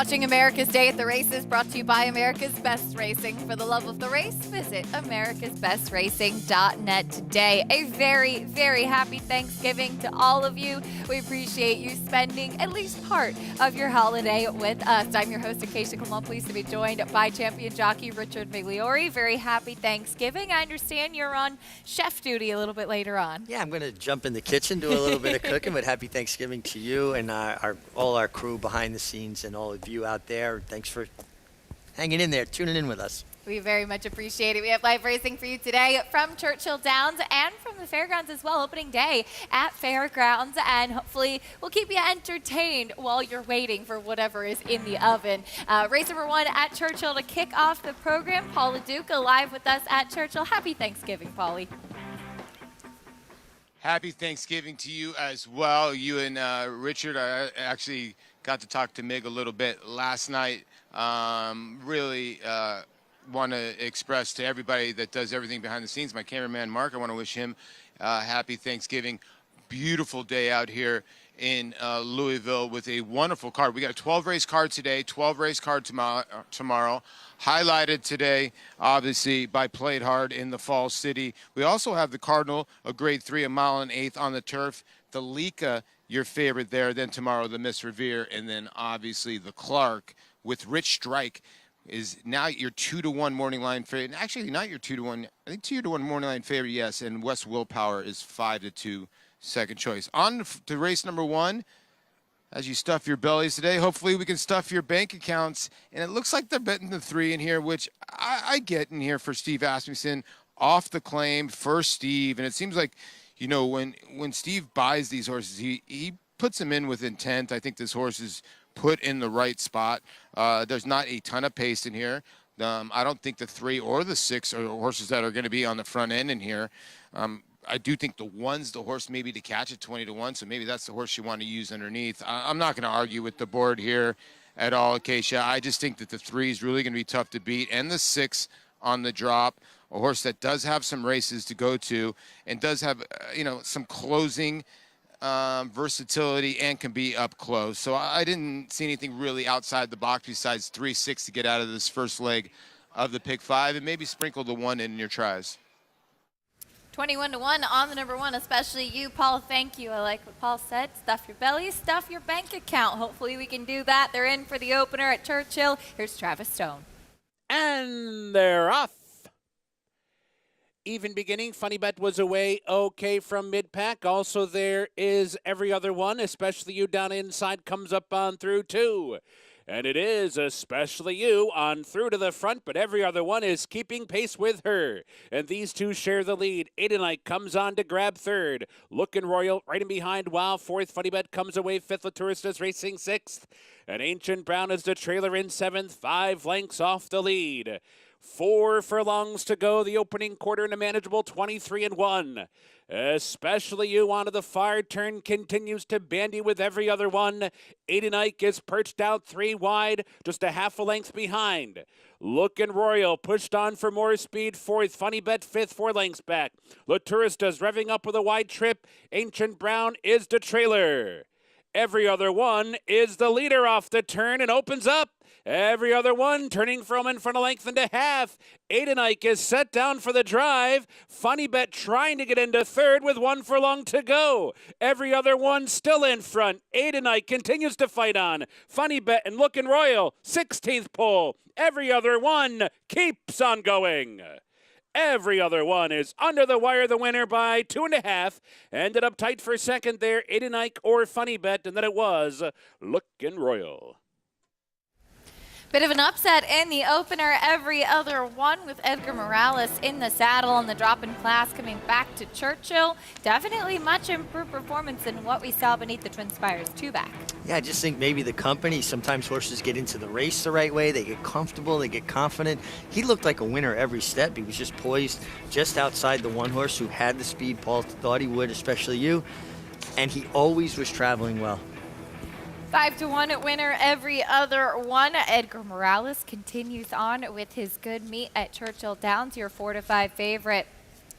watching America's Day at the Races, brought to you by America's Best Racing. For the love of the race, visit americasbestracing.net today. A very, very happy Thanksgiving to all of you. We appreciate you spending at least part of your holiday with us. I'm your host, Acacia Clement, pleased to be joined by champion jockey Richard Migliore. Very happy Thanksgiving. I understand you're on chef duty a little bit later on. Yeah, I'm going to jump in the kitchen, do a little bit of cooking, but happy Thanksgiving to you and all our crew behind the scenes and all of you out there. Thanks for hanging in there, tuning in with us. We very much appreciate it. We have live racing for you today from Churchill Downs and from the fairgrounds as well. Opening day at Fairgrounds, and hopefully we'll keep you entertained while you're waiting for whatever is in the oven. Race number one at Churchill to kick off the program. Paul LaDuca live with us at Churchill. Happy Thanksgiving, Paulie. Happy Thanksgiving to you as well. You and Richard, I actually got to talk to Mig a little bit last night. Really want to express to everybody that does everything behind the scenes, my cameraman Mark, I want to wish him happy Thanksgiving. Beautiful day out here in Louisville with a wonderful card. We got a 12 race card today, 12 race card tomorrow. Highlighted today, obviously, by Played Hard in the Fall City. We also have the Cardinal, a grade 3, a mile and eighth on the turf. The Lika, your favorite there. Then tomorrow, the Miss Revere. And then, obviously, the Clark with Rich Strike is now your 2-1 morning line favorite. Actually, not your 2-1. I think 2-1 morning line favorite, yes. And West Willpower is 5-2 second choice. On to race number one. As you stuff your bellies today, hopefully we can stuff your bank accounts. And it looks like they're betting the 3 in here, which I get in here for Steve Asmussen. Off the claim for Steve. And it seems like, you know, when Steve buys these horses, he puts them in with intent. I think this horse is put in the right spot. There's not a ton of pace in here. I don't think the 3 or the 6 are horses that are going to be on the front end in here. I do think the 1's the horse maybe to catch at 20-1, so maybe that's the horse you want to use underneath. I'm not going to argue with the board here at all, Acacia. I just think that the 3 is really going to be tough to beat, and the 6 on the drop, a horse that does have some races to go to and does have, some closing versatility and can be up close. So I didn't see anything really outside the box besides 3-6 to get out of this first leg of the pick 5, and maybe sprinkle the 1 in your tries. 21-1 on the number 1, especially you, Paul. Thank you. I like what Paul said. Stuff your belly, stuff your bank account. Hopefully we can do that. They're in for the opener at Churchill. Here's Travis Stone. And they're off. Even beginning, Funny Bet was away okay from mid-pack. Also there is Every Other One, especially you down inside, comes up on through too. And it is especially you on through to the front, but Every Other One is keeping pace with her. And these two share the lead. Aidenite comes on to grab third. Lookin' Royal right in behind. Wow, fourth. Funny Bet comes away fifth. Laturistas racing sixth. And Ancient Brown is the trailer in seventh. 5 lengths off the lead. 4 furlongs to go. The opening quarter in a manageable 23-1. Especially you onto the far turn continues to bandy with Every Other One. Aidenite is perched out 3 wide, just a half a length behind. Lookin' Royal pushed on for more speed. 4th, Funny Bet 5th, 4 lengths back. Laturistas revving up with a wide trip. Ancient Brown is the trailer. Every Other One is the leader off the turn and opens up. Every Other One turning from in front of length and a half. Aidenite is set down for the drive. Funny Bet trying to get into third with 1 furlong to go. Every Other One still in front. Aidenite continues to fight on. Funny Bet and Lookin' Royal, 16th pole. Every Other One keeps on going. Every Other One is under the wire, the winner by 2.5. Ended up tight for second there, Aidenite or Funny Bet, and then it was Lookin' Royal. Bit of an upset in the opener, Every Other One, with Edgar Morales in the saddle and the drop-in class coming back to Churchill. Definitely much improved performance than what we saw beneath the Twin Spires 2-back. Yeah, I just think maybe the company, sometimes horses get into the race the right way. They get comfortable, they get confident. He looked like a winner every step. He was just poised just outside the one horse who had the speed Paul thought he would, especially you. And he always was traveling well. 5-1 winner, Every Other One. Edgar Morales continues on with his good meet at Churchill Downs, your 4-5 favorite.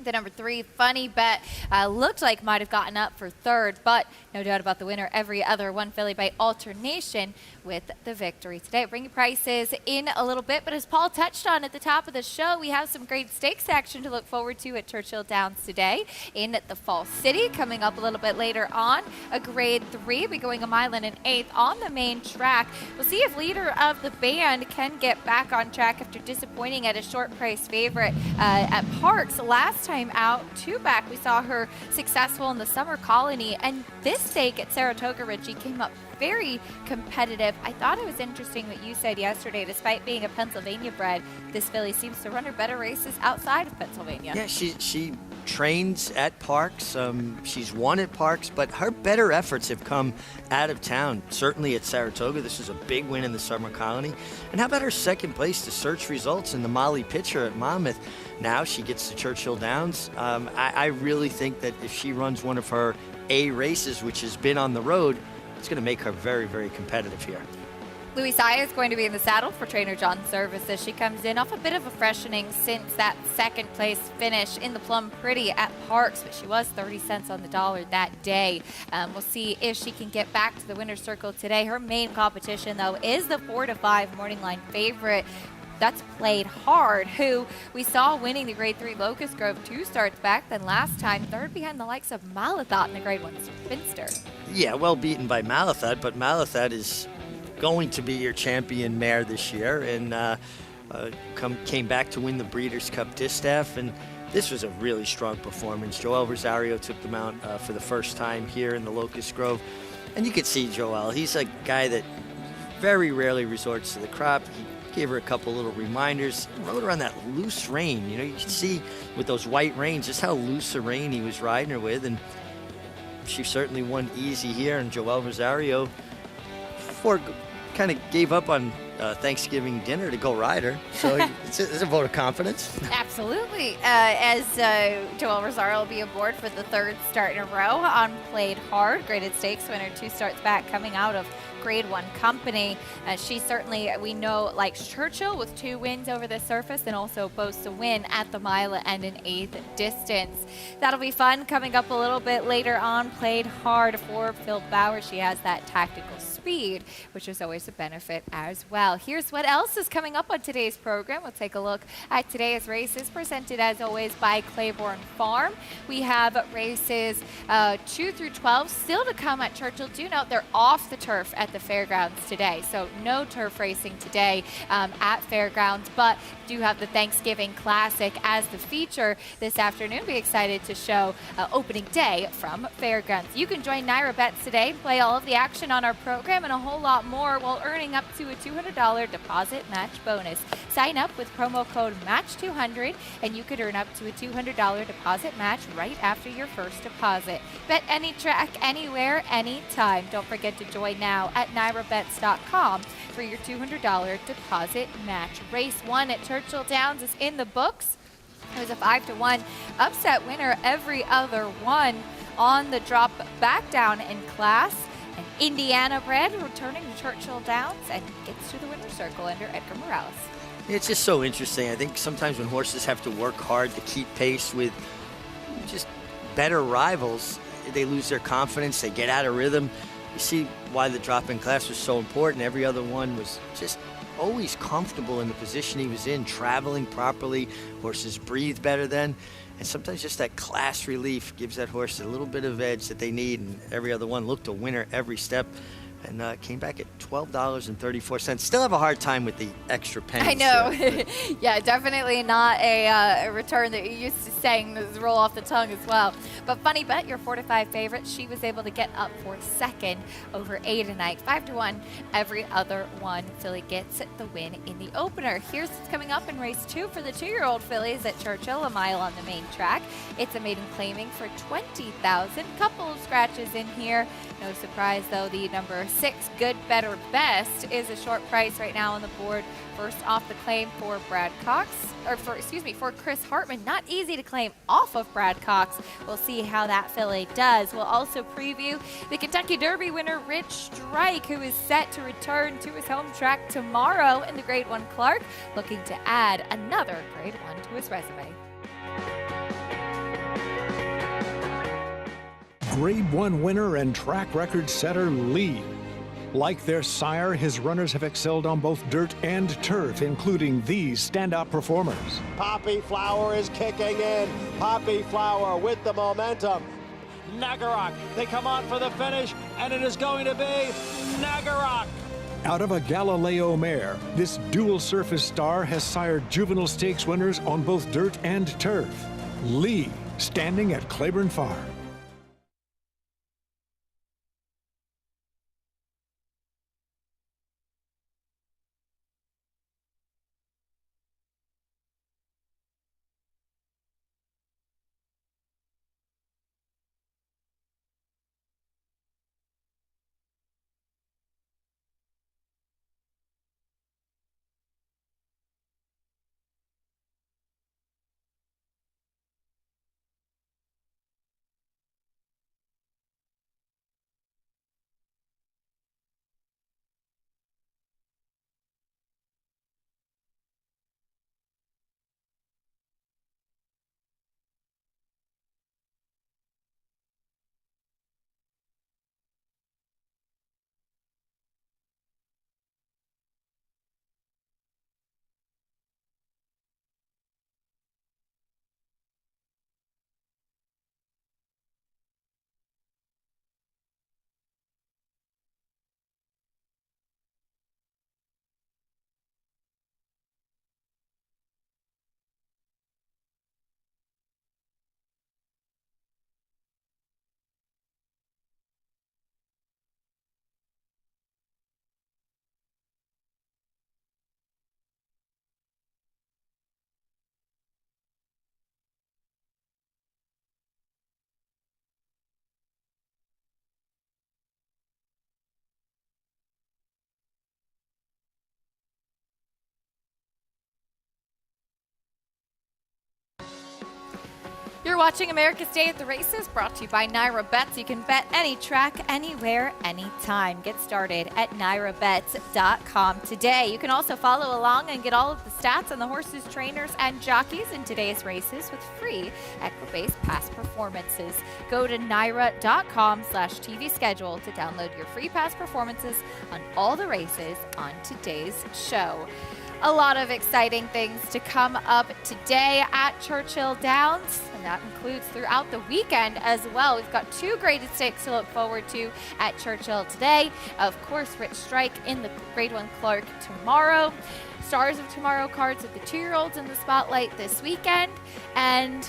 The number 3, Funny Bet, looked like might have gotten up for third, but no doubt about the winner, Every Other One Filly by Alternation with the victory today. Bring your prices in a little bit, but as Paul touched on at the top of the show, we have some great stakes action to look forward to at Churchill Downs today in the Fall City. Coming up a little bit later on, a Grade 3, be going a mile and an eighth on the main track. We'll see if leader of the band can get back on track after disappointing at a short price favorite at Parks last time out. 2 back, we saw her successful in the Summer Colony, and this stake at Saratoga Ridge came up very competitive. I thought it was interesting what you said yesterday. Despite being a Pennsylvania bred, this filly seems to run her better races outside of Pennsylvania. Yeah, she trains at Parks. She's won at Parks, but her better efforts have come out of town. Certainly at Saratoga, this is a big win in the Summer Colony. And how about her second place to search results in the Molly Pitcher at Monmouth? Now she gets to Churchill Downs. I really think that if she runs one of her A races, which has been on the road, it's going to make her very, very competitive here. Louis Saya is going to be in the saddle for trainer John Service as she comes in off a bit of a freshening since that second place finish in the Plum Pretty at Parks, but she was 30 cents on the dollar that day. We'll see if she can get back to the winner's circle today. Her main competition, though, is the 4-5 morning line favorite. That's Played Hard, who we saw winning the Grade 3 Locust Grove 2 starts back, then last time third behind the likes of Malathot in the Grade 1 Spinster. Yeah, well beaten by Malathot, but Malathot is going to be your champion mare this year, and came back to win the Breeders' Cup Distaff, and this was a really strong performance. Joel Rosario took them out for the first time here in the Locust Grove, and you could see Joel. He's a guy that very rarely resorts to the crop. He gave her a couple little reminders, rode her on that loose rein. You know, you can see with those white reins just how loose a rein he was riding her with, and she certainly won easy here, and Joel Rosario kind of gave up on Thanksgiving dinner to go ride her. So it's a vote of confidence. Absolutely. As Joel Rosario will be aboard for the 3rd start in a row on Played Hard. Graded Stakes winner 2 starts back coming out of Grade 1 company. She certainly, we know, likes Churchill with 2 wins over the surface and also boasts a win at the mile and an eighth distance. That'll be fun coming up a little bit later on. Played Hard for Phil Bauer. She has that tactical speed, which is always a benefit as well. Here's what else is coming up on today's program. We'll take a look at today's races, presented as always by Claiborne Farm. We have races 2 through 12 still to come at Churchill. Do note they're off the turf at the fairgrounds today, so no turf racing today at fairgrounds, but do have the Thanksgiving Classic as the feature this afternoon. Be excited to show opening day from fairgrounds. You can join Naira Bets today, play all of the action on our program and a whole lot more while earning up to a $200 deposit match bonus. Sign up with promo code MATCH200 and you could earn up to a $200 deposit match right after your first deposit. Bet any track, anywhere, anytime. Don't forget to join now at NairaBets.com for your $200 deposit match. Race 1 at Churchill Downs is in the books. It was a 5-1 upset winner, Every Other One on the drop back down in class. An Indiana bred returning to Churchill Downs and gets to the winner's circle under Edgar Morales. It's just so interesting. I think sometimes when horses have to work hard to keep pace with just better rivals, they lose their confidence, they get out of rhythm. You see why the drop-in class was so important. Every Other One was just always comfortable in the position he was in, traveling properly. Horses breathe better then. And sometimes just that class relief gives that horse a little bit of edge that they need. And Every Other One looked a winner every step and came back at $12.34. Still have a hard time with the extra pennies. I know. Yeah, definitely not a return that you're used to saying. This roll off the tongue as well. But Funny Bet, your 4-5 favorite, she was able to get up for second over A tonight. 5-1, Every Other One filly gets the win in the opener. Here's what's coming up in race 2 for the 2-year-old fillies at Churchill, a mile on the main track. It's a maiden claiming for $20,000. Couple of scratches in here. No surprise, though, the number 6, Good, Better, Best, is a short price right now on the board. First off the claim for for Chris Hartman. Not easy to claim off of Brad Cox. We'll see how that filly does. We'll also preview the Kentucky Derby winner, Rich Strike, who is set to return to his home track tomorrow in the Grade 1 Clark, looking to add another Grade 1 to his resume. Grade 1 winner and track record setter Lee. Like their sire, his runners have excelled on both dirt and turf, including these standout performers. Poppy Flower is kicking in. Poppy Flower with the momentum. Nagarok, they come on for the finish, and it is going to be Nagarok. Out of a Galileo mare, this dual surface star has sired juvenile stakes winners on both dirt and turf. Lee, standing at Claiborne Farm. You're watching America's Day at the Races, brought to you by Naira Bets. You can bet any track, anywhere, anytime. Get started at nairabets.com today. You can also follow along and get all of the stats on the horses, trainers, and jockeys in today's races with free Equibase past performances. Go to naira.com/TV schedule to download your free past performances on all the races on today's show. A lot of exciting things to come up today at Churchill Downs, and that includes throughout the weekend as well. We've got two graded stakes to look forward to at Churchill today. Of course, Rich Strike in the Grade 1 Clark tomorrow. Stars of Tomorrow cards with the 2-year-olds in the spotlight this weekend. And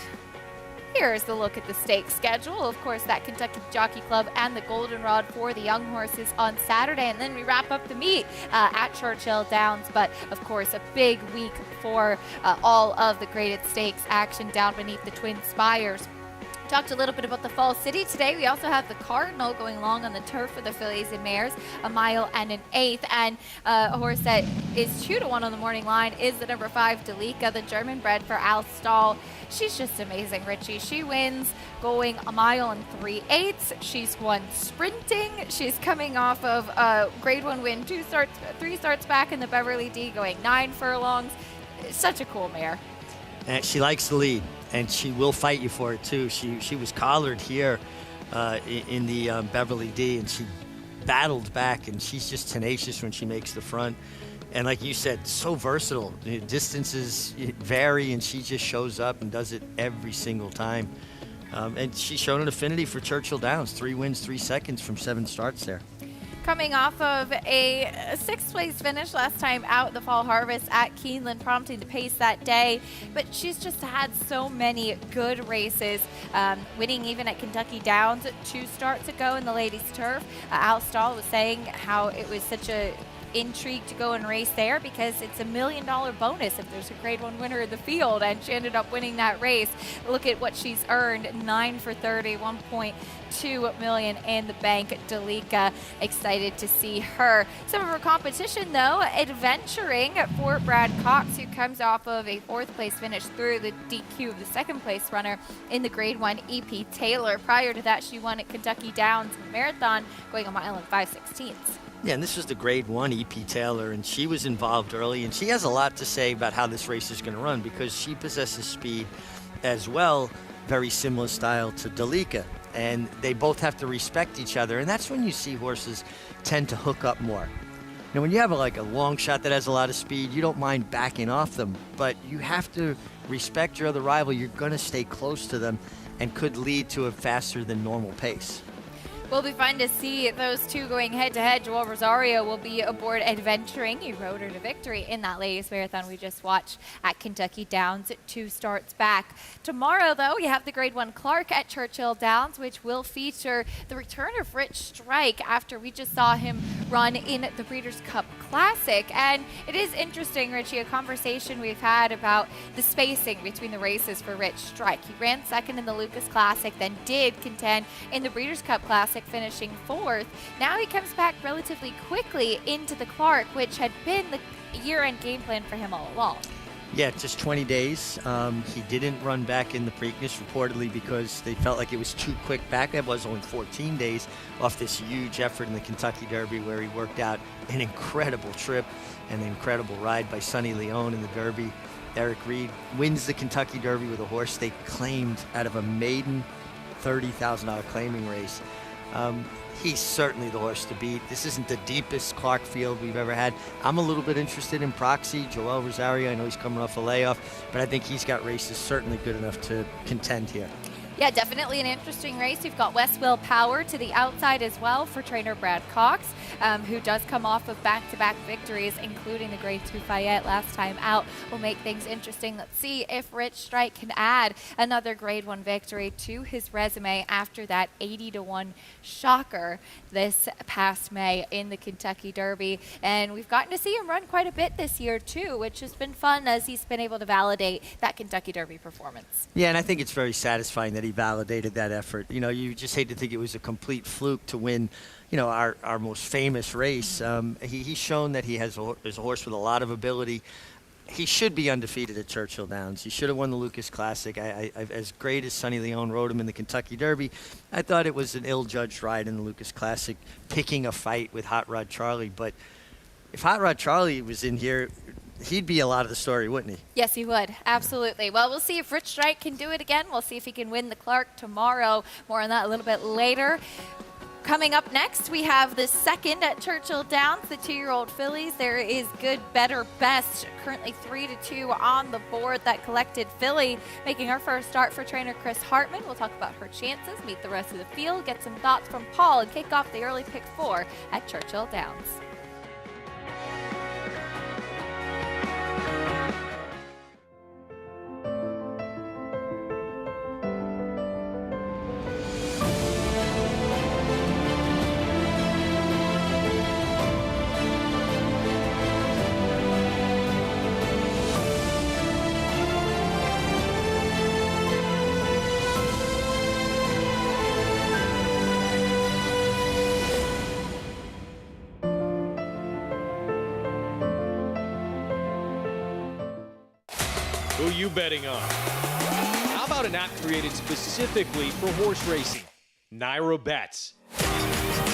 here's the look at the stakes schedule. Of course, that Kentucky Jockey Club and the Goldenrod for the young horses on Saturday. And then we wrap up the meet at Churchill Downs. But, of course, a big week for all of the graded stakes action down beneath the Twin Spires. Talked a little bit about the Fall City today. We also have the Cardinal going long on the turf for the fillies and mares, a mile and an eighth. And a horse that is 2-1 on the morning line is the number 5, Delika, the German bred for Al Stahl. She's just amazing, Richie. She wins going a mile and 3/8. She's won sprinting. She's coming off of a Grade 1 win, 3 starts back in the Beverly D, going 9 furlongs. Such a cool mare. And she likes the lead, and she will fight you for it too. She was collared here in the Beverly D, and she battled back, and she's just tenacious when she makes the front. And like you said, so versatile. The distances vary, and she just shows up and does it every single time. And she's shown an affinity for Churchill Downs. 3 wins, 3 seconds from 7 starts there. Coming off of a 6th place finish last time out, the Fall Harvest at Keeneland, prompting the pace that day. But she's just had so many good races, winning even at Kentucky Downs 2 starts ago in the ladies' turf. Al Stahl was saying how it was such a intrigue to go and race there because it's $1 million bonus if there's a Grade 1 winner in the field, and she ended up winning that race. Look at what she's earned: 9 for 30, $1.2 million in the bank. Delika, excited to see her. Some of her competition, though, adventuring for Brad Cox, who comes off of a 4th place finish through the DQ of the 2nd place runner in the Grade 1 EP Taylor. Prior to that, she won at Kentucky Downs Marathon, going a mile and 5/16. Yeah, and this was the Grade 1 E.P. Taylor, and she was involved early, and she has a lot to say about how this race is going to run because she possesses speed as well, very similar style to Dalika, and they both have to respect each other, and that's when you see horses tend to hook up more. Now, when you have a long shot that has a lot of speed, you don't mind backing off them, but you have to respect your other rival. You're going to stay close to them and could lead to a faster than normal pace. Will be fun to see those two going head-to-head. Joel Rosario will be aboard Adventuring. He rode her to victory in that ladies marathon we just watched at Kentucky Downs 2 starts back. Tomorrow, though, you have the Grade 1 Clark at Churchill Downs, which will feature the return of Rich Strike after we just saw him run in the Breeders' Cup Classic. And it is interesting, Richie, a conversation we've had about the spacing between the races for Rich Strike. He ran second in the Lucas Classic, then did contend in the Breeders' Cup Classic, finishing 4th. Now he comes back relatively quickly into the Clark, which had been the year-end game plan for him all along. Yeah, just 20 days. He didn't run back in the Preakness reportedly because they felt like it was too quick back. That was only 14 days off this huge effort in the Kentucky Derby where he worked out an incredible trip and an incredible ride by Sonny Leone in the Derby. Eric Reed wins the Kentucky Derby with a horse they claimed out of a maiden $30,000 claiming race. He's certainly the horse to beat. This isn't the deepest Clark field we've ever had. I'm a little bit interested in Proxy, Joel Rosario. I know he's coming off a layoff, but I think he's got races certainly good enough to contend here. Yeah, definitely an interesting race. You've got West Will Power to the outside as well for trainer Brad Cox, who does come off of back-to-back victories, including the Grade 2 Fayette last time out. Will make things interesting. Let's see if Rich Strike can add another Grade 1 victory to his resume after that 80-1 shocker this past May in the Kentucky Derby. And we've gotten to see him run quite a bit this year, too, which has been fun as he's been able to validate that Kentucky Derby performance. Yeah, and I think it's very satisfying that he validated that effort. You know, you just hate to think it was a complete fluke to win, you know, our most famous race. He's shown that he is a horse with a lot of ability. He should be undefeated at Churchill Downs. He should have won the Lucas Classic. As great as Sonny Leone rode him in the Kentucky Derby, I thought it was an ill-judged ride in the Lucas Classic, picking a fight with Hot Rod Charlie. But if Hot Rod Charlie was in here, he'd be a lot of the story, wouldn't he? Yes, he would. Absolutely. Well, we'll see if Rich Strike can do it again. We'll see if he can win the Clark tomorrow. More on that a little bit later. Coming up next, we have the second at Churchill Downs, the 2-year-old fillies. There is Good, Better, Best, currently 3-2 on the board. That collected filly making her first start for trainer Chris Hartman. We'll talk about her chances, meet the rest of the field, get some thoughts from Paul, and kick off the early pick 4 at Churchill Downs. Who you betting on? How about an app created specifically for horse racing? Naira Bets.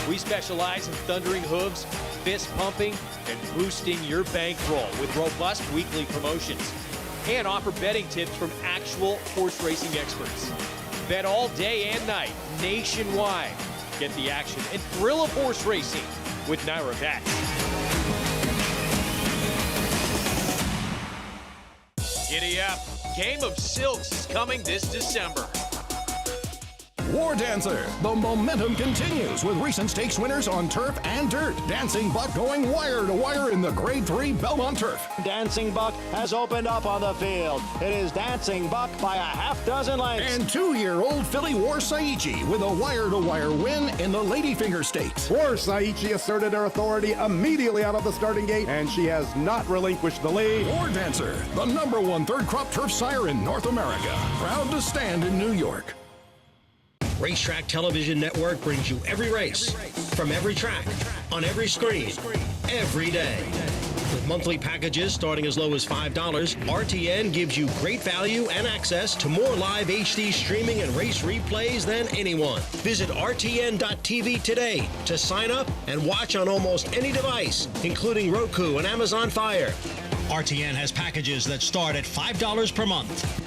We specialize in thundering hooves, fist pumping, and boosting your bankroll with robust weekly promotions. And offer betting tips from actual horse racing experts. Bet all day and night, nationwide. Get the action and thrill of horse racing with Naira Bets. Giddy up. Game of Silks is coming this December. War Dancer. The momentum continues with recent stakes winners on turf and dirt. Dancing Buck going wire to wire in the Grade 3 Belmont Turf. Dancing Buck has opened up on the field. It is Dancing Buck by a half dozen lengths. And 2-year-old filly War Saichi with a wire-to-wire win in the Ladyfinger Stakes. War Saichi asserted her authority immediately out of the starting gate, and she has not relinquished the lead. War Dancer, the #1 third-crop turf sire in North America. Proud to stand in New York. Racetrack Television Network brings you every race, from every track, on every screen, every day. With monthly packages starting as low as $5, RTN gives you great value and access to more live HD streaming and race replays than anyone. Visit RTN.tv today to sign up and watch on almost any device, including Roku and Amazon Fire. RTN has packages that start at $5 per month.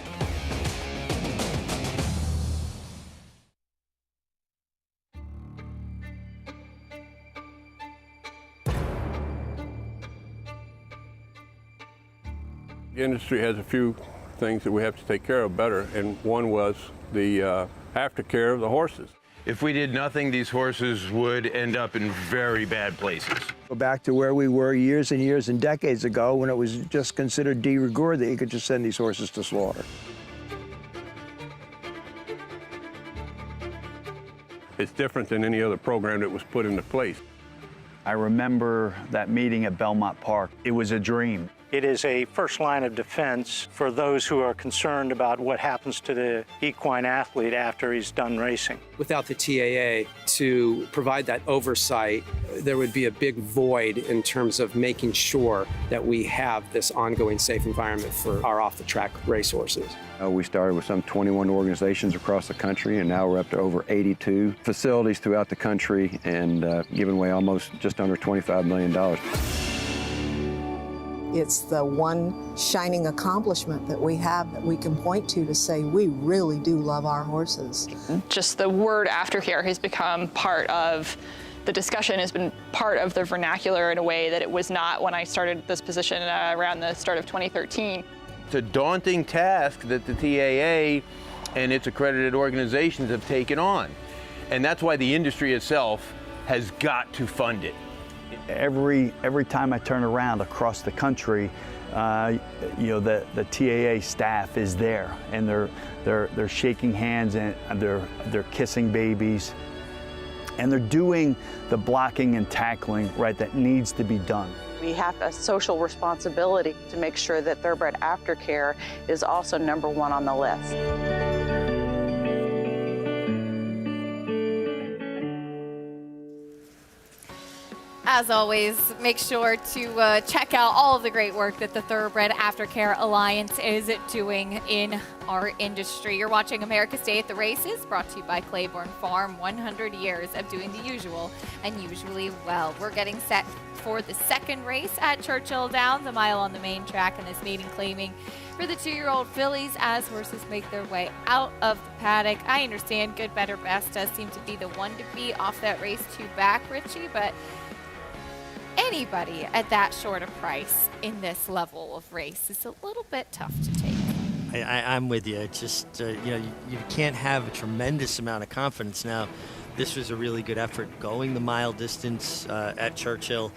The industry has a few things that we have to take care of better, and one was the aftercare of the horses. If we did nothing, these horses would end up in very bad places. Go back to where we were years and years and decades ago when it was just considered de rigueur that you could just send these horses to slaughter. It's different than any other program that was put into place. I remember that meeting at Belmont Park. It was a dream. It is a first line of defense for those who are concerned about what happens to the equine athlete after he's done racing. Without the TAA to provide that oversight, there would be a big void in terms of making sure that we have this ongoing safe environment for our off-the-track racehorses. We started with some 21 organizations across the country, and now we're up to over 82 facilities throughout the country and giving away almost just under $25 million. It's the one shining accomplishment that we have that we can point to say we really do love our horses. Just the word aftercare has become part of the discussion, has been part of the vernacular in a way that it was not when I started this position around the start of 2013. It's a daunting task that the TAA and its accredited organizations have taken on. And that's why the industry itself has got to fund it. Every time I turn around across the country, you know, the TAA staff is there, and they're shaking hands and they're kissing babies, and they're doing the blocking and tackling right that needs to be done. We have a social responsibility to make sure that thoroughbred aftercare is also #1 on the list. As always, make sure to check out all of the great work that the Thoroughbred Aftercare Alliance is doing in our industry. You're watching America's Day at the Races, brought to you by Claiborne Farm. 100 years of doing the usual and usually well. We're getting set for the second race at Churchill Downs, a mile on the main track, and this maiden claiming for the 2-year-old fillies as horses make their way out of the paddock. I understand Good, Better, Best does seem to be the one to beat off that race 2 back, Richie, but anybody at that short a price in this level of race is a little bit tough to take. I'm with you. It's just, you know, you can't have a tremendous amount of confidence. Now, this was a really good effort going the mile distance at Churchill.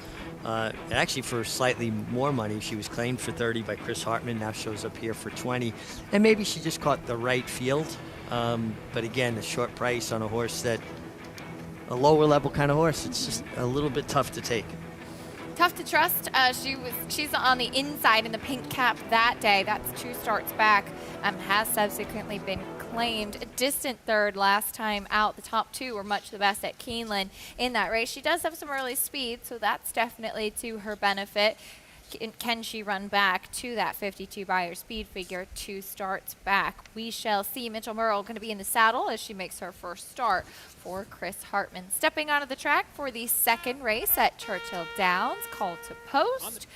Actually, for slightly more money. She was claimed for 30 by Chris Hartman, now shows up here for 20. And maybe she just caught the right field. But again, a short price on a horse that, a lower level kind of horse, it's just a little bit tough to take. Tough to trust. She's on the inside in the pink cap that day. That's 2 starts back. Has subsequently been claimed. A distant third last time out. The top 2 were much the best at Keeneland in that race. She does have some early speed, so that's definitely to her benefit. Can she run back to that 52 Beyer speed figure 2 starts back? We shall see. Mitchell Murrow going to be in the saddle as she makes her first start for Chris Hartman. Stepping onto the track for the second race at Churchill Downs, call to post.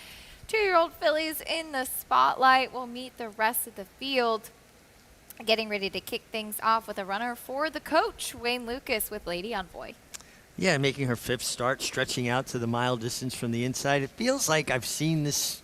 2-year-old fillies in the spotlight will meet the rest of the field. Getting ready to kick things off with a runner for the coach, Wayne Lucas with Lady Envoy. Yeah, making her 5th start, stretching out to the mile distance from the inside. It feels like I've seen this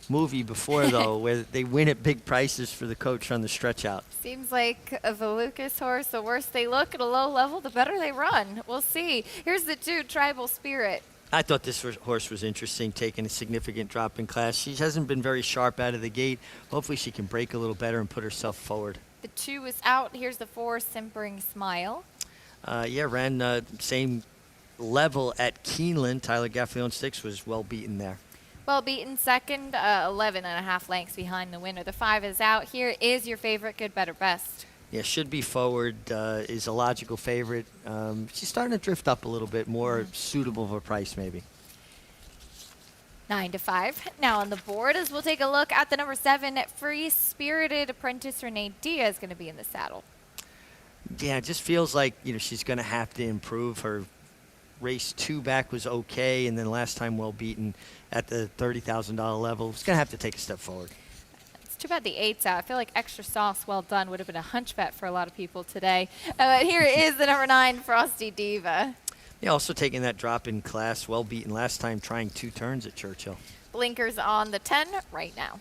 movie before, though, where they win at big prices for the coach on the stretch out. Seems like the Lucas horse, the worse they look at a low level, the better they run. We'll see. Here's the 2, Tribal Spirit. I thought this horse was interesting, taking a significant drop in class. She hasn't been very sharp out of the gate. Hopefully she can break a little better and put herself forward. The 2 is out. Here's the 4, Simpering Smile. Yeah, ran same level at Keeneland. Tyler Gaffalione 6 was well beaten there. Well beaten second, 11.5 lengths behind the winner. The 5 is out. Here is your favorite, Good, Better, Best. Yeah, should be forward, is a logical favorite. She's starting to drift up a little bit, more suitable of a price maybe. 9-5. Now on the board, as we'll take a look at the number 7, Free Spirited Apprentice Renee Diaz going to be in the saddle. Yeah, it just feels like, she's going to have to improve. Her race 2 back was okay, and then last time well beaten at the $30,000 level. It's going to have to take a step forward. It's too bad the 8's out. I feel like Extra Sauce Well Done would have been a hunch bet for a lot of people today. Here is the number 9, Frosty Diva. Yeah, also taking that drop in class, well beaten last time, trying 2 turns at Churchill. Blinkers on the 10 right now.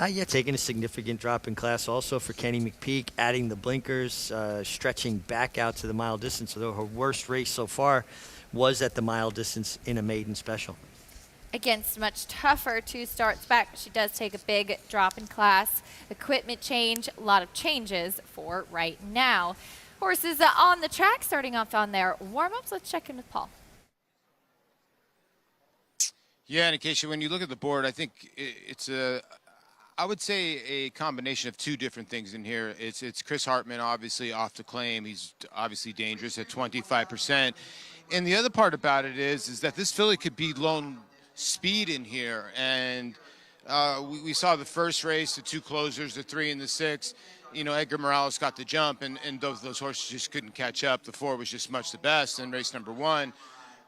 Yeah, taking a significant drop in class also for Kenny McPeak, adding the blinkers, stretching back out to the mile distance, although her worst race so far was at the mile distance in a maiden special. Against much tougher 2 starts back, she does take a big drop in class. Equipment change, a lot of changes for right now. Horses on the track starting off on their warm-ups. Let's check in with Paul. Yeah, and Acacia, when you look at the board, I think it's I would say a combination of 2 different things in here. It's Chris Hartman, obviously, off the claim. He's obviously dangerous at 25%. And the other part about it is that this filly could be lone speed in here. And we saw the first race, the 2 closers, the 3 and the 6. Edgar Morales got the jump, and those horses just couldn't catch up. The 4 was just much the best in race number 1.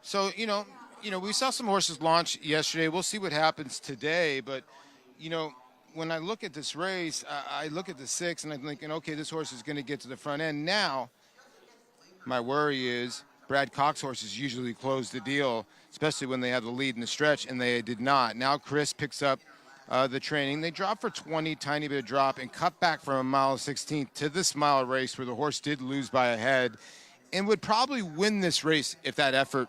So, we saw some horses launch yesterday. We'll see what happens today. But, when I look at this race, I look at the 6, and I'm thinking, okay, this horse is going to get to the front end. Now, my worry is Brad Cox horses usually close the deal, especially when they have the lead in the stretch, and they did not. Now Chris picks up the training. They dropped for 20, tiny bit of drop, and cut back from a mile 16th to this mile race where the horse did lose by a head and would probably win this race if that effort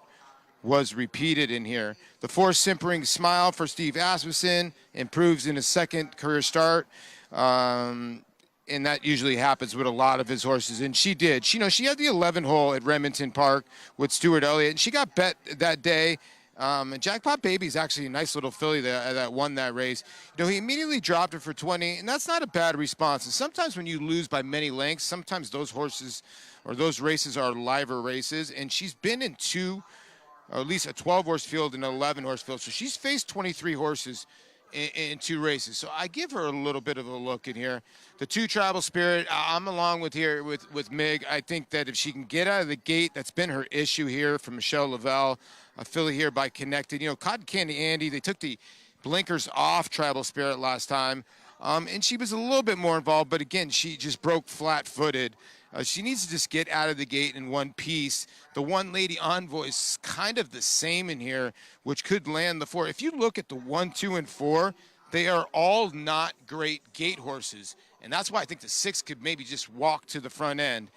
was repeated in here. The 4 Simpering Smile for Steve Asmussen improves in his second career start. And that usually happens with a lot of his horses. And she did. She had the 11 hole at Remington Park with Stuart Elliott, and she got bet that day. And Jackpot Baby's actually a nice little filly that won that race. He immediately dropped her for 20, and that's not a bad response. And sometimes when you lose by many lengths, sometimes those horses or those races are liver races. And she's been in 2, or at least a 12-horse field and an 11-horse field. So she's faced 23 horses in 2 races. So I give her a little bit of a look in here. The 2 Tribal Spirit, I'm along with here with Mig. I think that if she can get out of the gate, that's been her issue here from Michelle Lavelle, a filly here by Connected. Cotton Candy Andy, they took the blinkers off Tribal Spirit last time. And she was a little bit more involved, but again, she just broke flat-footed. She needs to just get out of the gate in one piece. The One Lady Envoy is kind of the same in here, which could land the 4. If you look at the 1, 2, and 4, they are all not great gate horses. And that's why I think the 6 could maybe just walk to the front end.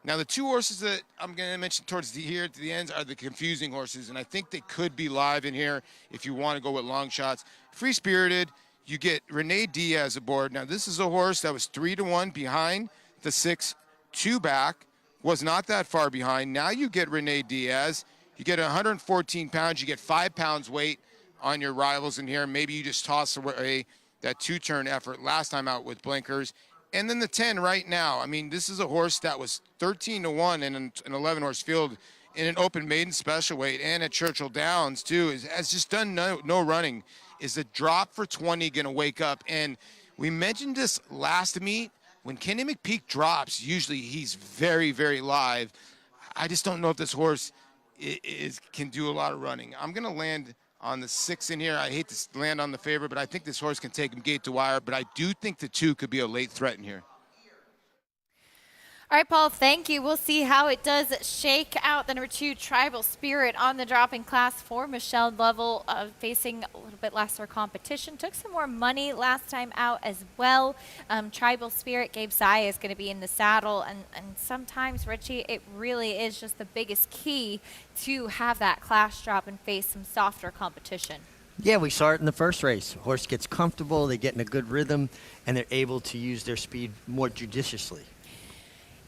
Now, the 2 horses that I'm going to mention towards here at the ends are the confusing horses, and I think they could be live in here if you want to go with long shots. Free Spirited, you get Renee Diaz aboard. Now, this is a horse that was 3-1 behind the 6 2 back, was not that far behind. Now you get Renee Diaz. You get 114 pounds. You get 5 pounds weight on your rivals in here. Maybe you just toss away that 2-turn effort last time out with blinkers. And then the 10 right now. I mean, this is a horse that was 13-1 in an 11-horse field in an open maiden special weight and at Churchill Downs, too. Has just done no running. Is the drop for 20 going to wake up? And we mentioned this last meet. When Kenny McPeak drops, usually he's very, very live. I just don't know if this horse can do a lot of running. I'm going to land on the 6 in here. I hate to land on the favorite, but I think this horse can take him gate to wire. But I do think the 2 could be a late threat in here. All right, Paul, thank you. We'll see how it does shake out. The number 2, Tribal Spirit on the dropping class for Michelle Lovell, facing a little bit lesser competition. Took some more money last time out as well. Tribal Spirit, Gabe Zaya is going to be in the saddle. And sometimes, Richie, it really is just the biggest key to have that class drop and face some softer competition. Yeah, we saw it in the first race. Horse gets comfortable, they get in a good rhythm, and they're able to use their speed more judiciously.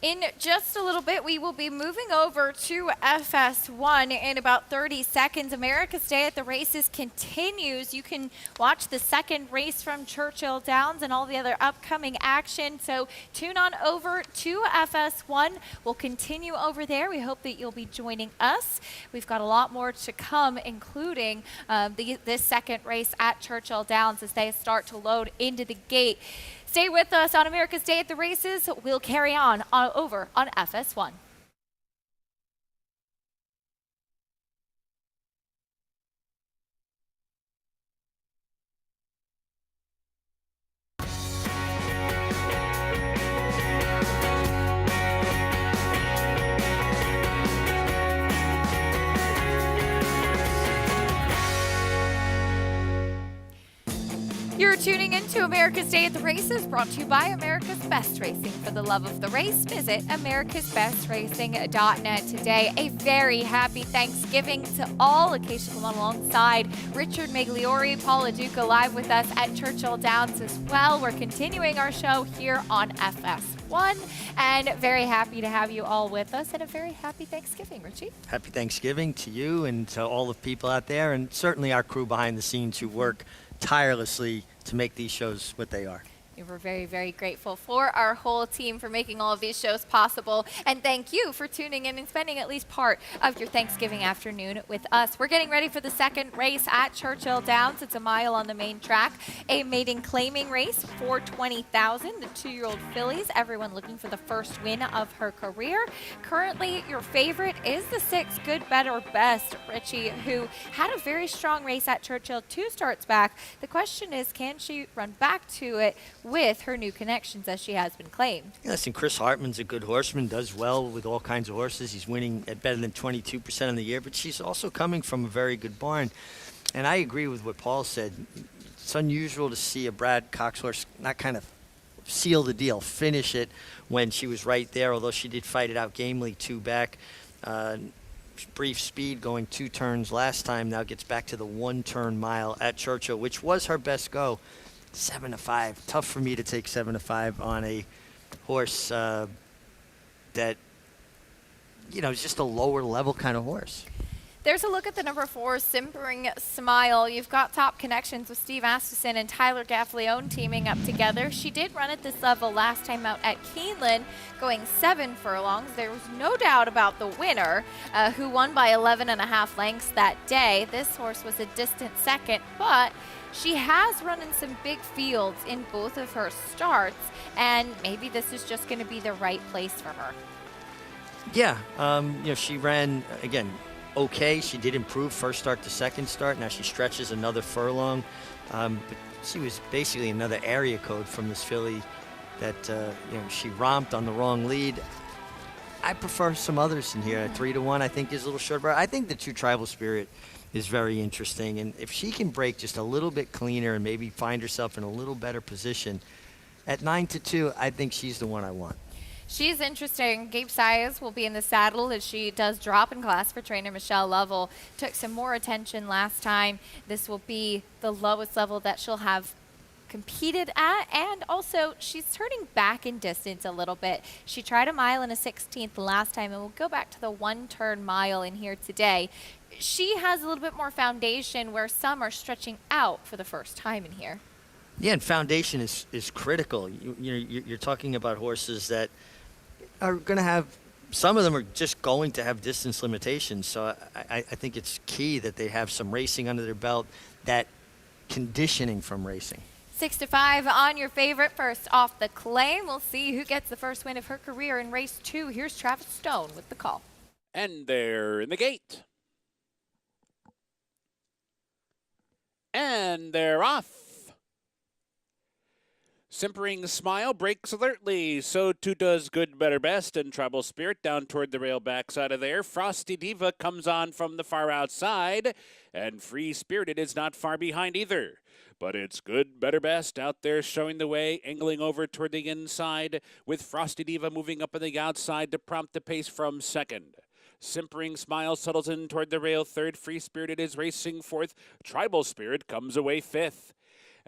In just a little bit, we will be moving over to FS1 in about 30 seconds. America's Day at the Races continues. You can watch the second race from Churchill Downs and all the other upcoming action. So tune on over to FS1. We'll continue over there. We hope that you'll be joining us. We've got a lot more to come, including this second race at Churchill Downs as they start to load into the gate. Stay with us on America's Day at the Races. We'll carry on over on FS1. You're tuning into America's Day at the Races, brought to you by America's Best Racing. For the love of the race, visit americasbestracing.net today. A very happy Thanksgiving to all. Acacia come alongside Richard Migliori, Paula Duca live with us at Churchill Downs as well. We're continuing our show here on FS1 and very happy to have you all with us, and a very happy Thanksgiving, Richie. Happy Thanksgiving to you and to all the people out there, and certainly our crew behind the scenes who work tirelessly to make these shows what they are. We're very, very grateful for our whole team for making all of these shows possible. And thank you for tuning in and spending at least part of your Thanksgiving afternoon with us. We're getting ready for the second race at Churchill Downs. It's a mile on the main track, a maiden claiming race for $20,000. The 2-year-old fillies, everyone looking for the first win of her career. Currently, your favorite is the 6 Good, Better, Best, Richie, who had a very strong race at Churchill 2 starts back. The question is, can she run back to it with her new connections as she has been claimed? Listen, Chris Hartman's a good horseman, does well with all kinds of horses. He's winning at better than 22% in the year, but she's also coming from a very good barn. And I agree with what Paul said. It's unusual to see a Brad Cox horse not kind of seal the deal, finish it when she was right there, although she did fight it out gamely 2 back. Brief Speed going 2 turns last time, now gets back to the 1-turn mile at Churchill, which was her best go. 7-5. Tough for me to take 7-5 on a horse that, you know, is just a lower level kind of horse. There's a look at the number 4, Simpering Smile. You've got top connections with Steve Asterson and Tyler Gaffleone teaming up together. She did run at this level last time out at Keeneland, going 7 furlongs. There was no doubt about the winner, who won by 11.5 lengths that day. This horse was a distant second, but she has run in some big fields in both of her starts, and maybe this is just going to be the right place for her. Yeah, you know, she ran, again, okay. She did improve first start to second start. Now she stretches another furlong. But she was basically another area code from this filly that, you know, she romped on the wrong lead. I prefer some others in here. 3-1, I think, is a little short. But I think the 2 Tribal Spirit is very interesting. And if she can break just a little bit cleaner and maybe find herself in a little better position, at 9-2, I think she's the one I want. She's interesting. Gabe Saez will be in the saddle as she does drop in class for trainer Michelle Lovell. Took some more attention last time. This will be the lowest level that she'll have competed at, and also she's turning back in distance a little bit. She tried a mile and a 16th last time, and we'll go back to the 1-turn mile in here today. She has a little bit more foundation where some are stretching out for the first time in here. Yeah, and foundation is critical. You're talking about horses that are going to have, some of them are just going to have distance limitations. So I think it's key that they have some racing under their belt, that conditioning from racing. 6-5 on your favorite. First off the claim, we'll see who gets the first win of her career in race 2. Here's Travis Stone with the call. And they're in the gate. And they're off. Simpering Smile breaks alertly. So too does Good, Better, Best and Tribal Spirit down toward the rail backside of there. Frosty Diva comes on from the far outside. And Free Spirited is not far behind either. But it's Good, Better, Best out there showing the way, angling over toward the inside, with Frosty Diva moving up on the outside to prompt the pace from second. Simpering Smile settles in toward the rail third. Free Spirited is racing fourth. Tribal Spirit comes away fifth.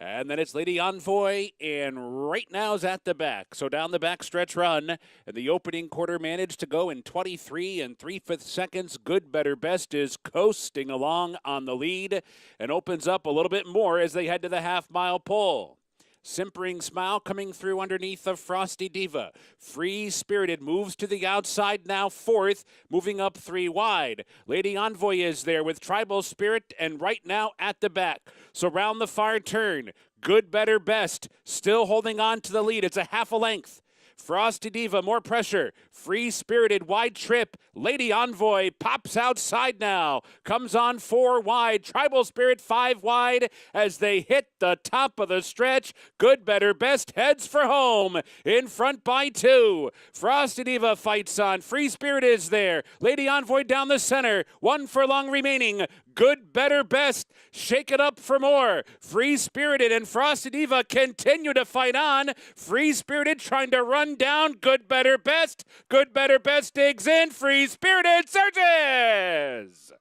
And then it's Lady Envoy, and right now is at the back. So down the backstretch run, and the opening quarter managed to go in 23 and 3/5 seconds. Good, better, best is coasting along on the lead and opens up a little bit more as they head to the half-mile pole. Simpering Smile coming through underneath of Frosty Diva. Free Spirited moves to the outside now, fourth, moving up 3 wide. Lady Envoy is there with Tribal Spirit, and right now at the back. So round the far turn, Good, Better, Best still holding on to the lead. It's a half a length. Frosty Diva, more pressure. Free Spirited, wide trip. Lady Envoy pops outside now. Comes on 4 wide. Tribal Spirit 5 wide as they hit the top of the stretch. Good, Better, Best heads for home. In front by 2. Frosty Diva fights on. Free Spirit is there. Lady Envoy down the center. 1 furlong remaining. Good, Better, Best. Shake it up for more. Free Spirited and Frosty Diva continue to fight on. Free Spirited trying to run down Good, Better, Best. Good, Better, Best digs in. Free Spirited surges.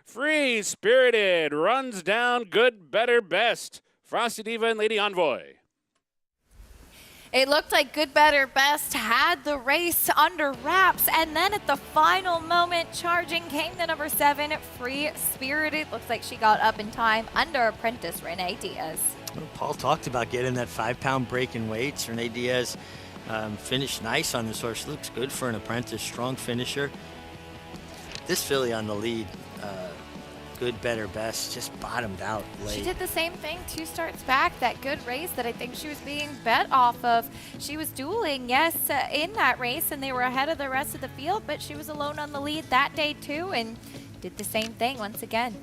Free Spirited runs down Good, Better, Best. Frosty Diva and Lady Envoy. It looked like Good, Better, Best had the race under wraps, and then at the final moment, charging came the number 7, Free Spirited. Looks like she got up in time under apprentice Renee Diaz. Well, Paul talked about getting that 5-pound break in weights. Renee Diaz finished nice on this horse. Looks good for an apprentice, strong finisher. This filly on the lead, Good, Better, Best, just bottomed out late. She did the same thing 2 starts back, that good race that I think she was being bet off of. She was dueling, yes, in that race, and they were ahead of the rest of the field, but she was alone on the lead that day too, and did the same thing once again.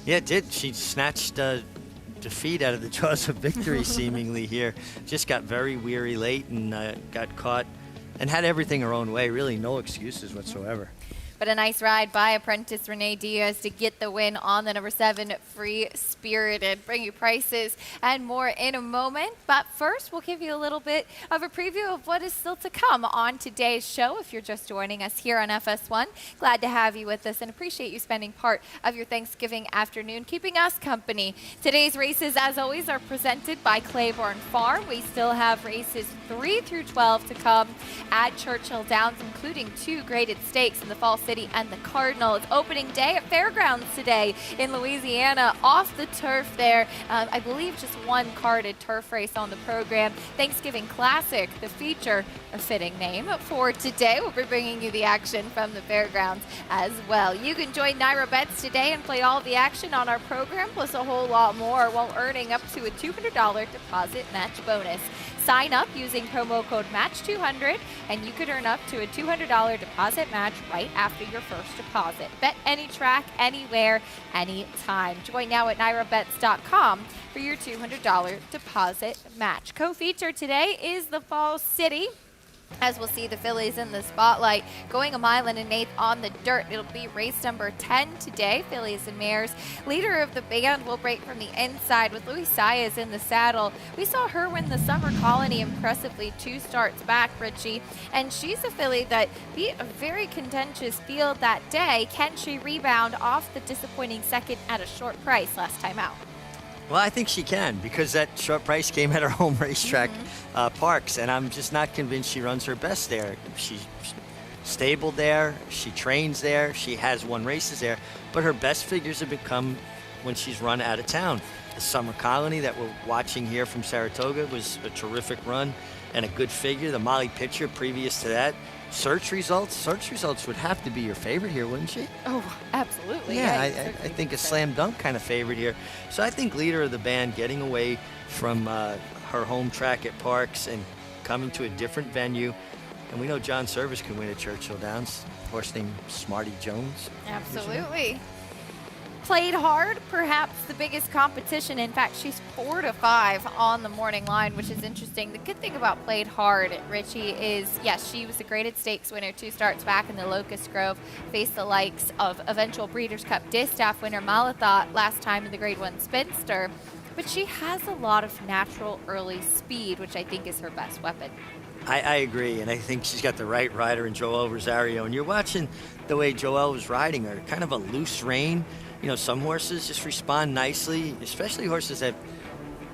Yeah, it did. She snatched defeat out of the jaws of victory seemingly here. Just got very weary late and got caught and had everything her own way. Really no excuses whatsoever. But a nice ride by apprentice Renee Diaz to get the win on the number 7, Free Spirited. Bring you prices and more in a moment. But first, we'll give you a little bit of a preview of what is still to come on today's show. If you're just joining us here on FS1, glad to have you with us and appreciate you spending part of your Thanksgiving afternoon keeping us company. Today's races, as always, are presented by Claiborne Farm. We still have races 3 through 12 to come at Churchill Downs, including 2 graded stakes in the Fall City and the Cardinal. It's opening day at Fairgrounds today in Louisiana, off the turf there. I believe just 1 carded turf race on the program. Thanksgiving Classic, the feature, a fitting name for today. We'll be bringing you the action from the Fairgrounds as well. You can join Naira Bets today and play all the action on our program, plus a whole lot more, while earning up to a $200 deposit match bonus. Sign up using promo code MATCH200 and you could earn up to a $200 deposit match right after your first deposit. Bet any track, anywhere, anytime. Join now at NairaBets.com for your $200 deposit match. Co-feature today is the Fall City. As we'll see the fillies in the spotlight, going a mile and an eighth on the dirt. It'll be race number 10 today, fillies and mares. Leader of the band will break from the inside with Louis Saez in the saddle. We saw her win the Summer Colony impressively 2 starts back, Richie, and she's a filly that beat a very contentious field that day. Can she rebound off the disappointing second at a short price last time out? Well, I think she can, because that short price came at her home racetrack, Parks, and I'm just not convinced she runs her best there. She's stable there, she trains there, she has won races there, but her best figures have become when she's run out of town. The Summer Colony that we're watching here from Saratoga was a terrific run and a good figure. The Molly Pitcher previous to that. Search results would have to be your favorite here, wouldn't she? Oh, absolutely. Yeah, I think a slam dunk kind of favorite here. So I think leader of the band getting away from her home track at Parks and coming to a different venue. And we know John Service can win at Churchill Downs. Horse named Smarty Jones. Absolutely. Played Hard, perhaps the biggest competition. In fact, she's 4 to 5 on the morning line, which is interesting. The good thing about Played Hard, Richie, is yes, she was a graded stakes winner 2 starts back in the Locust Grove, faced the likes of eventual Breeders' Cup Distaff winner Malathot last time in the Grade 1 Spinster, but she has a lot of natural early speed, which I think is her best weapon. I agree, and I think she's got the right rider in Joel Rosario. And you're watching the way Joel was riding her, kind of a loose rein. You know, some horses just respond nicely, especially horses that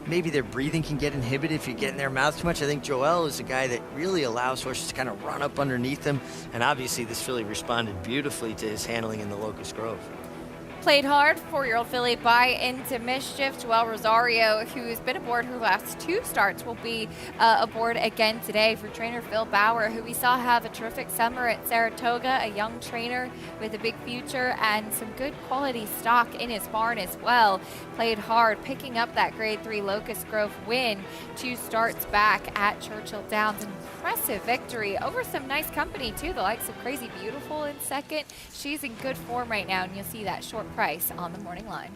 maybe their breathing can get inhibited if you get in their mouth too much. I think Joel is a guy that really allows horses to kind of run up underneath him. And obviously this filly responded beautifully to his handling in the Locust Grove. Played hard, 4-year-old filly by Into Mischief. Joel Rosario, who's been aboard her last 2 starts, will be aboard again today for trainer Phil Bauer, who we saw have a terrific summer at Saratoga, a young trainer with a big future and some good quality stock in his barn as well. Played hard, picking up that Grade 3 Locust Grove win 2 starts back at Churchill Downs. An impressive victory over some nice company too, the likes of Crazy Beautiful in second. She's in good form right now, and you'll see that short price on the morning line.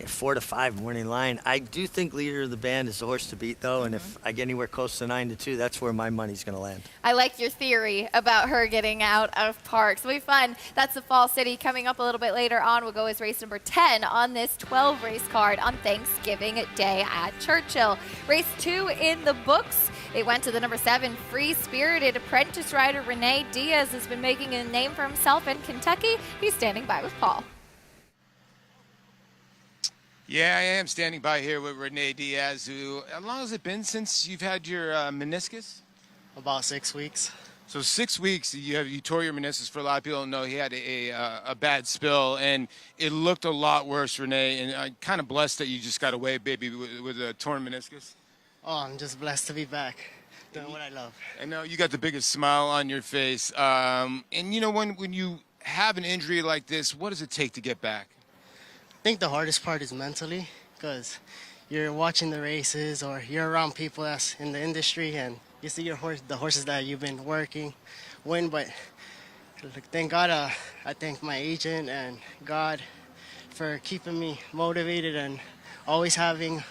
4 to 5 morning line. I do think Leader of the Band is the horse to beat, though, and if I get anywhere close to 9 to 2, that's where my money's going to land. I like your theory about her getting out of park. So it'll be fun. That's the Fall City. Coming up a little bit later on, we'll go as race number 10 on this 12 race card on Thanksgiving Day at Churchill. Race 2 in the books. It went to the number 7 Free Spirited apprentice rider Rene Diaz has been making a name for himself in Kentucky. He's standing by with Paul. Yeah, I am standing by here with Rene Diaz, who, how long has it been since you've had your meniscus? About 6 weeks. So 6 weeks, you tore your meniscus. For a lot of people don't know, he had a bad spill, and it looked a lot worse, Rene, and I'm kind of blessed that you just got away, baby, with a torn meniscus. Oh, I'm just blessed to be back, doing what I love. I know you got the biggest smile on your face, and you know, when you have an injury like this, what does it take to get back? I think the hardest part is mentally, because you're watching the races or you're around people that's in the industry and you see the horses that you've been working win. But thank God, I thank my agent and God for keeping me motivated and always having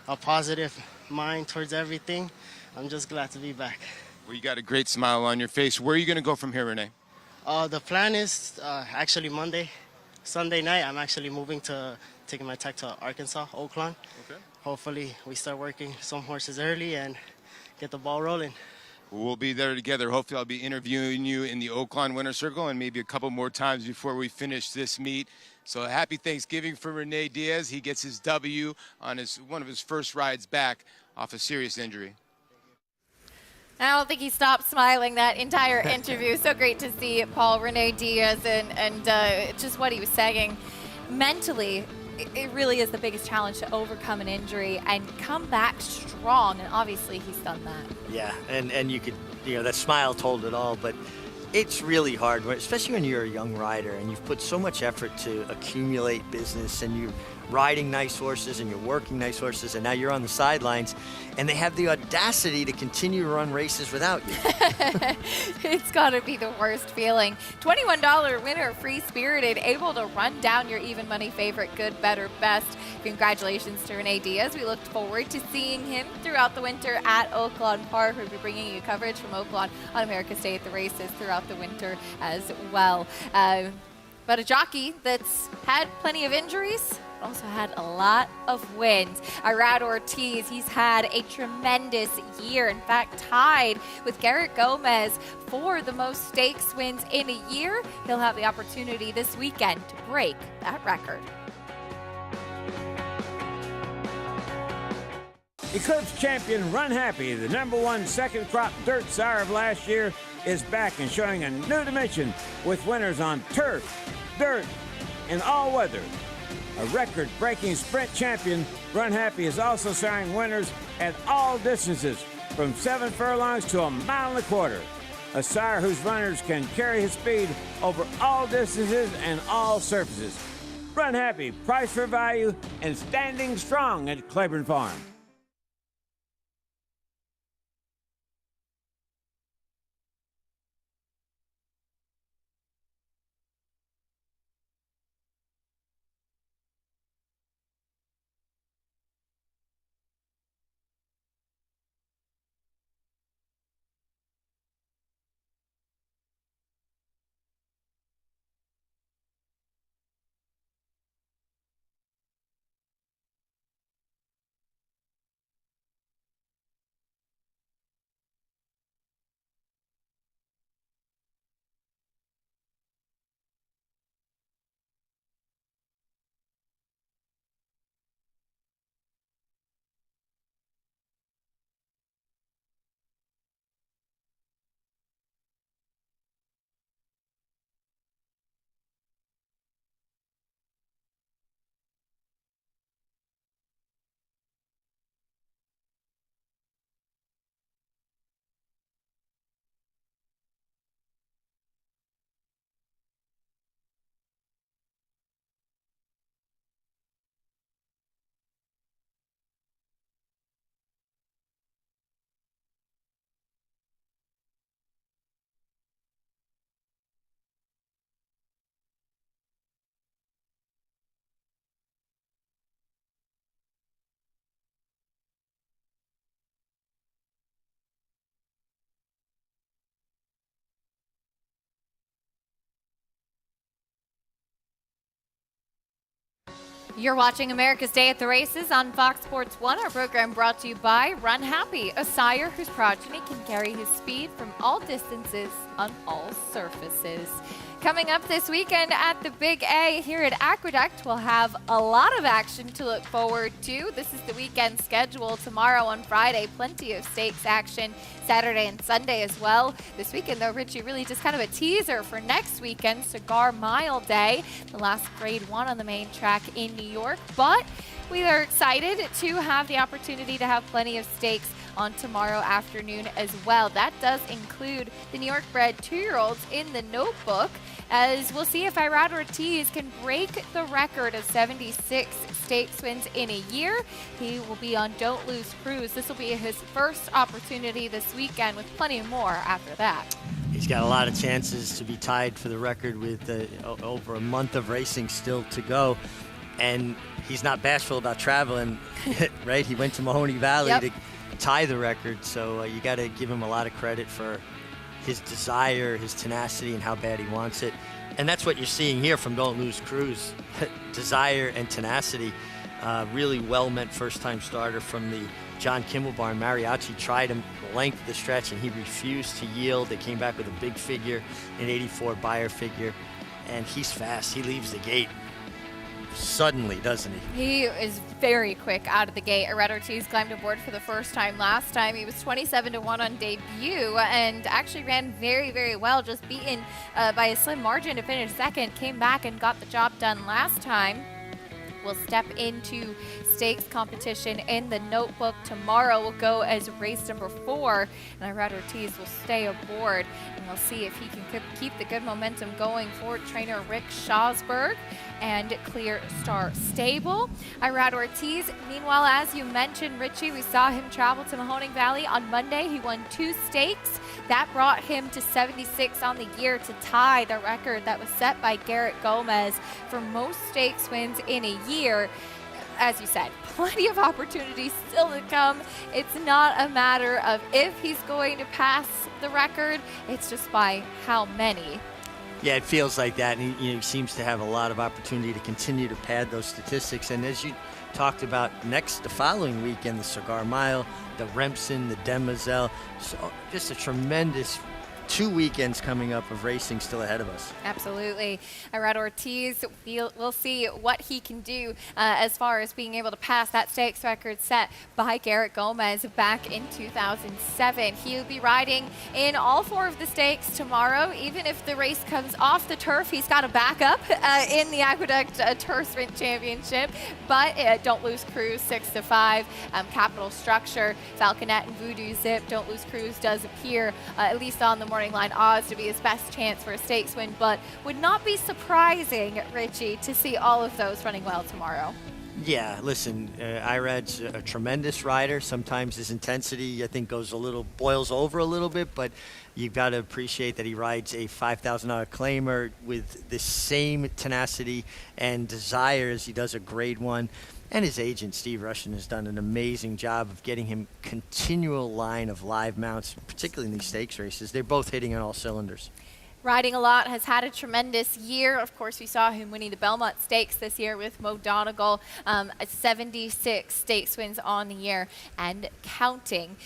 a positive mind towards everything. I'm just glad to be back. Well, you got a great smile on your face. Where are you going to go from here, Rene? The plan is actually Sunday night, I'm actually taking my tech to Arkansas, Oaklawn. Okay. Hopefully we start working some horses early and get the ball rolling. We'll be there together. Hopefully I'll be interviewing you in the Oaklawn Winter Circle and maybe a couple more times before we finish this meet. So happy Thanksgiving for Rene Diaz. He gets his W on one of his first rides back off a serious injury. I don't think he stopped smiling that entire interview. So great to see Paul Rene Diaz and just what he was saying. Mentally, it really is the biggest challenge to overcome an injury and come back strong, and obviously he's done that. Yeah, and you could, that smile told it all, but it's really hard, especially when you're a young rider and you've put so much effort to accumulate business and you're riding nice horses and you're working nice horses, and now you're on the sidelines and they have the audacity to continue to run races without you. It's got to be the worst feeling. $21 winner, Free Spirited, able to run down your even money favorite, Good, Better, Best. Congratulations to Rene Diaz. We look forward to seeing him throughout the winter at Oaklawn Park. We'll be bringing you coverage from Oaklawn on America's Day at the Races throughout the winter as well. But a jockey that's had plenty of injuries, also had a lot of wins. Irad Ortiz, he's had a tremendous year. In fact, tied with Garrett Gomez for the most stakes wins in a year. He'll have the opportunity this weekend to break that record. Eclipse champion Run Happy, the #1 second crop dirt sire of last year, is back and showing a new dimension with winners on turf, dirt, and all weather. A record-breaking sprint champion, Run Happy is also siring winners at all distances, from 7 furlongs to 1.25 miles. A sire whose runners can carry his speed over all distances and all surfaces. Run Happy, price for value, and standing strong at Claiborne Farm. You're watching America's Day at the Races on Fox Sports 1. Our program brought to you by Run Happy, a sire whose progeny can carry his speed from all distances on all surfaces. Coming up this weekend at the Big A here at Aqueduct, we'll have a lot of action to look forward to. This is the weekend schedule. Tomorrow on Friday, plenty of stakes action. Saturday and Sunday as well. This weekend, though, Richie, really just kind of a teaser for next weekend, Cigar Mile Day, the last Grade 1 on the main track in New York. But we are excited to have the opportunity to have plenty of stakes on tomorrow afternoon as well. That does include the New York bred 2-year-olds in the Notebook, as we'll see if Irad Ortiz can break the record of 76 stakes wins in a year. He will be on Don't Lose Cruise. This will be his first opportunity this weekend, with plenty more after that. He's got a lot of chances to be tied for the record with over a month of racing still to go. And he's not bashful about traveling, right? He went to Mahoney Valley to tie the record, so you got to give him a lot of credit for his desire, his tenacity, and how bad he wants it. And that's what you're seeing here from Don't Lose Cruise. Desire and tenacity. Really well-meant first-time starter from the John Kimball barn. Mariachi tried him the length of the stretch, and he refused to yield. They came back with a big figure, an 84 Beyer figure, and he's fast. He leaves the gate suddenly, doesn't he? He is very quick out of the gate. Irad Ortiz climbed aboard for the first time last time. He was 27-1 on debut and actually ran very, very well, just beaten by a slim margin to finish second. Came back and got the job done last time. We'll step into stakes competition in the Notebook tomorrow. Will go as race number 4, and Irad Ortiz will stay aboard, and we'll see if he can keep the good momentum going for trainer Rick Schosberg and Clear Star Stable. Irad Ortiz, meanwhile, as you mentioned, Richie, we saw him travel to Mahoning Valley on Monday. He won 2 stakes. That brought him to 76 on the year to tie the record that was set by Garrett Gomez for most stakes wins in a year. As you said, plenty of opportunities still to come. It's not a matter of if he's going to pass the record, it's just by how many. Yeah, it feels like that, and he seems to have a lot of opportunity to continue to pad those statistics. And as you talked about, the following weekend, the Cigar Mile, the Remsen, the Demoiselle, so just a tremendous 2 weekends coming up of racing still ahead of us. Absolutely. Irad Ortiz, we'll see what he can do as far as being able to pass that stakes record set by Garrett Gomez back in 2007. He'll be riding in all 4 of the stakes tomorrow. Even if the race comes off the turf, he's got a backup in the Aqueduct Turf Sprint Championship. But Don't Lose Cruise, 6-5. Capital Structure, Falconet, and Voodoo Zip. Don't Lose Cruise does appear, at least on the morning line odds, to be his best chance for a stakes win, but would not be surprising, Richie, to see all of those running well tomorrow. Yeah, listen, Irad's a tremendous rider. Sometimes his intensity, I think, boils over a little bit, but you've got to appreciate that he rides a $5,000 claimer with the same tenacity and desire as he does a Grade 1. And his agent, Steve Russian, has done an amazing job of getting him continual line of live mounts, particularly in these stakes races. They're both hitting on all cylinders. Riding a lot, has had a tremendous year. Of course, we saw him winning the Belmont Stakes this year with Mo Donegal, 76 stakes wins on the year and counting.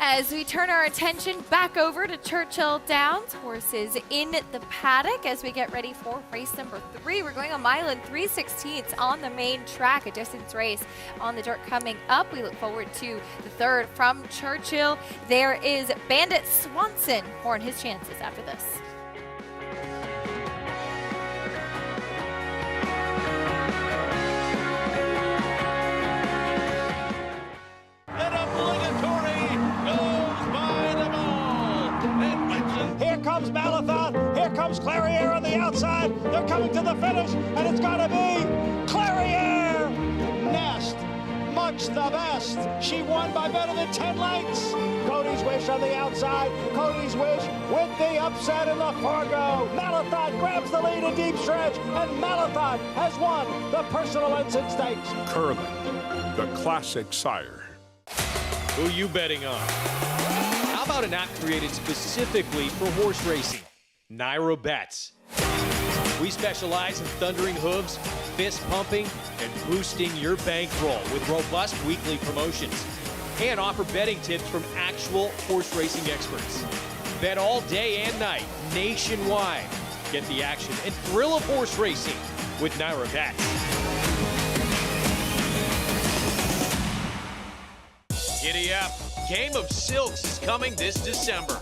As we turn our attention back over to Churchill Downs, horses in the paddock as we get ready for race number 3. We're going a mile and 3/16 on the main track, a distance race on the dirt coming up. We look forward to the 3rd from Churchill. There is Bandit Swanson. More on his chances after this. Here comes Malathaat. Here comes Clairiere on the outside. They're coming to the finish, and it's going to be Clairiere. Nest, much the best. She won by better than 10 lengths. Cody's Wish on the outside. Cody's Wish with the upset in the Fargo. Malathaat grabs the lead in deep stretch, and Malathaat has won the Personal Ensign Stakes. Curling, the classic sire. Who you betting on? How about an app created specifically for horse racing? Naira Bets. We specialize in thundering hooves, fist pumping and boosting your bankroll with robust weekly promotions. And offer betting tips from actual horse racing experts. Bet all day and night, nationwide. Get the action and thrill of horse racing with Naira Bets. Giddy up. Game of Silks is coming this December.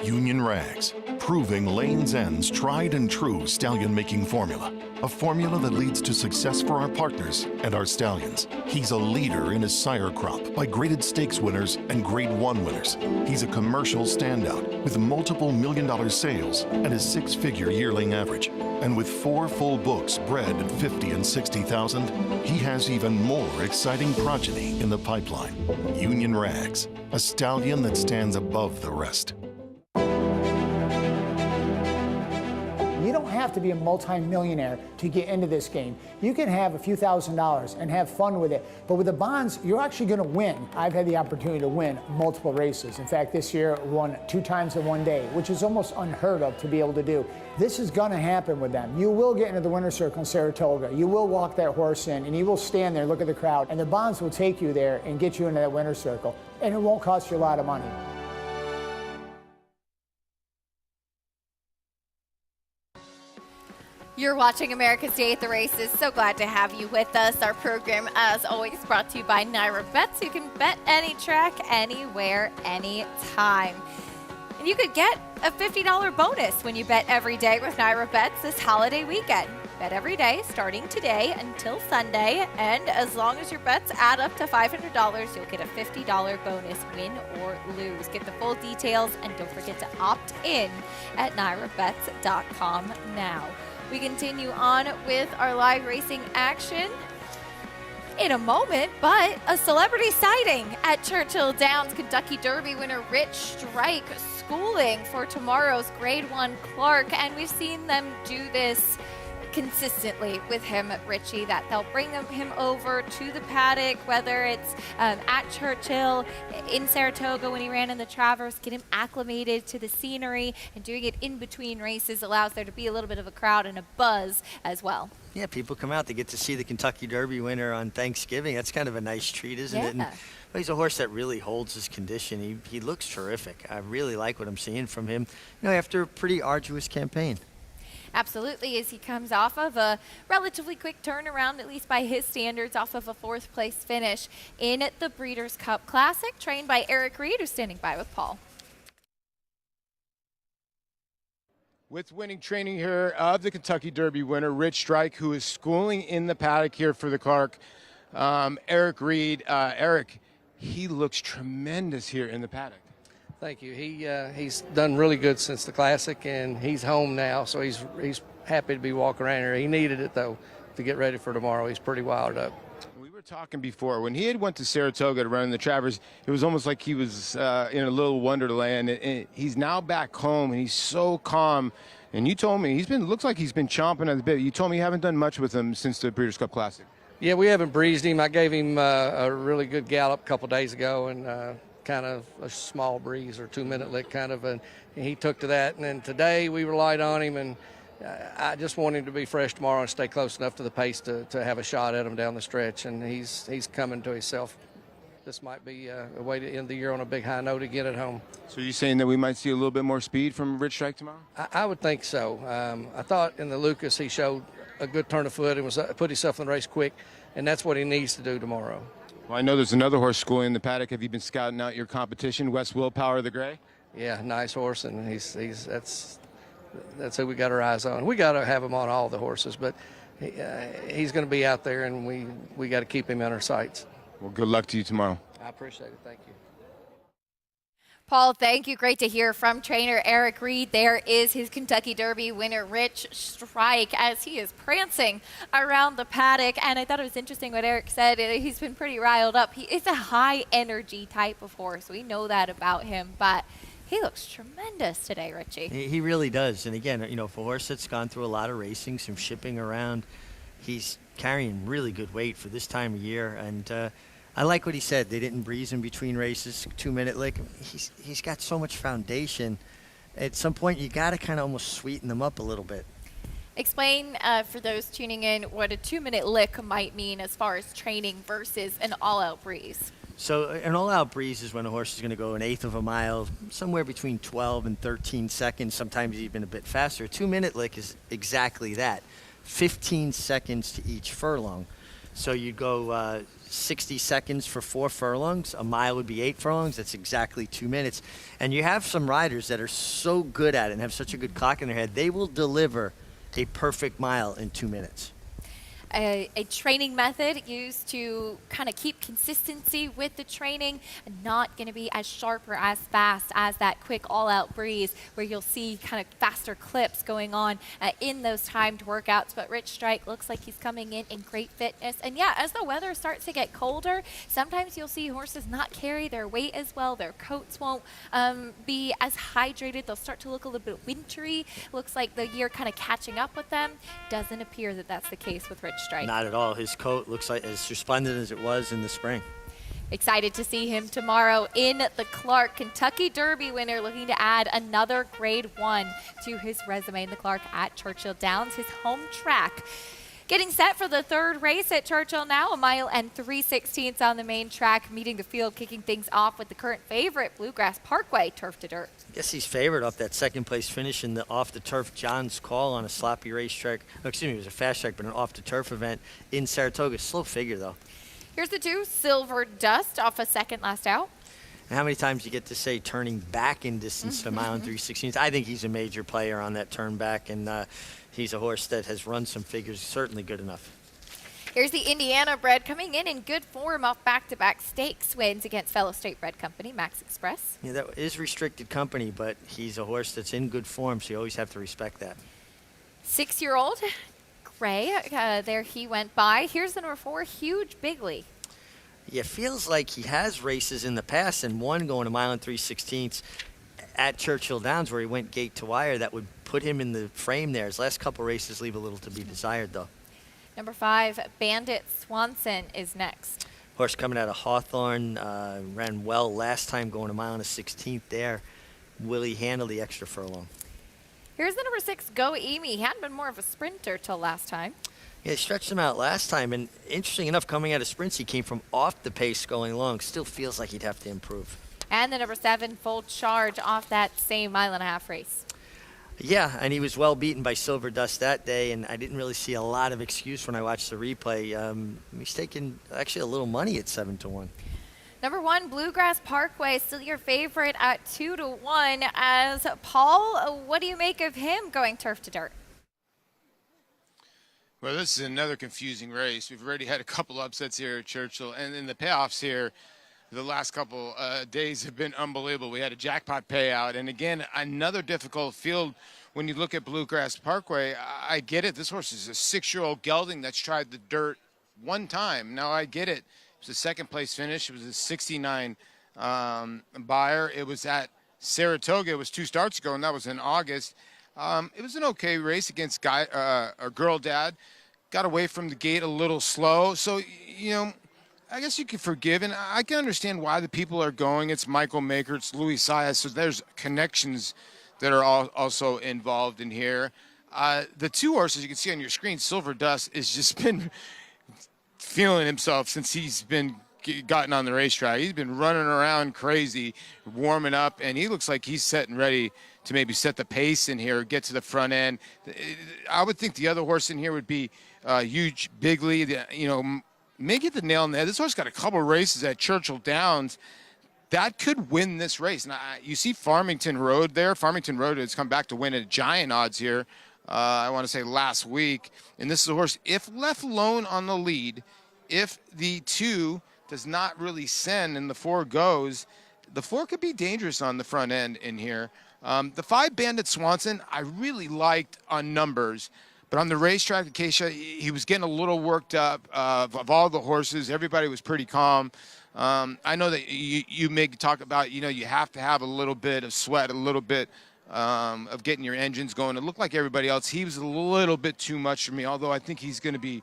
Union Rags, proving Lane's End's tried and true stallion making formula. A formula that leads to success for our partners and our stallions. He's a leader in his sire crop by graded stakes winners and Grade 1 winners. He's a commercial standout with multiple $1 million sales and a 6-figure yearling average. And with 4 full books bred at 50 and 60,000, he has even more exciting progeny in the pipeline. Union Rags, a stallion that stands above the rest. You don't have to be a multi-millionaire to get into this game. You can have a few $1,000s and have fun with it. But with the bonds, you're actually going to win. I've had the opportunity to win multiple races. In fact, this year I won 2 times in one day, which is almost unheard of to be able to do. This is going to happen with them. You will get into the winner's circle in Saratoga. You will walk that horse in, and you will stand there and look at the crowd, and the bonds will take you there and get you into that winner's circle. And it won't cost you a lot of money. You're watching America's Day at the Races. So glad to have you with us. Our program, as always, brought to you by Naira Bets. You can bet any track, anywhere, anytime. And you could get a $50 bonus when you bet every day with Naira Bets this holiday weekend. Bet every day, starting today until Sunday. And as long as your bets add up to $500, you'll get a $50 bonus, win or lose. Get the full details, and don't forget to opt in at NairaBets.com now. We continue on with our live racing action in a moment, but a celebrity sighting at Churchill Downs. Kentucky Derby winner Rich Strike schooling for tomorrow's Grade 1 Clark, and we've seen them do this consistently with him, Richie, that they'll bring him over to the paddock, whether it's at Churchill, in Saratoga when he ran in the Travers, get him acclimated to the scenery, and doing it in between races allows there to be a little bit of a crowd and a buzz as well. Yeah, people come out, they get to see the Kentucky Derby winner on Thanksgiving. That's kind of a nice treat, isn't it? And he's a horse that really holds his condition. He looks terrific. I really like what I'm seeing from him, after a pretty arduous campaign. Absolutely, as he comes off of a relatively quick turnaround, at least by his standards, off of a 4th place finish in the Breeders' Cup Classic, trained by Eric Reed, who's standing by with Paul. With winning training here of the Kentucky Derby winner, Rich Strike, who is schooling in the paddock here for the Clark, Eric Reed. Eric, he looks tremendous here in the paddock. Thank you. He's done really good since the Classic, and he's home now, so he's happy to be walking around here. He needed it, though, to get ready for tomorrow. He's pretty wired up. We were talking before. When he had went to Saratoga to run in the Travers, it was almost like he was in a little wonderland. And he's now back home, and he's so calm. And you told me looks like he's been chomping at the bit. You told me you haven't done much with him since the Breeders' Cup Classic. Yeah, we haven't breezed him. I gave him a really good gallop a couple days ago, and kind of a small breeze or 2-minute lick kind of, and he took to that. And then today we relied on him, and I just want him to be fresh tomorrow and stay close enough to the pace to have a shot at him down the stretch, and he's coming to himself. This might be a way to end the year on a big high note again at home. So you're saying that we might see a little bit more speed from Rich Strike tomorrow? I would think so. I thought in the Lucas he showed a good turn of foot and put himself in the race quick, and that's what he needs to do tomorrow. Well, I know there's another horse schooling in the paddock. Have you been scouting out your competition, West Willpower the Gray? Yeah, nice horse, and that's who we got our eyes on. We got to have him on all the horses, but he's going to be out there, and we got to keep him in our sights. Well, good luck to you tomorrow. I appreciate it. Thank you. Paul, thank you. Great to hear from trainer Eric Reed. There is his Kentucky Derby winner, Rich Strike, as he is prancing around the paddock. And I thought it was interesting what Eric said. He's been pretty riled up. He is a high-energy type of horse. We know that about him, but he looks tremendous today, Richie. He really does. And again, for a horse that's gone through a lot of racing, some shipping around, he's carrying really good weight for this time of year. And I like what he said. They didn't breeze in between races, 2-minute lick. He's got so much foundation. At some point, you got to kind of almost sweeten them up a little bit. Explain for those tuning in what a 2-minute lick might mean as far as training versus an all-out breeze. So an all-out breeze is when a horse is going to go 1/8 of a mile, somewhere between 12 and 13 seconds, sometimes even a bit faster. A 2-minute lick is exactly that, 15 seconds to each furlong. So you'd go 60 seconds for 4 furlongs. A mile would be 8 furlongs. That's exactly 2 minutes. And you have some riders that are so good at it and have such a good clock in their head, they will deliver a perfect mile in 2 minutes. A training method used to kind of keep consistency with the training, not going to be as sharp or as fast as that quick all-out breeze where you'll see kind of faster clips going on in those timed workouts. But Rich Strike looks like he's coming in great fitness. And yeah, as the weather starts to get colder, sometimes you'll see horses not carry their weight as well. Their coats won't be as hydrated. They'll start to look a little bit wintry. Looks like the year kind of catching up with them. Doesn't appear that that's the case with Rich Strike. Not at all. His coat looks like as resplendent as it was in the spring. Excited to see him tomorrow in the Clark. Kentucky Derby winner, looking to add another Grade 1 to his resume in the Clark at Churchill Downs, his home track. Getting set for the third race at Churchill now, 1 mile and 3/16 on the main track, meeting the field, kicking things off with the current favorite, Bluegrass Parkway, turf to dirt. I guess he's favored off that second place finish in the off the turf John's Call on a sloppy racetrack. Oh, excuse me, it was a fast track, but an off the turf event in Saratoga. Slow figure though. Here's the 2, Silver Dust, off a second last out. And how many times you get to say turning back in distance to 1 mile and 3/16? I think he's a major player on that turn back, and he's a horse that has run some figures, certainly good enough. Here's the Indiana bred coming in good form off back-to-back stakes wins against fellow state bred company, Max Express. Yeah, that is restricted company, but he's a horse that's in good form, so you always have to respect that. 6-year-old Gray, there he went by. Here's the number 4, Huge Bigley. Yeah, feels like he has races in the past and one going 1 mile and 3/16 at Churchill Downs where he went gate to wire. That would put him in the frame there. His last couple races leave a little to be desired, though. Number 5, Bandit Swanson is next. Horse coming out of Hawthorne, ran well last time going 1 mile and 1/16 there. Will he handle the extra furlong? Here's the number 6, Go Amy. He hadn't been more of a sprinter till last time. Yeah, he stretched him out last time, and interesting enough, coming out of sprints, he came from off the pace going long. Still feels like he'd have to improve. And the number 7, Full Charge, off that same 1.5 mile race. Yeah, and he was well beaten by Silver Dust that day, and I didn't really see a lot of excuse when I watched the replay. He's taking actually a little money at 7-1. Number 1, Bluegrass Parkway, still your favorite at 2-1. As Paul, what do you make of him going turf to dirt? Well, this is another confusing race. We've already had a couple upsets here at Churchill, and in the payoffs here, the last couple days have been unbelievable. We had a jackpot payout, and again, another difficult field. When you look at Bluegrass Parkway, I get it. This horse is a 6-year-old gelding that's tried the dirt one time. Now, I get it. It was a second-place finish. It was a 69 buyer. It was at Saratoga. It was 2 starts ago, and that was in August. It was an okay race against Girl Dad. Got away from the gate a little slow. So, you know, I guess you can forgive, and I can understand why the people are going. It's Michael Maker, it's Louis Saez, so there's connections that are also involved in here. The 2 horses you can see on your screen, Silver Dust, has just been feeling himself since he's been gotten on the racetrack. He's been running around crazy, warming up, and he looks like he's set and ready to maybe set the pace in here, get to the front end. I would think the other horse in here would be Huge Bigley. You know, may get the nail on the head. This horse got a couple races at Churchill Downs that could win this race. And you see Farmington Road there. Farmington Road has come back to win at giant odds here, I want to say last week. And this is a horse, if left alone on the lead, if the 2 does not really send and the 4 goes, the 4 could be dangerous on the front end in here. The 5, Bandit Swanson, I really liked on numbers. But on the racetrack, Acacia, he was getting a little worked up. Of all the horses, everybody was pretty calm. I know that you may talk about, you know, you have to have a little bit of sweat, a little bit of getting your engines going. It looked like everybody else. He was a little bit too much for me, although I think he's going to be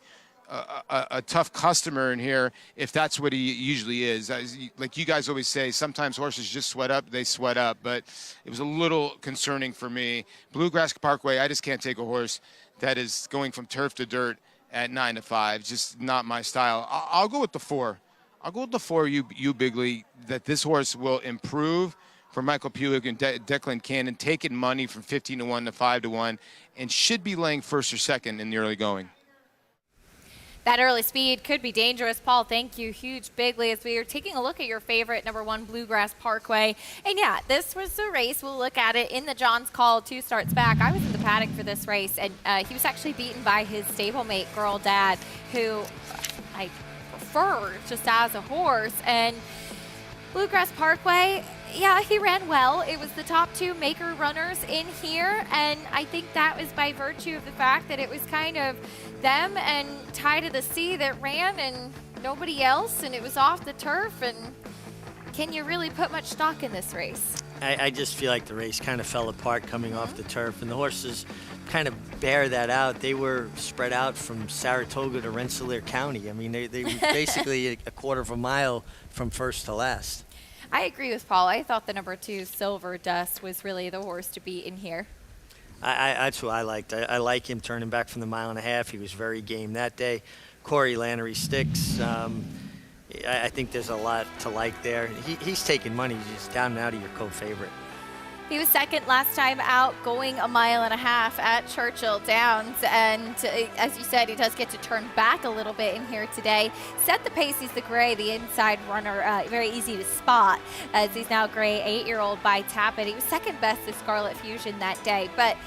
a tough customer in here if that's what he usually is. Like you guys always say, sometimes horses just sweat up, they sweat up, but it was a little concerning for me. Bluegrass Parkway, I just can't take a horse that is going from turf to dirt at 9 to 5. Just not my style. I'll go with the 4. I'll go with the 4, you Bigley, that this horse will improve for Michael Puig and Declan Cannon, taking money from 15 to 1 to 5 to 1, and should be laying first or second in the early going. That early speed could be dangerous. Paul, thank you. Huge Bigley as we are taking a look at your favorite number 1 Bluegrass Parkway. And yeah, this was the race. We'll look at it in the John's Call 2 starts back. I was in the paddock for this race, and he was actually beaten by his stablemate, Girl Dad, who I prefer just as a horse. And Bluegrass Parkway, yeah, he ran well. It was the top 2 maker runners in here, and I think that was by virtue of the fact that it was kind of them and Tide of the Sea that ran and nobody else, and it was off the turf. And can you really put much stock in this race? I just feel like the race kind of fell apart coming off the turf, and the horses kind of bear that out. They were spread out from Saratoga to Rensselaer County. I mean, they were basically a quarter of a mile from first to last. I agree with Paul. I thought the number 2 Silver Dust was really the horse to beat in here. That's what I liked. I like him turning back from the 1.5 miles. He was very game that day. Corey Lanerie Sticks. I think there's a lot to like there. He's taking money. He's down and out of your co-favorite. He was second last time out, going 1.5 miles at Churchill Downs. And as you said, he does get to turn back a little bit in here today. Set the pace. He's the gray, the inside runner, very easy to spot as he's now gray 8-year-old by Tappet. He was second best to Scarlet Fusion that day, but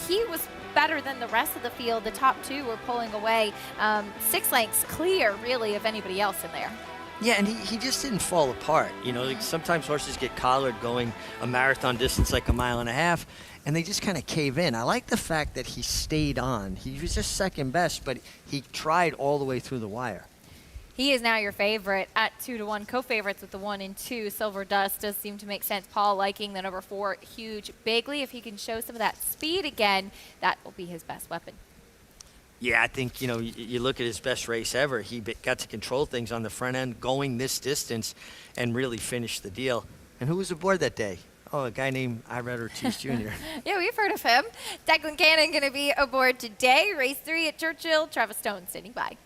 he was better than the rest of the field. The top 2 were pulling away 6 lengths clear, really, of anybody else in there. Yeah, and he just didn't fall apart. You know, like sometimes horses get collared going a marathon distance like 1.5 miles, and they just kind of cave in. I like the fact that he stayed on. He was just second best, but he tried all the way through the wire. He is now your favorite at 2 to 1. Co-favorites with the 1 and 2. Silver Dust does seem to make sense. Paul liking the number 4, Huge Bigley. If he can show some of that speed again, that will be his best weapon. Yeah, I think, you know, you look at his best race ever. He got to control things on the front end, going this distance, and really finish the deal. And who was aboard that day? Oh, a guy named Irad Ortiz Jr. Yeah, we've heard of him. Declan Cannon going to be aboard today. Race 3 at Churchill. Travis Stone standing by.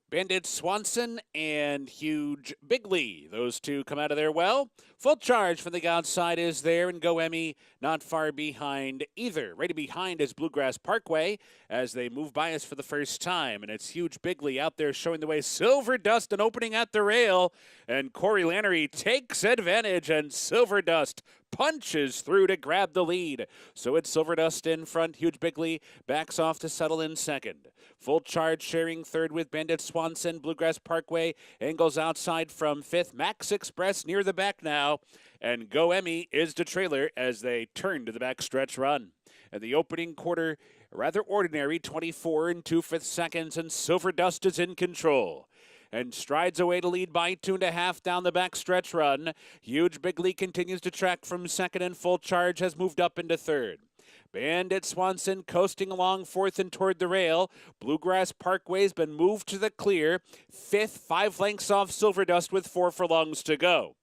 Bandit Swanson and Huge Bigley. Those 2 come out of there well. Full Charge from the outside is there, and Go Emmy not far behind either. Right behind is Bluegrass Parkway as they move by us for the first time. And it's Huge Bigley out there showing the way. Silver Dust and opening at the rail. And Corey Lanerie takes advantage, and Silver Dust punches through to grab the lead. So it's Silver Dust in front. Huge Bigley backs off to settle in second. Full Charge sharing third with Bandit Swanson. Bluegrass Parkway angles outside from 5th. Max Express near the back now. And Go Emmy is the trailer as they turn to the backstretch run. And the opening quarter, rather ordinary, 24 2/5 seconds, and Silver Dust is in control. And strides away to lead by 2.5 down the backstretch run. Huge Bigley continues to track from second, and Full Charge has moved up into third. Bandit Swanson coasting along 4th and toward the rail. Bluegrass Parkway's been moved to the clear. 5th, 5 lengths off Silver Dust with 4 furlongs to go.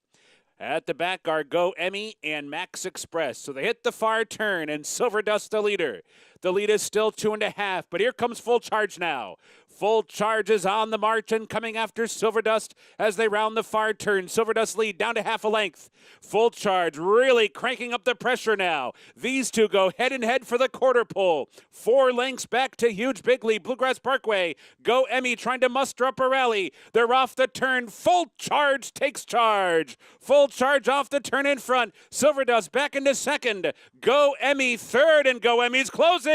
At the back are Go Emmy and Max Express. So they hit the far turn, and Silver Dust the leader. The lead is still 2.5, but here comes Full Charge now. Full Charge is on the march and coming after Silver Dust as they round the far turn. Silver Dust lead down to half a length. Full Charge really cranking up the pressure now. These 2 go head and head for the quarter pole. 4 lengths back to Huge Bigley. Bluegrass Parkway. Go Emmy trying to muster up a rally. They're off the turn. Full Charge takes charge. Full Charge off the turn in front. Silver Dust back into second. Go Emmy third, and Go Emmy's closing.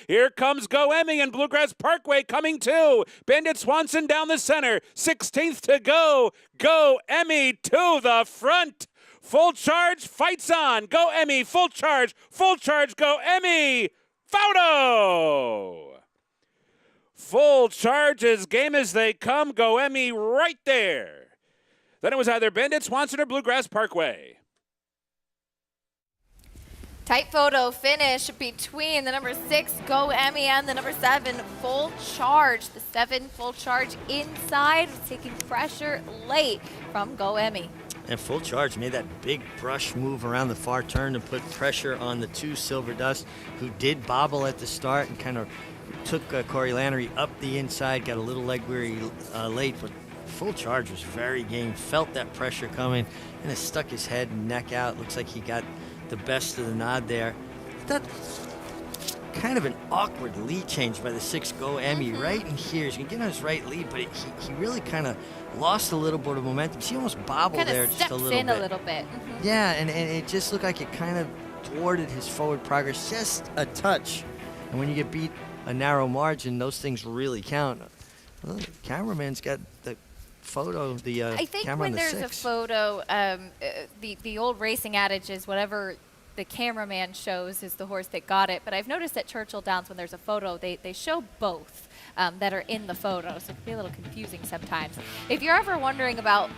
Here comes Go Emmy and Bluegrass Parkway coming to. Bandit Swanson down the center. 16th to go. Go Emmy to the front. Full Charge fights on. Go Emmy. Full Charge. Full Charge. Go Emmy. Faudo. Full Charge as game as they come. Go Emmy right there. Then it was either Bandit Swanson or Bluegrass Parkway. Tight photo finish between the number 6, Go Emmy, and the number 7, Full Charge. The 7, Full Charge inside, taking pressure late from Go Emmy. And Full Charge made that big brush move around the far turn to put pressure on the 2, Silver Dust, who did bobble at the start and kind of took Corey Lanerie up the inside, got a little leg weary late, but Full Charge was very game, felt that pressure coming, and it stuck his head and neck out. Looks like he got the best of the nod there. That kind of an awkward lead change by the 6, Go Emmy, right in here. He's going to get on his right lead, but he really kind of lost a little bit of momentum. He almost bobbled there just a little bit. Kind of steps in a little bit. Yeah, and it just looked like it kind of thwarted his forward progress just a touch. And when you get beat a narrow margin, those things really count. Well, the cameraman's got the photo, the I think camera when on the there's 6. a photo, the old racing adage is whatever the cameraman shows is the horse that got it. But I've noticed at Churchill Downs when there's a photo, they show both that are in the photo, so it can be a little confusing sometimes. If you're ever wondering about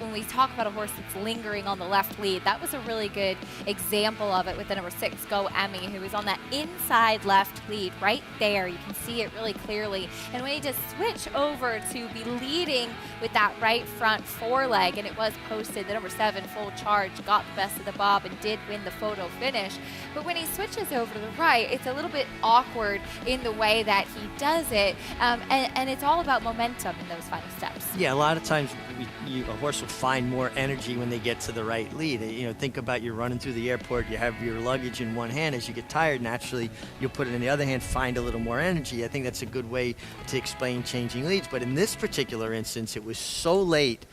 when we talk about a horse that's lingering on the left lead, that was a really good example of it with the number 6, Go Emmy, who is on that inside left lead right there. You can see it really clearly. And when he just switched over to be leading with that right front foreleg, and it was posted, the number 7, Full Charge, got the best of the bob and did win the photo finish. But when he switches over to the right, it's a little bit awkward in the way that he does it. And it's all about momentum in those final steps. Yeah, a lot of times a horse will find more energy when they get to the right lead. You know, think about you're running through the airport, you have your luggage in one hand. As you get tired, naturally, you'll put it in the other hand, find a little more energy. I think that's a good way to explain changing leads. But in this particular instance, it was so late,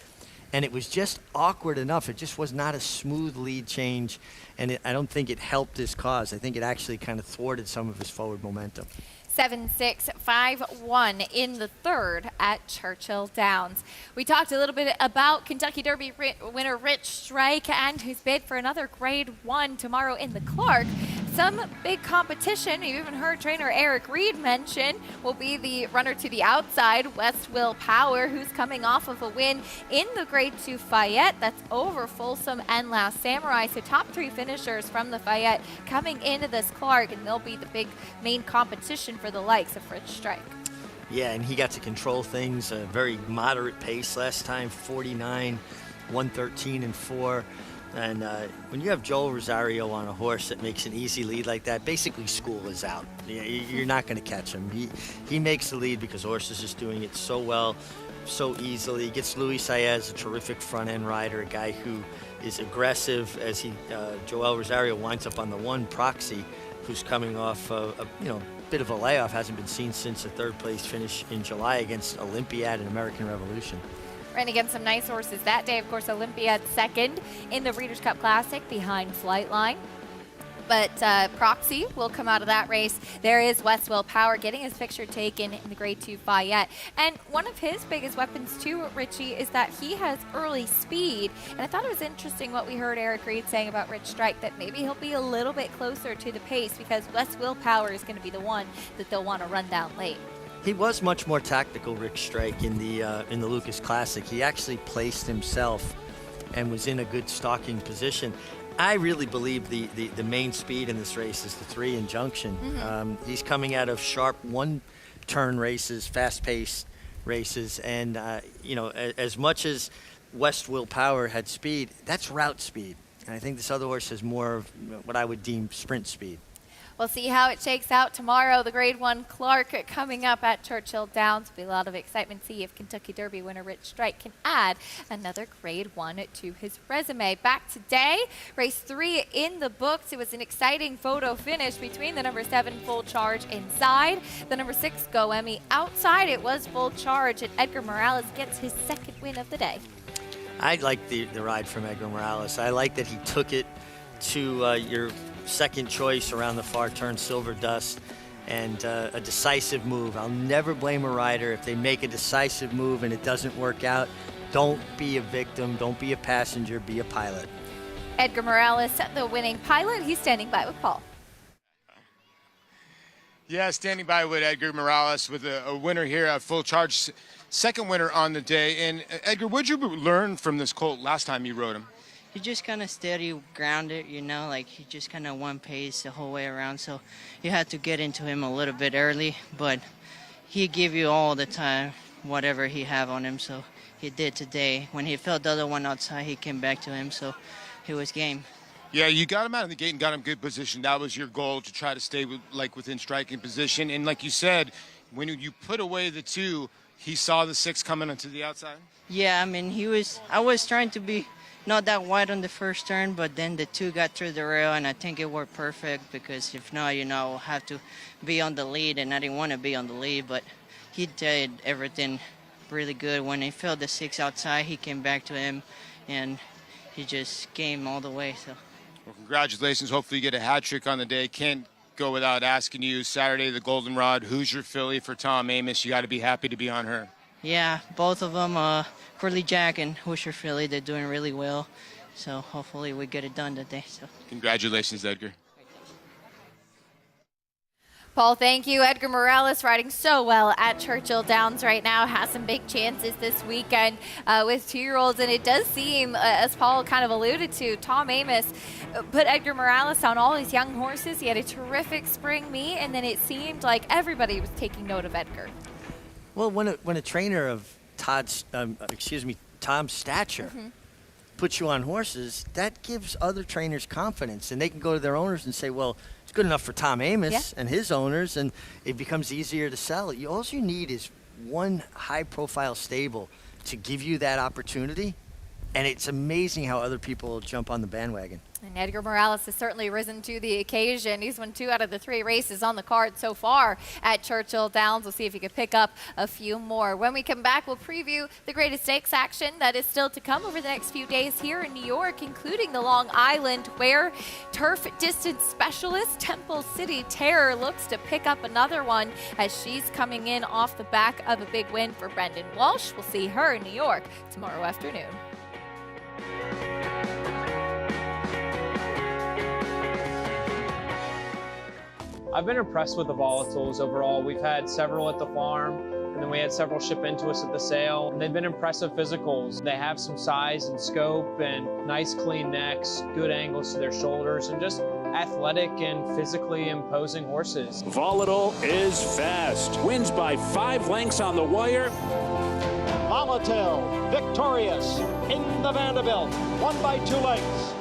and it was just awkward enough. It just was not a smooth lead change, and I don't think it helped his cause. I think it actually kind of thwarted some of his forward momentum. 7-6-5-1 in the third at Churchill Downs. We talked a little bit about Kentucky Derby winner Rich Strike and his bid for another Grade 1 tomorrow in the Clark. Some big competition. You even heard trainer Eric Reed mention will be the runner to the outside, West Will Power, who's coming off of a win in the Grade 2 Fayette. That's over Folsom and Last Samurai. So top 3 finishers from the Fayette coming into this Clark, and they'll be the big main competition for the likes of Rich Strike. Yeah, and he got to control things, a very moderate pace last time, 49, 113 and 4. And when you have Joel Rosario on a horse that makes an easy lead like that, basically school is out. You're not going to catch him. He makes the lead because horse is just doing it so well, so easily. He gets Luis Saez, a terrific front-end rider, a guy who is aggressive as Joel Rosario winds up on the 1, Proxy, who's coming off a bit of a layoff, hasn't been seen since a 3rd place finish in July against Olympiad and American Revolution. Ran against some nice horses that day. Of course, Olympiad second in the Breeders' Cup Classic behind Flightline. But Proxy will come out of that race. There is West Will Power getting his picture taken in the Grade 2 Fayette. And one of his biggest weapons too, Richie, is that he has early speed. And I thought it was interesting what we heard Eric Reed saying about Rich Strike, that maybe he'll be a little bit closer to the pace because West Will Power is going to be the one that they'll want to run down late. He was much more tactical, Rick Strike, in the Lucas Classic. He actually placed himself and was in a good stalking position. I really believe the main speed in this race is the 3 in Junction. Mm-hmm. He's coming out of sharp one-turn races, fast-paced races, and as much as West Will Power had speed, that's route speed. And I think this other horse has more of what I would deem sprint speed. We'll see how it shakes out tomorrow. The Grade 1 Clark coming up at Churchill Downs. Will be a lot of excitement to see if Kentucky Derby winner Rich Strike can add another Grade 1 to his resume. Back today, race 3 in the books. It was an exciting photo finish between the number 7 Full Charge inside, the number 6 Go Emmy outside. It was Full Charge, and Edgar Morales gets his 2nd win of the day. I like the ride from Edgar Morales. I like that he took it to your second choice around the far turn, Silver Dust, and a decisive move. I'll never blame a rider if they make a decisive move and it doesn't work out. Don't be a victim. Don't be a passenger. Be a pilot. Edgar Morales, the winning pilot. He's standing by with Paul. Yeah, standing by with Edgar Morales with a winner here at Full Charge, 2nd winner on the day. And Edgar, what did you learn from this colt last time you rode him? he just kind of steady grounded, you know, like he just kind of one pace the whole way around. So you had to get into him a little bit early, but he give you all the time, whatever he have on him. So he did today. When he felt the other one outside, he came back to him. So he was game. Yeah, you got him out of the gate and got him good position. That was your goal, to try to stay within striking position. And like you said, when you put away the 2, he saw the 6 coming onto the outside. Yeah, I mean, I was trying to be not that wide on the first turn, but then the 2 got through the rail, and I think it worked perfect, because if not, you know, I'll have to be on the lead, and I didn't want to be on the lead, but he did everything really good. When he felt the 6 outside, he came back to him, and he just came all the way. So. Well, congratulations. Hopefully you get a hat trick on the day. Can't go without asking you, Saturday, the Goldenrod, who's your filly for Tom Amoss? You got to be happy to be on her. Yeah, both of them, Curly Jack and Hoosier Philly, they're doing really well. So hopefully we get it done today. So. Congratulations, Edgar. Paul, thank you. Edgar Morales riding so well at Churchill Downs right now. Has some big chances this weekend with 2-year-olds. And it does seem, as Paul kind of alluded to, Tom Amoss put Edgar Morales on all these young horses. He had a terrific spring meet, and then it seemed like everybody was taking note of Edgar. Well, when a trainer of Tom's stature puts you on horses, that gives other trainers confidence, and they can go to their owners and say, well, it's good enough for Tom Amoss and his owners, and it becomes easier to sell. All you need is one high-profile stable to give you that opportunity, and it's amazing how other people jump on the bandwagon. And Edgar Morales has certainly risen to the occasion. He's won 2 out of the 3 races on the card so far at Churchill Downs. We'll see if he can pick up a few more. When we come back, we'll preview the greatest stakes action that is still to come over the next few days here in New York, including the Long Island, where turf distance specialist Temple City Terror looks to pick up another one as she's coming in off the back of a big win for Brendan Walsh. We'll see her in New York tomorrow afternoon. I've been impressed with the volatiles overall. We've had several at the farm, and then we had several ship into us at the sale. And they've been impressive physicals. They have some size and scope and nice clean necks, good angles to their shoulders, and just athletic and physically imposing horses. Volatile is fast. Wins by 5 lengths on the wire. Volatile, victorious in the Vanderbilt, won by 2 lengths.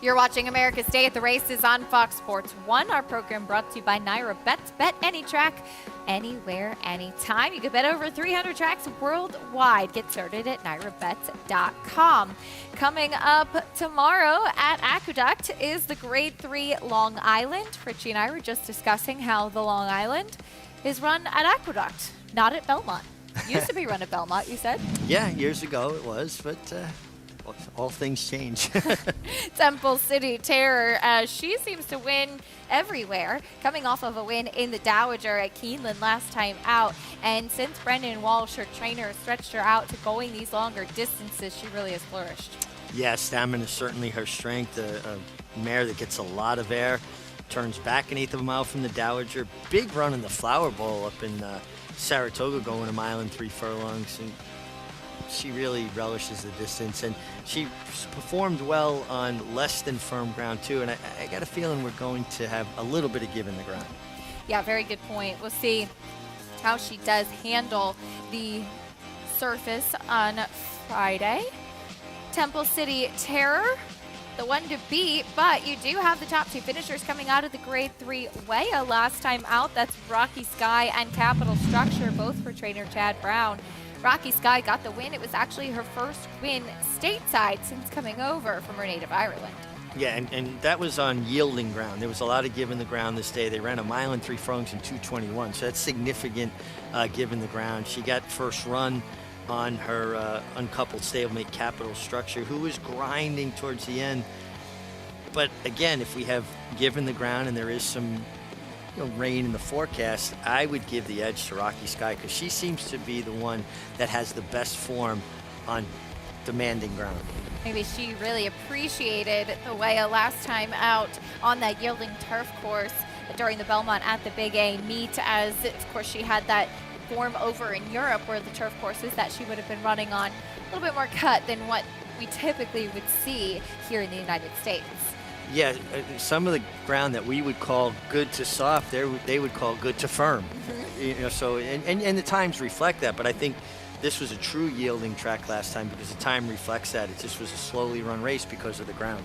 You're watching America's Day at the Races on Fox Sports 1. Our program brought to you by Naira Bets. Bet any track, anywhere, anytime. You can bet over 300 tracks worldwide. Get started at NairaBets.com. Coming up tomorrow at Aqueduct is the Grade 3 Long Island. Richie and I were just discussing how the Long Island is run at Aqueduct, not at Belmont. Used to be run at Belmont, you said? Yeah, years ago it was, but all things change. Temple City Terror, as she seems to win everywhere, coming off of a win in the Dowager at Keeneland last time out. And since Brendan Walsh, her trainer, stretched her out to going these longer distances, she really has flourished. Yeah, stamina is certainly her strength. A mare that gets a lot of air, turns back an eighth of a mile from the Dowager. Big run in the Flower Bowl up in Saratoga, going a mile and 3 furlongs. And she really relishes the distance, and she performed well on less than firm ground too. And I got a feeling we're going to have a little bit of give in the ground. Yeah, very good point. We'll see how she does handle the surface on Friday. Temple City Terror, the one to beat, but you do have the top 2 finishers coming out of the Grade 3 Weah last time out. That's Rocky Sky and Capital Structure, both for trainer Chad Brown. Rocky Sky got the win. It was actually her first win stateside since coming over from her native Ireland. Yeah, and that was on yielding ground. There was a lot of give in the ground this day. They ran a mile and 3 furlongs in 2:21, so that's significant give in the ground. She got first run on her uncoupled stablemate Capital Structure, who was grinding towards the end. But again, if we have give in the ground and there is some rain in the forecast, I would give the edge to Rocky Sky, because she seems to be the one that has the best form on demanding ground. Maybe she really appreciated the Weah last time out on that yielding turf course during the Belmont at the Big A meet, as of course she had that form over in Europe where the turf courses that she would have been running on a little bit more cut than what we typically would see here in the United States. Yeah, some of the ground that we would call good to soft, they would call good to firm. So and the times reflect that, but I think this was a true yielding track last time because the time reflects that. It just was a slowly run race because of the ground.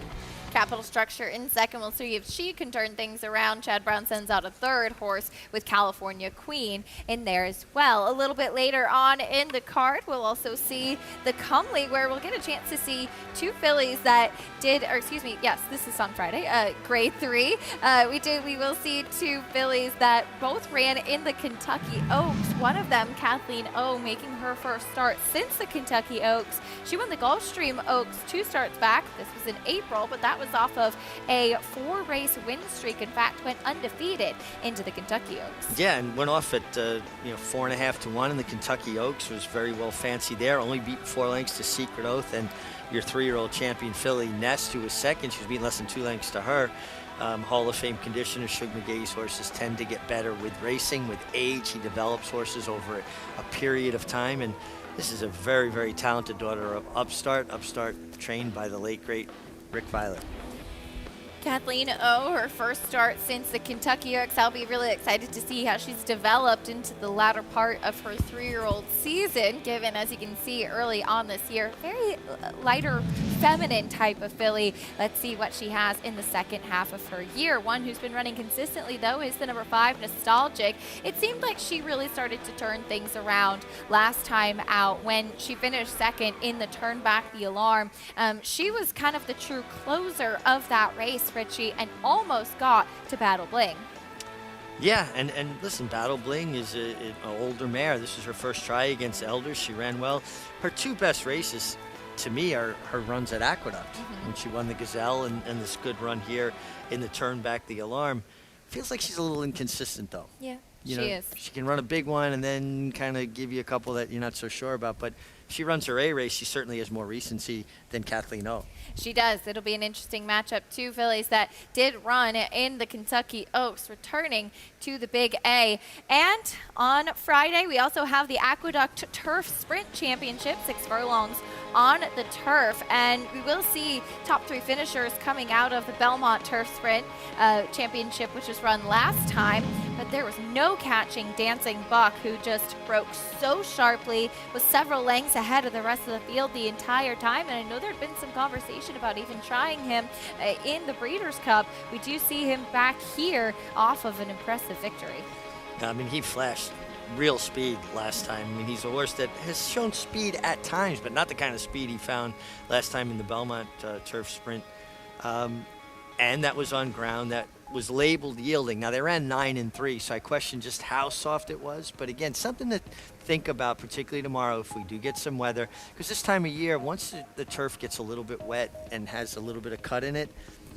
Capital Structure in second. We'll see if she can turn things around. Chad Brown sends out a third horse with California Queen in there as well. A little bit later on in the card, we'll also see the Comely, where we'll get a chance to see 2 fillies that did, or excuse me, yes, this is on Friday, Grade 3. We will see 2 fillies that both ran in the Kentucky Oaks. One of them, Kathleen O, making her first start since the Kentucky Oaks. She won the Gulfstream Oaks 2 starts back. This was in April, but that was off of a 4-race win streak. In fact, went undefeated into the Kentucky Oaks. Yeah, and went off at 4.5 to 1 in the Kentucky Oaks. Was very well fancy there. Only beat 4 lengths to Secret Oath and your 3-year-old champion filly Nest, who was second. She was beating less than 2 lengths to her. Hall of Fame conditioner Shug McGaughey's horses tend to get better with racing, with age. He develops horses over a period of time, and this is a very, very talented daughter of Upstart trained by the late, great Rick Violet. Kathleen O, her first start since the Kentucky Oaks. I'll be really excited to see how she's developed into the latter part of her 3-year-old season, given, as you can see, early on this year, very lighter, feminine type of filly. Let's see what she has in the second half of her year. One who's been running consistently, though, is the number 5, Nostalgic. It seemed like she really started to turn things around last time out when she finished second in the Turn Back the Alarm. She was kind of the true closer of that race, Richie, and almost got to Battle Bling. Yeah, and listen, Battle Bling is an older mare. This is her first try against Elders. She ran well. Her 2 best races, to me, are her runs at Aqueduct, when she won the Gazelle and this good run here in the Turn Back the Alarm. Feels like she's a little inconsistent, though. Yeah, she is. She can run a big one and then kind of give you a couple that you're not so sure about, but if she runs her A race, she certainly has more recency than Kathleen O. She does. It'll be an interesting matchup. 2 fillies that did run in the Kentucky Oaks, returning to the Big A. And on Friday, we also have the Aqueduct Turf Sprint Championship, 6 furlongs on the turf. And we will see top 3 finishers coming out of the Belmont Turf Sprint Championship, which was run last time. But there was no catching Dancing Buck, who just broke so sharply, was several lengths ahead of the rest of the field the entire time. And I know there'd been some conversation about even trying him in the Breeders' Cup. We do see him back here off of an impressive victory. I mean, he flashed real speed last time. I mean, he's a horse that has shown speed at times, but not the kind of speed he found last time in the Belmont Turf Sprint. And that was on ground that was labeled yielding. Now, they ran 9-3, so I question just how soft it was. But again, something to think about, particularly tomorrow if we do get some weather. Because this time of year, once the turf gets a little bit wet and has a little bit of cut in it,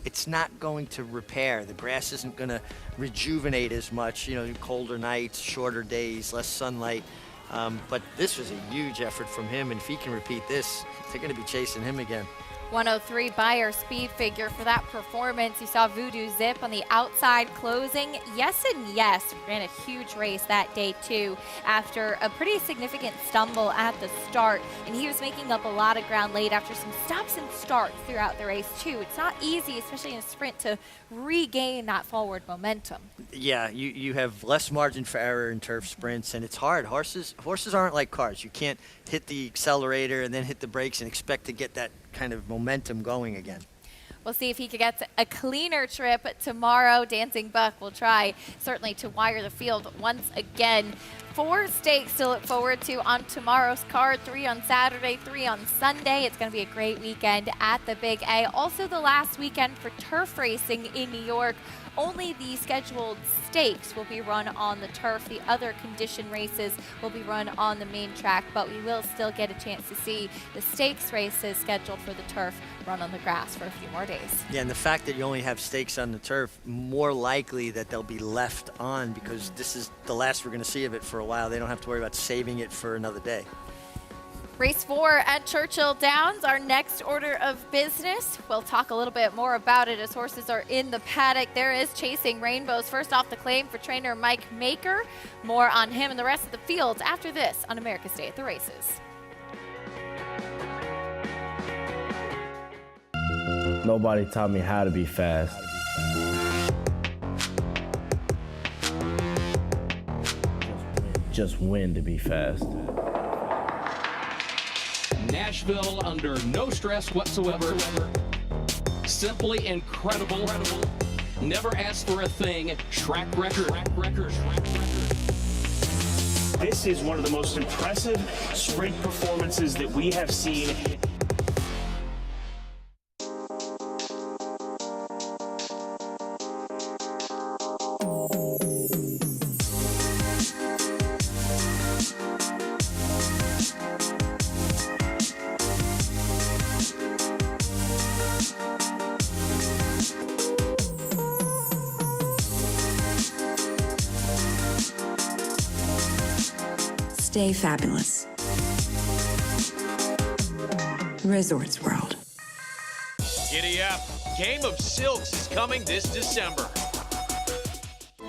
it's not going to repair. The grass isn't going to rejuvenate as much. You know, colder nights, shorter days, less sunlight. But this was a huge effort from him, and if he can repeat this, they're going to be chasing him again. 103 Beyer speed figure for that performance. You saw Voodoo Zip on the outside closing. Yes and yes, ran a huge race that day too after a pretty significant stumble at the start, and he was making up a lot of ground late after some stops and starts throughout the race too. It's not easy, especially in a sprint, to regain that forward momentum. Yeah, you have less margin for error in turf sprints, and it's hard. Horses aren't like cars. You can't hit the accelerator and then hit the brakes and expect to get that kind of momentum going again. We'll see if he could get a cleaner trip tomorrow. Dancing Buck will try certainly to wire the field once again. 4 stakes to look forward to on tomorrow's card. 3 on Saturday, 3 on Sunday. It's going to be a great weekend at the Big A. Also the last weekend for turf racing in New York. Only the scheduled stakes will be run on the turf. The other condition races will be run on the main track, but we will still get a chance to see the stakes races scheduled for the turf run on the grass for a few more days. Yeah, and the fact that you only have stakes on the turf, more likely that they'll be left on because this is the last we're going to see of it for a while. They don't have to worry about saving it for another day. Race 4 at Churchill Downs, our next order of business. We'll talk a little bit more about it as horses are in the paddock. There is Chasing Rainbows. First off the claim for trainer Mike Maker. More on him and the rest of the fields after this on America's Day at the Races. Nobody taught me how to be fast. Just when to be fast. Nashville under no stress whatsoever. Simply incredible. Never asked for a thing. Track record. This is one of the most impressive sprint performances that we have seen. Stay fabulous. Resorts World. Giddy up. Game of Silks is coming this December. The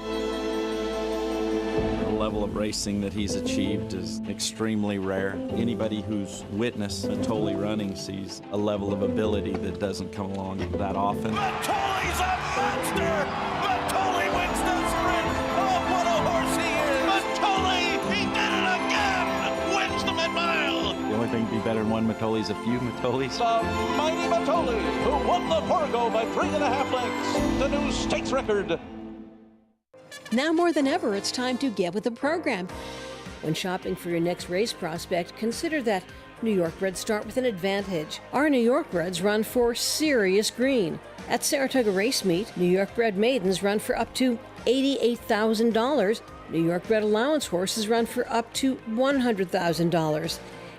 level of racing that he's achieved is extremely rare. Anybody who's witnessed Mitole running sees a level of ability that doesn't come along that often. Mitole's a monster! Mitole wins the sprint! Oh, what a horse he is! Mitole, he did it again! Wins the mid-mile! The only thing to be better than one Mitole is a few Mitoles. The mighty Mitole, who won the Fargo by 3.5 lengths, the new stakes record. Now more than ever, it's time to get with the program. When shopping for your next race prospect, consider that New York Breds start with an advantage. Our New York Breds run for serious green. At Saratoga Race Meet, New York Bred maidens run for up to $88,000. New York Bred allowance horses run for up to $100,000.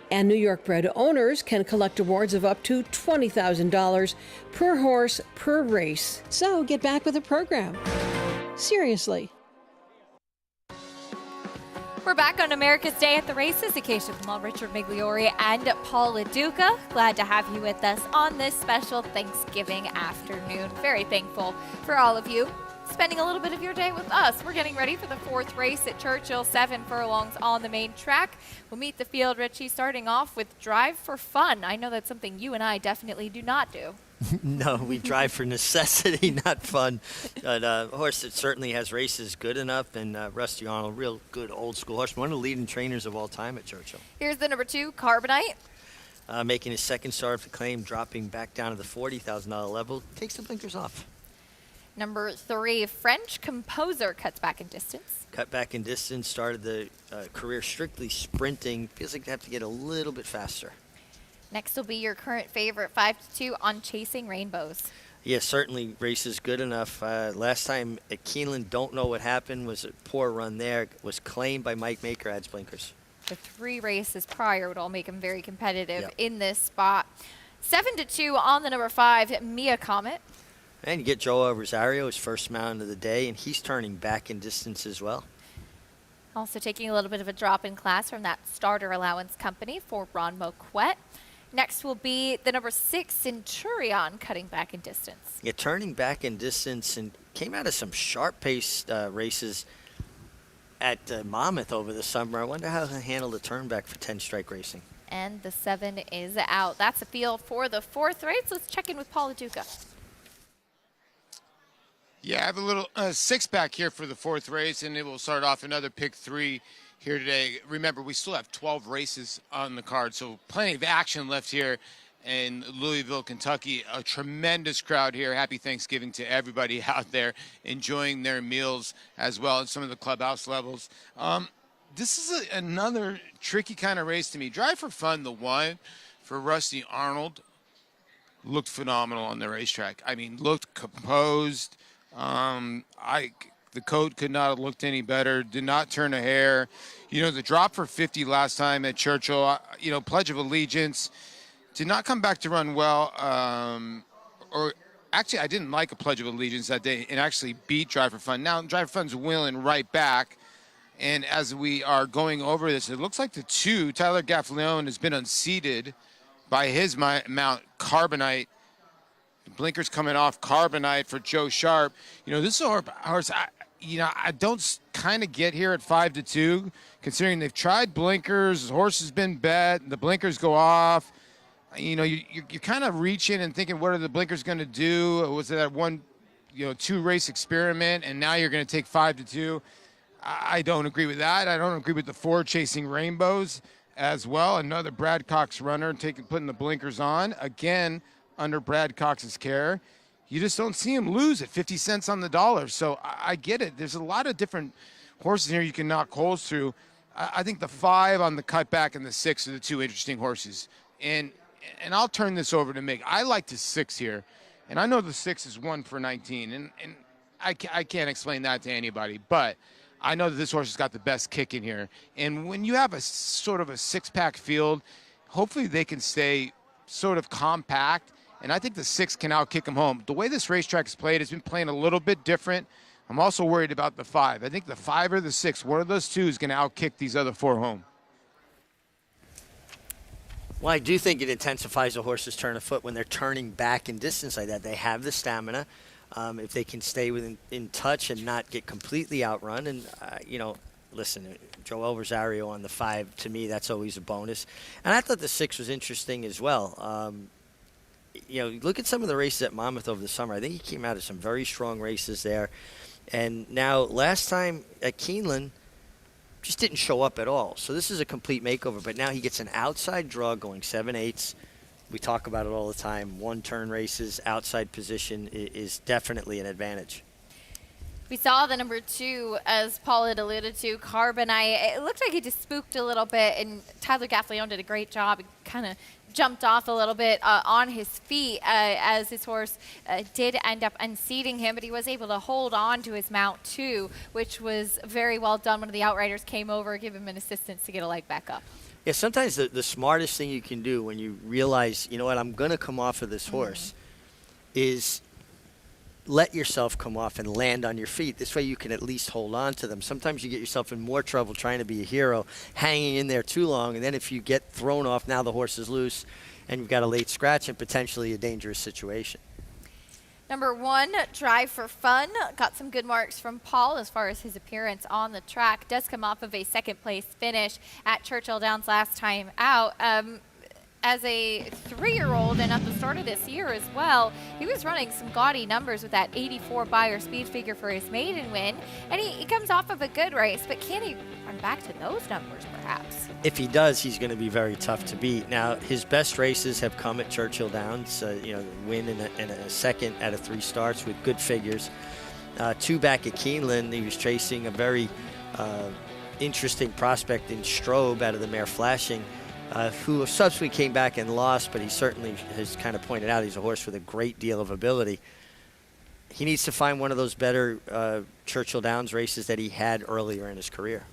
And New York Bred owners can collect awards of up to $20,000 per horse per race. So get back with the program. Seriously. We're back on America's Day at the Races. Acacia Kamal, Richard Migliori, and Paul LaDuca. Glad to have you with us on this special Thanksgiving afternoon. Very thankful for all of you spending a little bit of your day with us. We're getting ready for the 4th race at Churchill, 7 furlongs on the main track. We'll meet the field, Richie, starting off with Drive for Fun. I know that's something you and I definitely do not do. No, we drive for necessity, not fun. But a horse that certainly has races good enough, and Rusty Arnold, real good old school horse, one of the leading trainers of all time at Churchill. Here's the number 2, Carbonite. Making his second start of the claim, dropping back down to the $40,000 level, takes the blinkers off. Number 3, French Composer, cuts back in distance. Cut back in distance, started the career strictly sprinting. Feels like they have to get a little bit faster. Next will be your current favorite, 5-2 on Chasing Rainbows. Yeah, certainly races good enough. Last time at Keeneland, don't know what happened, was a poor run there. Was claimed by Mike Maker, adds blinkers. The 3 races prior would all make him very competitive Yep. in this spot. 7-2 on the number 5, Mia Comet. And you get Joel Rosario, his first mount of the day, and he's turning back in distance as well. Also taking a little bit of a drop in class from that starter allowance company for Ron Moquette. Next will be the number 6, Centurion, cutting back in distance. Yeah, turning back in distance and came out of some sharp-paced races at Monmouth over the summer. I wonder how he'll handle the turn back for 10 Strike Racing. And the 7 is out. That's a field for the 4th race. Let's check in with Paul Duca. Yeah, I have a little 6-pack here for the 4th race, and it will start off another pick 3 here today. Remember, we still have 12 races on the card, so plenty of action left here in Louisville, Kentucky. A tremendous crowd here. Happy Thanksgiving to everybody out there enjoying their meals as well as some of the clubhouse levels. This is another tricky kind of race to me. Drive for Fun, the 1 for Rusty Arnold, looked phenomenal on the racetrack. I mean, looked composed. The coat could not have looked any better. Did not turn a hair. You know, the drop for 50 last time at Churchill, Pledge of Allegiance, did not come back to run well. Or actually, I didn't like a Pledge of Allegiance that day and actually beat Drive for Fun. Now, Drive for Fun's wheeling right back. And as we are going over this, it looks like the 2, Tyler Gaffleone, has been unseated by his mount, Carbonite. Blinkers coming off, Carbonite for Joe Sharp. This is a horse, I don't kind of get here at 5-2, considering they've tried blinkers, the horse has been bet, the blinkers go off. You're kind of reaching and thinking, what are the blinkers going to do? Was it that 2-race experiment, and now you're going to take 5-2? I don't agree with that. I don't agree with the 4 Chasing Rainbows as well. Another Brad Cox runner putting the blinkers on. Again, under Brad Cox's care. You just don't see him lose at 50 cents on the dollar. So I get it. There's a lot of different horses here you can knock holes through. I think the 5 on the cutback and the 6 are the 2 interesting horses. And I'll turn this over to Mick. I like the 6 here. And I know the 6 is 1 for 19. And I can't explain that to anybody. But I know that this horse has got the best kick in here. And when you have a sort of a 6-pack field, hopefully they can stay sort of compact. And I think the 6 can outkick him home. The way this racetrack is played has been playing a little bit different. I'm also worried about the 5. I think the 5 or the 6, one of those 2 is going to outkick these other 4 home. Well, I do think it intensifies a horse's turn of foot when they're turning back in distance like that. They have the stamina. If they can stay in touch and not get completely outrun. And, listen, Joel Rosario on the 5, to me, that's always a bonus. And I thought the 6 was interesting as well. Look at some of the races at Monmouth over the summer. I think he came out of some very strong races there. And now, last time at Keeneland, just didn't show up at all. So this is a complete makeover. But now he gets an outside draw going 7/8. We talk about it all the time. 1-turn races, outside position is definitely an advantage. We saw the number 2, as Paul had alluded to, Carbonite. It looked like he just spooked a little bit, and Tyler Gaffleone did a great job. He kind of jumped off a little bit on his feet as his horse did end up unseating him, but he was able to hold on to his mount too, which was very well done. One of the outriders came over, give him an assistance to get a leg back up. Yeah, sometimes the smartest thing you can do when you realize, I'm going to come off of this horse is let yourself come off and land on your feet. This way you can at least hold on to them. Sometimes you get yourself in more trouble trying to be a hero, hanging in there too long, and then if you get thrown off, now the horse is loose, and you've got a late scratch and potentially a dangerous situation. Number 1, Drive for Fun. Got some good marks from Paul as far as his appearance on the track. Does come off of a 2nd-place finish at Churchill Downs last time out. As a 3-year-old and at the start of this year as well, he was running some gaudy numbers with that 84 Beyer speed figure for his maiden win. And he comes off of a good race, but can he run back to those numbers perhaps? If he does, he's going to be very tough to beat. Now, his best races have come at Churchill Downs. Win in a 2nd out of 3 starts with good figures. 2 back at Keeneland, he was chasing a very interesting prospect in Strobe out of the mare Flashing. who subsequently came back and lost, but he certainly has kind of pointed out he's a horse with a great deal of ability. He needs to find one of those better Churchill Downs races that he had earlier in his career.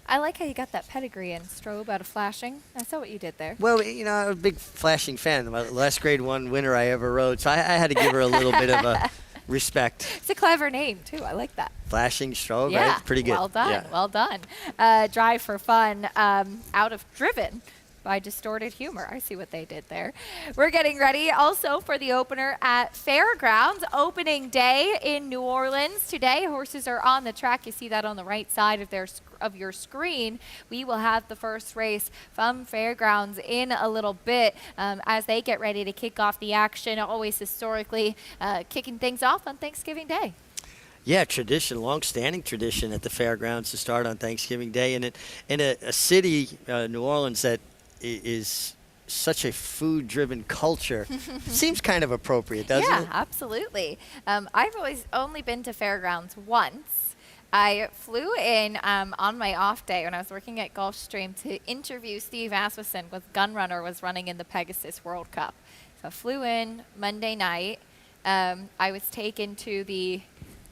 I like how you got that pedigree in, Strobe, out of Flashing. I saw what you did there. Well, you know, I'm a big Flashing fan. My last Grade 1 winner I ever rode, so I had to give her a little bit of a respect. It's a clever name, too. I like that. Flashing Strobe, Yeah, right? Pretty good. Well done, Yeah. well done. Drive for Fun, out of Driven by Distorted Humor. I see what they did there. We're getting ready also for the opener at Fairgrounds, opening day in New Orleans. Today, horses are on the track. You see that on the right side of your screen. We will have the first race from Fairgrounds in a little bit as they get ready to kick off the action, always historically kicking things off on Thanksgiving Day. Yeah, tradition, long-standing tradition at the Fairgrounds to start on Thanksgiving Day. And in a city, New Orleans, that is such a food-driven culture, seems kind of appropriate, doesn't it? Yeah, absolutely. I've always only been to Fairgrounds once. I flew in on my off day when I was working at Gulfstream to interview Steve Asmussen with Gunrunner was running in the Pegasus World Cup. So I flew in Monday night. I was taken to the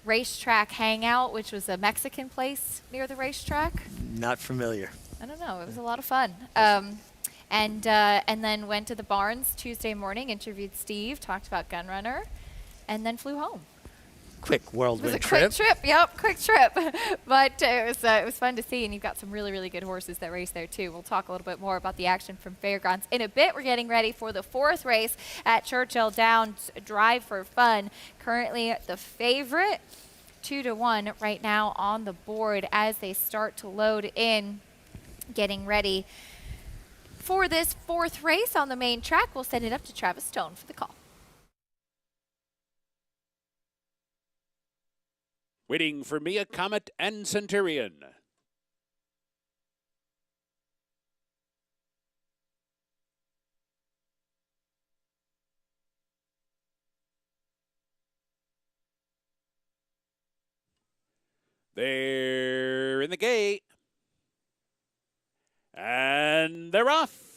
Racetrack Hangout, which was a Mexican place near the racetrack. Not familiar. I don't know. It was a lot of fun. And then went to the Barns Tuesday morning, interviewed Steve, talked about Gunrunner, and then flew home. Quick whirlwind It was a trip. quick trip. Yep, quick trip. But it was fun to see, and you've got some really, really good horses that race there too. We'll talk a little bit more about the action from Fairgrounds in a bit. We're getting ready for the fourth race at Churchill Downs, Drive for Fun. Currently the favorite, 2-1 right now on the board as they start to load in, getting ready for this fourth race on the main track. We'll send it up to Travis Stone for the call. Waiting for Mia, Comet, and Centurion. They're in the gate. And they're off.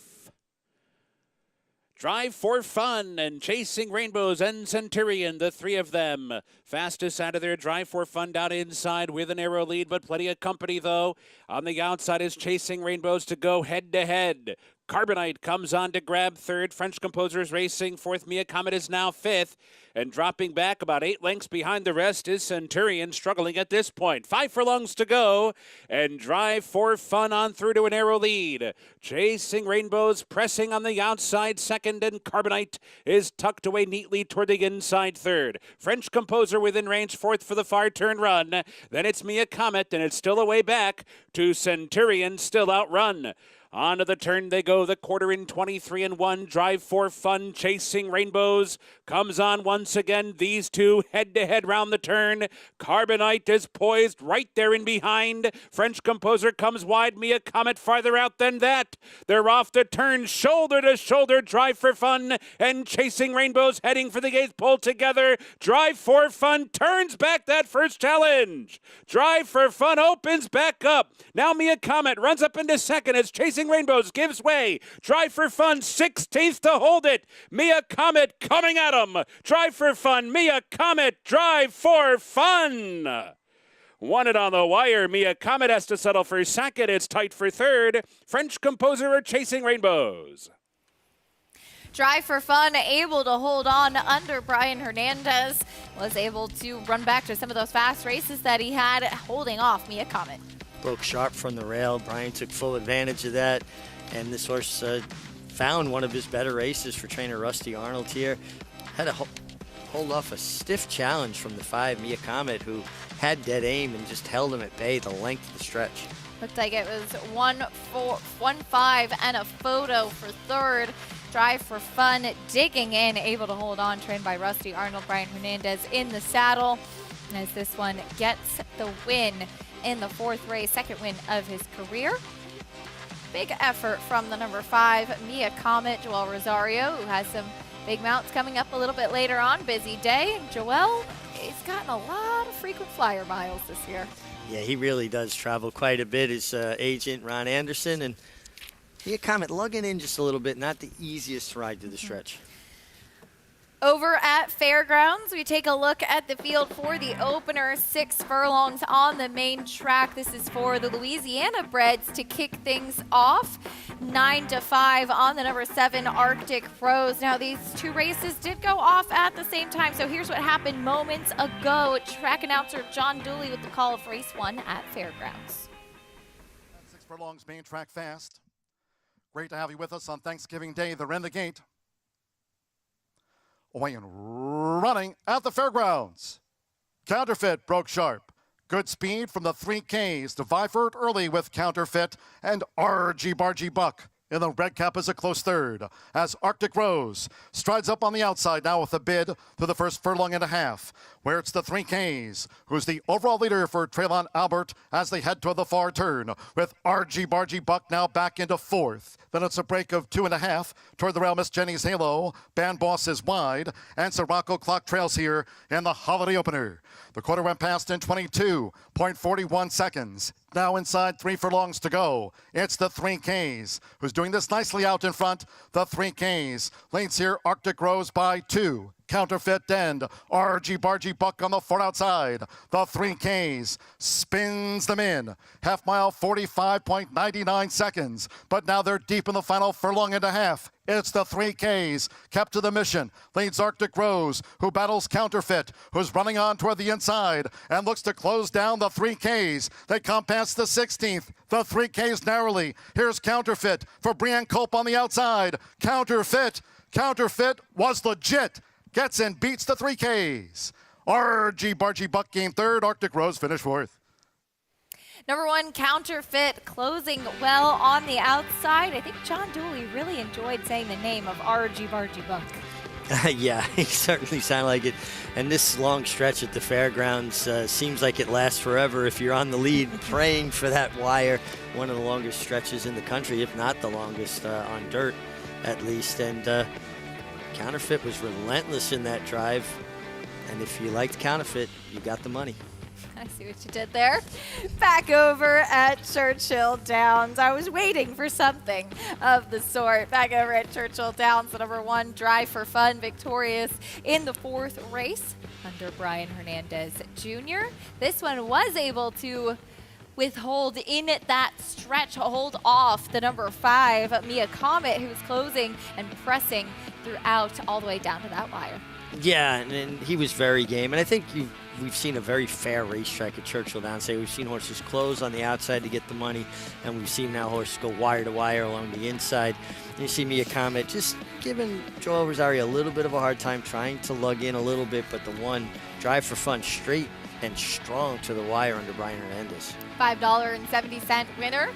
Drive for Fun and Chasing Rainbows and Centurion, the three of them. Fastest out of their Drive for Fun down inside with a narrow lead, but plenty of company, though. On the outside is Chasing Rainbows to go head-to-head. Carbonite comes on to grab third. French Composer's racing fourth. Mia Comet is now fifth. And dropping back about 8 lengths behind the rest is Centurion, struggling at this point. 5 furlongs to go, and Drive for Fun on through to a narrow lead. Chasing Rainbows pressing on the outside second, and Carbonite is tucked away neatly toward the inside third. French Composer within range fourth for the far turn run. Then it's Mia Comet, and it's still a way back to Centurion, still outrun. Onto the turn they go, the quarter in 23-1. Drive for Fun, Chasing Rainbows comes on once again. These two head-to-head round the turn. Carbonite is poised right there in behind. French Composer comes wide. Mia Comet farther out than that. They're off the turn, shoulder to shoulder. Drive for Fun and Chasing Rainbows heading for the eighth pole together. Drive for Fun turns back that first challenge. Drive for Fun opens back up. Now Mia Comet runs up into second as Chasing Rainbows gives way. Drive for Fun 16th to hold it. Mia Comet coming at him. Drive for Fun, Mia Comet, Drive for Fun. Won it on the wire. Mia Comet has to settle for second. It's tight for third. French Composer are Chasing Rainbows. Drive for Fun able to hold on under Brian Hernandez. Was able to run back to some of those fast races that he had, holding off Mia Comet. Broke sharp from the rail. Brian took full advantage of that, and this horse found one of his better races for trainer Rusty Arnold here. Had to hold off a stiff challenge from the 5, Mia Comet, who had dead aim and just held him at bay the length of the stretch. Looked like it was 1-5 and a photo for third. Drive for Fun digging in, able to hold on, trained by Rusty Arnold. Brian Hernandez in the saddle as this one gets the win in the fourth race, second win of his career. Big effort from the number 5, Mia Comet. Joel Rosario, who has some big mounts coming up a little bit later on. Busy day. Joel has gotten a lot of frequent flyer miles this year. Yeah, he really does travel quite a bit. His agent, Ron Anderson, and Yeah, Comet, lugging in just a little bit, not the easiest ride through the stretch. Over at Fairgrounds, we take a look at the field for the opener. 6 furlongs on the main track. This is for the Louisiana Breds to kick things off. 9-5 on the number 7 Arctic Rose. Now, these 2 races did go off at the same time, so here's what happened moments ago. Track announcer John Dooley with the call of race 1 at Fairgrounds. 6 furlongs, main track fast. Great to have you with us on Thanksgiving Day. They're in the gate. Away and running at the Fairgrounds. Counterfeit broke sharp. Good speed from the 3Ks to Viford early with Counterfeit, and RG Bargy Buck in the red cap is a close third as Arctic Rose strides up on the outside now with a bid through the first furlong and a half, where it's the 3Ks who's the overall leader for Traylon Albert as they head toward the far turn, with RG Bargy Buck now back into 4th. Then it's a break of 2.5 toward the rail. Miss Jenny's Halo. Band Boss is wide, and Sirocco Clock trails here in the holiday opener. The quarter went past in 22.41 seconds. Now inside 3 furlongs to go. It's the 3Ks who's doing this nicely out in front. The 3Ks leads here Arctic Rose by 2. Counterfeit and RG Bargy Buck on the far outside. The 3Ks spins them in. Half mile, 45.99 seconds. But now they're deep in the final furlong and a half. It's the 3Ks kept to the mission. Leads Arctic Rose, who battles Counterfeit, who's running on toward the inside and looks to close down the 3Ks. They come past the 16th. The 3Ks narrowly. Here's Counterfeit for Brian Culp on the outside. Counterfeit was legit. Gets and beats the 3Ks. RG Bargy Buck came 3rd. Arctic Rose finished 4th. Number 1, Counterfeit, closing well on the outside. I think John Dooley really enjoyed saying the name of RG Bargy Buck. Yeah, he certainly sounded like it. And this long stretch at the Fairgrounds seems like it lasts forever if you're on the lead praying for that wire. One of the longest stretches in the country, if not the longest on dirt at least. And Counterfeit was relentless in that drive. And if you liked Counterfeit, you got the money. I see what you did there. Back over at Churchill Downs. I was waiting for something of the sort. Back over at Churchill Downs, the number 1 Drive for Fun, victorious in the 4th race under Brian Hernandez Jr. This one was able to withhold in that stretch, hold off the number 5, Mia Comet, who was closing and pressing throughout all the way down to that wire. Yeah, and he was very game. And I think we've seen a very fair racetrack at Churchill Downs. We've seen horses close on the outside to get the money, and we've seen now horses go wire to wire along the inside. And you see Mia Comet just giving Joel Rosario a little bit of a hard time, trying to lug in a little bit, but the 1 Drive for Fun straight and strong to the wire under Brian Hernandez. $5.70 winner.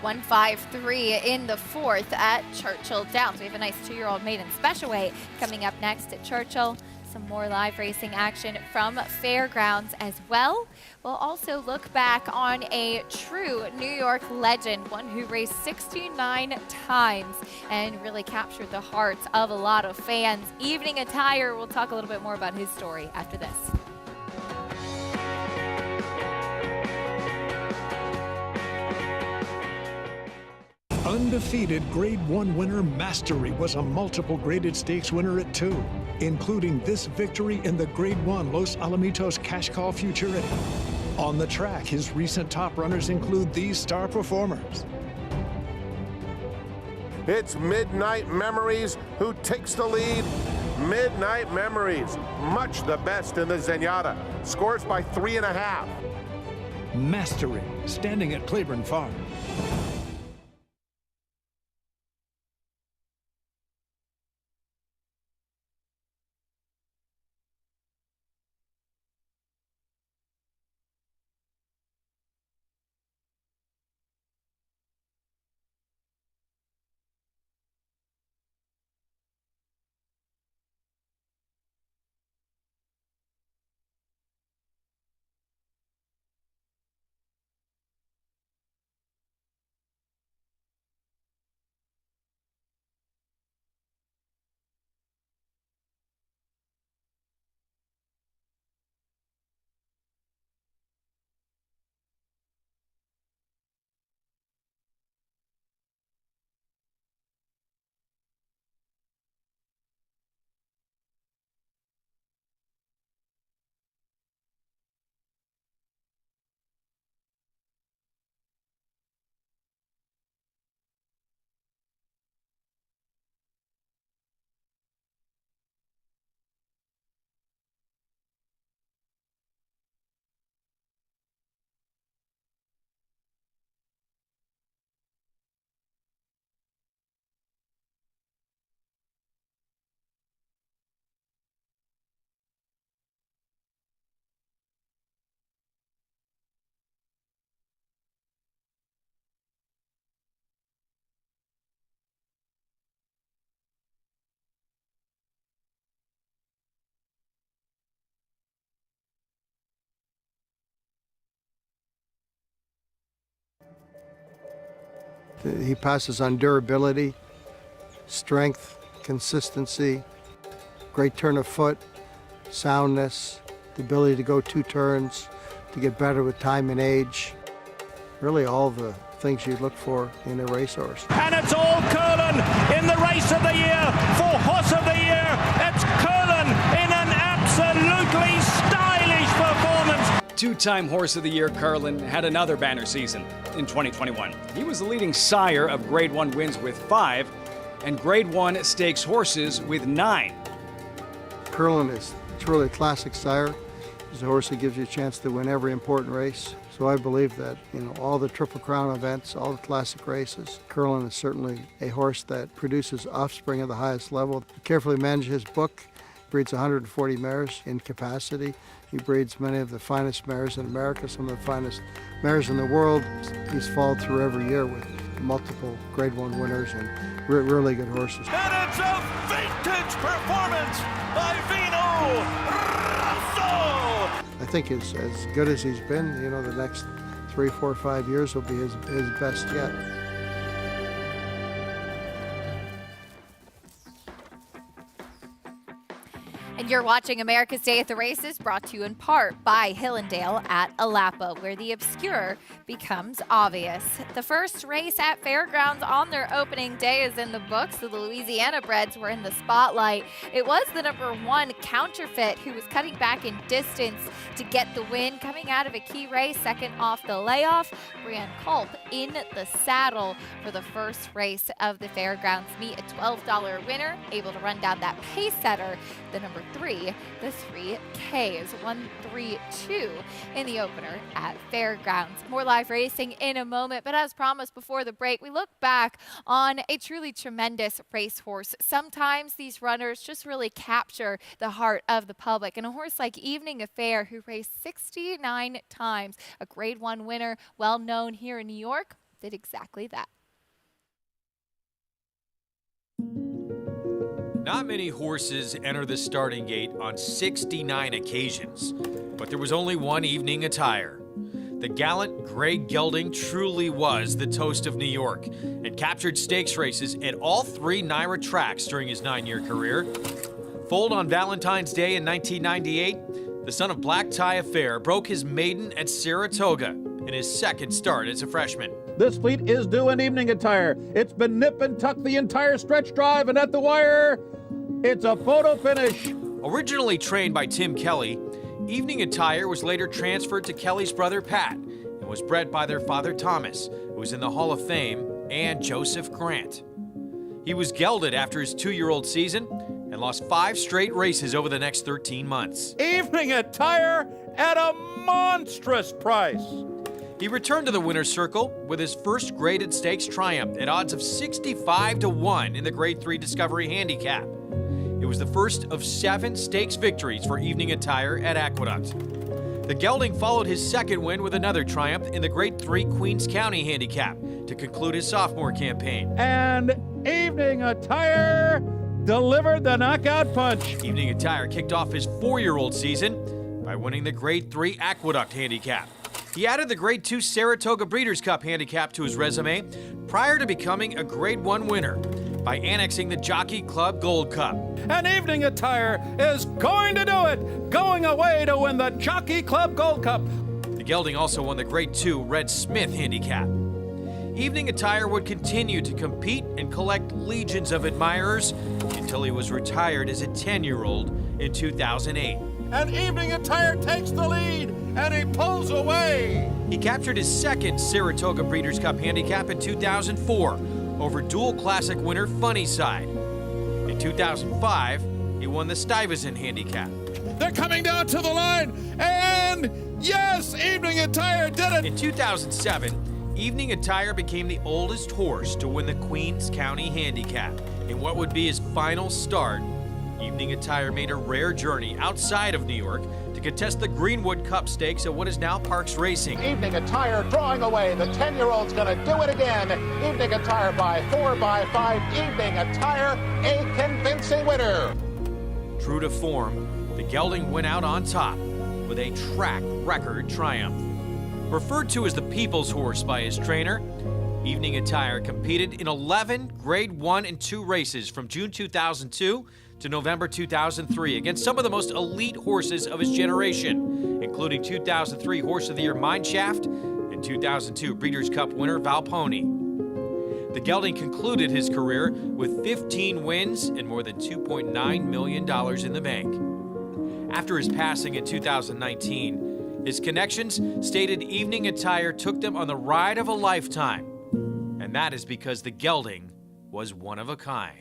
153 in the 4th at Churchill Downs. We have a nice 2-year-old maiden special weight coming up next at Churchill. Some more live racing action from Fairgrounds as well. We'll also look back on a true New York legend, one who raced 69 times and really captured the hearts of a lot of fans. Evening Attire, we'll talk a little bit more about his story after this. Undefeated Grade 1 winner Mastery was a multiple graded stakes winner at 2, including this victory in the Grade 1 Los Alamitos Cash Call Futurity. On the track, his recent top runners include these star performers. It's Midnight Memories who takes the lead. Midnight Memories, much the best in the Zenyatta. Scores by 3.5. Mastery, standing at Claiborne Farm. He passes on durability, strength, consistency, great turn of foot, soundness, the ability to go 2 turns, to get better with time and age. Really all the things you'd look for in a racehorse. And it's all Curlin in the race of the year for Horse of the Year. It's Curlin in an absolutely stylish performance. Two-time Horse of the Year Curlin had another banner season in 2021. He was the leading sire of Grade 1 wins with 5 and Grade 1 stakes horses with 9. Curlin is truly a classic sire. He's a horse that gives you a chance to win every important race. So I believe that, all the Triple Crown events, all the classic races, Curlin is certainly a horse that produces offspring of the highest level. He carefully manages his book, breeds 140 mares in capacity. He breeds many of the finest mares in America, some of the finest mares in the world. He's followed through every year with multiple Grade 1 winners and really good horses. And it's a vintage performance by Vino Rosso. I think as good as he's been, the next 3, 4, 5 years will be his best yet. And you're watching America's Day at the Races, brought to you in part by Hillendale at Alapa, where the obscure becomes obvious. The first race at Fairgrounds on their opening day is in the books. The Louisiana breds were in the spotlight. It was the number 1 Counterfeit who was cutting back in distance to get the win, coming out of a key race, second off the layoff. Brian Culp in the saddle for the first race of the Fairgrounds meet, a $12 winner, able to run down that pace setter, the number 3, the 3Ks, 1-3-2 in the opener at Fairgrounds. More live racing in a moment, but as promised before the break, we look back on a truly tremendous racehorse. Sometimes these runners just really capture the heart of the public, and a horse like Evening Affair, who raced 69 times, a Grade 1 winner, well known here in New York, did exactly that. Not many horses enter the starting gate on 69 occasions, but there was only one Evening Attire. The gallant Greg Gelding truly was the toast of New York and captured stakes races at all 3 NYRA tracks during his 9-year career. Foaled on Valentine's Day in 1998, the son of Black Tie Affair broke his maiden at Saratoga in his second start as a freshman. This fleet is due an Evening Attire. It's been nip and tuck the entire stretch drive, and at the wire, it's a photo finish. Originally trained by Tim Kelly, Evening Attire was later transferred to Kelly's brother Pat and was bred by their father Thomas, who was in the Hall of Fame, and Joseph Grant. He was gelded after his 2-year-old season and lost 5 straight races over the next 13 months. Evening Attire at a monstrous price. He returned to the winner's circle with his first graded stakes triumph at odds of 65-1 in the Grade 3 Discovery Handicap. It was the first of 7 stakes victories for Evening Attire at Aqueduct. The gelding followed his second win with another triumph in the Grade 3 Queens County Handicap to conclude his sophomore campaign. And Evening Attire delivered the knockout punch. Evening Attire kicked off his 4-year-old season by winning the Grade 3 Aqueduct Handicap. He added the Grade 2 Saratoga Breeders' Cup Handicap to his resume prior to becoming a Grade 1 winner by annexing the Jockey Club Gold Cup. And Evening Attire is going to do it, going away to win the Jockey Club Gold Cup. The gelding also won the Grade 2 Red Smith Handicap. Evening Attire would continue to compete and collect legions of admirers until he was retired as a 10-year-old in 2008. And Evening Attire takes the lead, and he pulls away. He captured his second Saratoga Breeders' Cup Handicap in 2004 over dual classic winner Funny Side. In 2005, he won the Stuyvesant Handicap. They're coming down to the line, and yes, Evening Attire did it. In 2007, Evening Attire became the oldest horse to win the Queens County Handicap. In what would be his final start, Evening Attire made a rare journey outside of New York to contest the Greenwood Cup Stakes at what is now Parks Racing. Evening Attire drawing away. The 10-year-old's going to do it again. Evening Attire by 4 by 5. Evening Attire, a convincing winner. True to form, the gelding went out on top with a track record triumph. Referred to as the People's Horse by his trainer, Evening Attire competed in 11 Grade 1 and 2 races from June 2002 to November 2003 against some of the most elite horses of his generation, including 2003 Horse of the Year Mineshaft and 2002 Breeders' Cup winner Valponi. The gelding concluded his career with 15 wins and more than $2.9 million in the bank. After his passing in 2019, his connections stated Evening Attire took them on the ride of a lifetime, and that is because the gelding was one of a kind.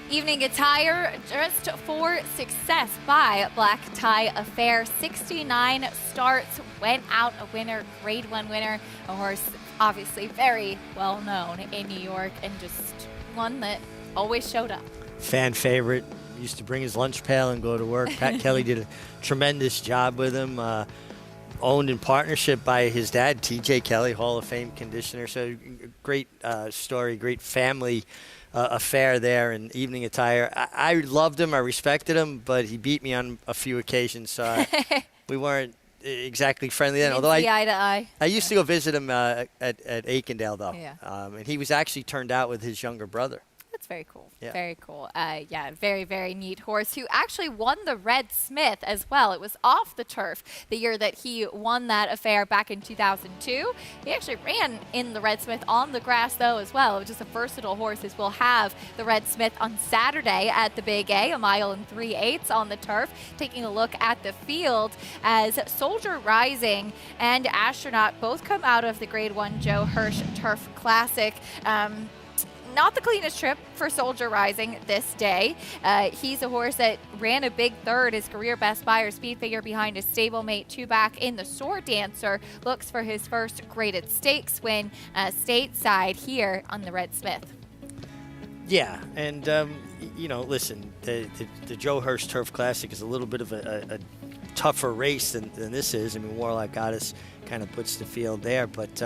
Evening Attire, just for success by Black Tie Affair. 69 starts, went out a winner, Grade 1 winner. A horse obviously very well known in New York and just one that always showed up. Fan favorite. Used to bring his lunch pail and go to work. Pat Kelly did a tremendous job with him. Owned in partnership by his dad, T.J. Kelly, Hall of Fame conditioner. So great story, great family affair there in Evening Attire. I loved him, I respected him, but he beat me on a few occasions, so we weren't exactly friendly then. Although eye to eye. I used to go visit him at Aikendale, though, Yeah. and he was actually turned out with his younger brother. That's very cool. Yeah. Very cool. Yeah, very, very neat horse who actually won the Red Smith as well. It was off the turf the year that he won that affair back in 2002. He actually ran in the Red Smith on the grass, though, as well. It was just a versatile horse, as we'll have the Red Smith on Saturday at the Big A, 1 3/8 on the turf. Taking a look at the field as Soldier Rising and Astronaut both come out of the Grade 1 Joe Hirsch Turf Classic. Not the cleanest trip for Soldier Rising this day. He's a horse that ran a big third, his career best by or speed figure behind his stablemate Two Back in the Sword Dancer. Looks for his first graded stakes win stateside here on the Red Smith. Yeah, and listen, the Joe Hirsch Turf Classic is a little bit of a tougher race than this is. I mean, Warlock Goddess kind of puts the field there, but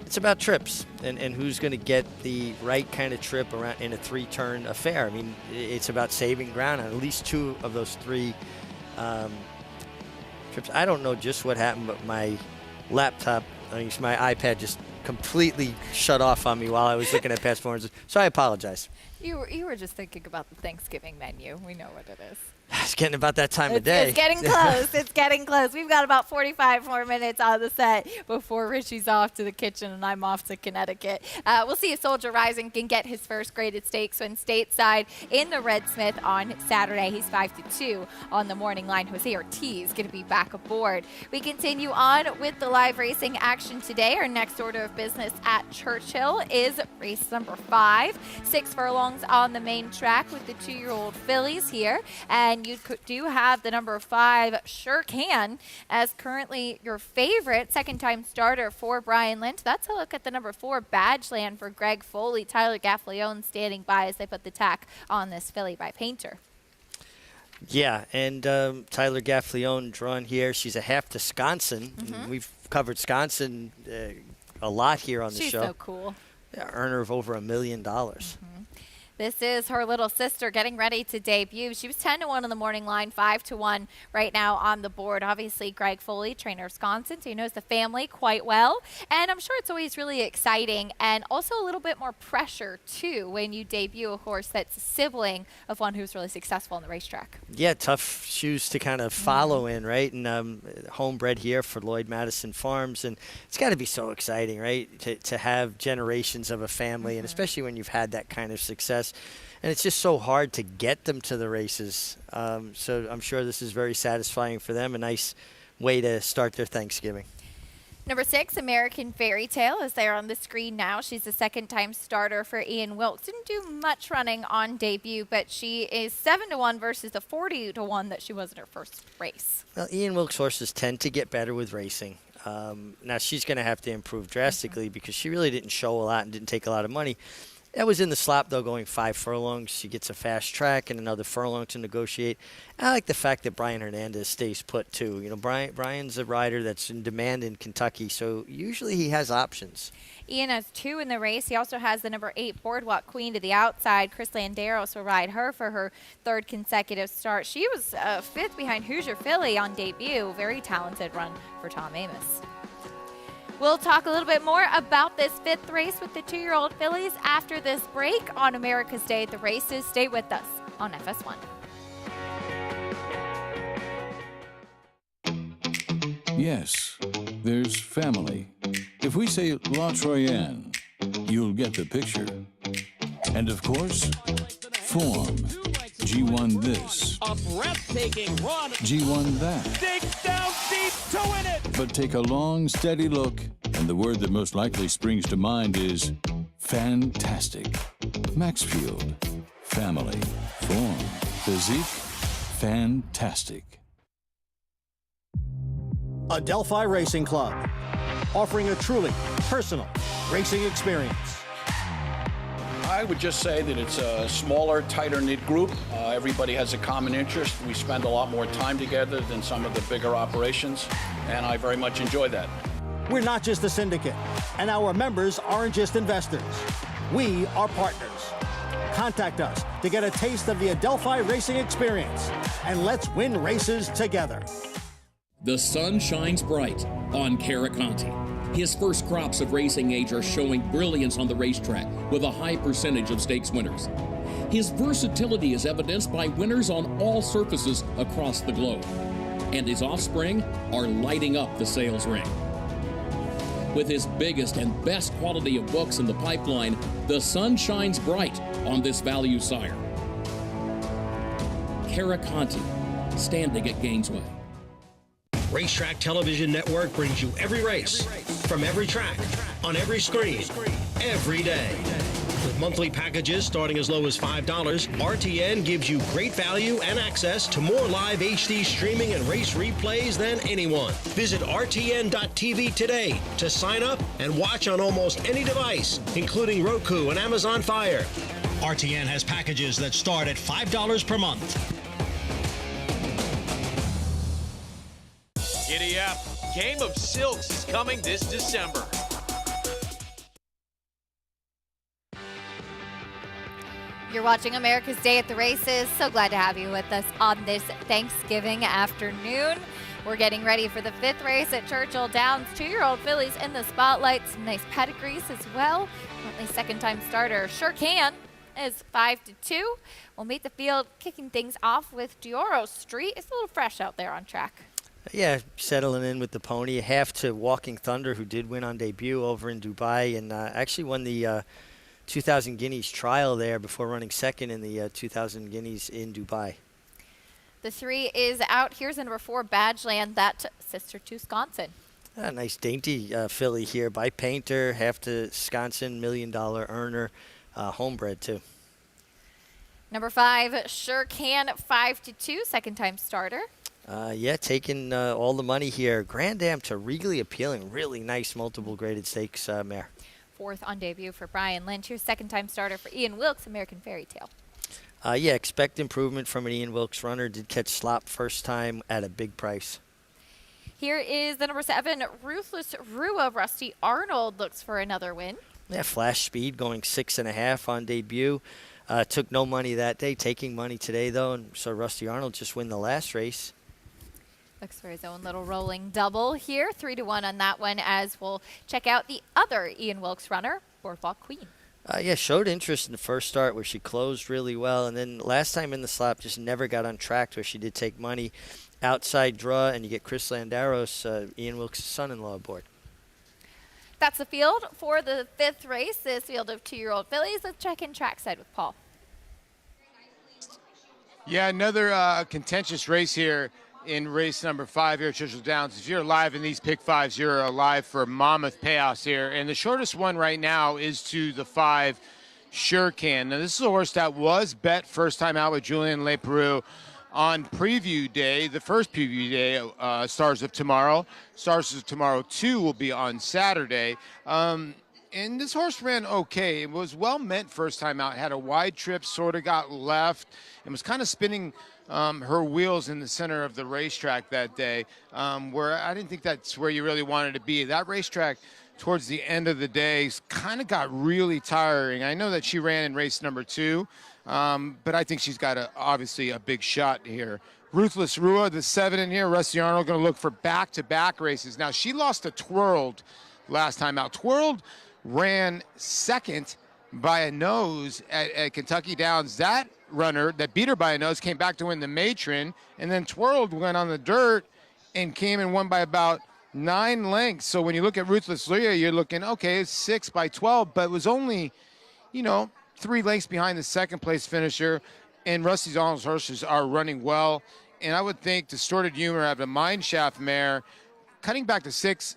it's about trips and who's going to get the right kind of trip around in a 3-turn affair. I mean, it's about saving ground on at least 2 of those 3 trips. I don't know just what happened, but my laptop, my iPad just completely shut off on me while I was looking at past forms. So I apologize. You were just thinking about the Thanksgiving menu. We know what it is. It's getting about that time of day. It's getting close. It's getting close. We've got about 45 more minutes on the set before Richie's off to the kitchen and I'm off to Connecticut. We'll see if Soldier Rising can get his first graded stakes win stateside in the Red Smith on Saturday. He's 5-2 on the morning line. Jose Ortiz going to be back aboard. We continue on with the live racing action today. Our next order of business at Churchill is race number 5. 6 furlongs on the main track with the 2-year-old fillies here. And you do have the number 5 Sure Can as currently your favorite second-time starter for Brian Lynch. That's a look at the number 4 Badgeland for Greg Foley. Tyler Gaffleone standing by as they put the tack on this filly by Painter. Yeah, and Tyler Gaffleone drawn here. She's a half to Sconson. Mm-hmm. We've covered Sconson a lot here on the She's show. so cool. Yeah, earner of over $1 million. Mm-hmm. This is her little sister getting ready to debut. She was 10-1 on the morning line, 5-1 right now on the board. Obviously, Greg Foley, trainer of Wisconsin, so he knows the family quite well. And I'm sure it's always really exciting and also a little bit more pressure, too, when you debut a horse that's a sibling of one who's really successful on the racetrack. Yeah, tough shoes to kind of follow in, right? And homebred here for Lloyd Madison Farms. And it's got to be so exciting, right, to have generations of a family, and especially when you've had that kind of success. And it's just so hard to get them to the races. So I'm sure this is very satisfying for them. A nice way to start their Thanksgiving. Number 6, American Fairy Tale, is there on the screen now. She's a second-time starter for Ian Wilkes. Didn't do much running on debut, but she is 7-1 versus the 40-1 that she was in her first race. Well, Ian Wilkes horses tend to get better with racing. Now, she's going to have to improve drastically because she really didn't show a lot and didn't take a lot of money. That was in the slop, though, going 5 furlongs. She gets a fast track and another furlong to negotiate. I like the fact that Brian Hernandez stays put, too. You know, Brian's a rider that's in demand in Kentucky, so usually he has options. Ian has 2 in the race. He also has the number 8 Boardwalk Queen to the outside. Chris Landeros will ride her for her 3rd consecutive start. She was 5th behind Hoosier Philly on debut. Very talented run for Tom Amos. We'll talk a little bit more about this 5th race with the 2-year-old fillies after this break on America's Day at the Races. Stay with us on FS1. Yes, there's family. If we say La Troyenne, you'll get the picture. And of course, form. G1 this. A breathtaking run. G1 that. Dig down deep to win it. But take a long, steady look, and the word that most likely springs to mind is fantastic. Maxfield. Family. Form. Physique. Fantastic. Adelphi Racing Club, offering a truly personal racing experience. I would just say that it's a smaller, tighter-knit group. Everybody has a common interest. We spend a lot more time together than some of the bigger operations, and I very much enjoy that. We're not just a syndicate, and our members aren't just investors. We are partners. Contact us to get a taste of the Adelphi Racing experience, and let's win races together. The sun shines bright on Caraconte. His first crops of racing age are showing brilliance on the racetrack with a high percentage of stakes winners. His versatility is evidenced by winners on all surfaces across the globe. And his offspring are lighting up the sales ring. With his biggest and best quality of books in the pipeline, the sun shines bright on this value sire. Caraconte, standing at Gainesway. Racetrack Television Network brings you every race, from every track, on every screen, every day. With monthly packages starting as low as $5, RTN gives you great value and access to more live HD streaming and race replays than anyone. Visit RTN.tv today to sign up and watch on almost any device, including Roku and Amazon Fire. RTN has packages that start at $5 per month. Giddy up. Game of Silks is coming this December. You're watching America's Day at the Races. So glad to have you with us on this Thanksgiving afternoon. We're getting ready for the 5th race at Churchill Downs. 2-year-old fillies in the spotlight. Some nice pedigrees as well. Currently 2nd-time starter Sure Can is 5-2. We'll meet the field kicking things off with Dioro Street. It's a little fresh out there on track. Yeah, settling in with the pony. Half to Walking Thunder, who did win on debut over in Dubai and actually won the 2,000 Guineas trial there before running 2nd in the 2,000 Guineas in Dubai. The 3 is out. Here's the number 4, Badgeland, that sister to Sconson. A nice dainty filly here by Painter, half to Sconson, $1 million earner, homebred too. Number 5, Sure Can, 5-2, 2nd-time starter. Yeah, taking all the money here. Grand Am to Regally Appealing. Really nice multiple graded stakes mare. 4th on debut for Brian Lynch. Here's 2nd-time starter for Ian Wilkes, American Fairy Tale. Yeah, expect improvement from an Ian Wilkes runner. Did catch slop first time at a big price. Here is the number 7, Ruthless Rua. Rusty Arnold looks for another win. Yeah, flash speed going 6.5 on debut. Took no money that day, taking money today though, and so Rusty Arnold just win the last race. Looks for his own little rolling double here. 3-1 on that one, as we'll check out the other Ian Wilkes runner, Boardwalk Queen. Yeah, showed interest in the first start where she closed really well. And then last time in the slop just never got on track where she did take money. Outside draw, and you get Chris Landeros, Ian Wilkes' son-in-law, aboard. That's the field for the 5th race, this field of 2-year-old fillies. Let's check in trackside with Paul. Yeah, another contentious race here in race number 5 here at Churchill Downs. If you're alive in these pick 5s, you're alive for mammoth payoffs here. And the shortest one right now is to the 5, Sure Can. Now, this is a horse that was bet first time out with Julien Leparoux on preview day, the first preview day, Stars of Tomorrow. Stars of Tomorrow 2 will be on Saturday. And this horse ran okay. It was well meant first time out. Had a wide trip, sort of got left, and was kind of spinning her wheels in the center of the racetrack that day, where I didn't think that's where you really wanted to be. That racetrack towards the end of the day kind of got really tiring. I know that she ran in race number 2, but I think she's got obviously a big shot here. Ruthless Rua, the 7 in here. Rusty Arnold going to look for back-to-back races. Now, she lost to Twirled last time out. Twirled ran second by a nose at Kentucky Downs. That runner that beat her by a nose came back to win the Matron, and then Twirled went on the dirt and came and won by about 9 lengths. So when you look at Ruthless Leah, you're looking, okay, 6 by 12, but it was only, 3 lengths behind the second place finisher, and Rusty Arnold's horses are running well. And I would think Distorted Humor have a mine shaft mare. Cutting back to 6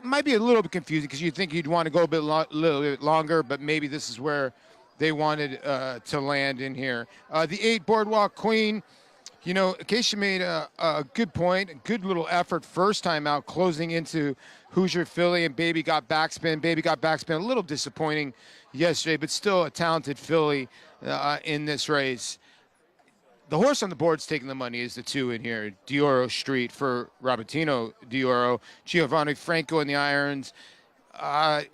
might be a little bit confusing because you'd think you'd want to go a little bit longer, but maybe this is where they wanted to land in here. The 8 Boardwalk Queen, Acacia made a good point, a good little effort first time out, closing into Hoosier Filly, and Baby Got Backspin. Baby Got Backspin, a little disappointing yesterday, but still a talented filly in this race. The horse on the board's taking the money is the 2 in here. Dioro Street for Robertino Dioro. Giovanni Franco in the irons.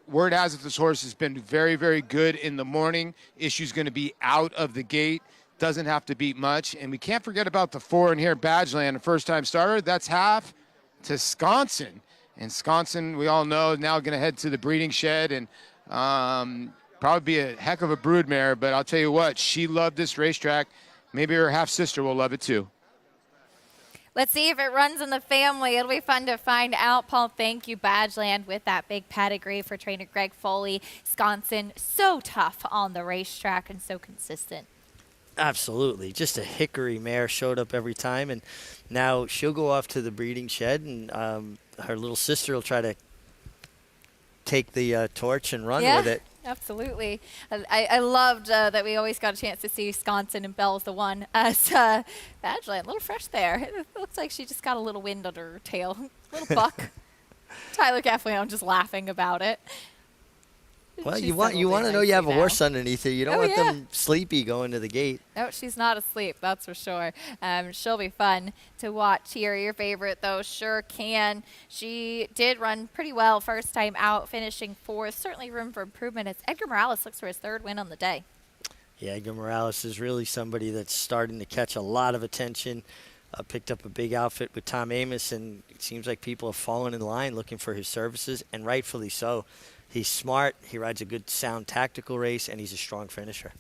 Word has it this horse has been very, very good in the morning. Issue's going to be out of the gate. Doesn't have to beat much. And we can't forget about the 4 in here, Badgeland, a first-time starter. That's half to Sconson. And Sconson, we all know, now going to head to the breeding shed and probably be a heck of a broodmare. But I'll tell you what, she loved this racetrack. Maybe her half-sister will love it too. Let's see if it runs in the family. It'll be fun to find out. Paul, thank you, Badgeland, with that big pedigree for trainer Greg Foley. Sconson, so tough on the racetrack and so consistent. Absolutely. Just a hickory mare, showed up every time, and now she'll go off to the breeding shed, and her little sister will try to take the torch and run with it. Absolutely. I loved that we always got a chance to see Sconson and Bell's the one as Badgeland. A little fresh there. It looks like she just got a little wind under her tail. A little buck. Tyler Gaffleon just laughing about it. Well, you want to know you have a horse underneath you. You don't want them sleepy going to the gate. No, she's not asleep, that's for sure. She'll be fun to watch here. Your favorite, though, Sure Can. She did run pretty well first time out, finishing 4th. Certainly room for improvement as Edgar Morales looks for his 3rd win on the day. Yeah, Edgar Morales is really somebody that's starting to catch a lot of attention. Picked up a big outfit with Tom Amos, and it seems like people have fallen in line looking for his services, and rightfully so. He's smart, he rides a good, sound, tactical race, and he's a strong finisher.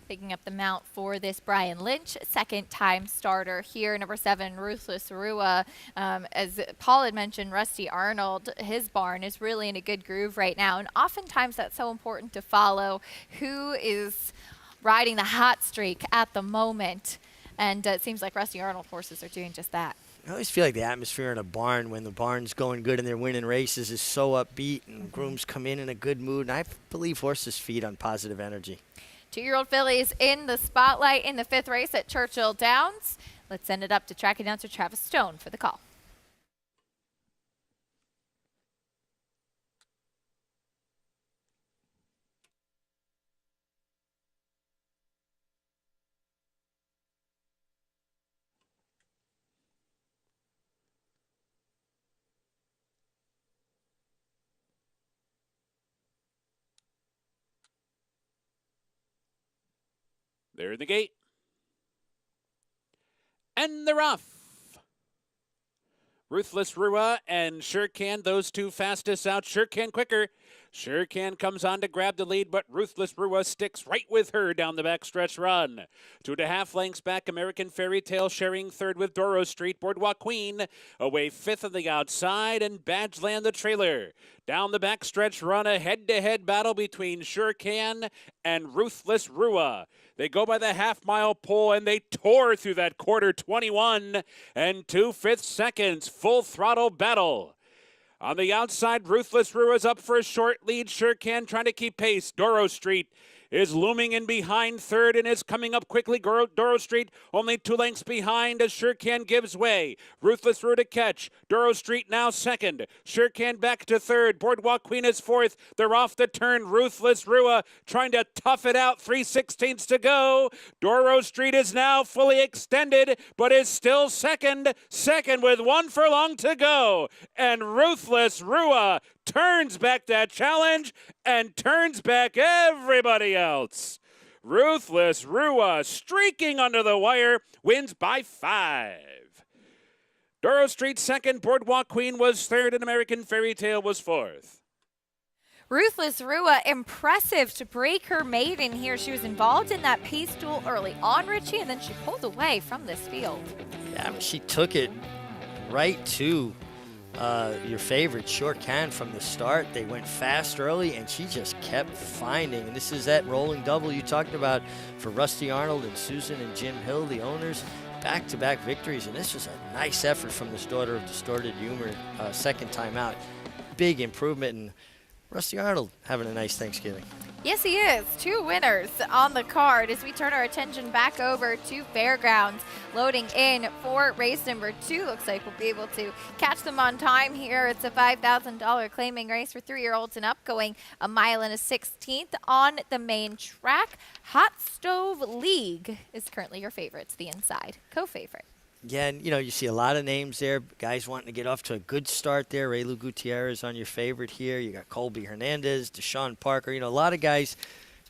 Picking up the mount for this Brian Lynch, 2nd-time starter here. Number 7, Ruthless Rua. As Paul had mentioned, Rusty Arnold, his barn is really in a good groove right now, and oftentimes that's so important to follow who is riding the hot streak at the moment. And it seems like Rusty Arnold horses are doing just that. I always feel like the atmosphere in a barn when the barn's going good and they're winning races is so upbeat, and grooms come in a good mood, and I believe horses feed on positive energy. 2-year-old fillies in the spotlight in the 5th race at Churchill Downs. Let's send it up to track announcer Travis Stone for the call. They're in the gate. And they're off. Ruthless Rua and Sure Can, those 2 fastest out. Sure Can quicker. Sure Can comes on to grab the lead, but Ruthless Rua sticks right with her down the backstretch run. 2.5 lengths back, American Fairy Tale sharing 3rd with Doro Street. Boardwalk Queen away 5th on the outside, and Badgeland the trailer. Down the backstretch run, a head-to-head battle between Sure Can and Ruthless Rua. They go by the half-mile pole, and they tore through that quarter 21 and 2/5 seconds. Full throttle battle. On the outside, Ruthless Rua is up for a short lead. Sure Can trying to keep pace. Doro Street is looming in behind third and is coming up quickly. Doro Street only 2 lengths behind as Sure Can gives way. Ruthless Rue to catch. Doro Street now second. Sure Can back to third. Boardwalk Queen is fourth. They're off the turn. Ruthless Rua trying to tough it out. 3/16 to go. Doro Street is now fully extended, but is still second. Second with 1 furlong to go. And Ruthless Rua turns back that challenge and turns back everybody else. Ruthless Rua, streaking under the wire, wins by 5. Doro Street second, Boardwalk Queen was third, and American Fairy Tale was fourth. Ruthless Rua, impressive to break her maiden here. She was involved in that pace duel early on, Richie, and then she pulled away from this field. Yeah, I mean, she took it right to your favorite, Sure Can, from the start. They went fast early, and she just kept finding. And this is that rolling double you talked about for Rusty Arnold and Susan and Jim Hill, the owners. Back-to-back victories, and this was a nice effort from this daughter of distorted humor, second time out. Big improvement, and Rusty Arnold having a nice Thanksgiving. Yes, he is. 2 winners on the card as we turn our attention back over to Fairgrounds. Loading in for race number 2. Looks like we'll be able to catch them on time here. It's a $5,000 claiming race for 3-year-olds and up, going 1 1/16 on the main track. Hot Stove League is currently your favorite. It's the inside co-favorite. Yeah, and you see a lot of names there. Guys wanting to get off to a good start there. Raylu Gutierrez on your favorite here. You got Colby Hernandez, Deshaun Parker. A lot of guys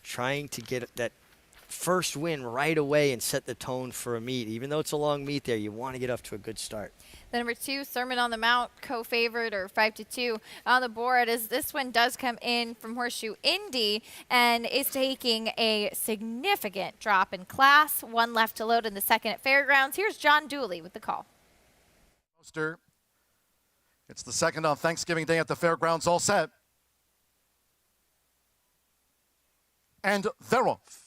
trying to get that first win right away and set the tone for a meet. Even though it's a long meet there, you want to get off to a good start. The number 2, Sermon on the Mount, co-favorite, or 5-2 on the board, as this one does come in from Horseshoe Indy and is taking a significant drop in class. 1 left to load in the second at Fairgrounds. Here's John Dooley with the call. It's the second on Thanksgiving Day at the Fairgrounds, all set. And they're off.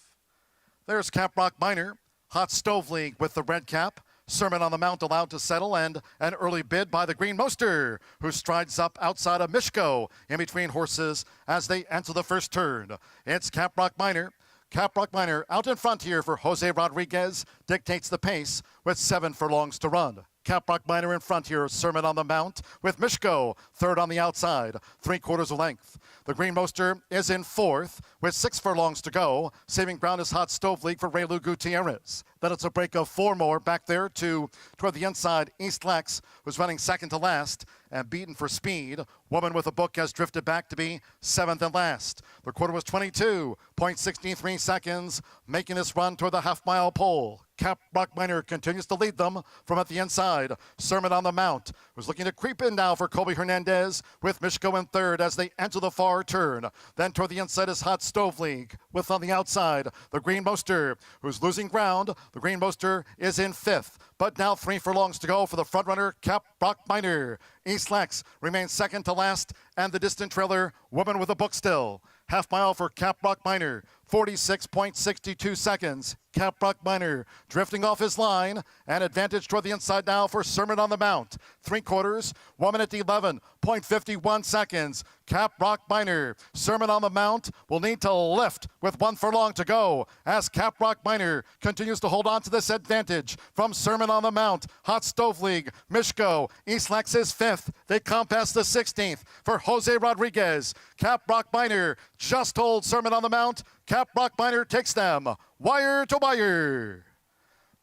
There's Caprock Minor, Hot Stove League with the red cap. Sermon on the Mount allowed to settle, and an early bid by the Green Moster, who strides up outside of Mishko in between horses as they enter the first turn. It's Caprock Minor. Caprock Minor out in front here for Jose Rodriguez, dictates the pace with 7 furlongs to run. Caprock Minor in front here, Sermon on the Mount with Mishko, third on the outside, 3/4 length. The Green Moster is in fourth with 6 furlongs to go. Saving ground is Hot Stove League for Raylu Gutierrez. Then it's a break of 4 more back there toward the inside. East Lex was running second to last and beaten for speed. Woman with a Book has drifted back to be 7th and last. The quarter was 22.63 seconds, making this run toward the half-mile pole. Caprock Minor continues to lead them from at the inside. Sermon on the Mount was looking to creep in now for Colby Hernandez with Mishko in third as they enter the far turn. Then toward the inside is Hot Stove League with on the outside the Green Moster, who's losing ground. The Green Moster is in fifth, but now 3 furlongs to go for the front runner, Caprock Minor. East Lex remains second to last, and the distant trailer, Woman with a Book still. Half mile for Caprock Minor, 46.62 seconds. Caprock Minor drifting off his line, and advantage toward the inside now for Sermon on the Mount. 3/4, 1 minute 11.51 seconds. Caprock Minor, Sermon on the Mount will need to lift with 1 furlong to go as Caprock Minor continues to hold on to this advantage from Sermon on the Mount. Hot Stove League, Mishko, East Lex is 5th. They compass the 16th for Jose Rodriguez. Caprock Minor just holds Sermon on the Mount. Caprock Minor takes them wire to wire.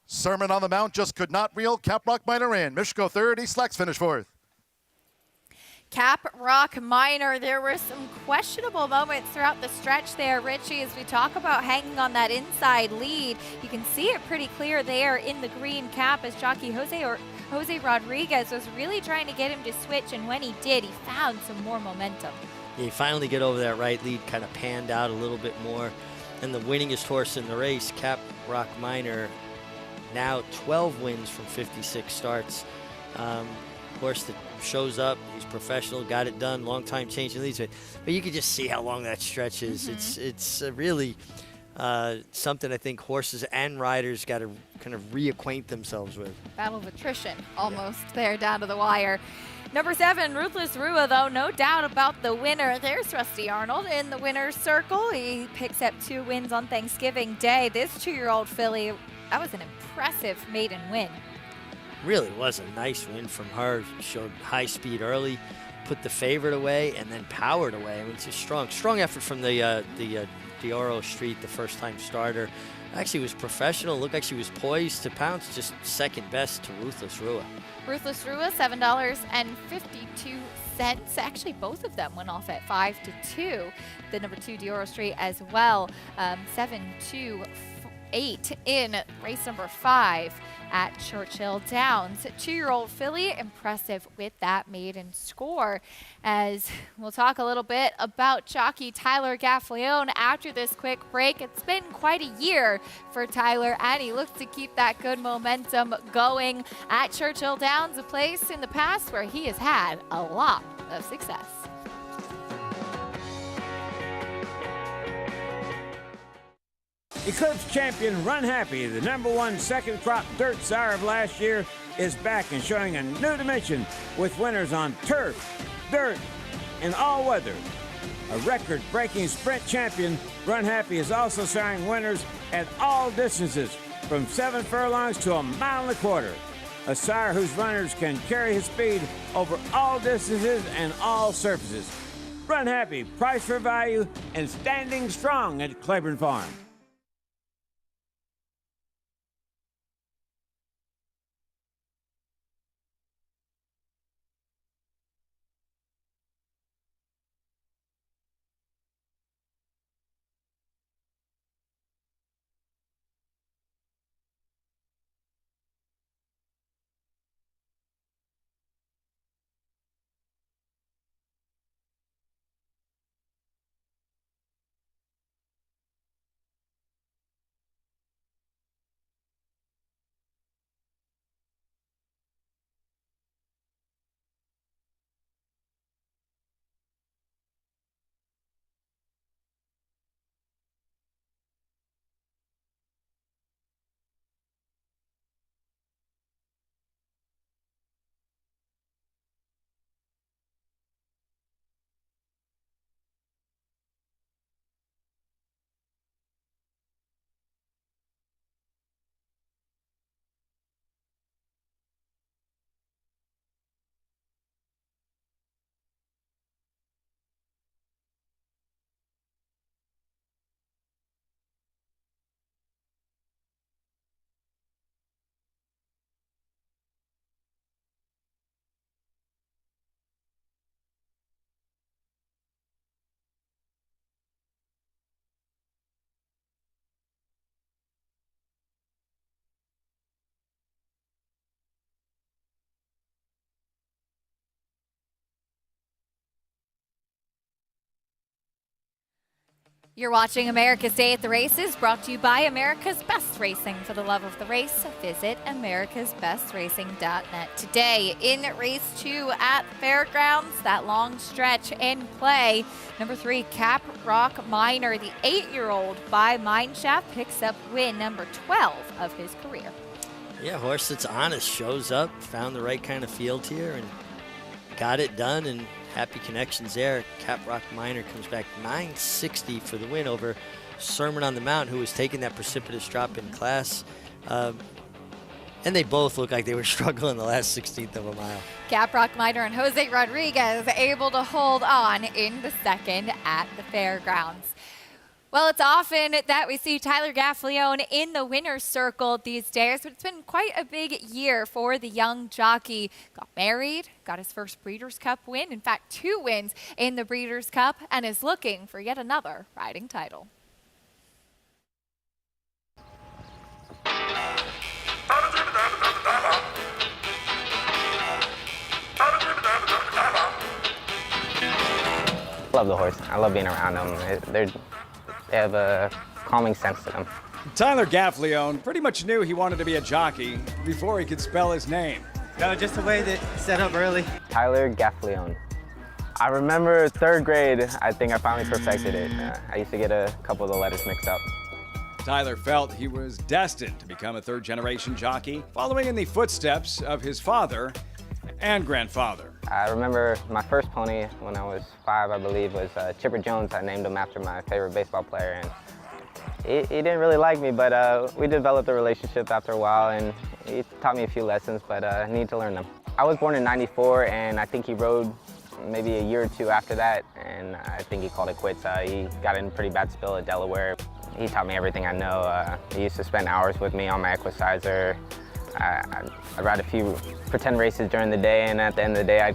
Sermon on the Mount just could not reel Caprock Minor in. Mishko third, East Lex finished fourth. Caprock Minor, there were some questionable moments throughout the stretch there, Richie, as we talk about hanging on that inside lead. You can see it pretty clear there in the green cap as jockey Jose Rodriguez was really trying to get him to switch, and when he did, he found some more momentum. Yeah, you finally get over that right lead, kind of panned out a little bit more. And the winningest horse in the race, Caprock Minor, now 12 wins from 56 starts. Horse that shows up, he's professional, got it done, long time changing leads. But you can just see how long that stretch is. It's really something I think horses and riders got to kind of reacquaint themselves with. Battle of attrition almost there down to the wire. Number 7, Ruthless Rua, though, no doubt about the winner. There's Rusty Arnold in the winner's circle. He picks up 2 wins on Thanksgiving Day. This 2-year-old filly, that was an impressive maiden win. Really was a nice win from her. Showed high speed early, put the favorite away, and then powered away. I mean, it's a strong effort from the Dioro Street, the first-time starter. Actually was professional. Looked like she was poised to pounce, just second best to Ruthless Rua. Ruthless Rua, $7.52. Actually, both of them went off at 5-2. The number 2 Dioro Street as well, 7-2. 8 in race number 5 at Churchill Downs. 2-year-old filly, impressive with that maiden score. As we'll talk a little bit about jockey Tyler Gaffalione after this quick break. It's been quite a year for Tyler, and he looks to keep that good momentum going at Churchill Downs, a place in the past where he has had a lot of success. Eclipse champion Run Happy, the #1 second crop dirt sire of last year, is back and showing a new dimension with winners on turf, dirt, and all weather. A record-breaking sprint champion, Run Happy is also siring winners at all distances, from 7 furlongs to 1.25 miles. A sire whose runners can carry his speed over all distances and all surfaces. Run Happy, price for value, and standing strong at Claiborne Farm. You're watching America's Day at the Races, brought to you by America's Best Racing. For the love of the race, visit americasbestracing.net. Today in race 2 at the Fairgrounds, that long stretch in play. Number 3, Cap Rock Miner, the 8-year-old by Mineshaft, picks up win number 12 of his career. Yeah, horse that's honest, shows up, found the right kind of field here, and got it done, and happy connections there. Caprock Miner comes back 960 for the win over Sermon on the Mount, who was taking that precipitous drop in class. And they both look like they were struggling the last 16th of a mile. Caprock Miner and Jose Rodriguez able to hold on in the second at the Fairgrounds. Well, it's often that we see Tyler Gaffalione in the winner's circle these days, but it's been quite a big year for the young jockey. Got married, got his first Breeders' Cup win, in fact 2 wins in the Breeders' Cup, and is looking for yet another riding title. I love the horse. I love being around them. They have a calming sense to them. Tyler Gaffalione pretty much knew he wanted to be a jockey before he could spell his name. No, just the way that set up early. Tyler Gaffalione. I remember 3rd grade, I think I finally perfected it. I used to get a couple of the letters mixed up. Tyler felt he was destined to become a 3rd-generation jockey, following in the footsteps of his father and grandfather. I remember my first pony when I was 5, I believe, was Chipper Jones. I named him after my favorite baseball player, and he didn't really like me, but we developed a relationship after a while, and he taught me a few lessons, but I need to learn them. I was born in '94, and I think he rode maybe a year or two after that, and I think he called it quits. He got in a pretty bad spill at Delaware. He taught me everything I know. He used to spend hours with me on my equicizer. I'd ride a few pretend races during the day, and at the end of the day,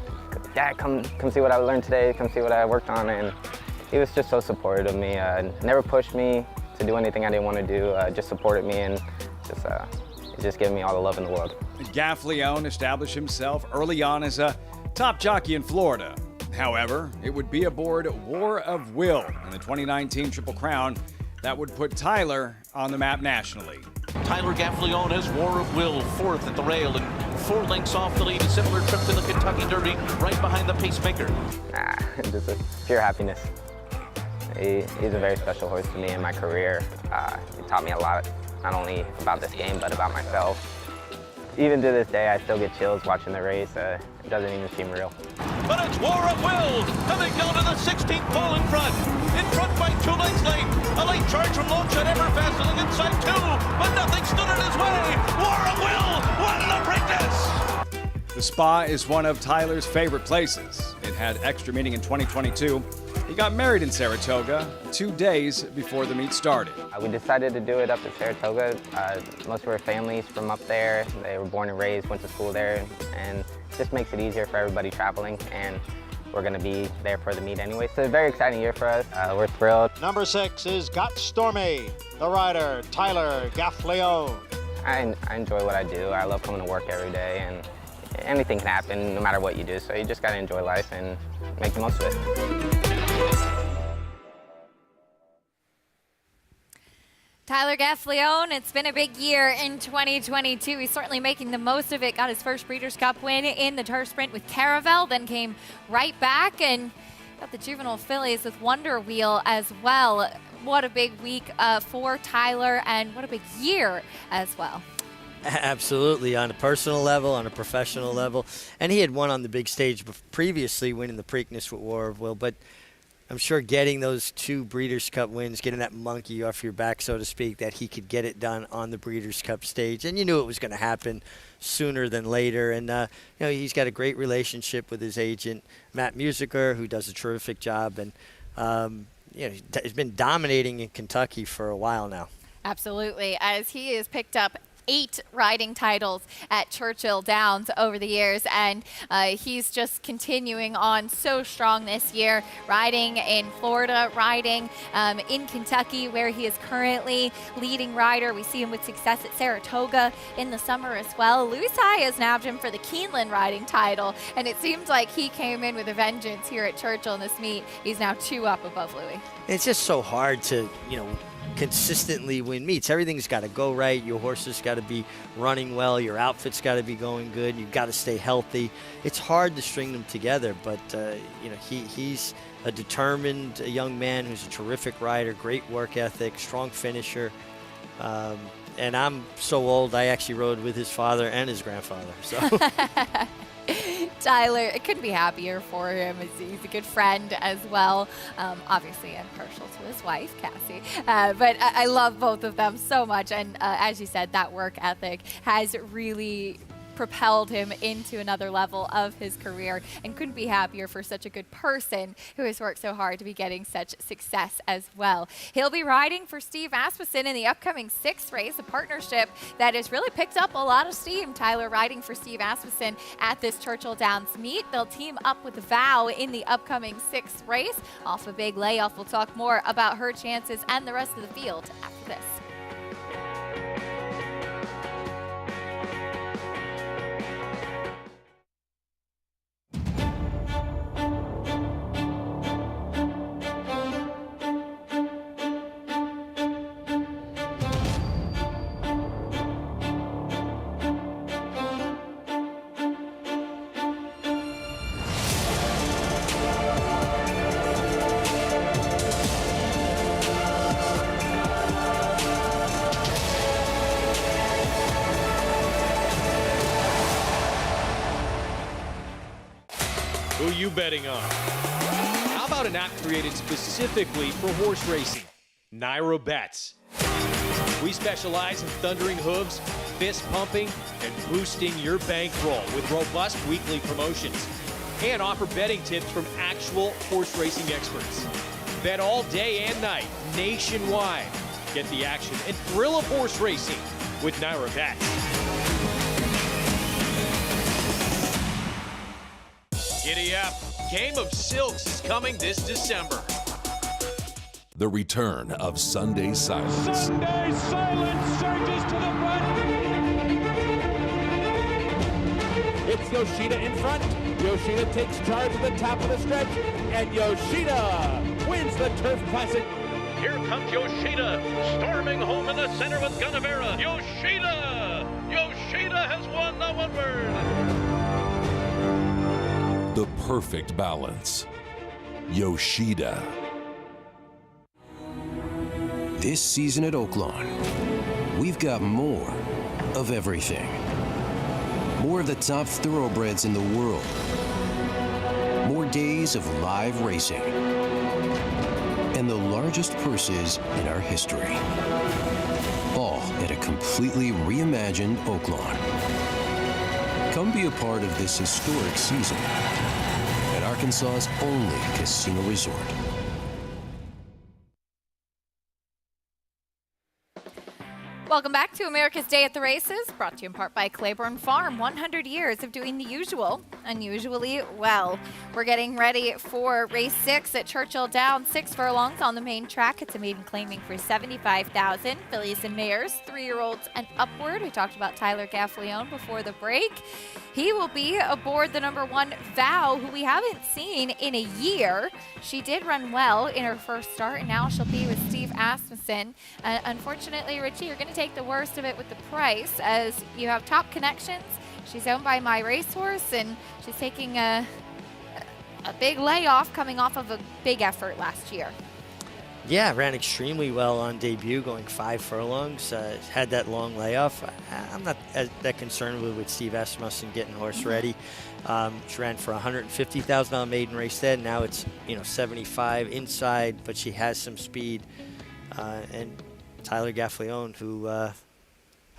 Dad, come see what I learned today, come see what I worked on, and he was just so supportive of me. Never pushed me to do anything I didn't want to do, just supported me, and just gave me all the love in the world. Gaffalione established himself early on as a top jockey in Florida. However, it would be aboard War of Will in the 2019 Triple Crown that would put Tyler on the map nationally. Tyler Gaffalione has War of Will, 4th at the rail and 4 lengths off the lead. A similar trip to the Kentucky Derby, right behind the pacemaker. Just a pure happiness. He's a very special horse to me in my career. He taught me a lot, not only about this game, but about myself. Even to this day, I still get chills watching the race. It doesn't even seem real. But it's War of Will coming down to the 16th pole in front. In front by 2 lengths late. A late charge from Longshot Everfast on the inside 2, but nothing stood in his way. War of Will won the Preakness. The Spa is one of Tyler's favorite places. It had extra meeting in 2022. He got married in Saratoga 2 days before the meet started. We decided to do it up at Saratoga. Most of our families from up there, they were born and raised, went to school there, and it just makes it easier for everybody traveling, and we're going to be there for the meet anyway. So it's a very exciting year for us. We're thrilled. Number 6 is Got Stormy, the rider, Tyler Gaffalione. I enjoy what I do. I love coming to work every day, and anything can happen no matter what you do, so you just got to enjoy life and make the most of it. Tyler Gaffalione, it's been a big year in 2022. He's certainly making the most of it. Got his first Breeders' Cup win in the turf sprint with Caravel, then came right back and got the juvenile fillies with Wonder Wheel as well. What a big week for Tyler, and what a big year as well. Absolutely, on a personal level, on a professional level. And he had won on the big stage previously, winning the Preakness with War of Will. But I'm sure getting those 2 Breeders' Cup wins, getting that monkey off your back, so to speak, that he could get it done on the Breeders' Cup stage. And you knew it was going to happen sooner than later. And, he's got a great relationship with his agent, Matt Musiker, who does a terrific job. And, he's been dominating in Kentucky for a while now. Absolutely, as he has picked up 8 riding titles at Churchill Downs over the years, and he's just continuing on so strong this year, riding in Florida, riding in Kentucky, where he is currently leading rider. We see him with success at Saratoga in the summer as well. Louis Ty has nabbed him for the Keeneland riding title, and it seems like he came in with a vengeance here at Churchill in this meet. He's now 2 up above Louis. It's just so hard to, consistently win meets. Everything's got to go right. Your horses got to be running well. Your outfit's got to be going good. You've got to stay healthy. It's hard to string them together, but he's a determined young man who's a terrific rider, great work ethic, strong finisher. And I'm so old, I actually rode with his father and his grandfather. So. Tyler, I couldn't be happier for him. He's a good friend as well. Obviously, I'm partial to his wife, Cassie. But I love both of them so much. And as you said, that work ethic has really propelled him into another level of his career, and couldn't be happier for such a good person who has worked so hard to be getting such success as well. He'll be riding for Steve Asmussen in the upcoming 6th race, a partnership that has really picked up a lot of steam. Tyler riding for Steve Asmussen at this Churchill Downs meet. They'll team up with Vow in the upcoming 6th race. Off a big layoff, we'll talk more about her chances and the rest of the field after this. Who you betting on? How about an app created specifically for horse racing? Nairo Bets. We specialize in thundering hooves, fist pumping, and boosting your bankroll with robust weekly promotions. And offer betting tips from actual horse racing experts. Bet all day and night, nationwide. Get the action and thrill of horse racing with Nairo Bets. Giddy up. Game of Silks is coming this December. The return of Sunday Silence. Sunday Silence surges to the front. It's Yoshida in front. Yoshida takes charge at the top of the stretch, and Yoshida wins the Turf Classic. Here comes Yoshida, storming home in the center with Gunnevera. Yoshida! Yoshida has won the Woodward. The perfect balance. Yoshida. This season at Oaklawn, we've got more of everything. More of the top thoroughbreds in the world. More days of live racing. And the largest purses in our history. All at a completely reimagined Oaklawn. Come be a part of this historic season at Arkansas's only casino resort. Welcome back to America's Day at the Races, brought to you in part by Claiborne Farm. 100 years of doing the usual, unusually well. We're getting ready for race 6 at Churchill Downs. 6 furlongs on the main track. It's a maiden claiming for $75,000. Fillies and mares, 3-year-olds and upward. We talked about Tyler Gaffalione before the break. He will be aboard the number 1 Vow, who we haven't seen in a year. She did run well in her first start, and now she'll be with Steve Asmussen. Unfortunately, Richie, you're going to take the worst of it with the price, as you have Top Connections. She's owned by My Racehorse, and she's taking a big layoff coming off of a big effort last year. Yeah, ran extremely well on debut, going 5 furlongs. Had that long layoff. I'm not that concerned with Steve Asmussen getting horse ready. She ran for $150,000 maiden race then. Now it's 75 inside, but she has some speed. And Tyler Gaffalione, who I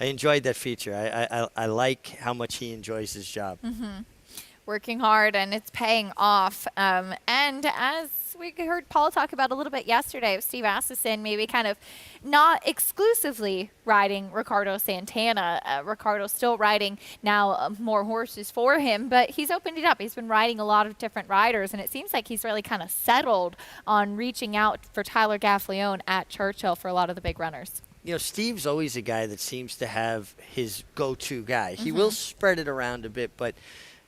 enjoyed that feature. I like how much he enjoys his job. Mm-hmm. Working hard, and it's paying off. And as we heard Paul talk about a little bit yesterday, with Steve Asmussen maybe kind of not exclusively riding Ricardo Santana. Ricardo's still riding now more horses for him, but he's opened it up. He's been riding a lot of different riders, and it seems like he's really kind of settled on reaching out for Tyler Gaffalione at Churchill for a lot of the big runners. Steve's always a guy that seems to have his go-to guy. He will spread it around a bit, but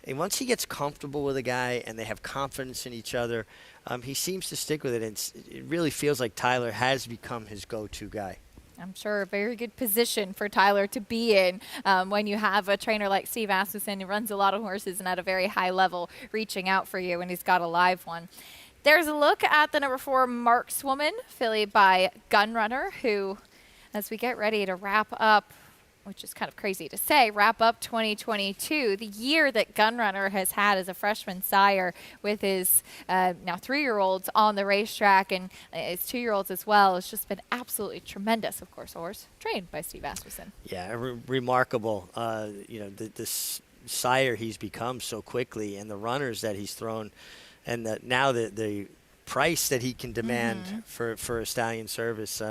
once he gets comfortable with a guy and they have confidence in each other, he seems to stick with it. And it really feels like Tyler has become his go-to guy. I'm sure a very good position for Tyler to be in when you have a trainer like Steve Asmussen who runs a lot of horses and at a very high level reaching out for you, and he's got a live one. There's a look at the number 4 Markswoman, filly by Gunrunner, who, as we get ready to wrap up, which is kind of crazy to say, wrap up 2022, the year that Gunrunner has had as a freshman sire with his now 3-year-olds on the racetrack and his 2-year-olds as well. It's just been absolutely tremendous. Of course, a horse trained by Steve Asmussen. Yeah, remarkable. This sire he's become so quickly, and the runners that he's thrown, and now the price that he can demand for a stallion service.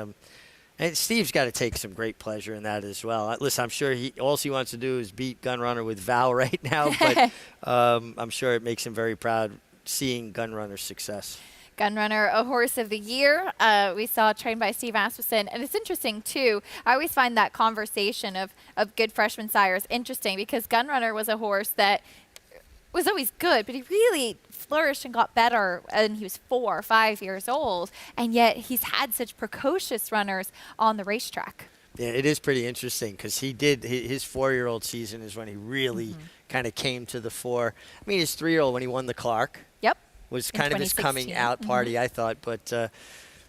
And Steve's got to take some great pleasure in that as well. Listen, I'm sure all he wants to do is beat Gunrunner with Val right now, but I'm sure it makes him very proud seeing Gunrunner's success. Gunrunner, a horse of the year. We saw trained by Steve Asmussen. And it's interesting, too. I always find that conversation of good freshman sires interesting, because Gunrunner was a horse that was always good, but he really flourished and got better when he was 4 or 5 years old, and yet he's had such precocious runners on the racetrack. Yeah, it is pretty interesting, because his 4-year-old season is when he really kind of came to the fore. I mean, his 3-year-old, when he won the Clark, was kind of his coming out party, I thought, but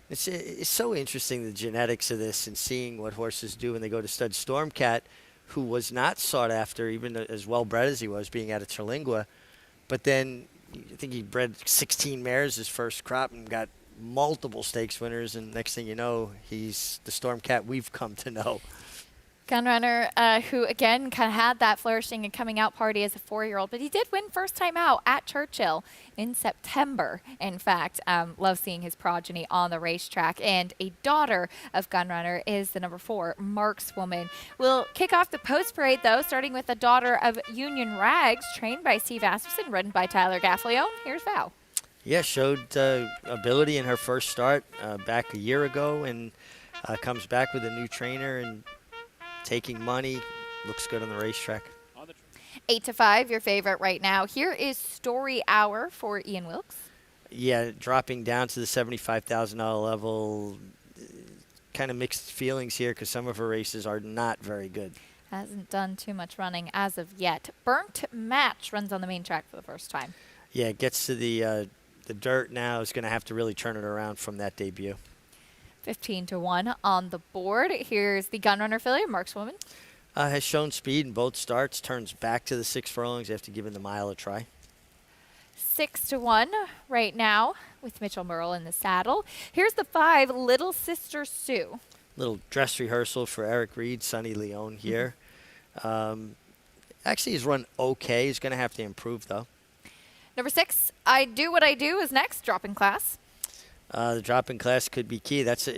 it's so interesting, the genetics of this, and seeing what horses do when they go to stud. Stormcat, who was not sought after, even as well bred as he was, being out of Terlingua, but then I think he bred 16 mares his first crop and got multiple stakes winners. And next thing you know, he's the Storm Cat we've come to know. Gunrunner, who again kind of had that flourishing and coming out party as a 4-year-old, but he did win first time out at Churchill in September. In fact, love seeing his progeny on the racetrack. And a daughter of Gunrunner is the number 4, Markswoman. We'll kick off the post parade though, starting with the daughter of Union Rags, trained by Steve Asmussen, ridden by Tyler Gaffalione. Here's Val. Yeah, showed ability in her first start back a year ago, and comes back with a new trainer and taking money. Looks good on the racetrack. 8 to 5, your favorite right now. Here is Story Hour for Ian Wilkes. Yeah, dropping down to the $75,000 level. Kind of mixed feelings here because some of her races are not very good. Hasn't done too much running as of yet. Burnt Match runs on the main track for the first time. Yeah, it gets to the dirt now. Is going to have to really turn it around from that debut. 15 to 1 on the board. Here's the Gunrunner filly, Markswoman. Has shown speed in both starts. Turns back to the 6 furlongs after giving the mile a try. 6 to 1 right now with Mitchell Merle in the saddle. Here's the 5, Little Sister Sue. Little dress rehearsal for Eric Reed, Sonny Leone here. Actually, he's run okay. He's going to have to improve, though. Number 6, I Do What I Do is next, drop in class. The drop in class could be key. It's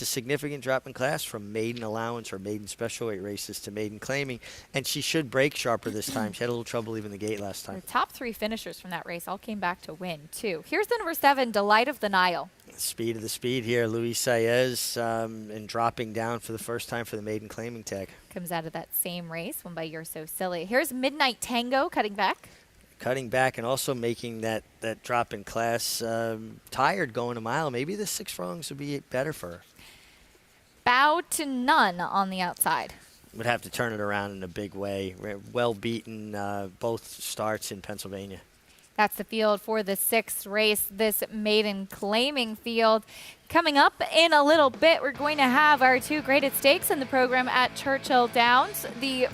a significant drop in class from maiden allowance or maiden special weight races to maiden claiming, and she should break sharper this time. She had a little trouble leaving the gate last time. The top 3 finishers from that race all came back to win, too. Here's the number 7, Delight of the Nile. Speed of the speed here, Luis Saez, and dropping down for the first time for the maiden claiming tag. Comes out of that same race, won by You're So Silly. Here's Midnight Tango, cutting back. Cutting back and also making that drop in class tired going a mile. Maybe the 6 furlongs would be better for her. Bow to None on the outside. Would have to turn it around in a big way. Well beaten both starts in Pennsylvania. That's the field for the 6th race, this maiden claiming field. Coming up in a little bit, we're going to have our 2 graded stakes in the program at Churchill Downs, the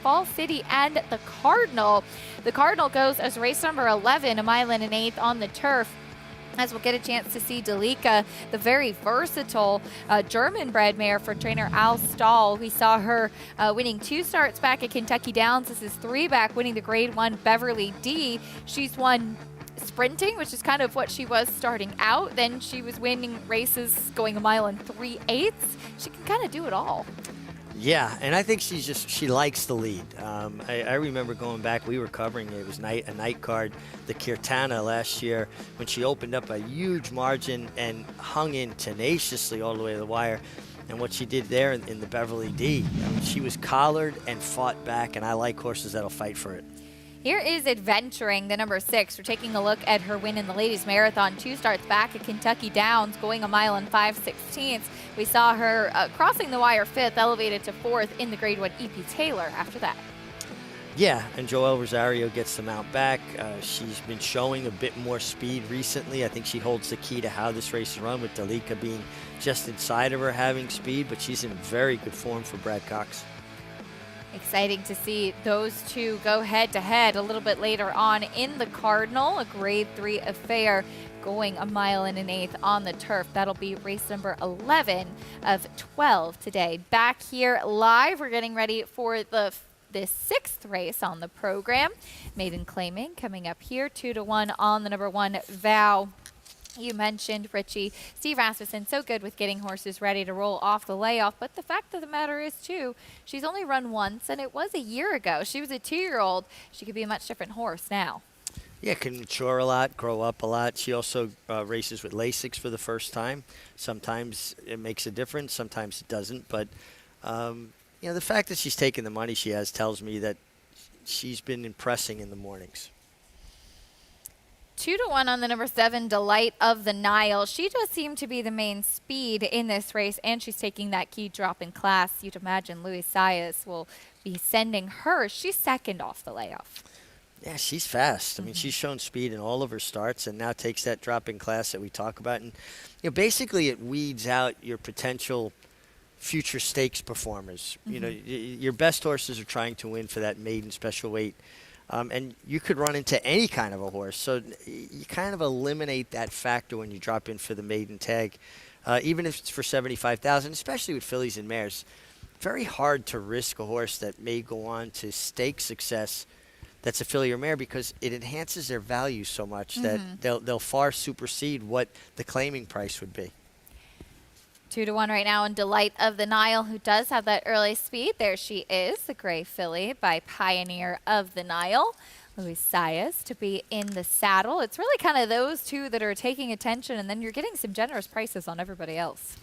Fall City and the Cardinal. The Cardinal goes as race number 11, a mile and an eighth on the turf, as we'll get a chance to see Delika, the very versatile German-bred mare for trainer Al Stahl. We saw her winning 2 starts back at Kentucky Downs. This is 3 back, winning the Grade 1 Beverly D. She's won sprinting, which is kind of what she was starting out. Then she was winning races going a mile and 3/8. She can kind of do it all. Yeah, and I think she likes the lead. I remember going back, we were covering it was a night card, the Kirtana last year, when she opened up a huge margin and hung in tenaciously all the way to the wire. And what she did there in the Beverly D, I mean, she was collared and fought back, and I like horses that'll fight for it. Here is Adventuring, the number 6. We're taking a look at her win in the ladies marathon. 2 starts back at Kentucky Downs, going a mile and 5/16. We saw her crossing the wire 5th, elevated to 4th in the Grade 1 EP Taylor after that. Yeah, and Joelle Rosario gets the mount back. She's been showing a bit more speed recently. I think she holds the key to how this race is run, with Delika being just inside of her having speed, but she's in very good form for Brad Cox. Exciting to see those 2 go head-to-head a little bit later on in the Cardinal, a Grade 3 affair going a mile and an eighth on the turf. That'll be race number 11 of 12 today. Back here live, we're getting ready for the 6th race on the program. Maiden claiming coming up here, 2 to 1 on the number 1 Vow. You mentioned, Richie, Steve Asmussen, so good with getting horses ready to roll off the layoff. But the fact of the matter is, too, she's only run once, and it was a year ago. She was a 2-year-old. She could be a much different horse now. Yeah, can mature a lot, grow up a lot. She also races with Lasix for the first time. Sometimes it makes a difference, sometimes it doesn't. But, the fact that she's taken the money she has tells me that she's been impressing in the mornings. 2 to 1 on the number 7, Delight of the Nile. She does seem to be the main speed in this race, and she's taking that key drop in class. You'd imagine Luis Saez will be sending her. She's 2nd off the layoff. Yeah, she's fast. I mean, she's shown speed in all of her starts and now takes that drop in class that we talk about. And, basically it weeds out your potential future stakes performers. Your best horses are trying to win for that maiden special weight And you could run into any kind of a horse. So you kind of eliminate that factor when you drop in for the maiden tag, even if it's for $75,000, especially with fillies and mares. Very hard to risk a horse that may go on to stake success that's a filly or mare, because it enhances their value so much that they'll far supersede what the claiming price would be. 2-1 right now in Delight of the Nile, who does have that early speed. There she is, the gray filly by Pioneer of the Nile. Luis Saez to be in the saddle. It's really kind of those two that are taking attention, and then you're getting some generous prices on everybody else.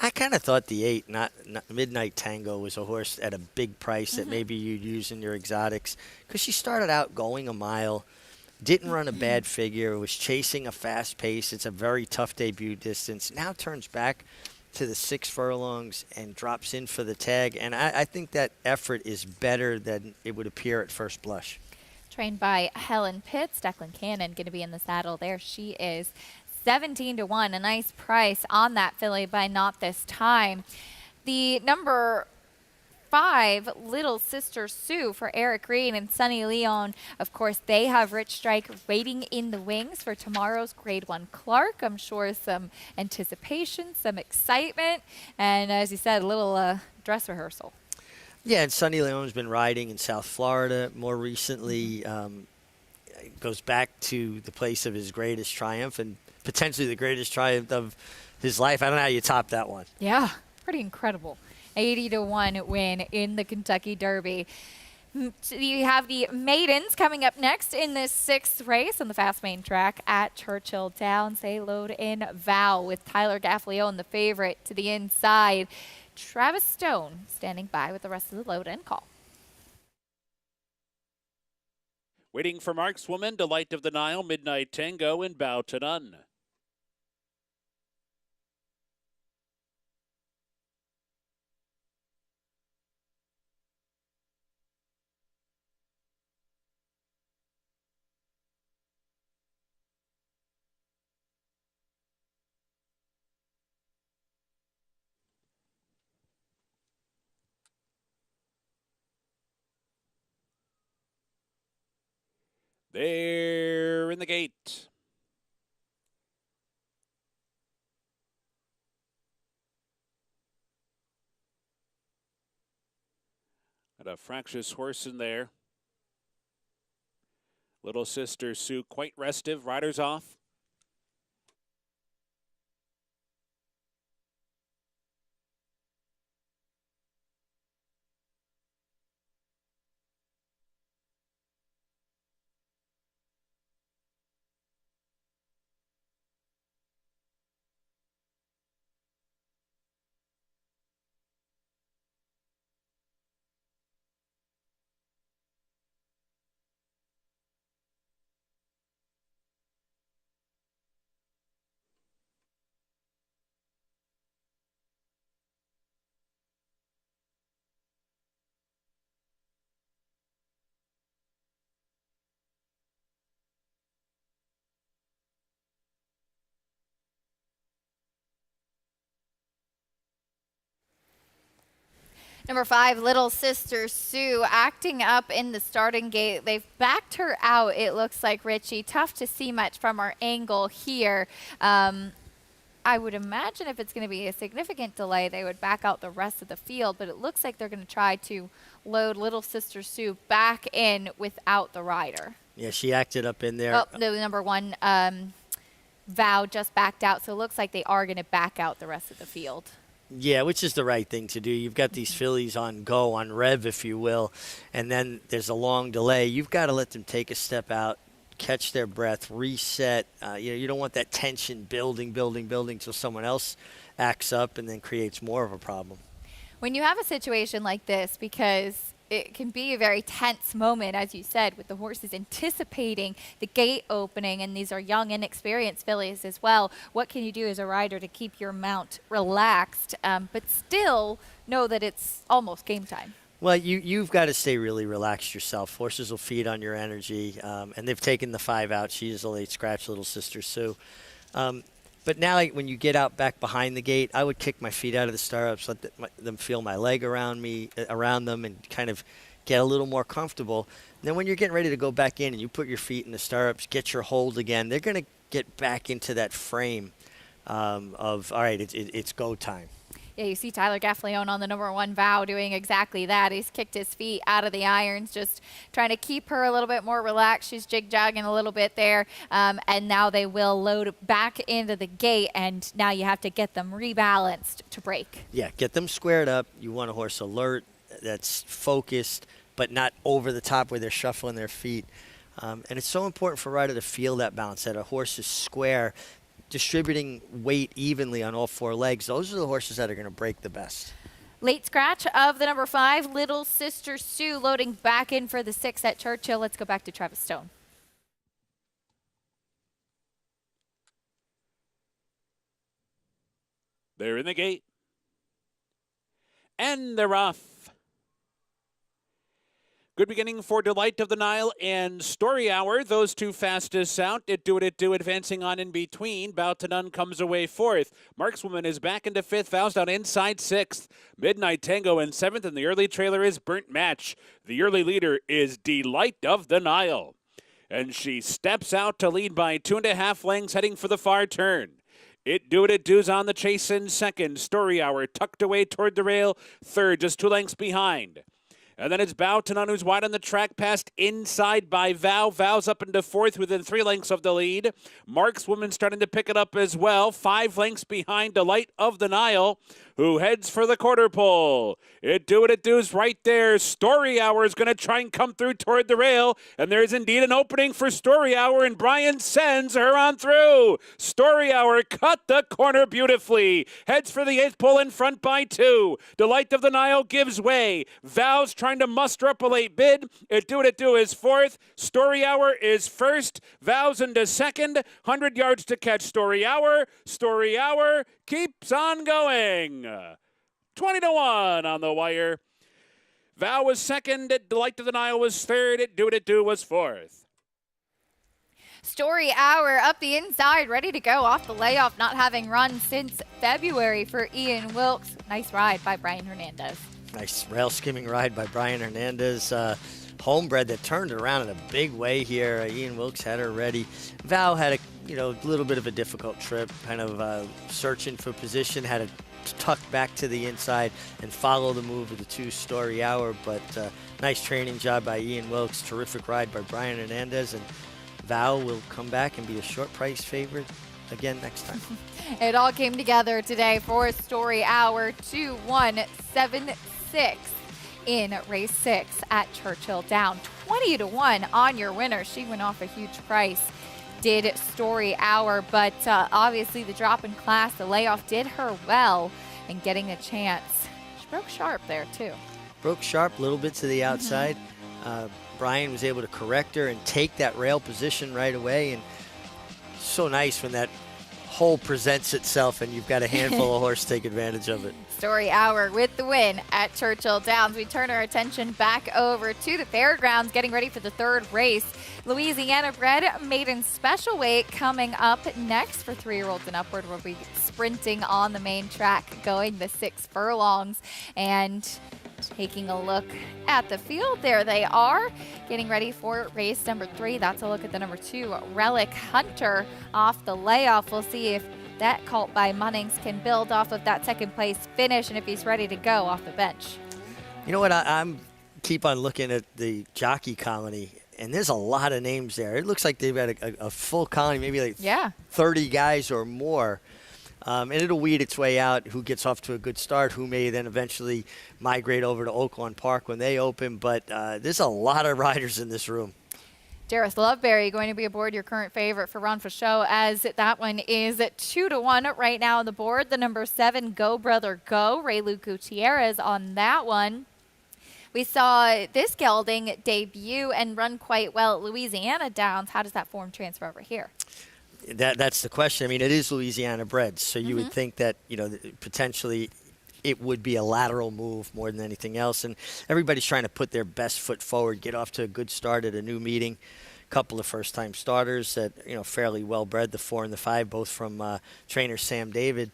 I kind of thought the 8, not Midnight Tango, was a horse at a big price that maybe you'd use in your exotics, because she started out going a mile, didn't run a bad figure, was chasing a fast pace. It's a very tough debut distance. Now turns back to the 6 furlongs and drops in for the tag, and I think that effort is better than it would appear at first blush. Trained by Helen Pitts. Declan Cannon going to be in the saddle. There she is. 17-1, a nice price on that filly by Not This Time. The number 5, Little Sister Sue for Eric Green and Sunny Leon. Of course, they have Rich Strike waiting in the wings for tomorrow's Grade 1 Clark. I'm sure some anticipation, some excitement, and as you said, a little dress rehearsal. Yeah, and Sunny Leon's been riding in South Florida more recently. Goes back to the place of his greatest triumph and potentially the greatest triumph of his life. I don't know how you top that one. Yeah, pretty incredible. 80-1 win in the Kentucky Derby. You have the maidens coming up next in this 6th race on the Fast Main Track at Churchill Downs. They load in Vow with Tyler Gaffalione, the favorite, to the inside. Travis Stone standing by with the rest of the load and call. Waiting for Markswoman, Delight of the Nile, Midnight Tango, and Bow to None. They're in the gate. Got a fractious horse in there. Little Sister Sue quite restive. Riders off. Number 5, Little Sister Sue, acting up in the starting gate. They've backed her out, it looks like, Richie. Tough to see much from our angle here. I would imagine if it's going to be a significant delay, they would back out the rest of the field, but it looks like they're going to try to load Little Sister Sue back in without the rider. Yeah, she acted up in there. Oh, the number 1, Vow, just backed out, so it looks like they are going to back out the rest of the field. Yeah, which is the right thing to do. You've got these fillies on go, on rev, if you will, and then there's a long delay. You've got to let them take a step out, catch their breath, reset. You don't want that tension building till someone else acts up and then creates more of a problem. When you have a situation like this, because it can be a very tense moment, as you said, with the horses anticipating the gate opening, and these are young, inexperienced fillies as well. What can you do as a rider to keep your mount relaxed, but still know that it's almost game time? Well, you've got to stay really relaxed yourself. Horses will feed on your energy, and they've taken the 5 out. She is a late scratch, Little Sister Sue. But now, when you get out back behind the gate, I would kick my feet out of the stirrups, let them feel my leg around them, and kind of get a little more comfortable. And then when you're getting ready to go back in and you put your feet in the stirrups, get your hold again, they're going to get back into that frame of, all right, it's go time. Yeah, you see Tyler Gaffleone on the number 1 Vow doing exactly that. He's kicked his feet out of the irons, just trying to keep her a little bit more relaxed. She's jig-jogging a little bit there, and now they will load back into the gate, and now you have to get them rebalanced to break. Yeah, get them squared up. You want a horse alert, that's focused, but not over the top where they're shuffling their feet. And it's so important for a rider to feel that balance, that a horse is square, distributing weight evenly on all 4 legs. Those are the horses that are going to break the best. Late scratch of the number 5, Little Sister Sue, loading back in for the 6 at Churchill. Let's go back to Travis Stone. They're in the gate. And they're off. Good beginning for Delight of the Nile and Story Hour. Those 2 fastest out. It Do advancing on in between. Bow to None comes away 4th. Markswoman is back into 5th. Vows down inside 6th. Midnight Tango in 7th. And the early trailer is Burnt Match. The early leader is Delight of the Nile. And she steps out to lead by 2.5 lengths, heading for the far turn. It Do's on the chase in 2nd. Story Hour tucked away toward the rail. 3rd, just 2 lengths behind. And then it's Bow to None, who's wide on the track, passed inside by Vow. Vow's up into 4th within 3 lengths of the lead. Markswoman starting to pick it up as well. 5 lengths behind Delight of the Nile, who heads for the quarter pole. It Do's right there. Story Hour is going to try and come through toward the rail. And there's indeed an opening for Story Hour, and Brian sends her on through. Story Hour cut the corner beautifully. Heads for the 8th pole in front by 2. Delight of the Nile gives way. Vow's trying to muster up a late bid. It Do is 4th. Story Hour is 1st. Vows into 2nd. 100 yards to catch Story Hour. Story Hour keeps on going. 20-1 on the wire. Vow was 2nd. Delight of the Nile was 3rd. It Do was 4th. Story Hour up the inside, ready to go off the layoff, not having run since February for Ian Wilkes. Nice ride by Brian Hernandez. Nice rail skimming ride by Brian Hernandez. Homebred that turned it around in a big way here. Ian Wilkes had her ready. Val had a little bit of a difficult trip, kind of searching for position, had to tuck back to the inside and follow the move of the 2 Story Hour. But nice training job by Ian Wilkes. Terrific ride by Brian Hernandez. And Val will come back and be a short price favorite again next time. It all came together today for Story Hour. 2-1-7-6 in race 6 at Churchill Down. 20-1 on your winner. She went off a huge price, did Story Hour, but obviously the drop in class, the layoff did her well in getting a chance. She broke sharp there too. Broke sharp, a little bit to the outside. Brian was able to correct her and take that rail position right away, and so nice when that hole presents itself and you've got a handful of horse take advantage of it. Story Hour with the win at Churchill Downs. We turn our attention back over to the fairgrounds, getting ready for the 3rd race. Louisiana bred maiden special weight coming up next for 3-year-olds and upward. We'll be sprinting on the main track, going the 6 furlongs. And taking a look at the field, there they are, getting ready for race number 3. That's a look at the number 2, Relic Hunter, off the layoff. We'll see if that Colt by Munnings can build off of that 2nd place finish and if he's ready to go off the bench. You know what? I'm keep on looking at the jockey colony, and there's a lot of names there. It looks like they've got a full colony, maybe like 30 guys or more. And it'll weed its way out who gets off to a good start, who may then eventually migrate over to Oaklawn Park when they open. But there's a lot of riders in this room. Jareth Loveberry going to be aboard, your current favorite for Ron Faucheux, as that one is 2-1 right now on the board. The number 7, Go Brother Go, Raylu Gutierrez on that one. We saw this gelding debut and run quite well at Louisiana Downs. How does that form transfer over here? That's the question. I mean, it is Louisiana bred, so you would think that, potentially it would be a lateral move more than anything else. And everybody's trying to put their best foot forward, get off to a good start at a new meeting. A couple of first-time starters that, fairly well bred, the 4 and the 5, both from trainer Sam David.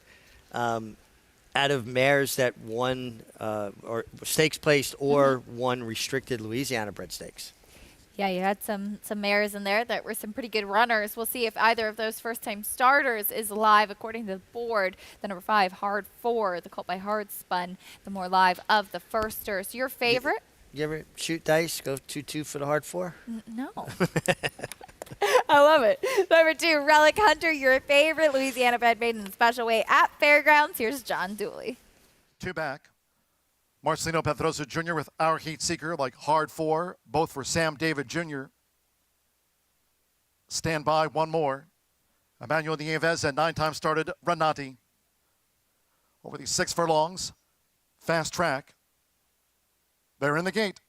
out of mares that won or stakes placed or won restricted Louisiana bred stakes. Yeah, you had some mares in there that were some pretty good runners. We'll see if either of those first-time starters is live. According to the board, the number 5, Hard 4, the colt by Hard Spun, the more live of the firsters. Your favorite? You ever shoot dice, go 2-2 for the Hard 4? No. I love it. Number 2, Relic Hunter, your favorite Louisiana bred maiden in special weight at Fairgrounds. Here's John Dooley. 2 back. Marcelino Pedrosa Jr. with Our Heat Seeker, like Hard 4, both for Sam David Jr. Stand by, 1 more. Emmanuel Nieves at 9 times started, Renati. Over these 6 furlongs, fast track. They're in the gate.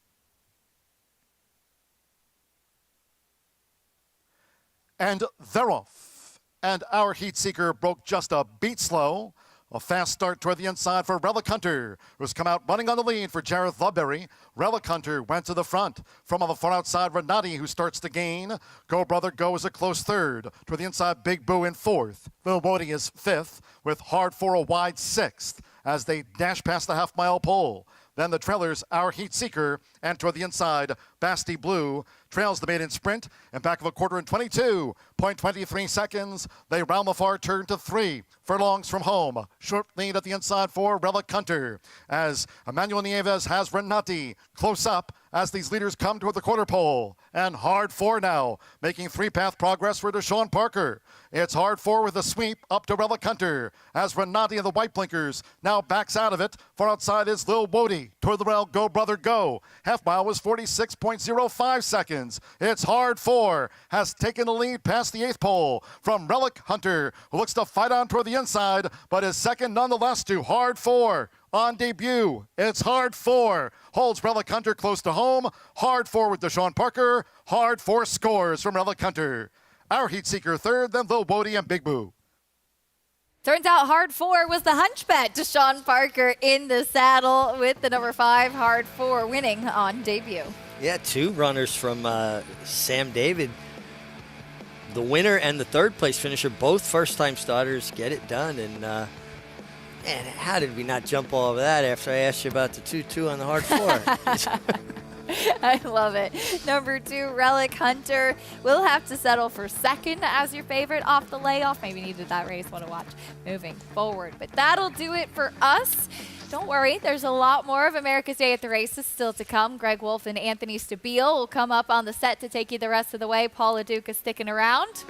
And they're off. And Our Heat Seeker broke just a beat slow. A fast start toward the inside for Relic Hunter, who's come out running on the lead for Jareth Ludberry. Relic Hunter went to the front. From on the far outside, Renati, who starts to gain. Go Brother Go is a close third. Toward the inside, Big Boo in 4th. Lil Bodie is 5th, with Hard 4 a wide 6th as they dash past the half-mile pole. Then the trailers, Our Heat Seeker, and toward the inside, Basti Blue trails the maiden sprint, and back of a quarter and 22.23 seconds, they round the far turn to 3 furlongs from home. Short lead at the inside for Relic Hunter, as Emmanuel Nieves has Renati close up as these leaders come toward the quarter pole. And Hard 4 now, making 3-path progress for Deshaun Parker. It's Hard 4 with a sweep up to Relic Hunter, as Renati of the white blinkers now backs out of it. Far outside is Lil Wody toward the rail, Go Brother Go. Half mile was 46.05 seconds. It's Hard 4 has taken the lead past the 8th pole from Relic Hunter, who looks to fight on toward the inside, but is second nonetheless to Hard 4. On debut, it's Hard 4. Holds Relic Hunter close to home. Hard 4 with Deshaun Parker. Hard 4 scores from Relic Hunter. Our Heat Seeker 3rd, then Lil Wody and Big Boo. Turns out Hard 4 was the hunchback. Deshaun Parker in the saddle with the number 5, Hard 4, winning on debut. Yeah, 2 runners from Sam David. The winner and the 3rd place finisher, both first-time starters, get it done. And man, how did we not jump all over that after I asked you about the 2-2 on the Hard 4? I love it. Number 2, Relic Hunter. Will have to settle for 2nd as your favorite off the layoff. Maybe needed that race one to watch moving forward. But that'll do it for us. Don't worry, there's a lot more of America's Day at the Races still to come. Greg Wolf and Anthony Stabile will come up on the set to take you the rest of the way. Paula Duke is sticking around.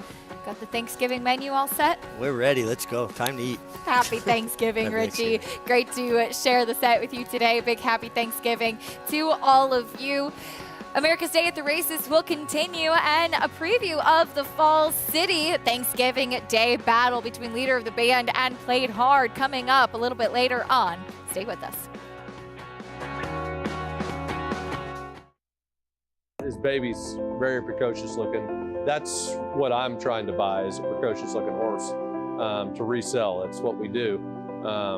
Got the Thanksgiving menu all set? We're ready. Let's go. Time to eat. Happy Thanksgiving, Richie. Great to share the set with you today. Big happy Thanksgiving to all of you. America's Day at the Races will continue, and a preview of the Fall City Thanksgiving Day battle between leader of the band and Played Hard coming up a little bit later on. Stay with us. His baby's very precocious looking. That's what I'm trying to buy, is a precocious looking horse to resell. That's what we do.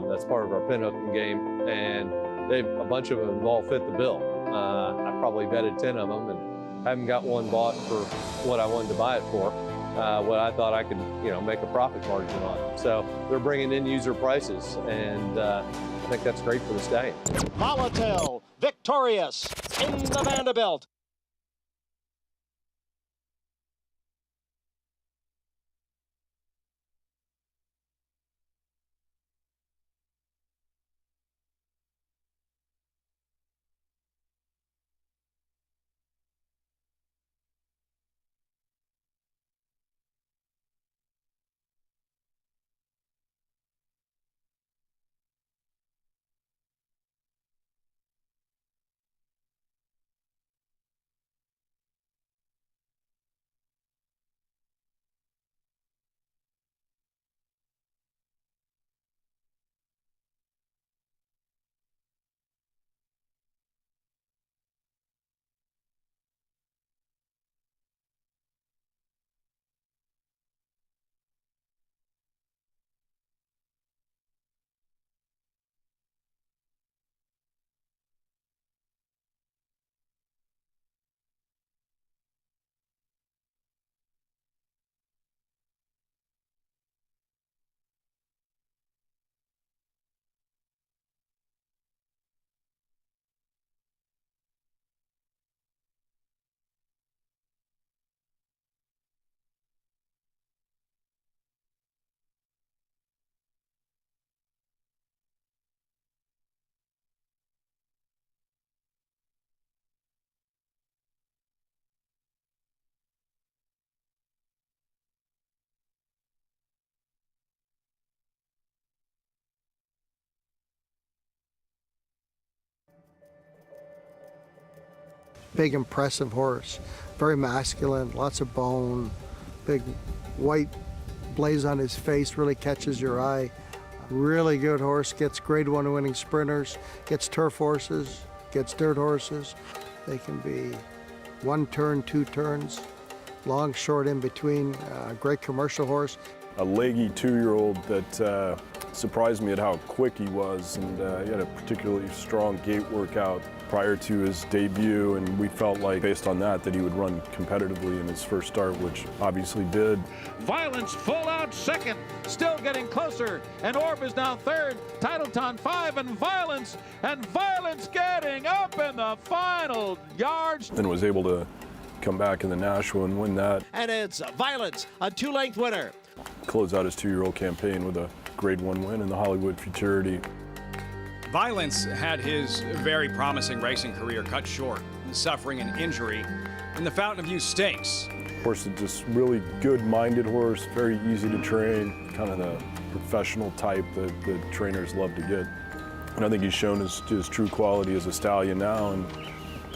That's part of our pinhooking game, and a bunch of them all fit the bill. I probably vetted 10 of them and haven't got one bought for what I wanted to buy it for, what I thought I could, make a profit margin on. So they're bringing in user prices, and I think that's great for the stallion. Volatile, victorious in the Vanderbilt. big, impressive horse. Very masculine, lots of bone, big white blaze on his face, really catches your eye. Really good horse, gets Grade 1 winning sprinters, gets turf horses, gets dirt horses. They can be 1 turn, 2 turns, long, short in between. Great commercial horse. A leggy 2-year-old that surprised me at how quick he was, and he had a particularly strong gait workout prior to his debut, and we felt like, based on that he would run competitively in his first start, which obviously did. Violence full out second, still getting closer, and Orb is now third. Titleton 5, and Violence getting up in the final yards. And was able to come back in the Nashua and win that. And it's Violence, a 2-length winner. Close out his 2-year-old campaign with a Grade 1 win in the Hollywood Futurity. Violence had his very promising racing career cut short, suffering an injury in the Fountain View Stakes. Horse is just really good-minded horse, very easy to train, kind of the professional type that the trainers love to get. And I think he's shown his true quality as a stallion now, and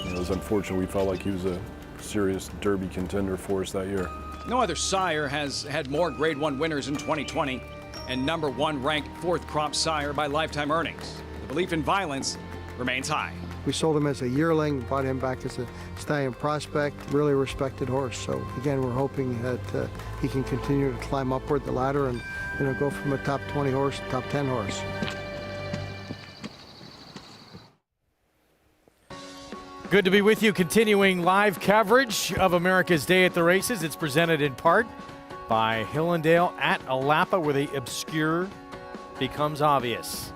it was unfortunate we felt like he was a serious Derby contender for us that year. No other sire has had more Grade 1 winners in 2020 and #1 ranked 4th crop sire by lifetime earnings. The belief in Violence remains high. We sold him as a yearling, bought him back as a stallion prospect, really respected horse. So again, we're hoping that he can continue to climb upward the ladder and go from a top 20 horse to top 10 horse. Good to be with you, continuing live coverage of America's Day at the Races. It's presented in part by Hillendale at Alapa, where the obscure becomes obvious.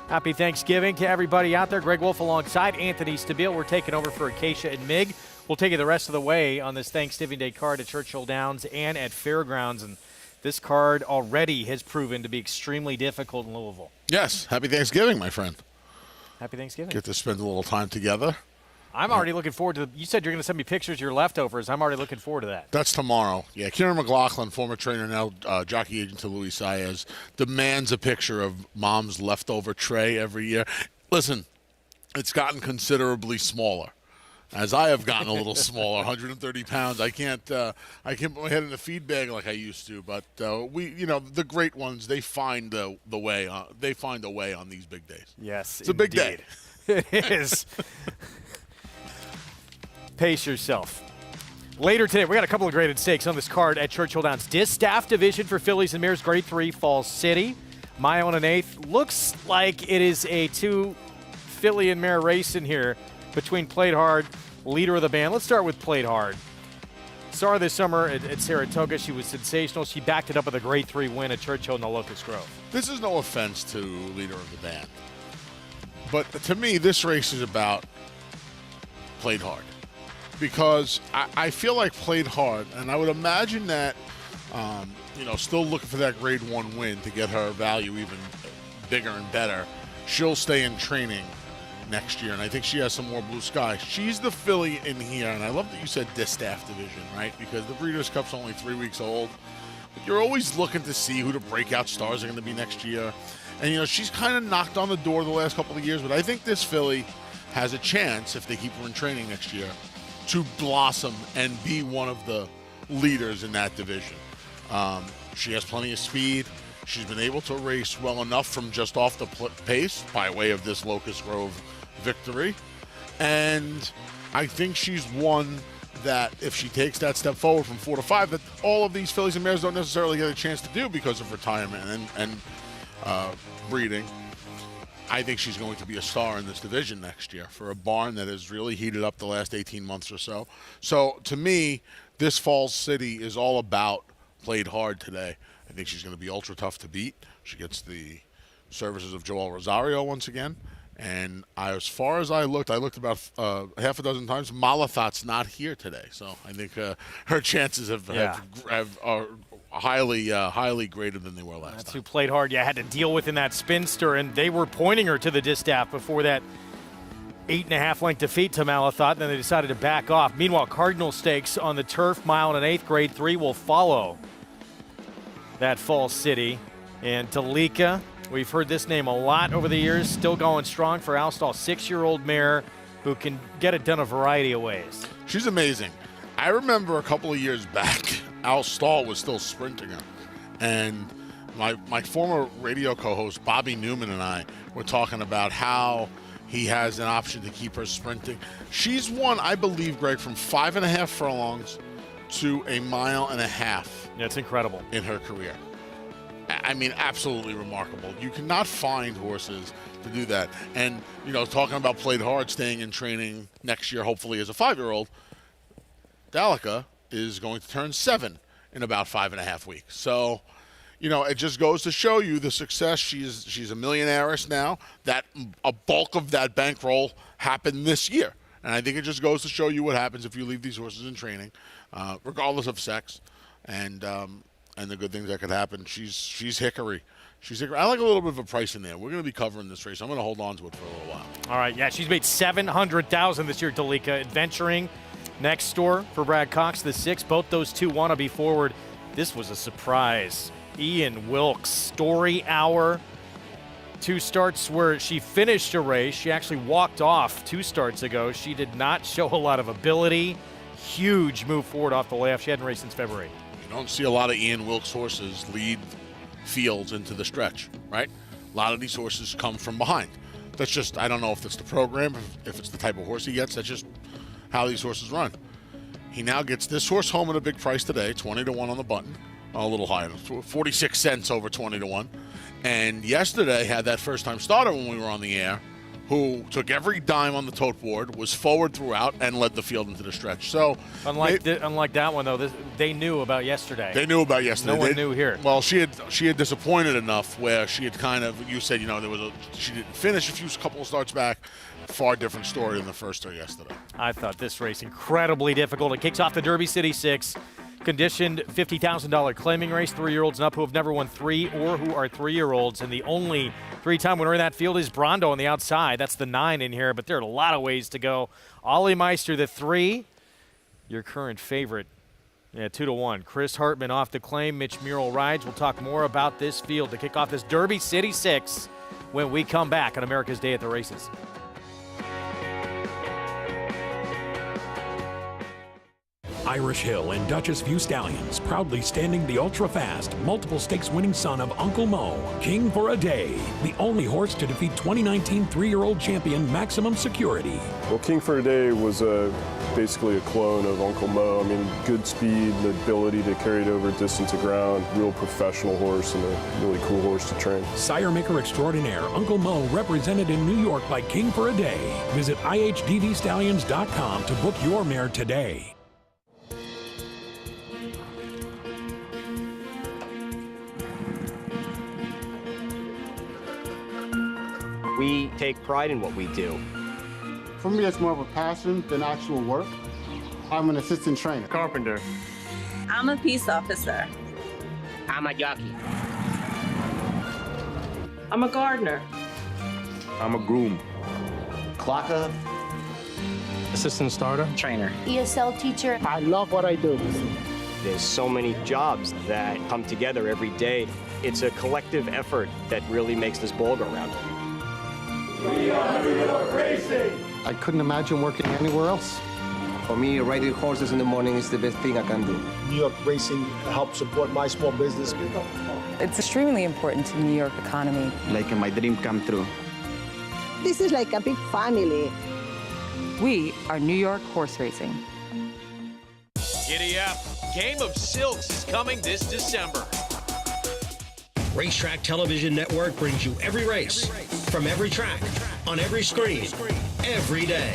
Happy Thanksgiving to everybody out there. Greg Wolf alongside Anthony Stabile. We're taking over for Acacia and Mig. We'll take you the rest of the way on this Thanksgiving Day card at Churchill Downs and at Fairgrounds. And this card already has proven to be extremely difficult in Louisville. Yes. Happy Thanksgiving, my friend. Happy Thanksgiving. Get to spend a little time together. I'm already looking forward to you said you're going to send me pictures of your leftovers. I'm already looking forward to that. That's tomorrow. Yeah, Kieran McLaughlin, former trainer, now jockey agent to Luis Saez, demands a picture of Mom's leftover tray every year. Listen, it's gotten considerably smaller. As I have gotten a little smaller, 130 pounds. I can't put my head in the feed bag like I used to. But the great ones, they find the way. They find a way on these big days. Yes, it's a big day. It is. Pace yourself. Later today, we got a couple of graded stakes on this card at Churchill Downs. Distaff division for fillies and mares, Grade 3, Falls City. Mile and an eighth. Looks like it is a 2 filly and mare race in here between Played Hard, leader of the band. Let's start with Played Hard. Saw her this summer at Saratoga. She was sensational. She backed it up with a Grade 3 win at Churchill in the Locust Grove. This is no offense to leader of the band, but to me, this race is about Played Hard. Because I feel like Played Hard, and I would imagine that, still looking for that Grade 1 win to get her value even bigger and better. She'll stay in training next year, and I think she has some more blue sky. She's the filly in here, and I love that you said Distaff division, right? Because the Breeders' Cup's only 3 weeks old. But you're always looking to see who the breakout stars are going to be next year. And, she's kind of knocked on the door the last couple of years, but I think this filly has a chance, if they keep her in training next year, to blossom and be one of the leaders in that division. She has plenty of speed. She's been able to race well enough from just off the pace by way of this Locust Grove victory. And I think she's one that if she takes that step forward from 4 to 5, that all of these fillies and mares don't necessarily get a chance to do because of retirement and breeding. I think she's going to be a star in this division next year for a barn that has really heated up the last 18 months or so. So, to me, this Falls City is all about Played Hard today. I think she's going to be ultra tough to beat. She gets the services of Joel Rosario once again. And as far as I looked about half a dozen times. Malathat's not here today. So, I think her chances are highly greater than they were last time. That's who Played Hard. Yeah, had to deal with in that spinster, and they were pointing her to the distaff before that 8.5 length defeat to Malathat, and then they decided to back off. Meanwhile, Cardinal Stakes on the turf, mile and an eighth, Grade 3 will follow that Falls City. And Talika, we've heard this name a lot over the years, still going strong for Alstall, 6-year-old mare who can get it done a variety of ways. She's amazing. I remember a couple of years back, Al Stahl was still sprinting her. And my former radio co-host, Bobby Newman, and I were talking about how he has an option to keep her sprinting. She's won, I believe, Greg, from 5.5 furlongs to 1.5 miles. That's incredible. In her career. I mean, absolutely remarkable. You cannot find horses to do that. And, you know, talking about Played Hard, staying in training next year, hopefully as a 5-year-old, Dalica is going to turn 7 in about 5.5 weeks. So, you know, it just goes to show you the success. She's a millionairess now. That a bulk of that bankroll happened this year. And I think it just goes to show you what happens if you leave these horses in training, regardless of sex, and the good things that could happen. She's Hickory. She's Hickory. I like a little bit of a price in there. We're going to be covering this race. I'm going to hold on to it for a little while. All right, yeah, she's made $700,000 this year, Dalica. Adventuring next door for Brad Cox, the 6. Both those two want to be forward. This was a surprise. Ian Wilkes, Story Hour. 2 starts where she finished a race. She actually walked off 2 starts ago. She did not show a lot of ability. Huge move forward off the layoff. She hadn't raced since February. You don't see a lot of Ian Wilkes horses lead fields into the stretch, right? A lot of these horses come from behind. That's just, I don't know if it's the program, if it's the type of horse he gets. That's just how these horses run. He now gets this horse home at a big price today, 20-1 on the button. A little higher, 46 cents over 20-1. And yesterday had that first-time starter when we were on the air, who took every dime on the tote board, was forward throughout, and led the field into the stretch. So, unlike that one though, they knew about yesterday. They knew about yesterday. No one knew here. Well, she had disappointed enough where she had kind of, you said, you know, she didn't finish a couple of starts back. Far different story than the first start yesterday. I thought this race incredibly difficult. It kicks off the Derby City 6. Conditioned $50,000 claiming race, 3-year-olds and up who have never won 3 or who are 3-year-olds. And the only 3-time winner in that field is Brondo on the outside. That's the 9 in here, but there are a lot of ways to go. Ollie Meister, the 3, your current favorite. Yeah, 2-1. Chris Hartman off the claim. Mitch Murrell rides. We'll talk more about this field to kick off this Derby City 6 when we come back on America's Day at the Races. Irish Hill and Duchess View Stallions, proudly standing the ultra-fast, multiple stakes winning son of Uncle Mo, King for a Day, the only horse to defeat 2019 3-year-old champion Maximum Security. Well, King for a Day was basically a clone of Uncle Mo. I mean, good speed, the ability to carry it over distance of ground, real professional horse and a really cool horse to train. Sire Maker Extraordinaire, Uncle Mo, represented in New York by King for a Day. Visit IHDVStallions.com to book your mare today. We take pride in what we do. For me, it's more of a passion than actual work. I'm an assistant trainer. Carpenter. I'm a peace officer. I'm a jockey. I'm a gardener. I'm a groom. Clocker. Assistant starter. Trainer. ESL teacher. I love what I do. There's so many jobs that come together every day. It's a collective effort that really makes this ball go round. We are New York Racing! I couldn't imagine working anywhere else. For me, riding horses in the morning is the best thing I can do. New York Racing helps support my small business. It's extremely important to the New York economy. Like my dream come true. This is like a big family. We are New York Horse Racing. Giddy up. Game of Silks is coming this December. Racetrack Television Network brings you every race, from every track, on every screen, every day.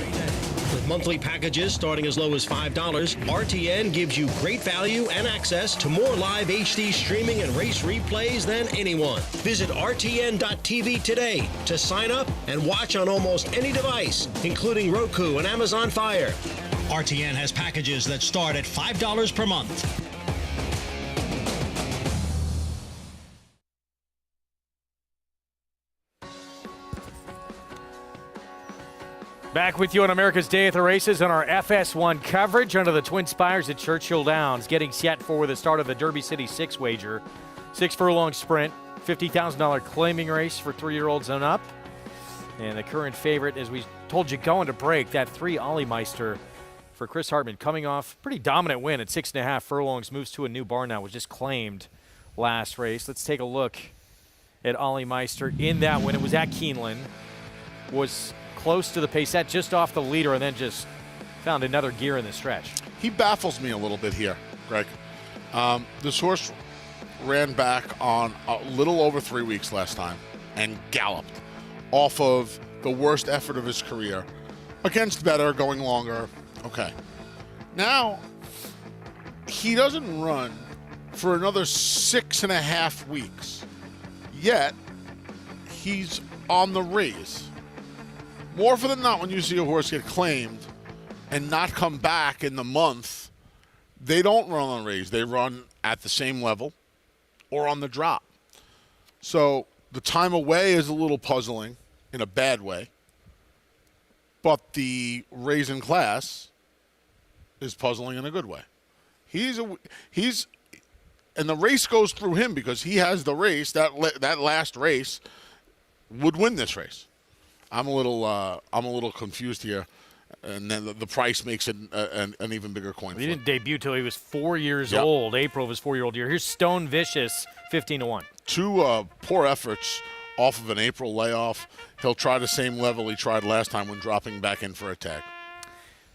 With monthly packages starting as low as $5, RTN gives you great value and access to more live HD streaming and race replays than anyone. Visit RTN.tv today to sign up and watch on almost any device, including Roku and Amazon Fire. RTN has packages that start at $5 per month. Back with you on America's Day at the Races on our FS1 coverage under the Twin Spires at Churchill Downs, getting set for the start of the Derby City 6 wager. 6 furlong sprint, $50,000 claiming race for 3-year-olds and up. And the current favorite, as we told you going to break, that 3 Ollie Meister for Chris Hartman, coming off pretty dominant win at 6.5 furlongs, moves to a new barn now, was just claimed last race. Let's take a look at Ollie Meister in that win. It was at Keeneland, was close to the pace, set just off the leader, and then just found another gear in the stretch. He baffles me a little bit here, Greg. This horse ran back on a little over 3 weeks last time and galloped off of the worst effort of his career against better, going longer. Okay. Now, he doesn't run for another 6.5 weeks, yet he's on the raise. More often than not, when you see a horse get claimed and not come back in the month, they don't run on the raise. They run at the same level or on the drop. So the time away is a little puzzling in a bad way, but the raise in class is puzzling in a good way. And the race goes through him because he has the race. That last race would win this race. I'm a little confused here, and then the price makes it an even bigger coin flip. He didn't debut till he was 4 years old. April of his 4-year-old year. Here's Stone Vicious, 15-1. 2 poor efforts off of an April layoff. He'll try the same level he tried last time when dropping back in for a tag.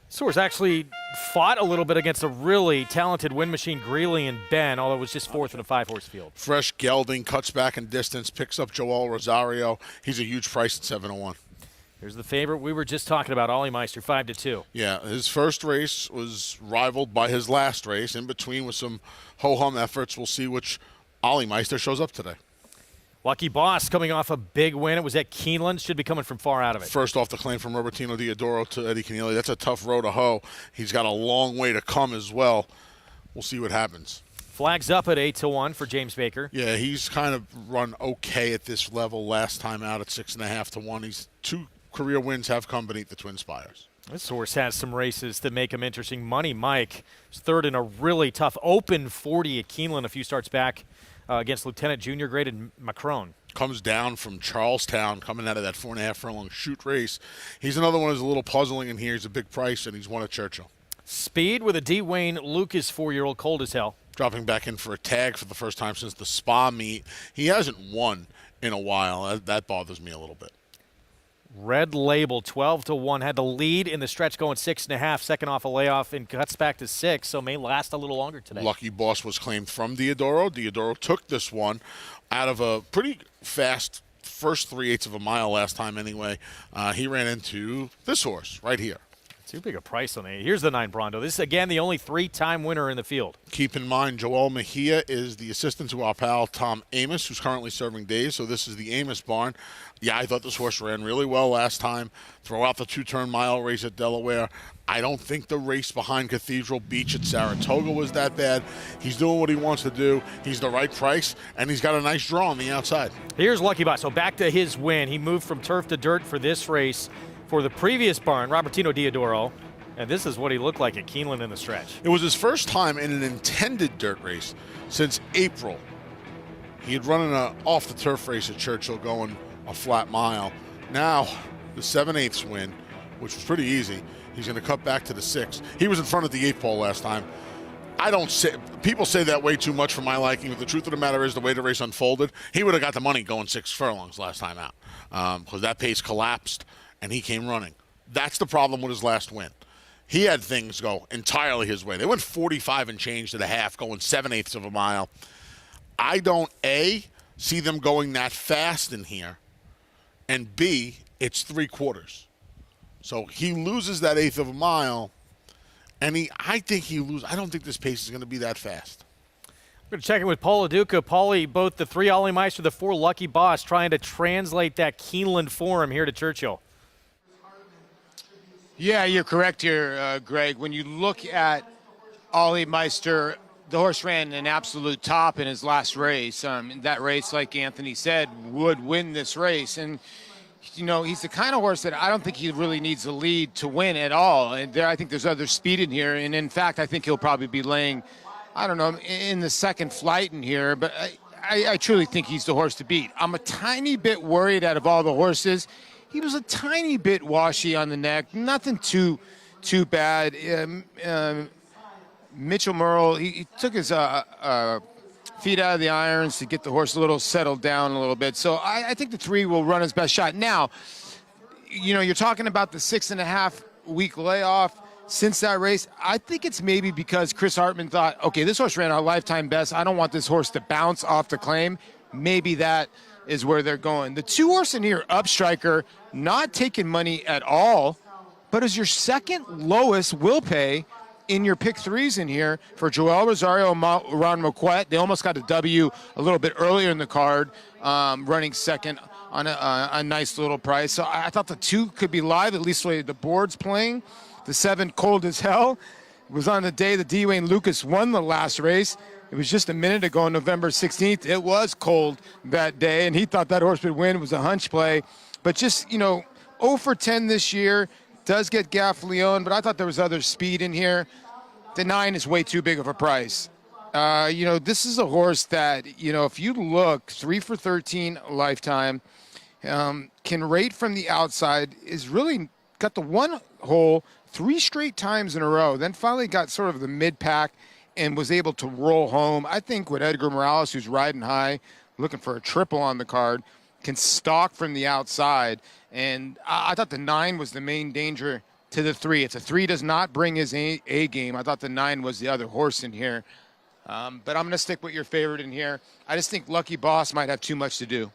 Source actually fought a little bit against a really talented Wind Machine, Greeley and Ben, although it was just 4th in a 5-horse field. Fresh gelding, cuts back in distance, picks up Joel Rosario. He's a huge price at 7-1. Here's the favorite we were just talking about, Ollie Meister, 5-2. Yeah, his first race was rivaled by his last race. In between with some ho-hum efforts, we'll see which Ollie Meister shows up today. Lucky Boss coming off a big win. It was at Keeneland. Should be coming from far out of it. First off the claim from Robertino Diodoro to Eddie Keneally. That's a tough road to hoe. He's got a long way to come as well. We'll see what happens. Flags up at 8-1 for James Baker. Yeah, he's kind of run okay at this level last time out at 6.5-1. He's 2 career wins have come beneath the Twin Spires. This horse has some races that make him interesting. Money Mike was 3rd in a really tough open 40 at Keeneland a few starts back against Lieutenant Junior graded Macron. Comes down from Charlestown, coming out of that 4.5 furlong shoot race. He's another one who's a little puzzling in here. He's a big price, and he's won at Churchill. Speed with a D. Wayne Lucas 4-year-old, cold as hell. Dropping back in for a tag for the first time since the Spa meet. He hasn't won in a while. That bothers me a little bit. Red Label, 12-1, had the lead in the stretch going 6.5, second off a layoff, and cuts back to 6, so may last a little longer today. Lucky Boss was claimed from Diodoro. Diodoro took this one out of a pretty fast first 3/8 of a mile last time anyway. He ran into this horse right here. Too big a price on it. Here's the 9 Brondo. This is, again, the only 3-time winner in the field. Keep in mind, Joel Mejia is the assistant to our pal Tom Amos, who's currently serving days, so this is the Amos barn. Yeah, I thought this horse ran really well last time. Throw out the 2-turn mile race at Delaware. I don't think the race behind Cathedral Beach at Saratoga was that bad. He's doing what he wants to do. He's the right price, and he's got a nice draw on the outside. Here's Lucky Boss. So back to his win. He moved from turf to dirt for this race. For the previous barn, Robertino Diodoro, and this is what he looked like at Keeneland in the stretch. It was his first time in an intended dirt race since April. He had run in an off-the-turf race at Churchill going a flat mile. Now, the 7/8 win, which was pretty easy, he's going to cut back to the 6. He was in front of the 8 pole last time. People say that way too much for my liking, but the truth of the matter is the way the race unfolded, he would have got the money going 6 furlongs last time out because that pace collapsed and he came running. That's the problem with his last win. He had things go entirely his way. They went 45 and change to the half, going 7/8 of a mile. I don't, A, see them going that fast in here, and B, it's 3/4. So he loses that 1/8 of a mile, and I don't think this pace is going to be that fast. We're going to check in with Paul Duca. Paulie, both the 3 Ollie Meister, the 4 Lucky Boss, trying to translate that Keeneland form here to Churchill. Yeah, you're correct here, Greg. When you look at Ollie Meister, the horse ran an absolute top in his last race. That race, like Anthony said, would win this race. And, you know, he's the kind of horse that I don't think he really needs a lead to win at all. And I think there's other speed in here. And, in fact, I think he'll probably be laying, I don't know, in the second flight in here. But I truly think he's the horse to beat. I'm a tiny bit worried out of all the horses. He was a tiny bit washy on the neck, nothing too bad. Mitchell Merle, he took his feet out of the irons to get the horse a little settled down a little bit. So I think the 3 will run his best shot. Now, you're talking about the 6.5-week layoff since that race. I think it's maybe because Chris Hartman thought, okay, this horse ran our lifetime best. I don't want this horse to bounce off the claim. Maybe that is where they're going. The 2 horse in here, Upstriker, not taking money at all, but is your second lowest will pay in your pick 3s in here for Joel Rosario and Ron Marquette. They almost got a W a little bit earlier in the card, running second on a nice little price. So I thought the 2 could be live, at least the way the board's playing. The 7, Cold as Hell, was on the day that D. Wayne Lucas won the last race. It was just a minute ago on November 16th. It was cold that day, and he thought that horse would win. It was a hunch play. But just, 0 for 10 this year. Does get Gaffleon, but I thought there was other speed in here. The 9 is way too big of a price. This is a horse that, if you look, 3 for 13 lifetime, can rate from the outside, is really got the 1 hole 3 straight times in a row, then finally got sort of the mid-pack and was able to roll home. I think with Edgar Morales, who's riding high, looking for a triple on the card, can stalk from the outside. And I thought the 9 was the main danger to the 3. If the 3 does not bring his A game, I thought the 9 was the other horse in here. But I'm going to stick with your favorite in here. I just think Lucky Boss might have too much to do.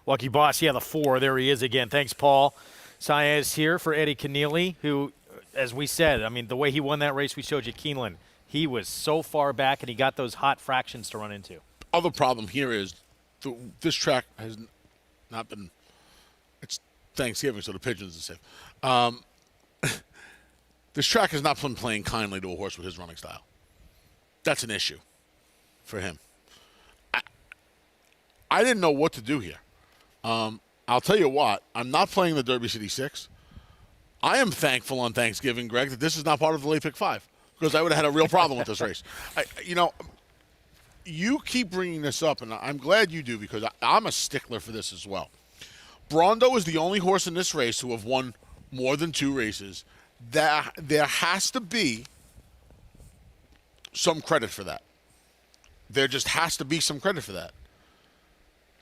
Lucky Boss, the 4. There he is again. Thanks, Paul. Saez here for Eddie Keneally, who, as we said, the way he won that race, we showed you Keeneland. He was so far back, and he got those hot fractions to run into. Other problem here is this track has not been – it's Thanksgiving, so the pigeons are safe. This track has not been playing kindly to a horse with his running style. That's an issue for him. I didn't know what to do here. I'll tell you what, I'm not playing the Derby City 6. I am thankful on Thanksgiving, Greg, that this is not part of the late pick 5, because I would have had a real problem with this race. You keep bringing this up, and I'm glad you do, because I'm a stickler for this as well. Brondo is the only horse in this race who have won more than 2 races. There has to be some credit for that. There just has to be some credit for that.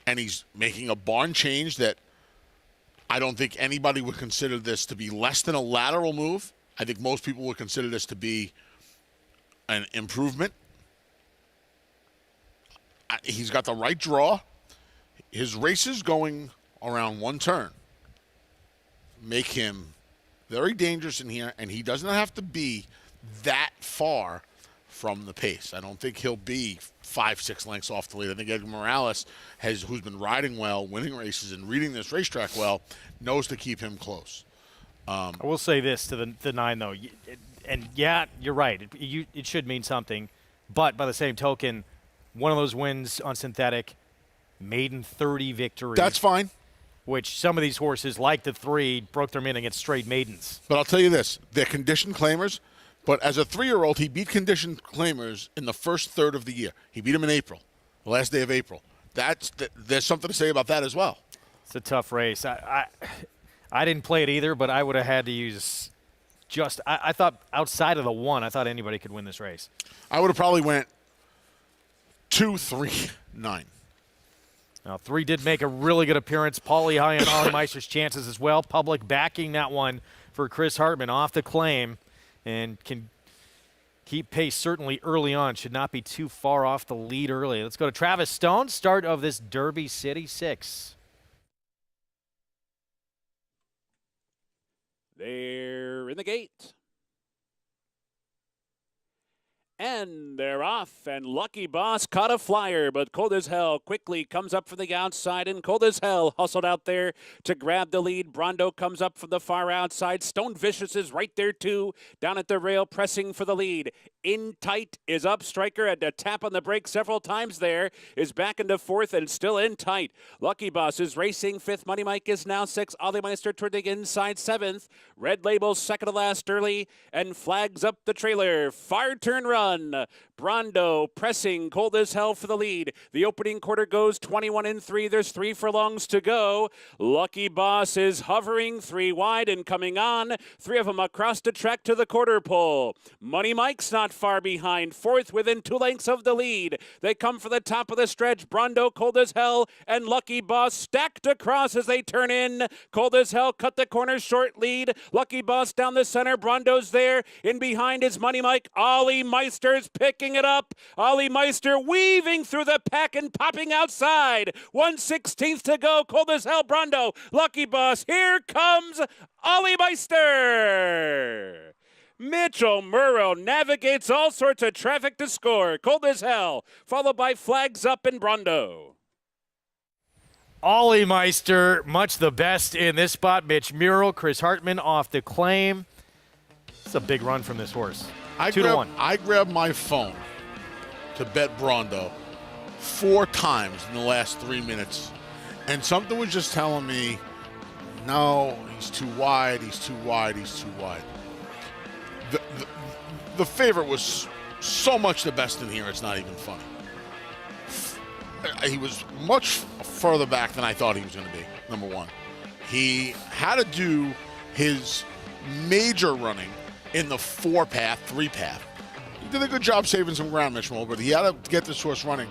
And he's making a barn change that I don't think anybody would consider this to be less than a lateral move. I think most people would consider this to be an improvement. He's got the right draw. His races going around 1 turn make him very dangerous in here, and he doesn't have to be that far from the pace. I don't think he'll be 5-6 lengths off the lead. I think Edgar Morales, who's been riding well, winning races, and reading this racetrack well, knows to keep him close. I will say this to the 9, though. And, yeah, you're right. It should mean something. But by the same token, one of those wins on synthetic, maiden 30 victory. That's fine. Which some of these horses, like the 3, broke their in against straight maidens. But I'll tell you this. They're conditioned claimers. But as a 3-year-old, he beat conditioned claimers in the first third of the year. He beat them in April, the last day of April. There's something to say about that as well. It's a tough race. I didn't play it either, but I would have had to use I thought outside of the 1, I thought anybody could win this race. I would have probably went 2, 3, 9. Now, 3 did make a really good appearance. Paulie high on Ollie Meister's chances as well. Public backing that one for Chris Hartman off the claim. And can keep pace certainly early on. Should not be too far off the lead early. Let's go to Travis Stone, start of this Derby City 6. They're in the gate. And they're off, and Lucky Boss caught a flyer, but Cold as Hell quickly comes up from the outside, and Cold as Hell hustled out there to grab the lead. Brondo comes up from the far outside. Stone Vicious is right there, too, down at the rail, pressing for the lead. In tight is Upstriker, had to tap on the brake several times there, is back into 4th and still in tight. Lucky Boss is racing 5th. Money Mike is now 6th. Ollie Meister toward the inside 7th. Red Label second to last early and flags up the trailer. Far turn run. run. Brondo pressing Cold as Hell for the lead. The opening quarter goes 21-3. There's 3 furlongs to go. Lucky Boss is hovering 3 wide and coming on. 3 of them across the track to the quarter pole. Money Mike's not far behind. 4th within 2 lengths of the lead. They come for the top of the stretch. Brondo, Cold as Hell, and Lucky Boss stacked across as they turn in. Cold as Hell cut the corner, short lead. Lucky Boss down the center. Brondo's there. In behind is Money Mike. Ollie Meister's picking it up. Ollie Meister weaving through the pack and popping outside. 1/16 to go. Cold as Hell, Brondo. Lucky Boss. Here comes Ollie Meister. Mitchell Murrow navigates all sorts of traffic to score. Cold as Hell, followed by Flags Up and Brondo. Ollie Meister, much the best in this spot. Mitch Murrow, Chris Hartman off the claim. It's a big run from this horse. 2-1. I grabbed my phone to bet Brondo 4 times in the last 3 minutes, and something was just telling me, no, he's too wide, he's too wide, he's too wide. The favorite was so much the best in here, it's not even funny. He was much further back than I thought he was going to be, number one. He had to do his major running in the 4-path, 3-path. He did a good job saving some ground, Mitch Murrow, but he had to get this horse running.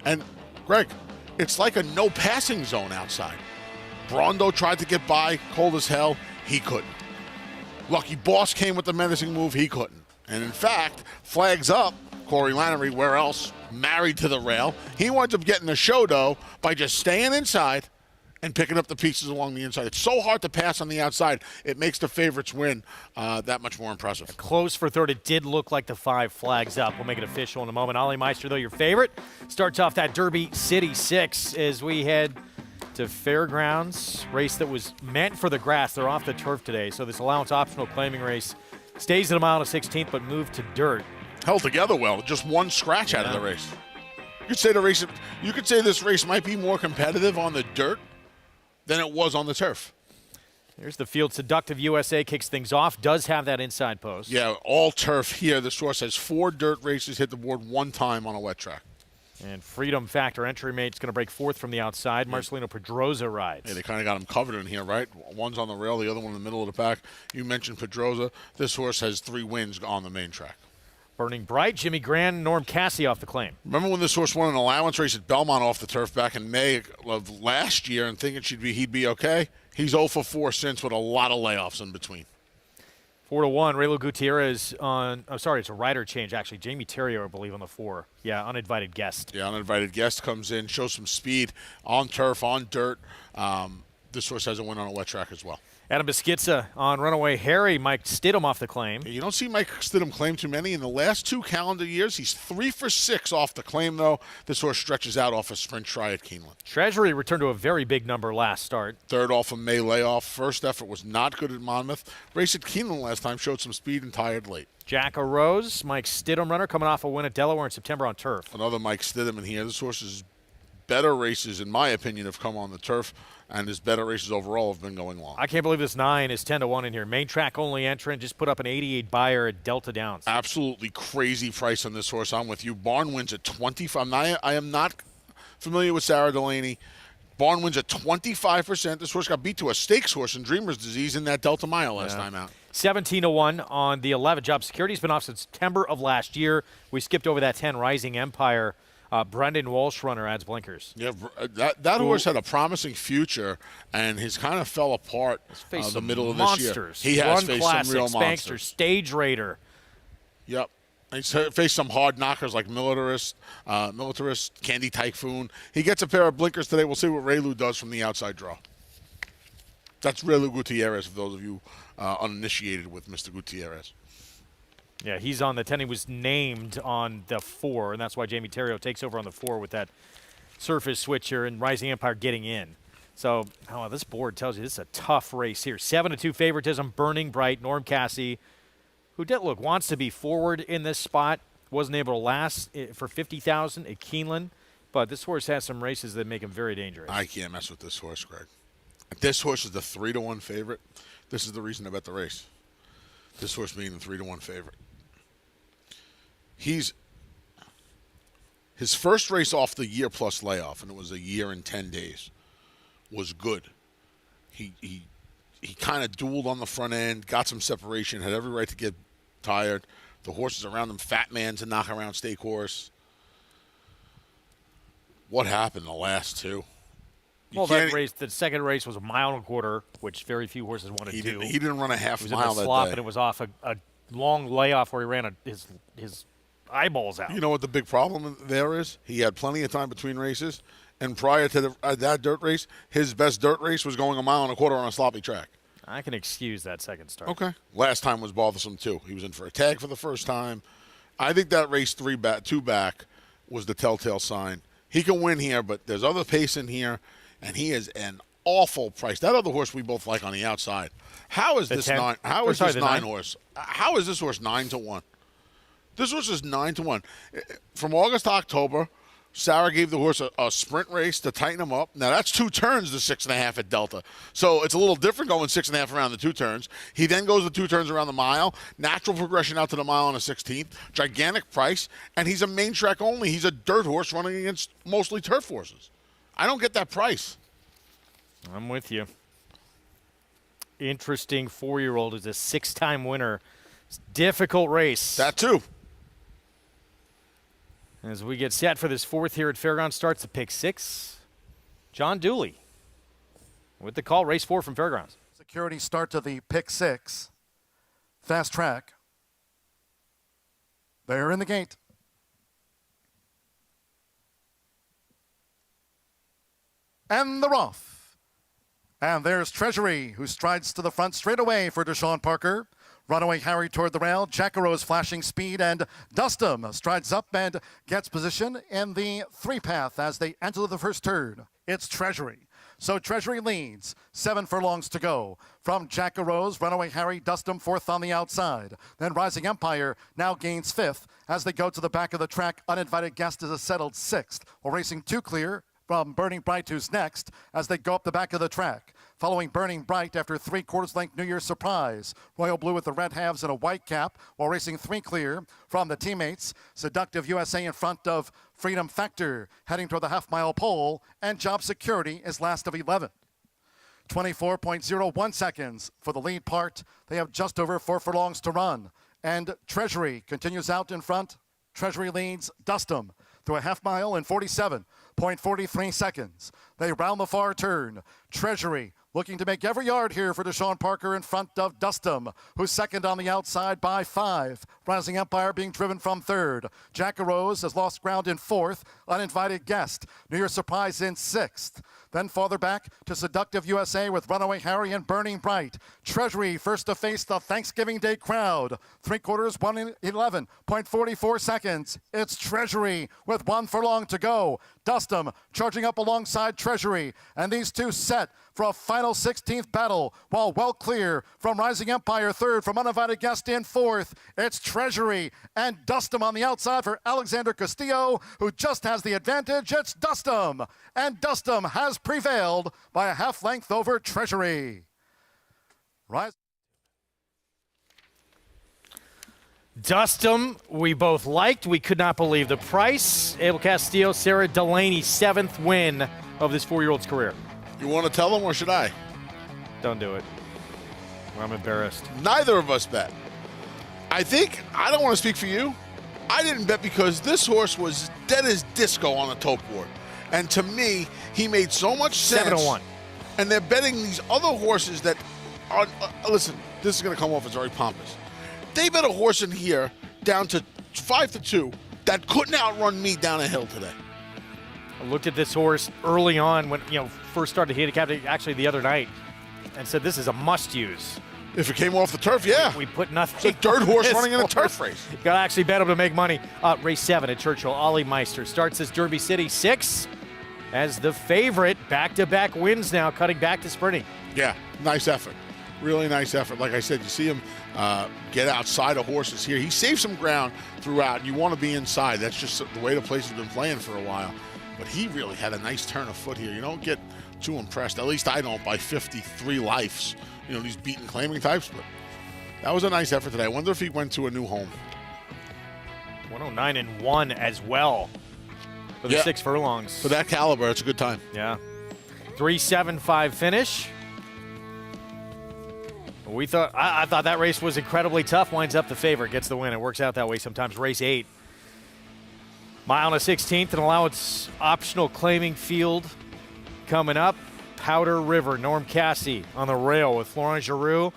And, Greg, it's like a no-passing zone outside. Brondo tried to get by, Cold as Hell, he couldn't. Lucky Boss came with the menacing move, he couldn't. And, in fact, Flags Up, Corey Lanery, where else, married to the rail. He winds up getting the show, though, by just staying inside and picking up the pieces along the inside. It's so hard to pass on the outside. It makes the favorites win that much more impressive. Close for third. It did look like the 5 Flags Up. We'll make it official in a moment. Ollie Meister, though, your favorite, starts off that Derby City 6 as we head to Fairgrounds. Race that was meant for the grass. They're off the turf today, so this allowance optional claiming race stays at a mile and 16th, but moved to dirt. Held together well. Just one scratch out of the race. You could say this race might be more competitive on the dirt than it was on the turf. Here's the field. Seductive USA kicks things off. Does have that inside post. Yeah, all turf here. The source has 4 dirt races hit the board 1 time on a wet track. And Freedom Factor entry mate's going to break 4th from the outside. Marcelino Pedroza rides. Yeah, they kind of got him covered in here, right? One's on the rail, the other one in the middle of the pack. You mentioned Pedroza. This horse has 3 wins on the main track. Burning Bright, Jimmy Grand, Norm Cassie off the claim. Remember when this horse won an allowance race at Belmont off the turf back in May of last year and thinking he'd be okay? He's 0 for 4 since with a lot of layoffs in between. 4-1, Raylo Gutierrez on, it's a rider change actually. Jamie Terrio, I believe, on the 4. Yeah, uninvited guest. Yeah, uninvited guest comes in, shows some speed on turf, on dirt. This horse has a win on a wet track as well. Adam Beschizza on Runaway Harry. Mike Stidham off the claim. You don't see Mike Stidham claim too many. In the last 2 calendar years, he's 3 for 6 off the claim, though. This horse stretches out off a sprint try at Keeneland. Treasury returned to a very big number last start. 3rd off a May layoff. First effort was not good at Monmouth. Race at Keeneland last time showed some speed and tired late. Jack O'Rose, Mike Stidham runner, coming off a win at Delaware in September on turf. Another Mike Stidham in here. This horse's better races, in my opinion, have come on the turf, and his better races overall have been going long. I can't believe this 9 is 10-1 in here. Main track only entrant, just put up an 88 buyer at Delta Downs. Absolutely crazy price on this horse. I'm with you. Barn wins at 25. I am not familiar with Sarah Delaney. Barn wins at 25%. This horse got beat to a stakes horse in Dreamer's Disease in that Delta Mile last time out. 17-1 on the 11. Job Security's been off since September of last year. We skipped over that 10 Rising Empire. Brendan Walsh runner adds blinkers. Yeah, that horse had a promising future, and he's kind of fell apart the middle of this year. He has faced some real monsters. monsters. Stage Raider. Yep. He's faced some hard knockers like Militarist, Candy Typhoon. He gets a pair of blinkers today. We'll see what Raylu does from the outside draw. That's Raylu Gutierrez, for those of you uninitiated with Mr. Gutierrez. Yeah, he's on the 10. He was named on the 4, and that's why Jamie Terrio takes over on the 4 with that surface switcher and Rising Empire getting in. So, this board tells you this is a tough race here. 7-2 favoritism, Burning Bright, Norm Cassie, who wants to be forward in this spot. Wasn't able to last for $50,000 at Keeneland, but this horse has some races that make him very dangerous. I can't mess with this horse, Greg. This horse is the 3-1 favorite. This is the reason to bet the race. This horse being the 3-1 favorite. his first race off the year-plus layoff, and it was a year and 10 days, was good. He kind of dueled on the front end, got some separation, had every right to get tired. The horses around him, Fat Man to knock around Stake Horse. What happened the last two? Well, that race, the second race was a 1.25 miles, which very few horses want to do. He didn't run a half mile. mile It was in that a slop, day. and it was off a long layoff where he ran his eyeballs out. You know what the big problem there is? He had plenty of time between races, and prior to that dirt race, his best dirt race was going 1.25 miles on a sloppy track. I can excuse that second start. Okay. Last time was bothersome, too. He was in for a tag for the first time. I think that race 2 back was the telltale sign. He can win here, but there's other pace in here, and he is an awful price. That other horse we both like on the outside. How is this 9? How is this 9 horse? How is this horse 9-1? This horse is 9-1. From August to October, Sarah gave the horse a sprint race to tighten him up. Now, that's 2 turns to 6.5 at Delta. So it's a little different going 6.5 around the 2 turns. He then goes the 2 turns around the mile. Natural progression out to the mile on a 16th. Gigantic price. And he's a main track only. He's a dirt horse running against mostly turf horses. I don't get that price. I'm with you. Interesting 4-year-old is a 6-time winner. It's a difficult race. That too. As we get set for this 4th here at Fairgrounds, starts the pick 6. John Dooley with the call, race 4 from Fairgrounds. Security start to the pick 6. Fast track. They're in the gate. And they're off. And there's Treasury, who strides to the front straight away for Deshaun Parker. Runaway Harry toward the rail. Jackaro's flashing speed, and Dustum strides up and gets position in the 3-path as they enter the first turn. It's Treasury. So Treasury leads. 7 furlongs to go. From Jackaro's, Runaway Harry, Dustum 4th on the outside. Then Rising Empire now gains 5th as they go to the back of the track. Uninvited Guest is a settled 6th. Well, racing 2 clear from Burning Bright, who's next, as they go up the back of the track. Following Burning Bright after 3/4 length New Year's Surprise. Royal Blue with the red halves and a white cap, while racing 3 clear from the teammates. Seductive USA in front of Freedom Factor, heading toward the half-mile pole, and Job Security is last of 11. 24.01 seconds for the lead part. They have just over 4 furlongs to run. And Treasury continues out in front. Treasury leads Dustum through a half-mile in 47.43 seconds. They round the far turn. Treasury looking to make every yard here for Deshaun Parker in front of Dustum, who's second on the outside by 5. Rising Empire being driven from 3rd. Jackaro's has lost ground in 4th. Uninvited Guest. New Year's Surprise in 6th. Then farther back to Seductive USA with Runaway Harry and Burning Bright. Treasury first to face the Thanksgiving Day crowd. 3/4, 1:11.44 seconds. It's Treasury with 1 furlong to go. Dustum charging up alongside Treasury. And these two set for a final 16th battle, while well clear from Rising Empire 3rd, from Uninvited Guest in 4th. It's Treasury and Dustum on the outside for Alexander Castillo, who just has the advantage. It's Dustum, and Dustum has prevailed by a half length over Treasury. Dustum, we both liked. We could not believe the price. Abel Castillo, Sarah Delaney, 7th win of this 4-year-old's career. You want to tell them, or should I? Don't do it. I'm embarrassed. Neither of us bet. I don't want to speak for you. I didn't bet because this horse was dead as disco on the tote board. And to me, he made so much sense. 7-1. And they're betting these other horses that are, listen, this is going to come off as very pompous. They bet a horse in here down to 5-2 that couldn't outrun me down a hill today. I looked at this horse early on when, first started handicapping, actually the other night, and said this is a must-use. If it came off the turf, yeah. We put nothing. It's a dirt horse running in a turf race. You got to actually bet him to make money. Race 7 at Churchill. Ollie Meister starts as Derby City 6 as the favorite. Back-to-back wins now, cutting back to sprinting. Yeah, nice effort. Really nice effort. Like I said, you see him get outside of horses here. He saved some ground throughout. You want to be inside. That's just the way the place has been playing for a while. But he really had a nice turn of foot here. You don't get too impressed. At least I don't by 53 lives. These beaten claiming types. But that was a nice effort today. I wonder if he went to a new home. 109-1 as well for the 6 furlongs. For that caliber, it's a good time. Yeah. 3.75 finish. I thought that race was incredibly tough. Winds up the favorite, gets the win. It works out that way sometimes. Race 8. Mile and a 16th, an allowance optional claiming field coming up. Powder River, Norm Cassie on the rail with Florent Giroux.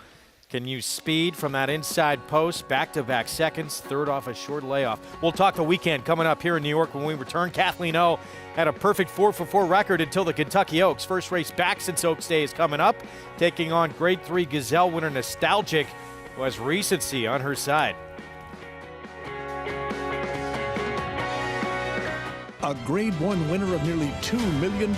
Can use speed from that inside post. Back-to-back seconds, third off a short layoff. We'll talk the weekend coming up here in New York when we return. Kathleen O had a perfect 4-for-4 record until the Kentucky Oaks. First race back since Oaks Day is coming up, taking on Grade 3 Gazelle winner Nostalgic, who has recency on her side. A Grade 1 winner of nearly $2 million,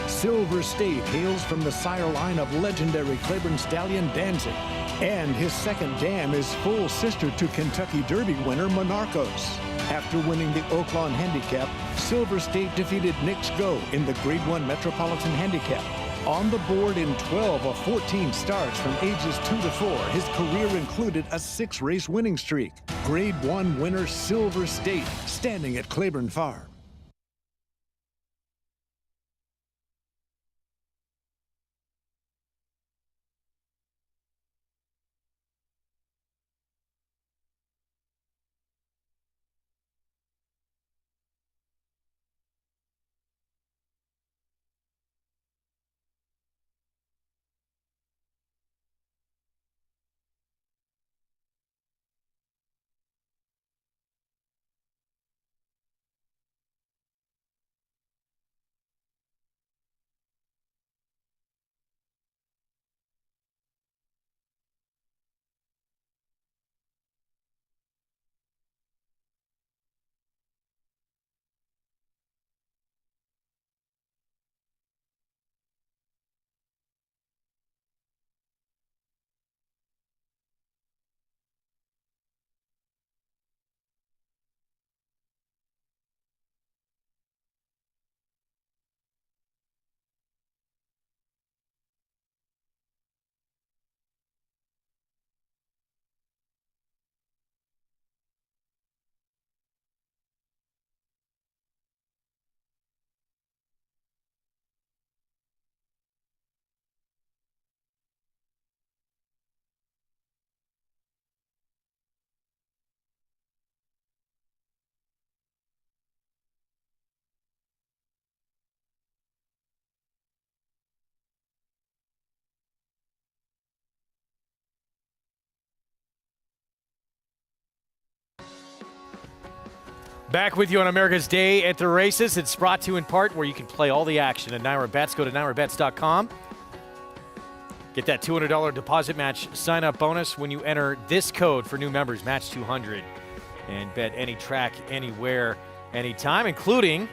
Silver State hails from the sire line of legendary Claiborne stallion Danzig. And his second dam is full sister to Kentucky Derby winner Monarchos. After winning the Oaklawn Handicap, Silver State defeated Knicks Go in the Grade 1 Metropolitan Handicap. On the board in 12 of 14 starts from ages 2 to 4, his career included a 6-race winning streak. Grade 1 winner Silver State, standing at Claiborne Farm. Back with you on America's Day at the Races. It's brought to you in part where you can play all the action at Naira Bets. Go to nairabets.com. Get that $200 deposit match sign-up bonus when you enter this code for new members, Match200. And bet any track, anywhere, anytime, including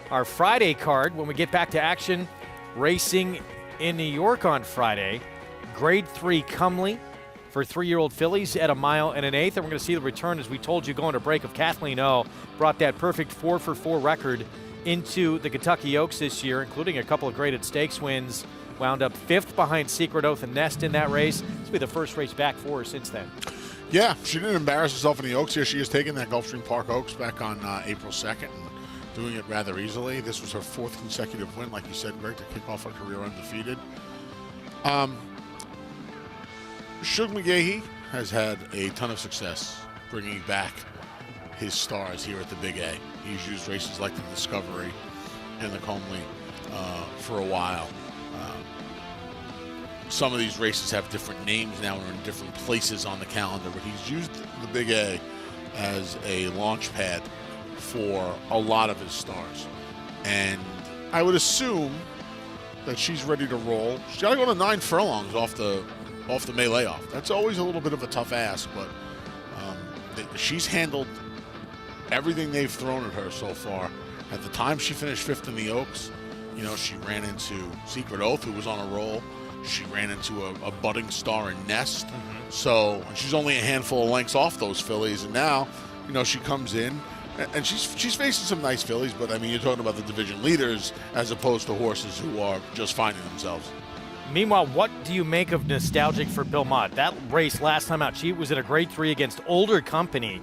our Friday card when we get back to action racing in New York on Friday. Grade 3 Cumley for 3-year-old fillies at 1 1/8 miles. And we're going to see the return, as we told you, going to break of Kathleen O. Brought that perfect 4-for-4 record into the Kentucky Oaks this year, including a couple of graded stakes wins. Wound up 5th behind Secret Oath and Nest in that race. This will be the first race back for her since then. Yeah, she didn't embarrass herself in the Oaks here. She has taken that Gulfstream Park Oaks back on April 2nd and doing it rather easily. This was her 4th consecutive win, like you said, Greg, to kick off her career undefeated. Shug McGahee has had a ton of success bringing back his stars here at the Big A. He's used races like the Discovery and the Comely for a while. Some of these races have different names now and are in different places on the calendar, but he's used the Big A as a launch pad for a lot of his stars. And I would assume that she's ready to roll. She's got to go to 9 furlongs off the May layoff. That's always a little bit of a tough ask, but she's handled everything they've thrown at her so far. At the time she finished 5th in the Oaks, she ran into Secret Oath, who was on a roll. She ran into a budding star in Nest. So she's only a handful of lengths off those fillies, and now, she comes in, and she's facing some nice fillies, but I mean, you're talking about the division leaders as opposed to horses who are just finding themselves. Meanwhile, what do you make of Nostalgic for Bill Mott? That race last time out, she was in a Grade 3 against older company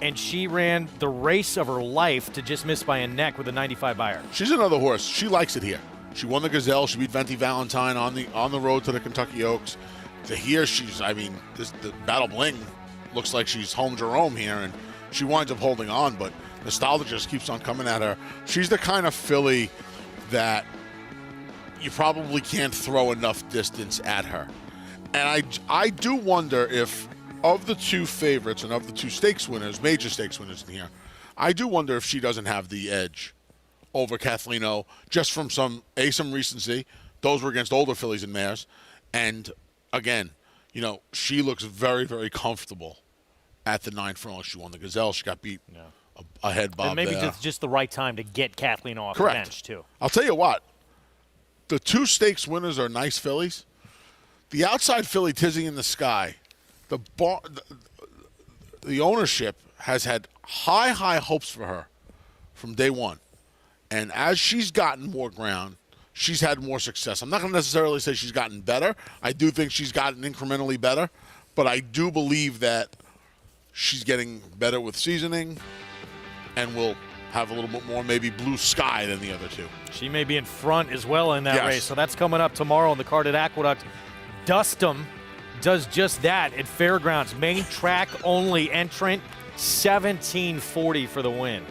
and she ran the race of her life to just miss by a neck with a 95 Beyer. She's another horse. She likes it here. She won the Gazelle. She beat Venti Valentine on the road to the Kentucky Oaks. To here, the Battle Bling looks like she's home Jerome here, and she winds up holding on, but Nostalgia just keeps on coming at her. She's the kind of filly that you probably can't throw enough distance at her. And I do wonder if, of the two favorites and of the two stakes winners, major stakes winners in here, I do wonder if she doesn't have the edge over Kathleen O, just from some recency. Those were against older fillies and mares. And again, she looks very, very comfortable at the 9 furlongs. She won the Gazelle. She got beat ahead Bob. And maybe there. just the right time to get Kathleen off Correct. the bench, too. I'll tell you what, the two stakes winners are nice fillies. The outside filly, Tizzy in the Sky, the ownership has had high hopes for her from day one. And as she's gotten more ground, she's had more success. I'm not going to necessarily say she's gotten better. I do think she's gotten incrementally better, but I do believe that she's getting better with seasoning and will have a little bit more maybe blue sky than the other two. She may be in front as well in that race, so that's coming up tomorrow on the card at Aqueduct. Dustum does just that at Fairgrounds. Main track only entrant, 1740 for the win.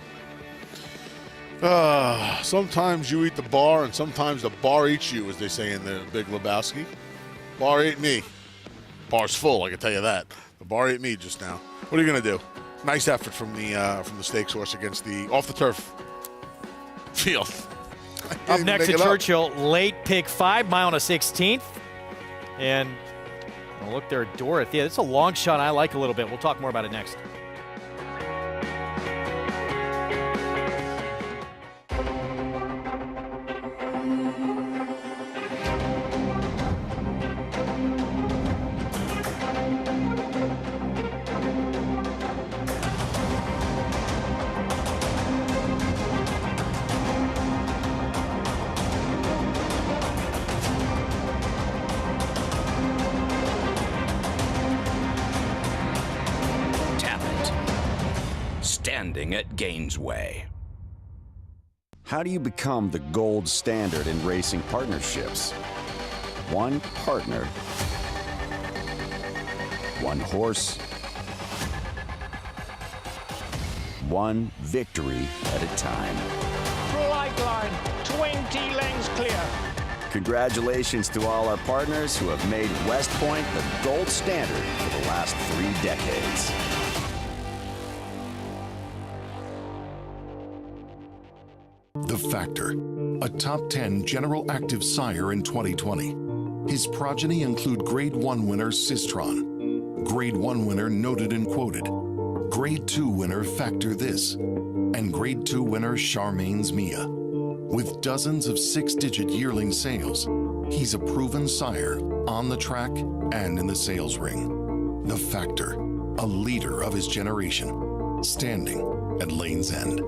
Sometimes you eat the bar and sometimes the bar eats you, as they say in the Big Lebowski. Bar ate me. Bar's full, I can tell you that. The bar ate me just now. What are you going to do? Nice effort from the stakes horse against the off the turf field. Up next at Churchill, late pick 5, mile and a 16th. And look there at Dorothea. It's a long shot I like a little bit. We'll talk more about it next. Standing at Gainesway. How do you become the gold standard in racing partnerships? One partner, one horse, one victory at a time. Flight line, 20 lengths clear. Congratulations to all our partners who have made West Point the gold standard for the last 3 decades. The Factor, a top 10 General Active sire in 2020. His progeny include Grade 1 winner Sistron, Grade 1 winner Noted and Quoted, Grade 2 winner Factor This, and Grade 2 winner Charmaine's Mia. With dozens of 6-digit yearling sales, he's a proven sire on the track and in the sales ring. The Factor, a leader of his generation, standing at Lane's End.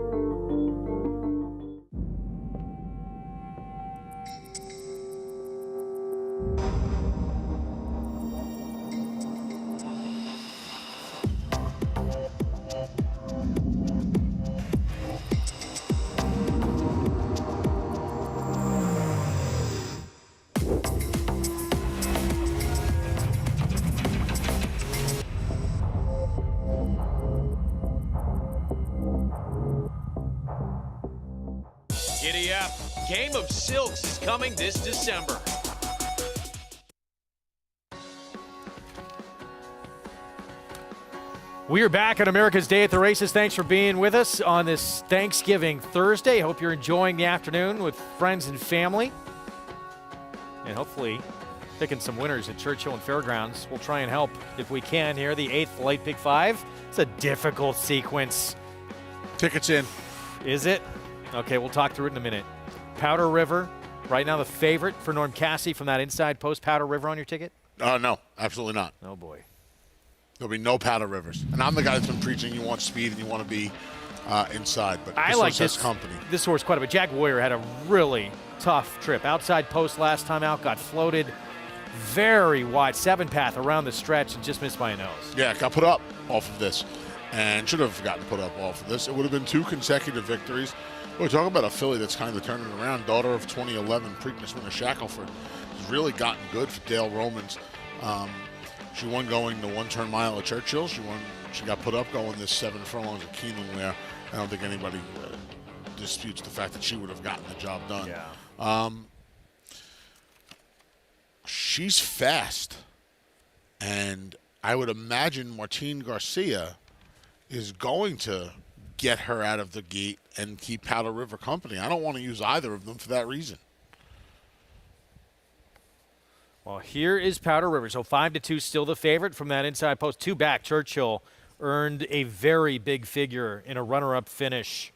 Giddy up. Game of Silks is coming this December. We are back on America's Day at the Races. Thanks for being with us on this Thanksgiving Thursday. Hope you're enjoying the afternoon with friends and family. And hopefully picking some winners at Churchill and Fairgrounds. We'll try and help if we can here. The 8th late pick 5. It's a difficult sequence. Tickets in. Is it? Okay, we'll talk through it in a minute. Powder River, right now the favorite for Norm Cassie from that inside post. Powder River on your ticket? No, absolutely not. Oh, boy. There'll be no Powder Rivers. And I'm the guy that's been preaching you want speed and you want to be inside. But I this like horse has company. This horse quite a bit. Jack Warrior had a really tough trip. Outside post last time out, got floated very wide. 7-path around the stretch and just missed by a nose. Yeah, got put up off of this. and should have gotten put up off of this. It would have been 2 consecutive victories. We're talking about a filly that's kind of turning around. Daughter of 2011 Preakness winner Shackelford has really gotten good for Dale Romans. She won going the 1-turn mile at Churchill. She got put up going this 7 furlongs at Keeneland where I don't think anybody disputes the fact that she would have gotten the job done. Yeah. She's fast, and I would imagine Martine Garcia is going to get her out of the gate and keep Powder River company. I don't want to use either of them for that reason. Well, here is Powder River. So 5-2, still the favorite from that inside post. 2 back. Churchill earned a very big figure in a runner-up finish.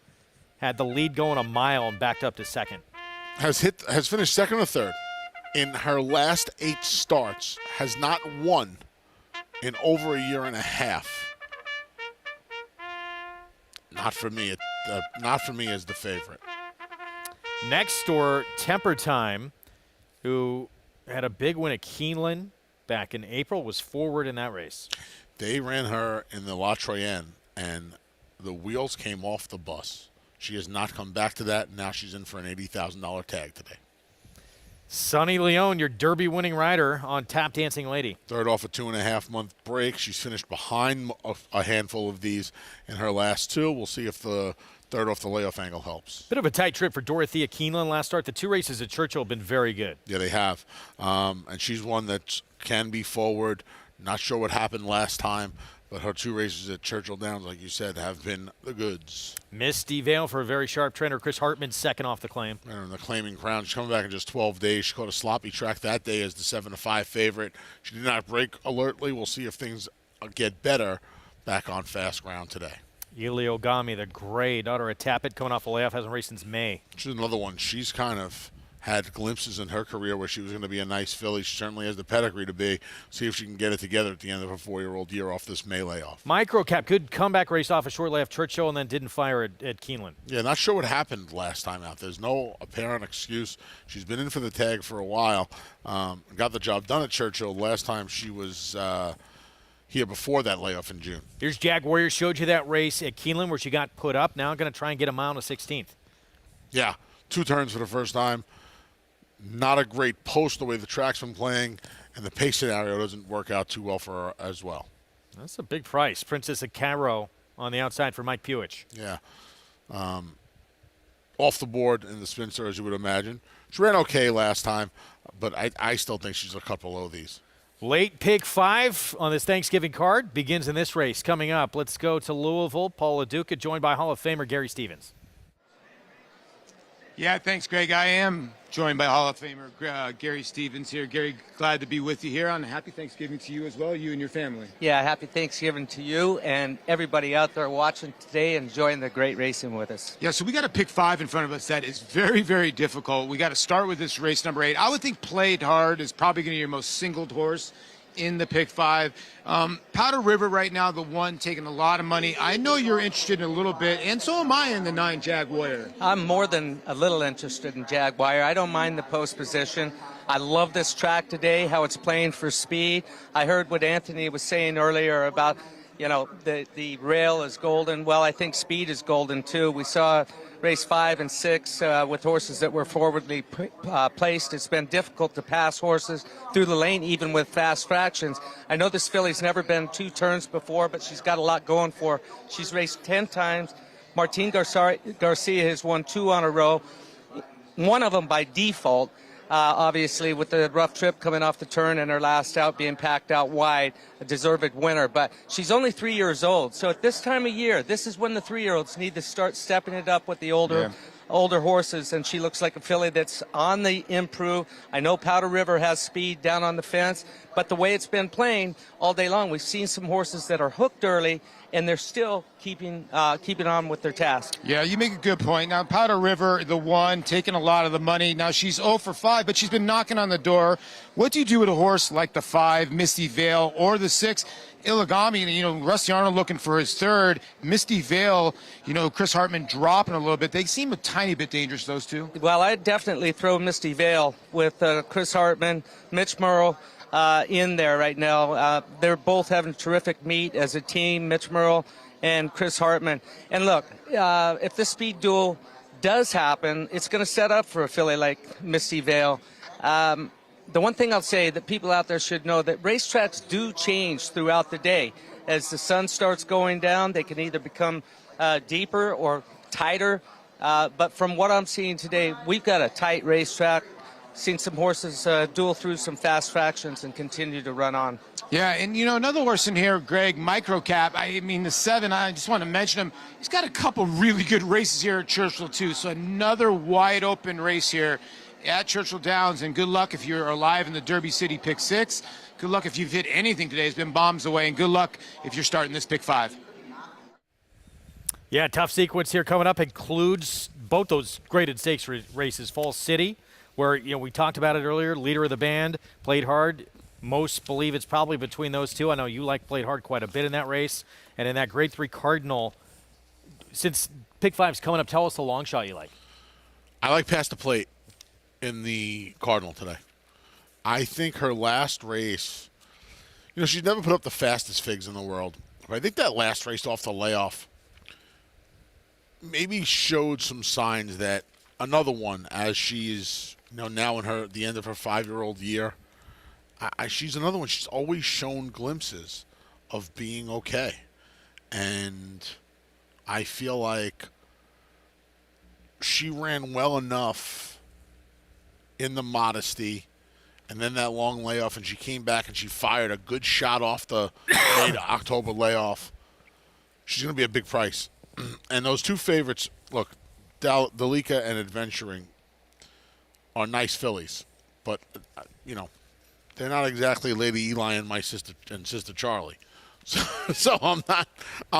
Had the lead going a mile and backed up to second. Has finished second or third in her last 8 starts. Has not won in over a year and a half. Not for me. Not for me as the favorite. Next door, Temper Time, who had a big win at Keeneland back in April, was forward in that race. They ran her in the La Troyenne, and the wheels came off the bus. She has not come back to that. Now she's in for an $80,000 tag today. Sunny Leone, your Derby-winning rider on Tap Dancing Lady. Third off a 2.5-month break. She's finished behind a handful of these in her last 2. We'll see if the third off the layoff angle helps. Bit of a tight trip for Dorothea Keeneland last start. The 2 races at Churchill have been very good. Yeah, they have. And she's one that can be forward. Not sure what happened last time, but her 2 races at Churchill Downs, like you said, have been the goods. Misty Vale for a very sharp trainer. Chris Hartman second off the claim. And the claiming crown. She's coming back in just 12 days. She caught a sloppy track that day as the 7-5 favorite. She did not break alertly. We'll see if things get better back on fast ground today. Yuli Ogami, the gray daughter of Tappet, coming off a layoff, hasn't raced since May. She's another one. She's kind of had glimpses in her career where she was going to be a nice filly. She certainly has the pedigree to be. See if she can get it together at the end of her 4-year-old year off this May layoff. Microcap, good comeback race off a short layoff Churchill and then didn't fire at Keeneland. Yeah, not sure what happened last time out. There's no apparent excuse. She's been in for the tag for a while. Got the job done at Churchill. Last time she was here before that layoff in June. Here's Jag Warrior. Showed you that race at Keeneland where she got put up. Now going to try and get a mile on the 16th. Yeah, 2 turns for the first time. Not a great post the way the track's been playing, and the pace scenario doesn't work out too well for her as well. That's a big price. Princess of Cairo on the outside for Mike Puich. Yeah. Off the board in the spinster, as you would imagine. She ran okay last time, but I still think she's a cut below these. Late pick 5 on this Thanksgiving card begins in this race. Coming up, let's go to Louisville. Paul LaDuca joined by Hall of Famer Gary Stevens. Yeah, thanks, Greg. I am joined by Hall of Famer Gary Stevens here. Gary, glad to be with you here on Happy Thanksgiving to you as well, you and your family. Yeah, happy Thanksgiving to you and everybody out there watching today, enjoying the great racing with us. Yeah, so we got a pick 5 in front of us that is very, very difficult. We got to start with this race number 8. I would think Played Hard is probably going to be your most singled horse in the pick 5. Powder River right now, the one taking a lot of money. I know you're interested in a little bit, and so am I in the 9 Jaguar. I'm more than a little interested in Jaguar. I don't mind the post position. I love this track today, how it's playing for speed. I heard what Anthony was saying earlier about, you know, the rail is golden. Well, I think speed is golden too. We saw race 5 and 6 with horses that were forwardly placed. It's been difficult to pass horses through the lane, even with fast fractions. I know this filly's never been 2 turns before, but she's got a lot going for her. She's raced 10 times. Martine Garcia has won 2 on a row, one of them by default. Obviously, with the rough trip coming off the turn and her last out being packed out wide, a deserved winner. But she's only 3 years old. So at this time of year, this is when the 3-year-olds need to start stepping it up with the older horses. And she looks like a filly that's on the improve. I know Powder River has speed down on the fence, but the way it's been playing all day long, we've seen some horses that are hooked early, and they're still keeping on with their task. Yeah, you make a good point. Now, Powder River, the one, taking a lot of the money. Now, she's 0 for 5, but she's been knocking on the door. What do you do with a horse like the 5, Misty Vale, or the 6, Illigami? You know, Rusty Arnold looking for his 3rd. Misty Vale, you know, Chris Hartman dropping a little bit. They seem a tiny bit dangerous, those two. Well, I'd definitely throw Misty Vale with Chris Hartman, Mitch Murrow, in there right now. They're both having a terrific meet as a team, Mitch Murrow and Chris Hartman. And look, if the speed duel does happen, it's going to set up for a filly like Misty Vale. The one thing I'll say that people out there should know that racetracks do change throughout the day. As the sun starts going down, they can either become deeper or tighter. But from what I'm seeing today, we've got a tight racetrack. Seen some horses duel through some fast fractions and continue to run on. Yeah, and another horse in here, Greg, Microcap. I mean, the 7, I just want to mention him. He's got a couple really good races here at Churchill, too. So another wide open race here at Churchill Downs. And good luck if you're alive in the Derby City Pick 6. Good luck if you've hit anything today. It's been bombs away. And good luck if you're starting this Pick 5. Yeah, tough sequence here coming up. Includes both those graded stakes races. Falls City, where we talked about it earlier, leader of the band, Played Hard. Most believe it's probably between those two. I know you like Played Hard quite a bit in that race. And in that Grade 3 Cardinal, since Pick 5's coming up, tell us the long shot you like. I like Past the Plate in the Cardinal today. I think her last race, she's never put up the fastest figs in the world. But I think that last race off the layoff maybe showed some signs that another one, as she's now in the end of her 5-year-old year, she's another one. She's always shown glimpses of being okay. And I feel like she ran well enough in the Modesty and then that long layoff, and she came back and she fired a good shot off the late October layoff. She's going to be a big price. And those two favorites, look, Dalika and Adventuring are nice fillies. But, they're not exactly Lady Eli and my sister Charlie. So I'm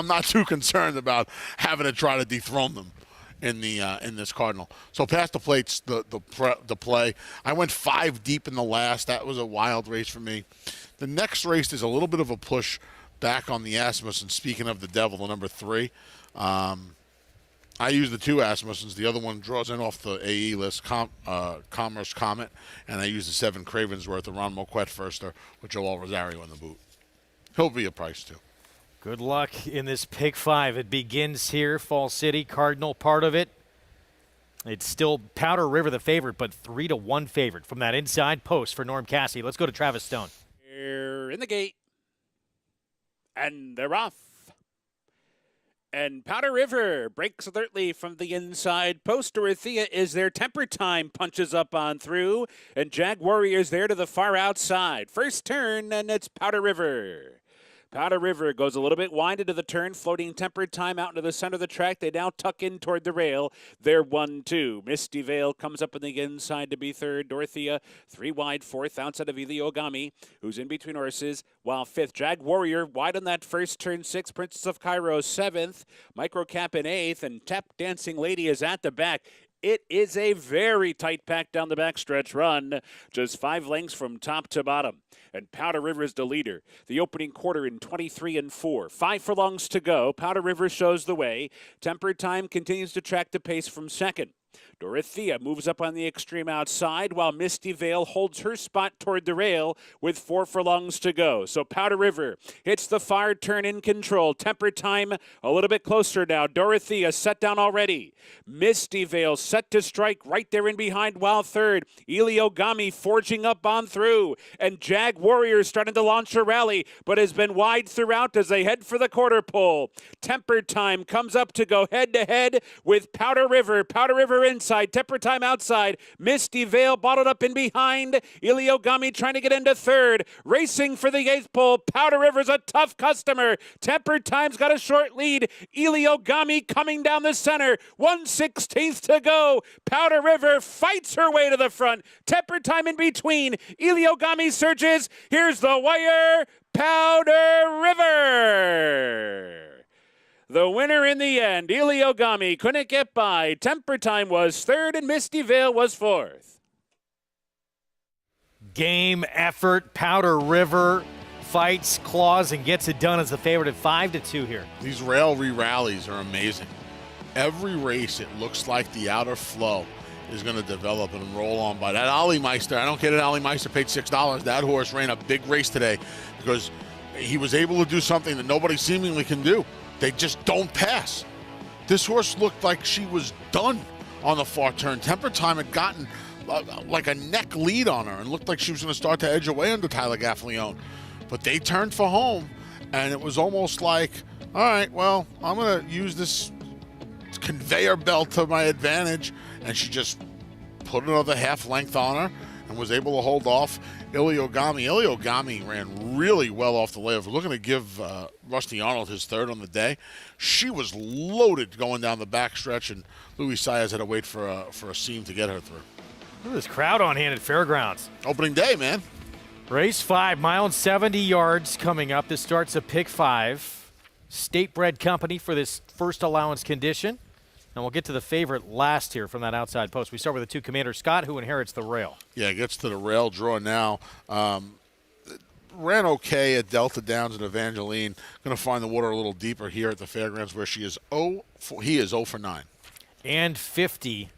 not too concerned about having to try to dethrone them in this Cardinal. So Past the Plate's the play. I went 5 deep in the last. That was a wild race for me. The next race is a little bit of a push back on the Asmussen. Speaking of the devil, the number 3. I use the 2 Asmussens. The other one draws in off the AE list, Commerce Comet, and I use the 7 Cravensworth, the Ron Moquette Firster, with Joel Rosario in the boot. He'll be a price, too. Good luck in this Pick 5. It begins here. Fall City, Cardinal, part of it. It's still Powder River the favorite, but 3-1 favorite from that inside post for Norm Cassidy. Let's go to Travis Stone. They're in the gate. And they're off. And Powder River breaks alertly from the inside post. Dorothea is there. Temper Time punches up on through. And Jag Warrior is there to the far outside. First turn, and it's Powder River. Powder River goes a little bit wide into the turn, floating Tempered Time out into the center of the track. They now tuck in toward the rail. They're 1-2. Misty Vale comes up on the inside to be third. Dorothea, 3 wide, fourth outside of Iliogami, who's in between horses, while fifth. Jag Warrior wide on that first turn, 6. Princess of Cairo, 7th. Microcap in 8th, and Tap Dancing Lady is at the back. It is a very tight pack down the backstretch run, just 5 lengths from top to bottom. And Powder River is the leader. The opening quarter in 23-4. 5 furlongs to go. Powder River shows the way. Tempered Time continues to track the pace from second. Dorothea moves up on the extreme outside while Misty Vale holds her spot toward the rail with 4 furlongs to go. So Powder River hits the far turn in control. Tempered Time a little bit closer now. Dorothea set down already. Misty Vale set to strike right there in behind while third. Iliogami forging up on through. And Jag Warrior starting to launch a rally but has been wide throughout as they head for the quarter pole. Tempered Time comes up to go head to head with Powder River. Powder River inside, Temper Time outside. Misty Vale bottled up in behind. Iliogami trying to get into third. Racing for the 8th pole. Powder River's a tough customer. Tempered Time's got a short lead. Iliogami coming down the center. 1/16 to go. Powder River fights her way to the front. Tempered Time in between. Iliogami surges. Here's the wire. Powder River. The winner in the end, Iliogami, couldn't get by. Temper Time was third and Misty Vale was fourth. Game effort. Powder River fights, claws, and gets it done as the favorite at 5-2 here. These railway rallies are amazing. Every race, it looks like the outer flow is going to develop and roll on by. That Ollie Meister, I don't get it. Ollie Meister paid $6. That horse ran a big race today because he was able to do something that nobody seemingly can do. They just don't pass. This horse looked like she was done on the far turn. Temper Time had gotten like a neck lead on her and looked like she was going to start to edge away under Tyler Gaffalione. But they turned for home, and it was almost like, all right, well, I'm going to use this conveyor belt to my advantage. And she just put another half length on her and was able to hold off Iliogami. Iliogami ran really well off the layoff. We're looking to give Rusty Arnold his third on the day. She was loaded going down the backstretch, and Louis Saez had to wait for a seam to get her through. Look at this crowd on hand at Fairgrounds. Opening day, man. Race 5, mile and 70 yards coming up. This starts at pick 5. State Bred Company for this first allowance condition. And we'll get to the favorite last here from that outside post. We start with the 2 Commander Scott, who inherits the rail. Yeah, gets to the rail draw now. Ran okay at Delta Downs and Evangeline. Going to find the water a little deeper here at the Fairgrounds, where he is 0 for 9. And 50,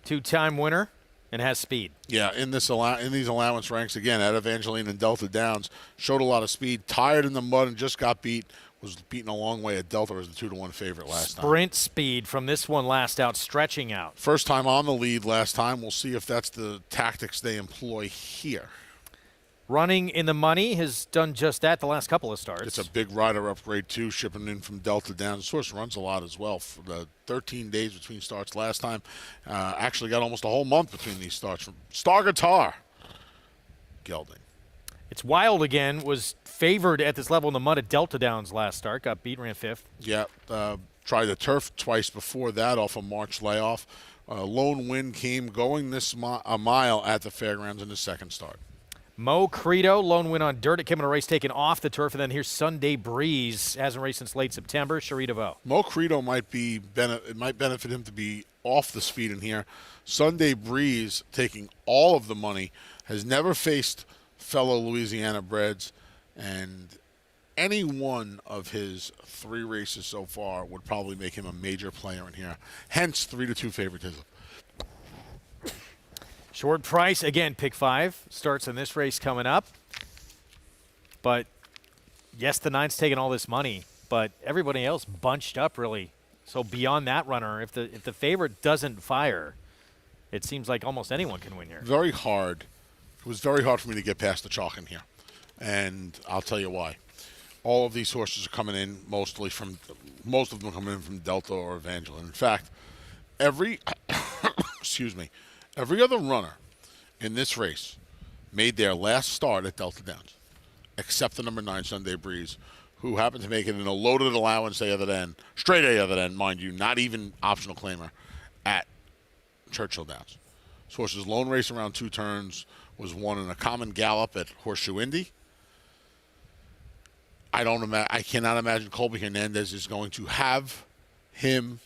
2-time winner, and has speed. Yeah, in these allowance ranks, again, at Evangeline and Delta Downs, showed a lot of speed, tired in the mud and just got beat. Was beaten a long way at Delta as the 2-1 favorite last time. Sprint speed from this one last out, stretching out. First time on the lead last time. We'll see if that's the tactics they employ here. Running in the money has done just that the last couple of starts. It's a big rider upgrade, too, shipping in from Delta Downs. The horse runs a lot as well. For the 13 days between starts last time, actually got almost a whole month between these starts. From Star Guitar, gelding. It's Wild again, was favored at this level in the mud at Delta Downs last start. Got beat, ran 5th. Yeah, tried the turf twice before that off a March layoff. Lone win came going a mile at the Fairgrounds in the second start. Mo Credo, lone win on dirt. It came in a race taken off the turf. And then here's Sunday Breeze. Hasn't raced since late September. Cherie DeVoe. Mo Credo it might benefit him to be off the speed in here. Sunday Breeze, taking all of the money, has never faced fellow Louisiana breds, and any one of his 3 races so far would probably make him a major player in here. Hence 3-2 favoritism. Short price, again, pick 5. Starts in this race coming up. But, yes, the 9's taking all this money, but everybody else bunched up, really. So beyond that runner, if the favorite doesn't fire, it seems like almost anyone can win here. Very hard. It was very hard for me to get past the chalk in here. And I'll tell you why. All of these horses are coming in most of them coming in from Delta or Evangeline. In fact, every other runner in this race made their last start at Delta Downs, except the number 9 Sunday Breeze, who happened to make it in a loaded allowance straight A other end, mind you, not even optional claimer, at Churchill Downs. This horse's lone race around 2 turns was won in a common gallop at Horseshoe Indy. I cannot imagine Colby Hernandez is going to have him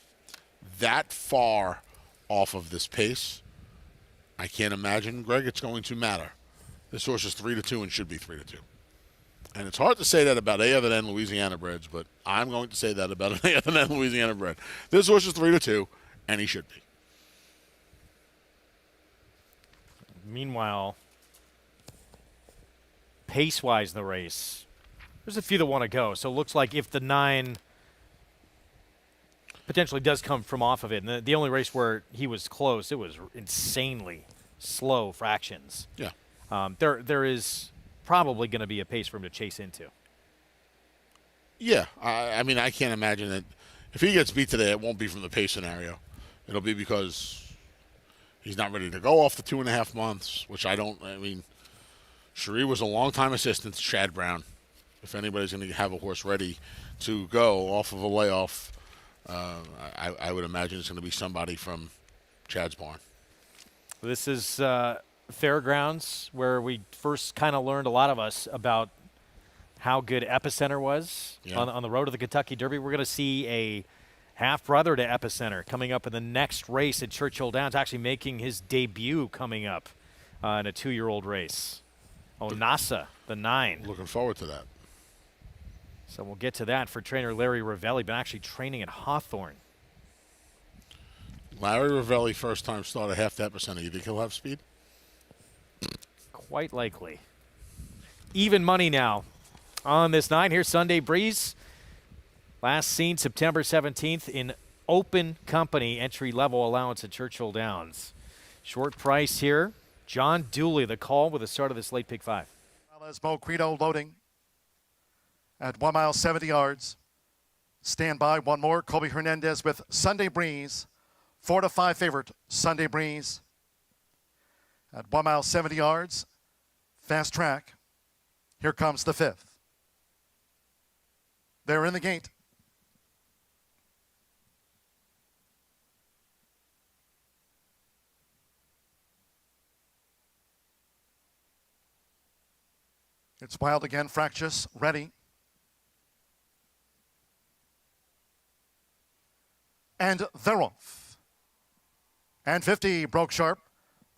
that far off of this pace. I can't imagine, Greg, it's going to matter. This horse is 3-2 and should be 3-2. And it's hard to say that about A other than Louisiana breds, but I'm going to say that about an A other than Louisiana bred. This horse is 3-2, and he should be. Meanwhile, pace-wise in the race, there's a few that want to go. So it looks like if the 9 potentially does come from off of it, and the only race where he was close, it was insanely slow fractions. Yeah. There is probably going to be a pace for him to chase into. Yeah. I mean, I can't imagine that if he gets beat today, it won't be from the pace scenario. It'll be because he's not ready to go off the 2.5 months, which Cherie was a long-time assistant to Chad Brown. If anybody's going to have a horse ready to go off of a layoff, I would imagine it's going to be somebody from Chad's barn. This is Fairgrounds, where we first kind of learned, a lot of us, about how good Epicenter was on the road to the Kentucky Derby. We're going to see a half-brother to Epicenter coming up in the next race at Churchill Downs, actually making his debut coming up in a 2-year-old race. Onasa, the 9. Looking forward to that. So we'll get to that for trainer Larry Ravelli, been actually training at Hawthorne. Larry Ravelli, first time start, a half that percent. You think he'll have speed? Quite likely. Even money now on this 9. Here's Sunday Breeze. Last seen September 17th in open company, entry-level allowance at Churchill Downs. Short price here. John Dooley, the call with the start of this late pick 5. As Mo Credo loading at 1 mile, 70 yards. Stand by, one more. Colby Hernandez with Sunday Breeze. 4-5 favorite, Sunday Breeze. At 1 mile, 70 yards. Fast track. Here comes the 5th. They're in the gate. It's wild again, Fractious, ready. And they're off. And 50 broke sharp.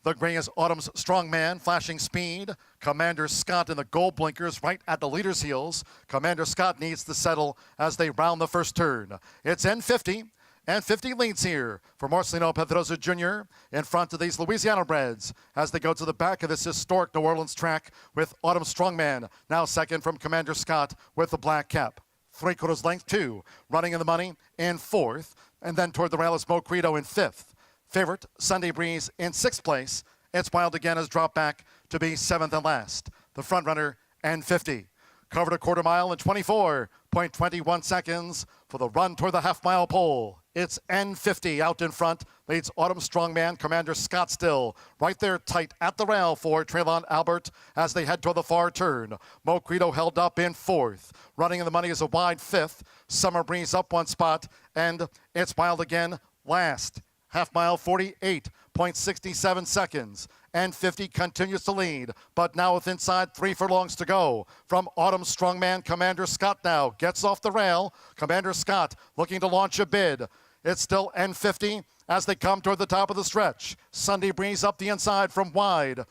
The gray is Autumn's Strongman, flashing speed. Commander Scott in the gold blinkers right at the leader's heels. Commander Scott needs to settle as they round the first turn. It's N50. And 50 leads here for Marcelino Pedroza Jr. in front of these Louisiana breds as they go to the back of this historic New Orleans track with Autumn Strongman, now second from Commander Scott with the black cap. 3/4 length, 2. Running in the money in 4th, and then toward the rail is Mo Credo in 5th. Favorite, Sunday Breeze in 6th place. It's Wild again has dropped back to be 7th and last. The front runner, N50. Covered a 1/4 mile in 24.21 seconds for the run toward the half-mile pole. It's N50 out in front. Leads Autumn Strongman, Commander Scott still. Right there tight at the rail for Traylon Albert as they head toward the far turn. Mo Credo held up in 4th. Running in the money is a wide 5th. Summer Breeze up 1 spot. And it's Wild again last. Half mile, 48.67 seconds. And 50 continues to lead, but now with inside 3 furlongs to go. From Autumn Strongman, Commander Scott now gets off the rail. Commander Scott looking to launch a bid. It's still N50 as they come toward the top of the stretch. Sunday Breeze up the inside from wide.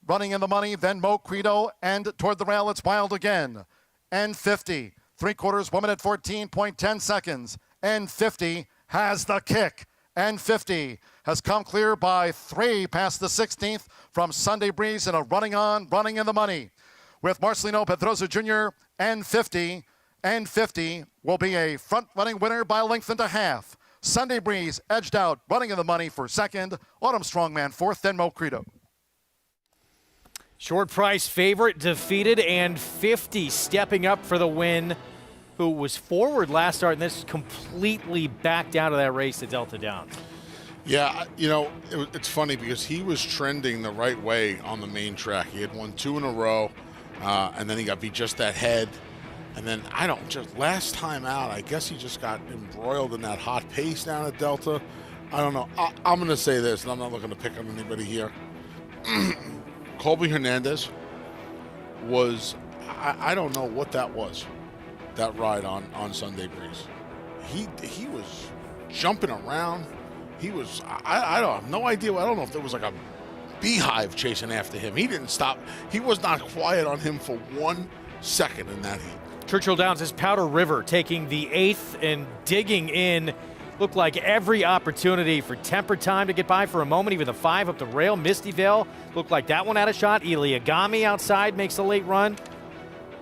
Running in the money, then Mo Credo, and toward the rail, it's Wild again. N50, 3/4, 1 minute, 14.10 seconds. N50 has the kick. N50 has come clear by 3 past the 16th from Sunday Breeze in a running in the money. With Marcelino Pedroza Jr. N50. N50 will be a front-running winner by a length and a half. Sunday Breeze edged out, running in the money for 2nd. Autumn Strongman 4th, then Mo Credo. Short price favorite defeated, and 50 stepping up for the win, who was forward last start and this completely backed out of that race at Delta Downs. Yeah, you know, it's funny because he was trending the right way on the main track. He had won 2 in a row, and then he got beat just that head. And then, last time out, I guess he just got embroiled in that hot pace down at Delta. I don't know. I'm going to say this, and I'm not looking to pick on anybody here. Colby Hernandez was, I don't know what that was, that ride on Sunday Breeze. He was jumping around. He was, I don't have no idea. I don't know if there was like a beehive chasing after him. He didn't stop. He was not quiet on him for 1 second in that heat. Churchill Downs is Powder River taking the 8th and digging in. Looked like every opportunity for Temper Time to get by for a moment. Even the 5 up the rail. Misty Vale looked like that one had a shot. Iliagami outside makes a late run.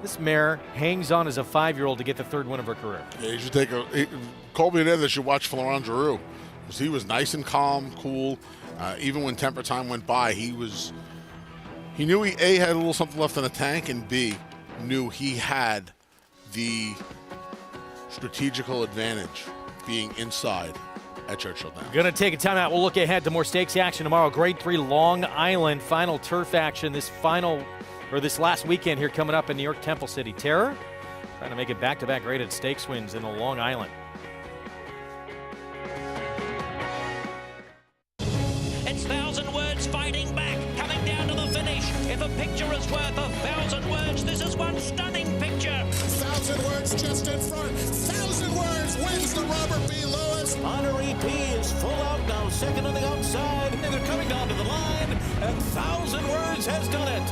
This mare hangs on as a 5-year-old to get the 3rd win of her career. Yeah, you should take Colby Hernandez should watch Florent Giroux. He was nice and calm, cool. Even when Temper Time went by, he knew he A, had a little something left in the tank, and B, knew he had the strategical advantage being inside at Churchill Downs. Going to take a timeout. We'll look ahead to more stakes action tomorrow. Grade 3 Long Island final turf action this last weekend here coming up in New York Temple City. Terror trying to make it back-to-back graded stakes wins in the Long Island. It's 1,000 words fighting back, coming down to the finish. If a picture is worth 1,000 words, this is one stunning picture. 1,000 words just in front. 1,000 words wins the Robert B. Lewis. Honoree P is full out now, second on the outside, and they're coming down to the line, and 1,000 words has done it.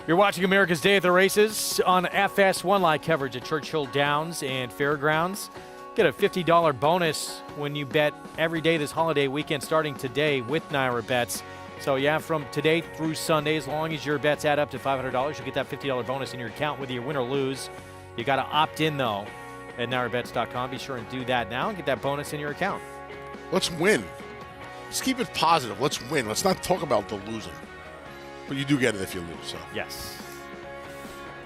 You're watching America's Day at the Races on FS1 live coverage at Churchill Downs and Fairgrounds. Get a $50 bonus when you bet every day this holiday weekend starting today with Naira Bets. So yeah, from today through Sunday, as long as your bets add up to $500, you'll get that $50 bonus in your account whether you win or lose. You got to opt in though at NairaBets.com. Be sure and do that now and get that bonus in your account. Let's win. Let's keep it positive. Let's win. Let's not talk about the losing. But you do get it if you lose. So. Yes.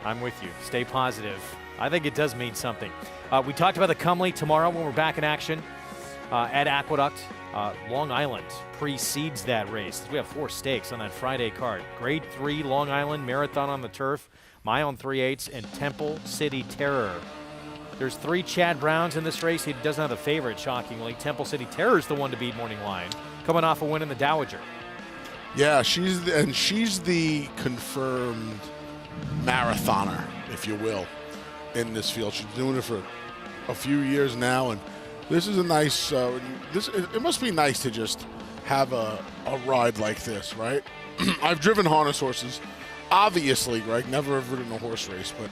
I'm with you. Stay positive. I think it does mean something. We talked about the Cumley tomorrow when we're back in action at Aqueduct. Long Island precedes that race. We have 4 stakes on that Friday card. Grade 3 Long Island Marathon on the Turf, Mile and 3/8, and Temple City Terror. There's 3 Chad Browns in this race. He doesn't have the favorite, shockingly. Temple City Terror is the one to beat Morning Lion, coming off a win in the Dowager. Yeah, she's the confirmed marathoner, if you will, in this field. She's doing it for a few years now, and this is a nice. It must be nice to just have a ride like this, right? I've driven harness horses, obviously, Greg. Never have ridden a horse race, but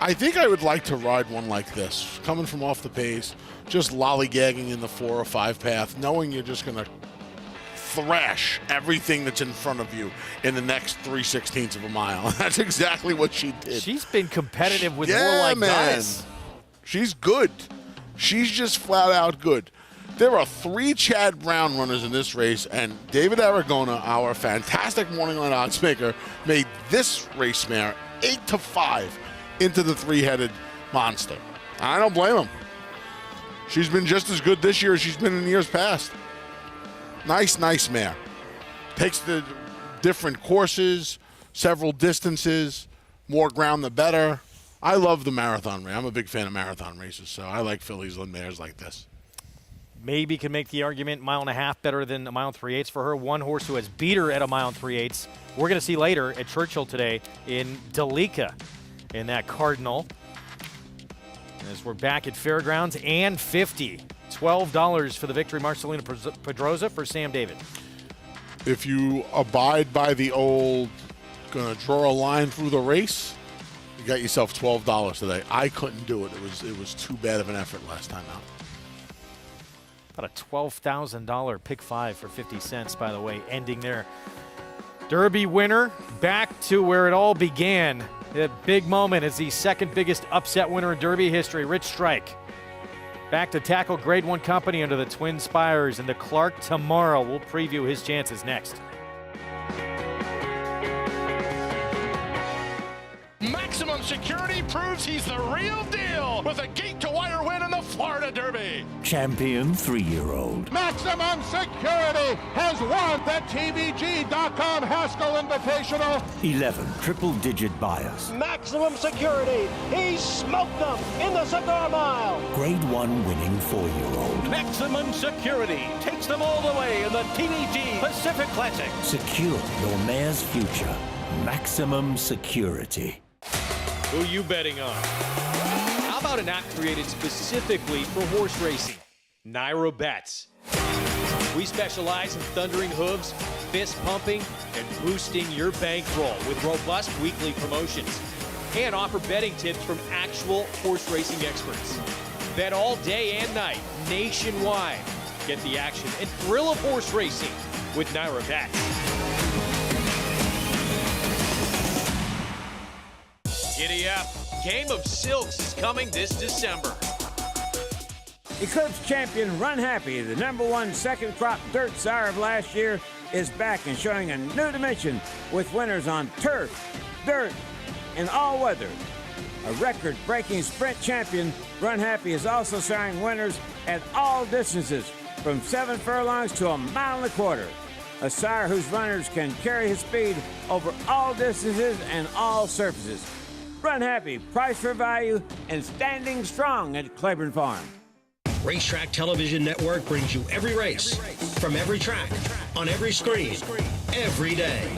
I think I would like to ride one like this, coming from off the pace, just lollygagging in the 4 or 5 path, knowing you're just gonna thrash everything that's in front of you in the next 3/16 of a mile. That's exactly what she did. She's been competitive with more like guys. She's good. She's just flat out good. There are 3 Chad Brown runners in this race, and David Aragona, our fantastic morning line odds maker, made this race mare 8-5 into the 3-headed monster. I don't blame him. She's been just as good this year as she's been in years past. Nice mare. Takes the different courses, several distances, more ground the better. I love the marathon race. I'm a big fan of marathon races, so I like fillies and mares like this. Maybe can make the argument 1.5 miles better than a 1 3/8 for her. One horse who has beat her at a 1 3/8. We're going to see later at Churchill today in Delica in that Cardinal. As we're back at Fairgrounds and 50. $12 for the victory, Marcelina Pedrosa for Sam David. If you abide by the old, gonna draw a line through the race, you got yourself $12 today. I couldn't do it. It was too bad of an effort last time out. About a $12,000 pick 5 for 50 cents, by the way, ending there. Derby winner, back to where it all began. A big moment as the second biggest upset winner in Derby history, Rich Strike. Back to tackle Grade 1 company under the Twin Spires and the Clark tomorrow. We'll preview his chances next. Maximum Security proves he's the real deal with a gate-to-wire win in the Florida Derby. Champion 3-year-old. Maximum Security has won the TVG.com Haskell Invitational. 11 triple-digit buyers. Maximum Security, he smoked them in the Cigar Mile. Grade 1 winning 4-year-old. Maximum Security takes them all the way in the TVG Pacific Classic. Secure your mare's future. Maximum Security. Who you betting on? How about an app created specifically for horse racing? Naira Bets. We specialize in thundering hooves, fist pumping, and boosting your bankroll with robust weekly promotions. And offer betting tips from actual horse racing experts. Bet all day and night, nationwide. Get the action and thrill of horse racing with Naira Bets. Giddy up. Game of Silks is coming this December. Eclipse champion Run Happy, the #1 second crop dirt sire of last year, is back and showing a new dimension with winners on turf, dirt, and all weather. A record-breaking sprint champion, Run Happy is also showing winners at all distances, from 7 furlongs to 1.25 miles. A sire whose runners can carry his speed over all distances and all surfaces. Run Happy, price for value, and standing strong at Claiborne Farm. Racetrack Television Network brings you every race, from every track, on every screen, every day.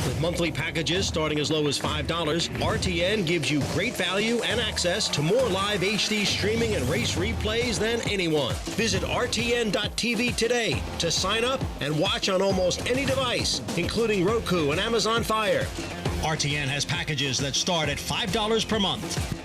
With monthly packages starting as low as $5, RTN gives you great value and access to more live HD streaming and race replays than anyone. Visit RTN.tv today to sign up and watch on almost any device, including Roku and Amazon Fire. RTN has packages that start at $5 per month.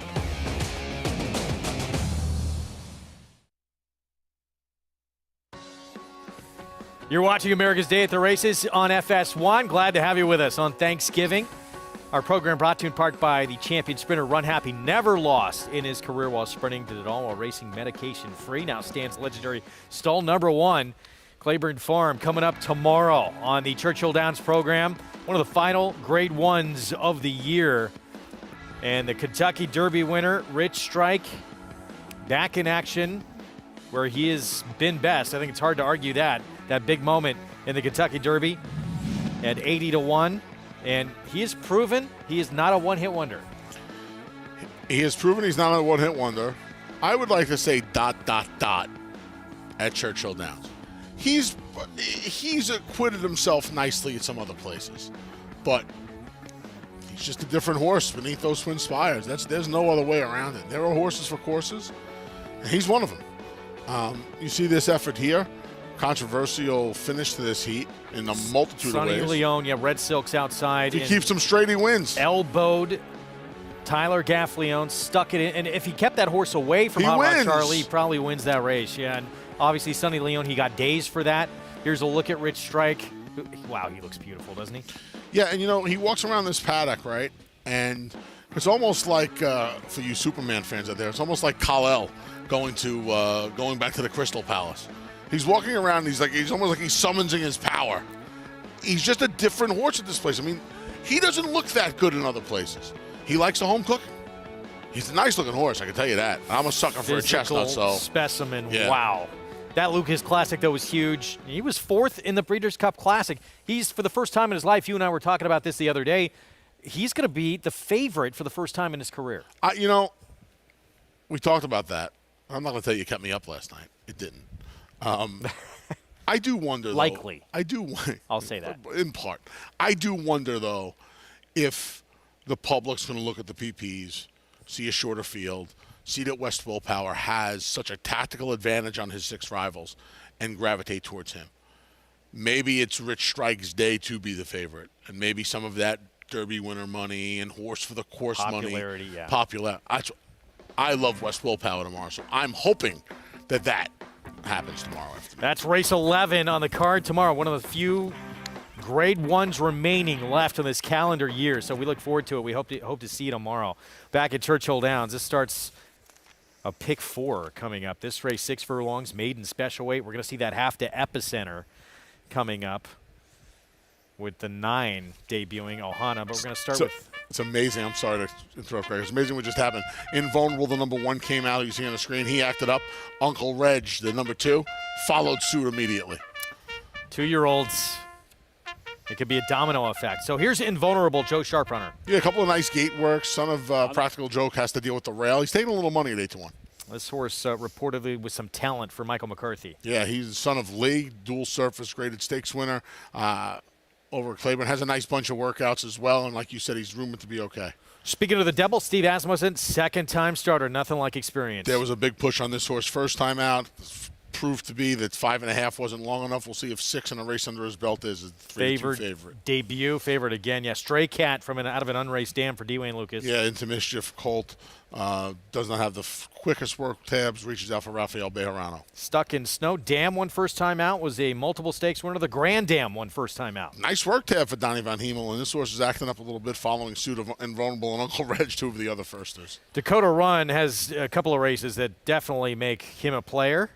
You're watching America's Day at the Races on FS1. Glad to have you with us on Thanksgiving. Our program brought to you in part by the champion sprinter Run Happy. Never lost in his career while sprinting. Did it all while racing medication-free. Now stands legendary stall number 1. Claiborne Farm coming up tomorrow on the Churchill Downs program. One of the final Grade 1s of the year. And the Kentucky Derby winner, Rich Strike, back in action where he has been best. I think it's hard to argue that. That big moment in the Kentucky Derby at 80-1. And he has proven he is not a one-hit wonder. He has proven he's not a one-hit wonder. I would like to say ... at Churchill Downs. He's acquitted himself nicely at some other places. But he's just a different horse beneath those twin spires. There's no other way around it. There are horses for courses, and he's one of them. You see this effort here. Controversial finish to this heat in a multitude of ways. Sonny Leone, Red Silk's outside. If he keeps him straight, he wins. Elbowed Tyler Gaffleone, stuck it in. And if he kept that horse away from Hot Rod Charlie, he probably wins that race. Yeah, and obviously Sonny Leone, he got dazed for that. Here's a look at Rich Strike. Wow, he looks beautiful, doesn't he? Yeah, and he walks around this paddock, right? And it's almost like, for you Superman fans out there, it's almost like Kal-El going back to the Crystal Palace. He's walking around, he's almost like he's summoning his power. He's just a different horse at this place. I mean, he doesn't look that good in other places. He likes the home cooking. He's a nice-looking horse, I can tell you that. I'm a sucker for a chestnut, so. Specimen, yeah. Wow. That Lucas Classic, though, was huge. He was 4th in the Breeders' Cup Classic. He's, for the first time in his life, you and I were talking about this the other day, he's going to be the favorite for the first time in his career. We talked about that. I'm not going to tell you it kept me up last night. It didn't. I do wonder, though. Likely. I'll say that. In part. I do wonder, though, if the public's going to look at the PPs, see a shorter field, see that West Willpower has such a tactical advantage on his 6 rivals, and gravitate towards him. Maybe it's Rich Strike's day to be the favorite, and maybe some of that Derby winner money and horse for the course popularity, money. Yeah. Popularity. I love West Willpower tomorrow, so I'm hoping that happens tomorrow afternoon. That's race 11 on the card tomorrow. One of the few Grade 1s remaining left in this calendar year, so we look forward to it. We hope to see you tomorrow back at Churchill Downs. This starts a pick 4 coming up. This race, 6 furlongs, maiden special weight. We're going to see that half to Epicenter coming up with the 9 debuting Ohana, but we're going to start with... It's amazing. I'm sorry to interrupt, Greg. It's amazing what just happened. Invulnerable, the number 1, came out. You see on the screen. He acted up. Uncle Reg, the number 2, followed suit immediately. 2-year-olds. It could be a domino effect. So here's Invulnerable, Joe Sharprunner. Yeah, a couple of nice gate works. Son of Practical Joke has to deal with the rail. He's taking a little money at 8-1. This horse reportedly with some talent for Michael McCarthy. Yeah, he's the son of Lee, dual surface graded stakes winner. Over at Claiborne, has a nice bunch of workouts as well, and like you said, he's rumored to be okay. Speaking of the Devil, Steve Asmussen, second-time starter, nothing like experience. There was a big push on this horse first time out. Proved to be that 5.5 wasn't long enough. We'll see if 6 in a race under his belt is a 3-2 favorite. Debut, favorite again. Yeah, Stray Cat from out of an unraced dam for Dwayne Lucas. Yeah, Into Mischief Colt. Does not have the quickest work tabs, reaches out for Rafael Bejarano. Stuck in Snow. Dam won first time out, was a multiple stakes winner. The Grand Dam won first time out. Nice work tab for Donnie Van Hemel, and this horse is acting up a little bit following suit of Invulnerable and Uncle Reg, 2 of the other firsters. Dakota Run has a couple of races that definitely make him a player.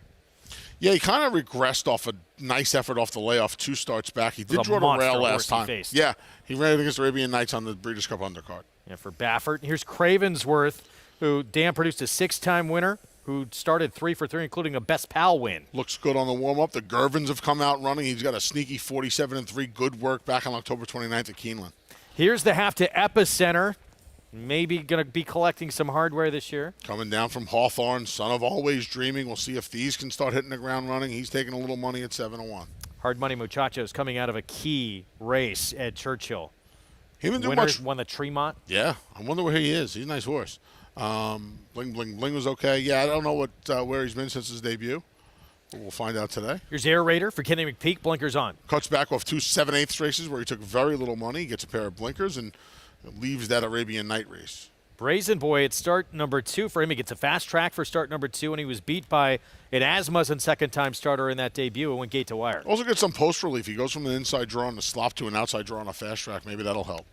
Yeah, he kind of regressed off a nice effort off the layoff 2 starts back. He did draw the rail last time. Yeah, he ran against Arabian Nights on the Breeders' Cup undercard. Yeah, for Baffert. Here's Cravensworth, who Dan produced a 6-time winner, who started 3 for 3, including a Best Pal win. Looks good on the warm-up. The Gervins have come out running. He's got a sneaky 47-3. Good work back on October 29th at Keeneland. Here's the half to Epicenter. Maybe going to be collecting some hardware this year. Coming down from Hawthorne, son of Always Dreaming. We'll see if these can start hitting the ground running. He's taking a little money at 7-1. Hard Money Muchachos coming out of a key race at Churchill. He didn't do Winners much. Won the Tremont. Yeah, I wonder where he is. He's a nice horse. Bling Bling Bling was okay. Yeah, I don't know where he's been since his debut. But we'll find out today. Here's Air Raider for Kenny McPeak. Blinkers on. Cuts back off 2 7/8 races where he took very little money. He gets a pair of blinkers and It leaves that Arabian Night race. Brazen Boy at start number 2 for him. He gets a fast track for start number 2, and he was beat by an Asmussen second-time starter in that debut and went gate to wire. Also gets some post relief. He goes from an inside draw on the slop to an outside draw on a fast track. Maybe that'll help.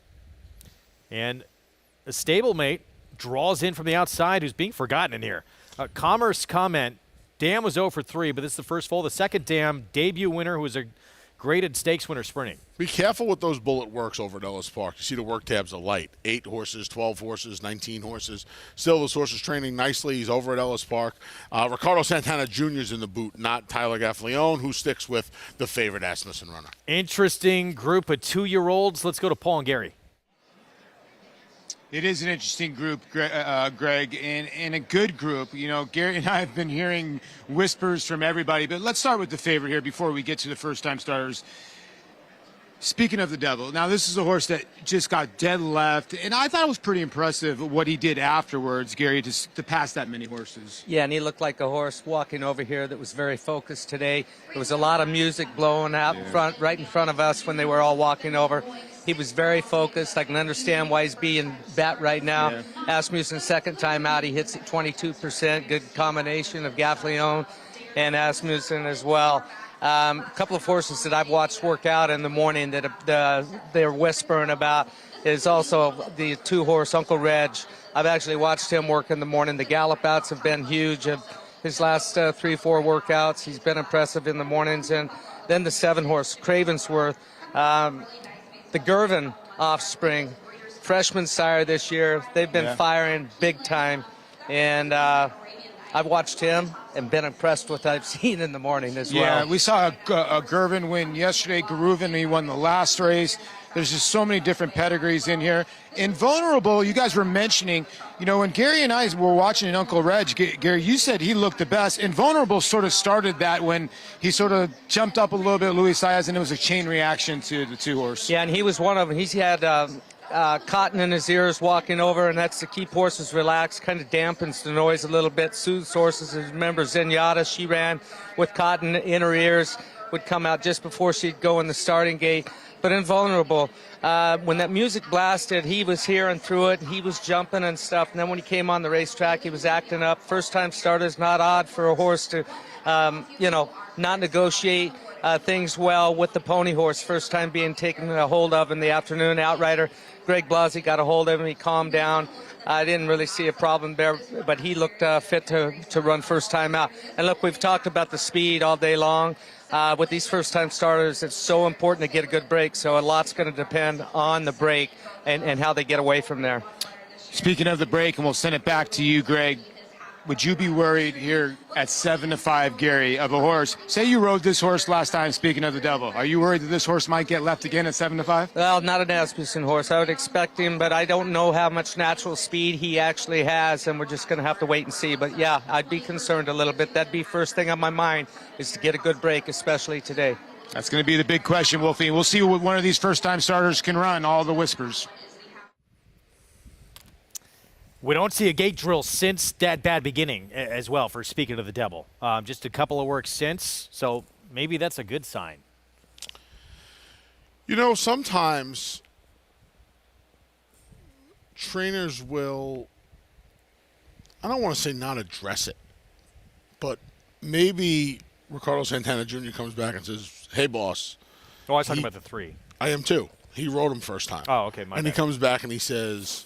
And a stablemate draws in from the outside who's being forgotten in here. Commerce comment, Dam was 0 for 3, but this is the first full. The second Dam, debut winner who was a graded stakes winner sprinting. Be careful with those bullet works over at Ellis Park. You see the work tabs are light. 8 horses, 12 horses, 19 horses. Still, this horse is training nicely. He's over at Ellis Park. Ricardo Santana Jr. is in the boot, not Tyler Gaffalione, who sticks with the favorite Asmussen runner. Interesting group of 2-year-olds. Let's go to Paul and Gary. It is an interesting group, Greg, and a good group. You know, Gary and I have been hearing whispers from everybody, but let's start with the favorite here before we get to the first-time starters. Speaking of the Devil, now this is a horse that just got dead left, and I thought it was pretty impressive what he did afterwards, Gary, to pass that many horses. Yeah, and he looked like a horse walking over here that was very focused today. There was a lot of music blowing out in front, right in front of us when they were all walking over. He was very focused. I can understand why he's being bet right now. Yeah. Asmussen, second time out, he hits at 22%. Good combination of Gaffalione and Asmussen as well. A couple of horses that I've watched work out in the morning that they're whispering about is also the 2-horse Uncle Reg. I've actually watched him work in the morning. The gallop outs have been huge. His last 3-4 workouts, he's been impressive in the mornings. And then the 7-horse Cravensworth. The Gervin offspring, freshman sire this year. They've been firing big time, and I've watched him and been impressed with what I've seen in the morning as well. Yeah, we saw a Gervin win yesterday. Garuvin, he won the last race. There's just so many different pedigrees in here. Invulnerable, you guys were mentioning, you know, when Gary and I were watching Uncle Reg, Gary, you said he looked the best. Invulnerable sort of started that when he sort of jumped up a little bit, Luis Saez, and it was a chain reaction to the 2-horse. Yeah, and he was one of them. He's had cotton in his ears walking over, and that's to keep horses relaxed, kind of dampens the noise a little bit, soothes horses. Remember Zenyatta, she ran with cotton in her ears, would come out just before she'd go in the starting gate. But Invulnerable, when that music blasted, he was hearing through it. He was jumping and stuff. And then when he came on the racetrack, he was acting up. First-time starters, not odd for a horse to, not negotiate things well with the pony horse. First time being taken a hold of in the afternoon. Outrider Greg Blasi got a hold of him. He calmed down. I didn't really see a problem there, but he looked fit to run first time out. And look, we've talked about the speed all day long. With these first-time starters, it's so important to get a good break, so a lot's going to depend on the break and how they get away from there. Speaking of the break, and we'll send it back to you, Greg, would you be worried here at 7-5, Gary, of a horse? Say you rode this horse last time, speaking of the Devil. Are you worried that this horse might get left again at 7-5? Well, not an Asmussen horse. I would expect him, but I don't know how much natural speed he actually has, and we're just going to have to wait and see. But, yeah, I'd be concerned a little bit. That'd be first thing on my mind is to get a good break, especially today. That's going to be the big question, Wolfie. We'll see what one of these first-time starters can run, all the whispers. We don't see a gate drill since that bad beginning as well, for speaking of the Devil. Just a couple of works since, so maybe that's a good sign. You know, sometimes trainers will, I don't want to say not address it, but maybe Ricardo Santana Jr. comes back and says, hey, boss. Oh, I was talking about the 3. I am too. He rode him first time. Oh, okay, my And bad. he comes back and he says,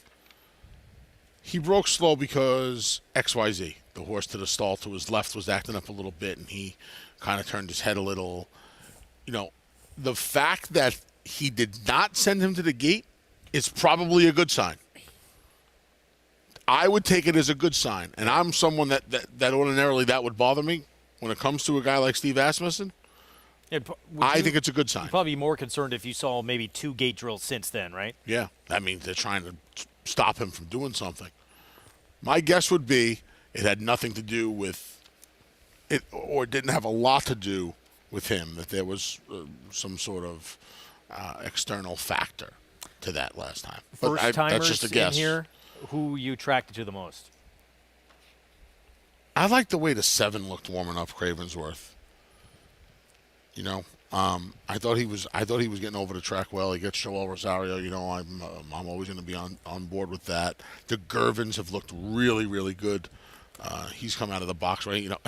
he broke slow because XYZ. The horse to the stall to his left was acting up a little bit, and he kind of turned his head a little. You know, the fact that he did not send him to the gate is probably a good sign. I would take it as a good sign, and I'm someone that ordinarily that would bother me when it comes to a guy like Steve Asmussen. I think it's a good sign. You'd probably be more concerned if you saw maybe 2 gate drills since then, right? Yeah, that means they're trying to stop him from doing something. My guess would be it had nothing to do with it, or didn't have a lot to do with him, that there was some sort of external factor to that last time. But that's just a guess. In here, who you attracted to the most? I like the way the 7 looked warming up Cravensworth. You know, I thought he was getting over the track well. He gets Joel Rosario. You know, I'm always going to be on board with that. The Gervins have looked really, really good. He's come out of the box right. You know,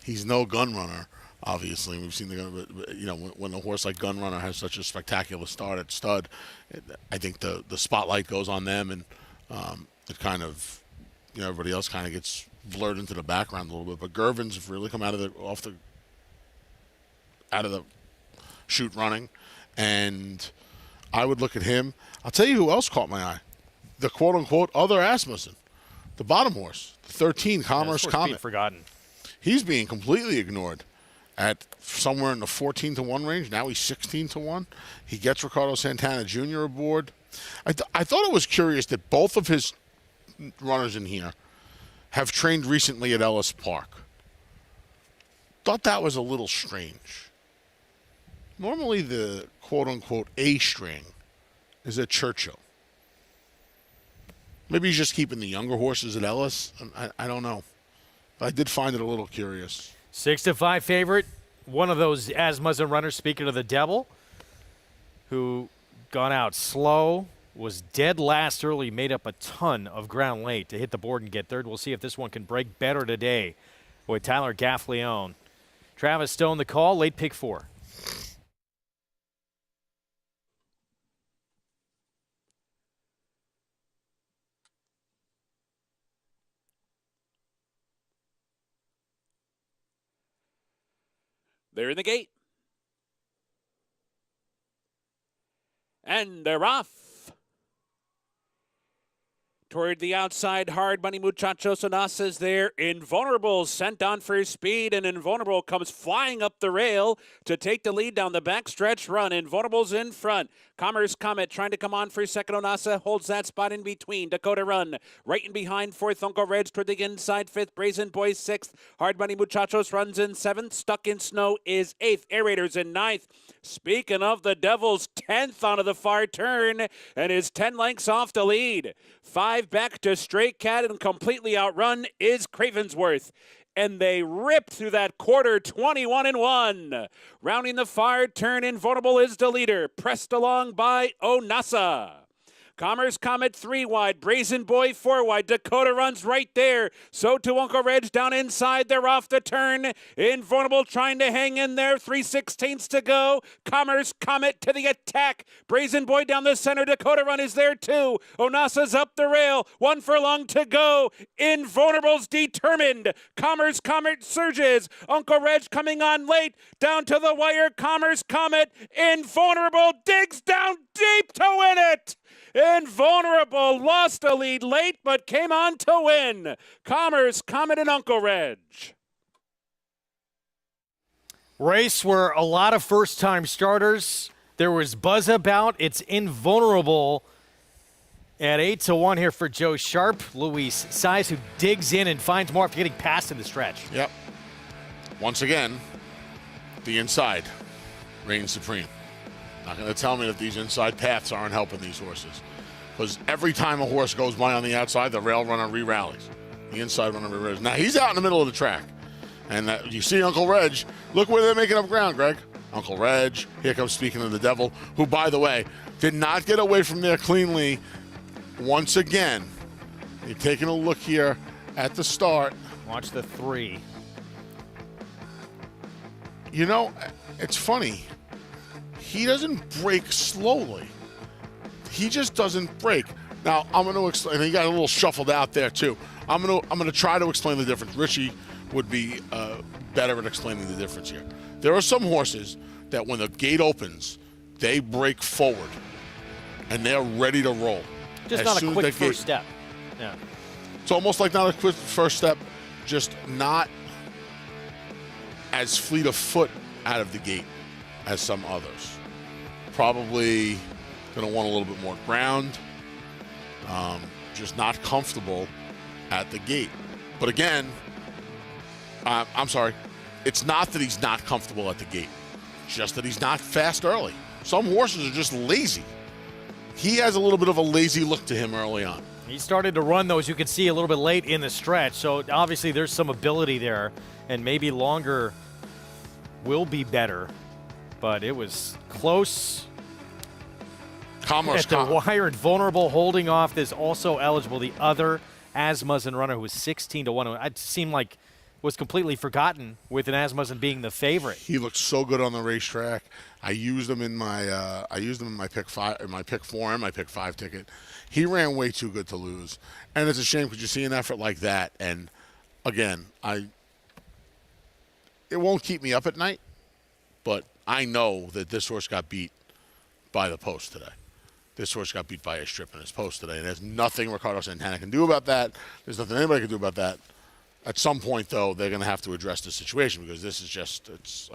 he's no gun runner. Obviously, we've seen you know, when a horse like Gun Runner has such a spectacular start at stud, I think the spotlight goes on them, and it kind of, you know, everybody else kind of gets blurred into the background a little bit. But Gervins have really come out of the chute running, and I would look at him. I'll tell you who else caught my eye: the quote-unquote other Asmussen, the bottom horse, the 13 Commerce Comet. Forgotten. He's being completely ignored at somewhere in the 14-1 range. Now he's 16-1. He gets Ricardo Santana Jr. aboard. I thought it was curious that both of his runners in here have trained recently at Ellis Park. Thought that was a little strange. Normally the quote-unquote A string is at Churchill. Maybe he's just keeping the younger horses at Ellis. I don't know. But I did find it a little curious. 6-5 favorite. One of those Asmussen runners, speaking of the Devil, who gone out slow, was dead last early, made up a ton of ground late to hit the board and get third. We'll see if this one can break better today with Tyler Gaffleone. Travis Stone the call, late pick 4. They're in the gate. And they're off. Toward the outside, Hard Money Muchacho Sonasa's there. Invulnerable sent on for speed, and Invulnerable comes flying up the rail to take the lead down the backstretch run. Invulnerable's in front. Commerce Comet trying to come on for second. Onasa holds that spot in between. Dakota Run right in behind fourth. Uncle Reg toward the inside fifth. Brazen Boy sixth. Hard Money Muchachos runs in seventh. Stuck in Snow is eighth. Air Raiders in ninth. Speaking of the Devils, 10th onto the far turn and is 10 lengths off the lead. 5 back to Stray Cat, and completely outrun is Cravensworth. And they rip through that quarter, 21-1. Rounding the far turn, Invulnerable is the leader, pressed along by Onasa. Commerce Comet 3 wide, Brazen Boy 4 wide, Dakota runs right there. So to Uncle Reg down inside, they're off the turn. Invulnerable trying to hang in there, 3/16 to go. Commerce Comet to the attack. Brazen Boy down the center, Dakota Run is there too. Onasa's up the rail, 1 furlong to go. Invulnerable's determined. Commerce Comet surges. Uncle Reg coming on late, down to the wire. Commerce Comet, Invulnerable digs down deep to win it. Invulnerable lost a lead late, but came on to win. Commerce Comet and Uncle Reg. Race where a lot of first-time starters. There was buzz about. It's Invulnerable at 8-1 here for Joe Sharp. Luis Saez, who digs in and finds more after getting past in the stretch. Yep. Once again, the inside reigns supreme. Not going to tell me that these inside paths aren't helping these horses. Because every time a horse goes by on the outside, the rail runner re-rallies. The inside runner re-rallies. Now, he's out in the middle of the track. And you see Uncle Reg. Look where they're making up ground, Greg. Uncle Reg. Here comes Speaking of the Devil, who, by the way, did not get away from there cleanly once again. You're taking a look here at the start. Watch the 3. You know, it's funny. He doesn't break slowly. He just doesn't break. Now, I'm going to explain. And he got a little shuffled out there, too. I'm going to try to explain the difference. Richie would be better at explaining the difference here. There are some horses that when the gate opens, they break forward, and they're ready to roll. Just not a quick first step. Yeah. It's almost like not a quick first step, just not as fleet of foot out of the gate as some others. Probably going to want a little bit more ground. Just not comfortable at the gate. But again, I'm sorry. It's not that he's not comfortable at the gate. It's just that he's not fast early. Some horses are just lazy. He has a little bit of a lazy look to him early on. He started to run those, you could see, a little bit late in the stretch. So obviously there's some ability there, and maybe longer will be better but it was close Commerce at the wire and Vulnerable holding off this also eligible, the other Asmussen runner who was 16-1. It seemed like was completely forgotten with an Asmussen being the favorite. He looked so good on the racetrack. I used him in my pick 5, my pick 4 and my pick 5 ticket. He ran way too good to lose, and it's a shame because you see an effort like that, and again, it won't keep me up at night, but I know that this horse got beat by the post today. This horse got beat by a strip in his post today, and there's nothing Ricardo Santana can do about that. There's nothing anybody can do about that. At some point, though, they're going to have to address the situation because this is just, it's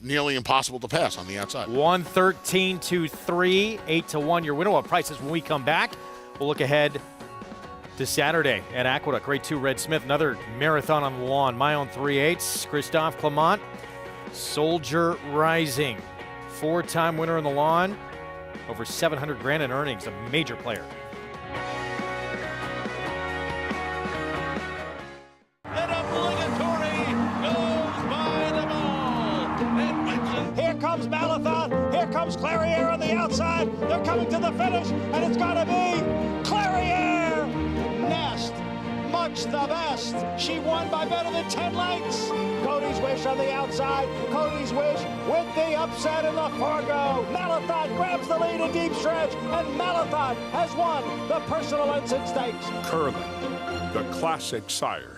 nearly impossible to pass on the outside. 113-3, 8-1. Your winner. What prices when we come back? We'll look ahead to Saturday at Aqueduct. Grade 2, Red Smith, another marathon on the lawn. My Own 3/8, Christophe Clement, Soldier Rising, 4-time winner on the lawn, over $700,000 in earnings, a major player. Here comes Malathaat. Here comes Clairiere on the outside. They're coming to the finish, and it's got to be Clairiere. Nest, much the best. She won by better than 10 lengths. Cody's Wish on the outside. Cody's Wish with the upset in the Fargo. Malathaat grabs the lead in deep stretch, and Malathaat has won the Personal Ensign Stakes. Curling, the classic sire.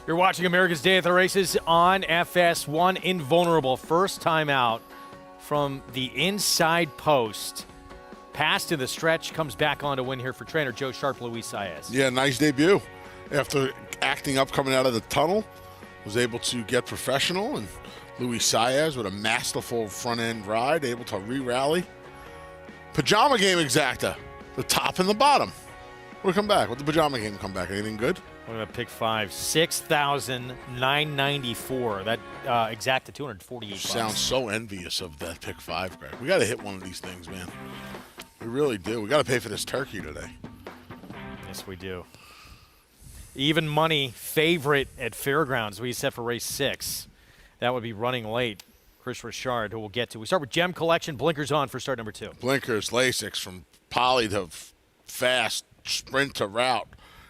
You're watching America's Day at the Races on FS1. Invulnerable, first time out from the inside post. Pass to the stretch, comes back on to win here for trainer Joe Sharp, Luis Saez. Yeah, nice debut. After acting up coming out of the tunnel, was able to get professional, and Luis Saez with a masterful front-end ride, able to re-rally. Pajama game exacta, the top and the bottom. We'll come back. What the pajama game come back? Anything good? We're going to pick 5, 6,994. That exacta 248. Sounds so envious of that pick 5, Greg. We got to hit one of these things, man. We really do. We got to pay for this turkey today. Yes, we do. Even money favorite at Fairgrounds. We set for race 6. That would be running late. Chris Richard, who we'll get to. We start with Gem Collection. Blinkers on for start number 2. Blinkers, Lasix from poly to fast, sprint to route.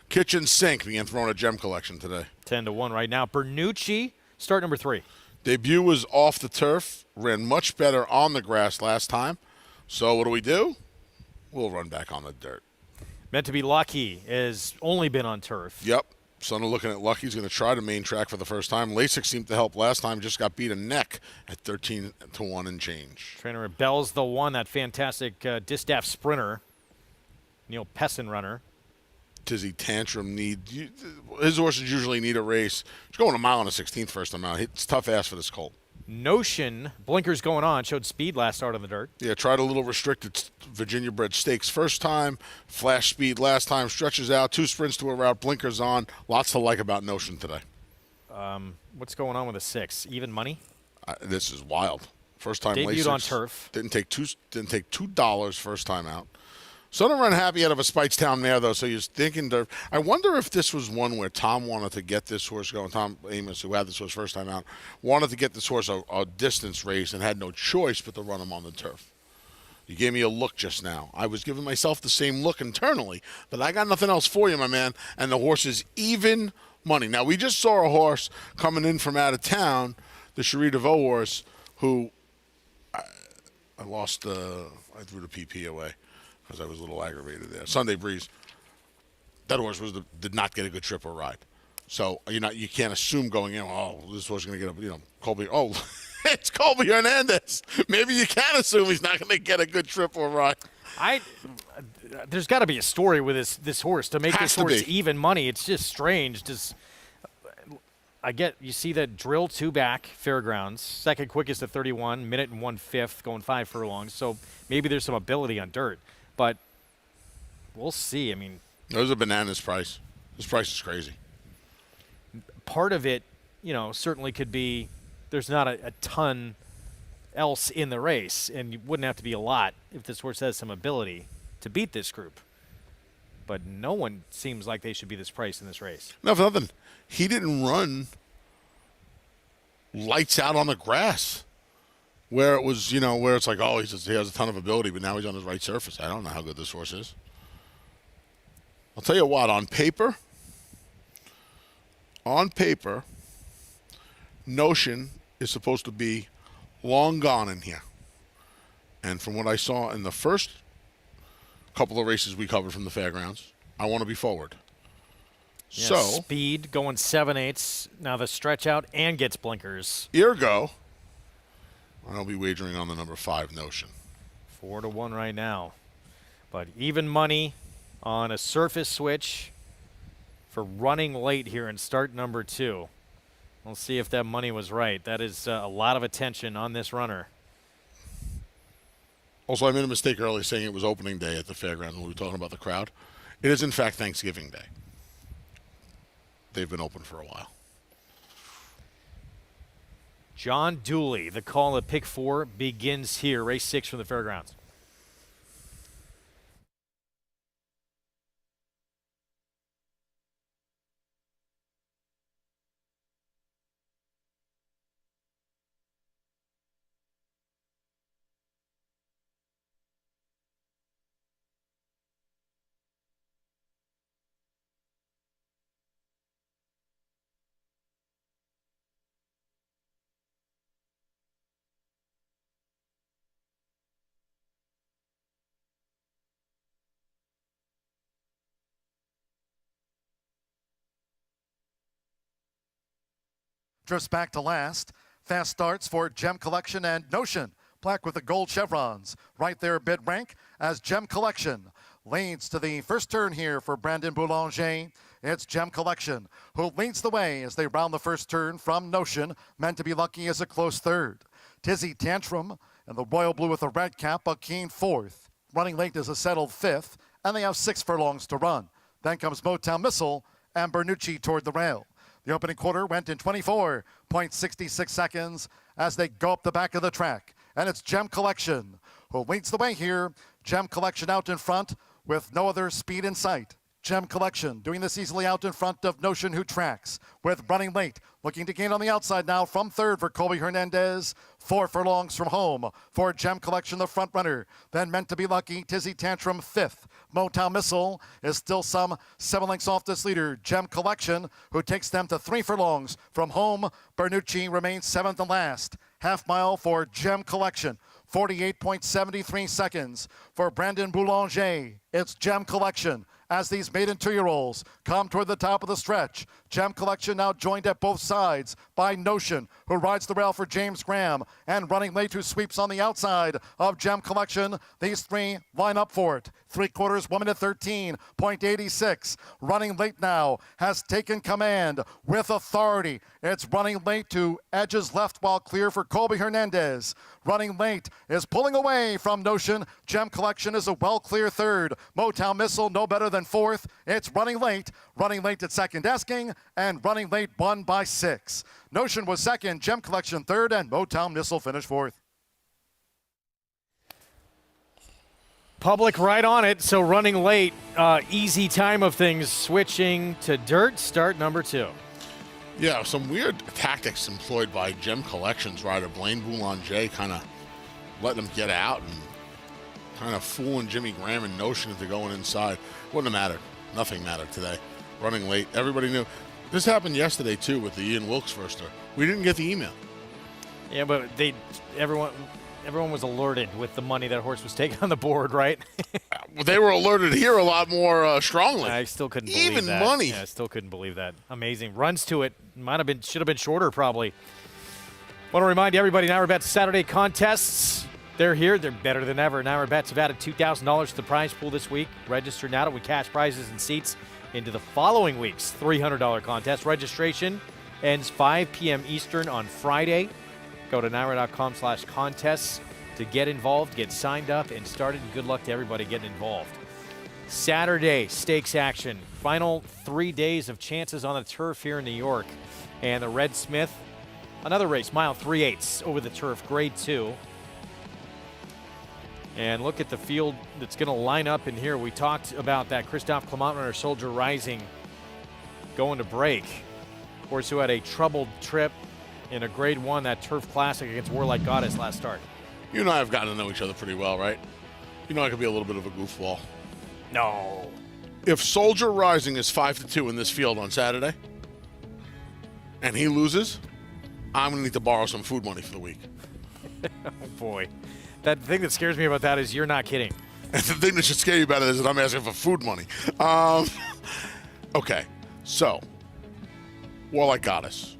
Kitchen sink being thrown at Gem Collection today. 10-1 right now. Bernucci, start number 3. Debut was off the turf. Ran much better on the grass last time. So what do? We'll run back on the dirt. Meant to be Lucky has only been on turf. Yep. Son of looking at Lucky. He's going to try the main track for the first time. Lasix seemed to help last time. Just got beat a neck at 13-1 and change. Trainer Bell's the one, that fantastic distaff sprinter. Neil Pessin runner. Tizzy Tantrum his horses usually need a race. He's going a mile and a 16th first time out. It's tough ass for this colt. Notion, blinkers going on, showed speed last start on the dirt. Yeah, tried a little restricted Virginia-bred stakes first time, flash speed last time, stretches out, 2 sprints to a route, blinkers on. Lots to like about Notion today. What's going on with the 6? Even money? This is wild. First time Debuted Lasix. on turf. Didn't take $2 first time out. So don't run happy out of a Speightstown mare, though, so you're thinking I wonder if this was one where Tom wanted to get this horse going. Tom Amos, who had this horse first time out, wanted to get this horse a distance race and had no choice but to run him on the turf. You gave me a look just now. I was giving myself the same look internally, but I got nothing else for you, my man, and the horse is even money. Now, we just saw a horse coming in from out of town, the Cherie DeVoe horse, who I lost I threw the PP away. Because I was a little aggravated there. Sunday Breeze, that horse did not get a good trip or ride. So you can't assume going in, this horse is going to get Colby. Oh, it's Colby Hernandez. Maybe you can assume he's not going to get a good trip or ride. There's got to be a story with this horse to make this horse even money. It's just strange. You see that drill 2 back, Fairgrounds, second quickest at 31, minute and 1/5, going 5 furlongs. So maybe there's some ability on dirt. But we'll see. I mean, those are bananas price. This price is crazy. Part of it, certainly could be there's not a ton else in the race, and you wouldn't have to be a lot if this horse has some ability to beat this group. But no one seems like they should be this price in this race. No, for nothing. He didn't run lights out on the grass. Where it was, where it's like, he has a ton of ability, but now he's on his right surface. I don't know how good this horse is. I'll tell you what, on paper, Notion is supposed to be long gone in here. And from what I saw in the first couple of races we covered from the Fairgrounds, I want to be forward. Yeah, so speed going 7/8. Now the stretch out and gets blinkers. Ergo, I'll be wagering on the number 5 Notion. 4-1 right now. But even money on a surface switch for running late here in start number 2. We'll see if that money was right. That is a lot of attention on this runner. Also, I made a mistake earlier saying it was opening day at the Fairgrounds when we were talking about the crowd. It is, in fact, Thanksgiving Day. They've been open for a while. John Dooley, the call at pick 4 begins here. Race 6 from the Fairgrounds. Drifts back to last. Fast starts for Gem Collection and Notion. Black with the gold chevrons. Right there, bid rank as Gem Collection leads to the first turn here for Brandon Boulanger. It's Gem Collection who leads the way as they round the first turn from Notion. Meant to be Lucky is a close third. Tizzy Tantrum and the Royal Blue with the red cap, a keen 4th. Running Late is a settled 5th, and they have 6 furlongs to run. Then comes Motown Missile and Bernucci toward the rail. The opening quarter went in 24.66 seconds as they go up the back of the track. And it's Gem Collection who leads the way here. Gem Collection out in front with no other speed in sight. Gem Collection doing this easily out in front of Notion, who tracks with Running Late. Looking to gain on the outside now from third for Colby Hernandez. 4 furlongs from home for Gem Collection, the front runner. Then Meant to be Lucky, Tizzy Tantrum 5th. Motown Missile is still some 7 lengths off this leader. Gem Collection, who takes them to 3 furlongs from home. Bernucci remains 7th and last. Half mile for Gem Collection. 48.73 seconds for Brandon Boulanger. It's Gem Collection as these maiden 2-year-olds come toward the top of the stretch. Gem Collection now joined at both sides by Notion, who rides the rail for James Graham, and Running Late, who sweeps on the outside of Gem Collection. These three line up for it. 3/4, 1 minute 13.86. Running Late now has taken command with authority. It's Running Late to edges left while clear for Colby Hernandez. Running Late is pulling away from Notion. Gem Collection is a well clear third. Motown Missile no better than fourth. It's Running Late. Running Late at second asking, and Running Late won by 6. Notion was second, Gem Collection third, and Motown Missile finished fourth. Public right on it, so Running Late, easy time of things, switching to dirt, start number 2. Yeah, some weird tactics employed by Gem Collections rider Blaine Boulanger, kind of letting him get out and kind of fooling Jimmy Graham and Notion into going inside. Wouldn't have mattered. Nothing mattered today. Running Late, everybody knew. This happened yesterday, too, with the Ian Wilkes firster. We didn't get the email. Yeah, but everyone was alerted with the money that horse was taking on the board, right? They were alerted here a lot more strongly. I still couldn't believe Even that. money. Yeah, I still couldn't believe that. Amazing. Runs to it. Should have been shorter, probably. Want to remind everybody, NYRA Bets Saturday contests. They're here. They're better than ever. NYRA Bets have added $2,000 to the prize pool this week. Register now with cash prizes and seats into the following week's $300 contest. Registration ends 5 p.m. Eastern on Friday. Go to NYRA.com/contests to get involved, get signed up, and started. And good luck to everybody getting involved. Saturday, stakes action. Final 3 days of chances on the turf here in New York. And the Red Smith, another race, mile 3/8 over the turf, grade 2. And look at the field that's going to line up in here. We talked about that Christophe Clement runner, Soldier Rising, going to break. Horse who had a troubled trip in a grade 1, that turf classic against Warlike Goddess last start. You and I have gotten to know each other pretty well, right? You know I could be a little bit of a goofball. No. If Soldier Rising is 5-2 in this field on Saturday, and he loses, I'm going to need to borrow some food money for the week. Oh, boy. That thing that scares me about that is you're not kidding. And the thing that should scare you about it is that I'm asking for food money. Okay, so Warlike Goddess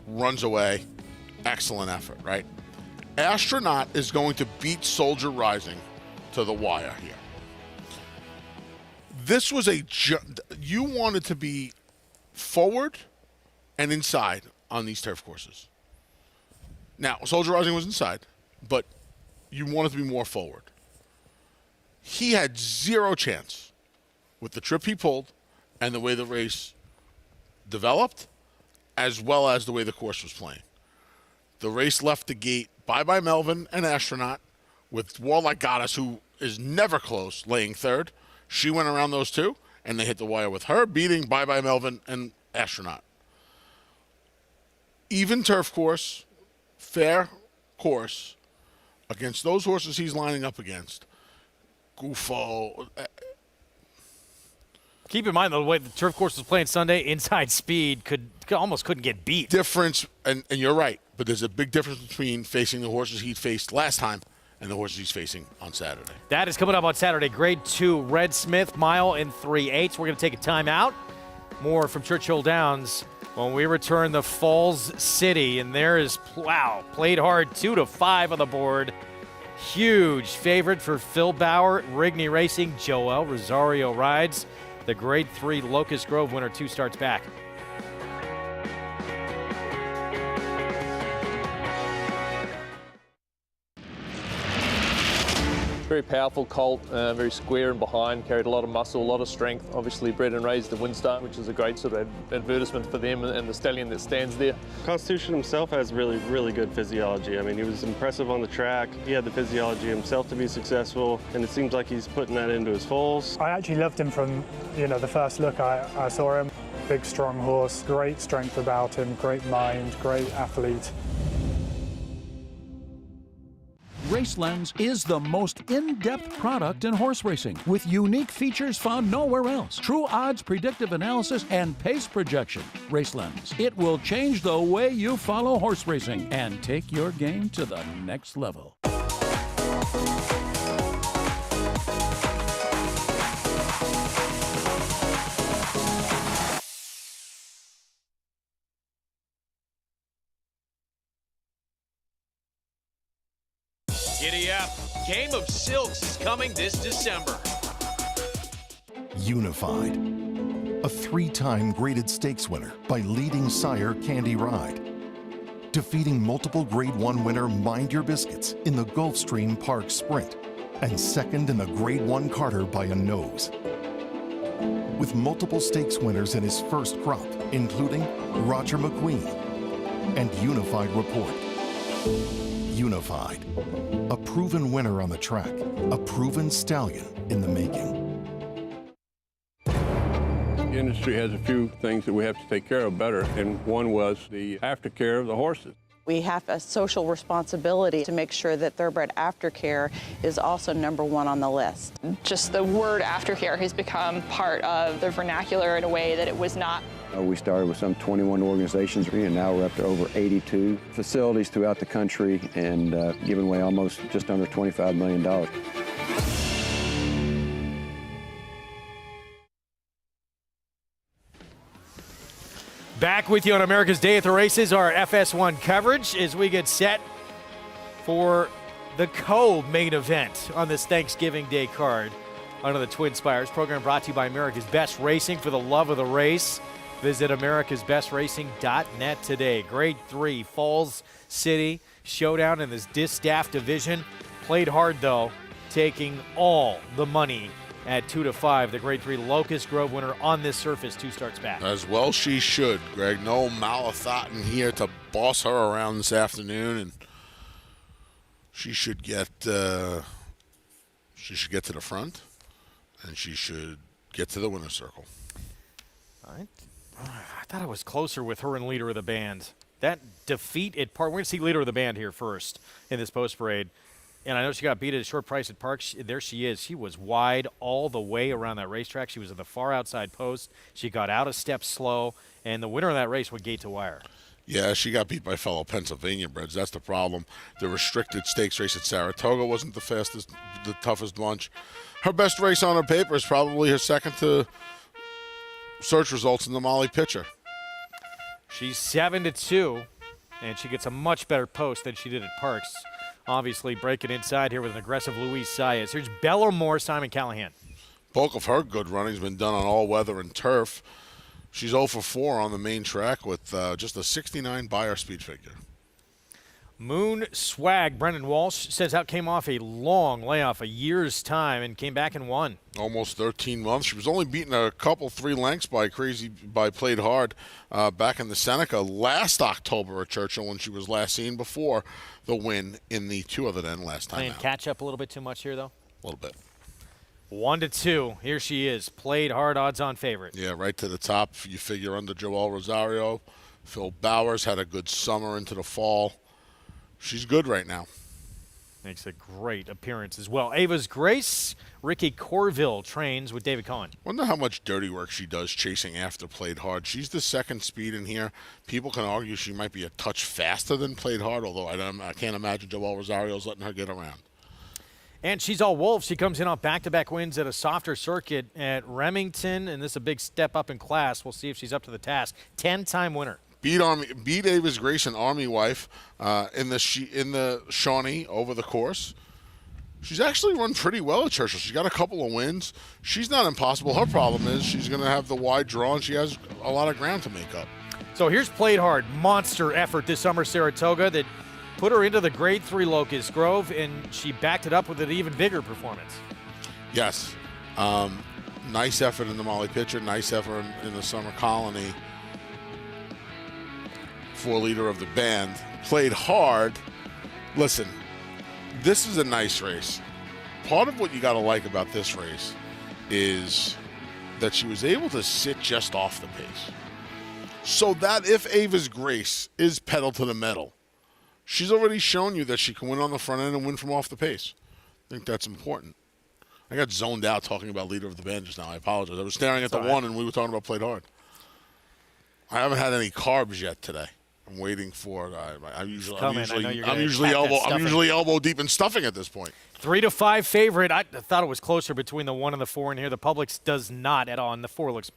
runs away. Excellent effort, right? Astronaut is going to beat Soldier Rising to the wire here. This was you wanted to be forward and inside on these turf courses. Now, Soldier Rising was inside, but you wanted to be more forward. He had zero chance with the trip he pulled and the way the race developed, as well as the way the course was playing. The race left the gate bye-bye Melvin and Astronaut with Warlike Goddess, who is never close, laying third. She went around those two, and they hit the wire with her beating bye-bye Melvin and Astronaut. Even turf course, fair course, against those horses he's lining up against. Gufo. Keep in mind, though, the way the turf course was playing Sunday, inside speed almost couldn't get beat. Difference, and you're right, but there's a big difference between facing the horses he faced last time and the horses he's facing on Saturday. That is coming up on Saturday. Grade 2, Red Smith, mile and 3/8. We're going to take a timeout. More from Churchill Downs when we return to Falls City. And there is, wow, played hard, 2-5 on the board. Huge favorite for Phil Bauer, Rigney Racing. Joel Rosario rides. The Grade 3 Locust Grove winner 2 starts back. Very powerful colt, very square and behind, carried a lot of muscle, a lot of strength. Obviously bred and raised at Windstar, which is a great sort of advertisement for them and the stallion that stands there. Constitution himself has really good physiology. I mean, he was impressive on the track. He had the physiology himself to be successful, and it seems like he's putting that into his foals. I actually loved him from, the first look I saw him. Big, strong horse, great strength about him, great mind, great athlete. RaceLens is the most in-depth product in horse racing, with unique features found nowhere else. True odds, predictive analysis, and pace projection. RaceLens. It will change the way you follow horse racing and take your game to the next level. Giddy up. Game of Silks is coming this December. Unified, a 3-time graded stakes winner by leading sire Candy Ride, defeating multiple Grade 1 winner Mind Your Biscuits in the Gulfstream Park Sprint, and second in the Grade 1 Carter by a nose. With multiple stakes winners in his first crop, including Roger McQueen and Unified Report. Unified, a proven winner on the track, a proven stallion in the making. The industry has a few things that we have to take care of better, and one was the aftercare of the horses. We have a social responsibility to make sure that thoroughbred aftercare is also #1 on the list. Just the word aftercare has become part of the vernacular in a way that it was not. We started with some 21 organizations, and now we're up to over 82 facilities throughout the country and giving away almost just under $25 million. Back with you on America's Day at the Races, our FS1 coverage as we get set for the co-main event on this Thanksgiving Day card under the Twin Spires. Program brought to you by America's Best Racing. For the love of the race, visit americasbestracing.net today. Grade 3, Falls City showdown in this Distaff division. Played hard, though, taking all the money at 2-5. The Grade 3 Locust Grove winner on this surface 2 starts back. As well she should, Greg. No Malathaten here to boss her around this afternoon, and she should get to the front, and she should get to the winner's circle. I thought it was closer with her and leader of the band. That defeat at Park, we're going to see leader of the band here first in this post parade. And I know she got beat at a short price at Park. There she is. She was wide all the way around that racetrack. She was at the far outside post. She got out a step slow, and the winner of that race went gate to wire. Yeah, she got beat by fellow Pennsylvania breds. That's the problem. The restricted stakes race at Saratoga wasn't the toughest bunch. Her best race on her paper is probably her second to search results in the Molly Pitcher. She's 7-2, and she gets a much better post than she did at Parks. Obviously breaking inside here with an aggressive Luis Saez. Here's Bellamore, Simon Callahan. Bulk of her good running has been done on all weather and turf. She's 0 for 4 on the main track with just a 69 Beyer speed figure. Moon Swag, Brendan Walsh says out came off a long layoff, a year's time, and came back and won. Almost 13 months. She was only beaten a couple, 3 lengths by Played Hard back in the Seneca last October at Churchill when she was last seen before the win in the 2 other than last time. Playing out. catch up a little bit too much here, though? A little bit. 1-2. Here she is. Played Hard, odds-on favorite. Yeah, right to the top. You figure under Joel Rosario. Phil Bowers had a good summer into the fall. She's good right now. Makes a great appearance as well. Ava's Grace, Ricky Corville trains with David Cohen. Wonder how much dirty work she does chasing after Played Hard. She's the second speed in here. People can argue she might be a touch faster than Played Hard, although I can't imagine Joel Rosario's letting her get around. And she's all wolves. She comes in off back-to-back wins at a softer circuit at Remington, and this is a big step up in class. We'll see if she's up to the task. 10-time winner. Beat Ava's Grace and Army Wife in the Shawnee over the course. She's actually run pretty well at Churchill. She's got a couple of wins. She's not impossible. Her problem is she's going to have the wide draw, and she has a lot of ground to make up. So here's Played Hard. Monster effort this summer, Saratoga, that put her into the Grade 3 Locust Grove, and she backed it up with an even bigger performance. Yes. Nice effort in the Molly Pitcher. Nice effort in the Summer Colony. For leader of the band. Played Hard. Listen, this is a nice race. Part of what you got to like about this race is that she was able to sit just off the pace. So that if Ava's Grace is pedal to the metal, she's already shown you that she can win on the front end and win from off the pace. I think that's important. I got zoned out talking about leader of the band just now. I apologize. I was staring at the one and we were talking about Played Hard. I haven't had any carbs yet today. I'm waiting for. I'm usually elbow deep in stuffing at this point. 3-5 favorite. I thought it was closer between the 1 and the 4 in here. The Publix does not at all, and the 4 looks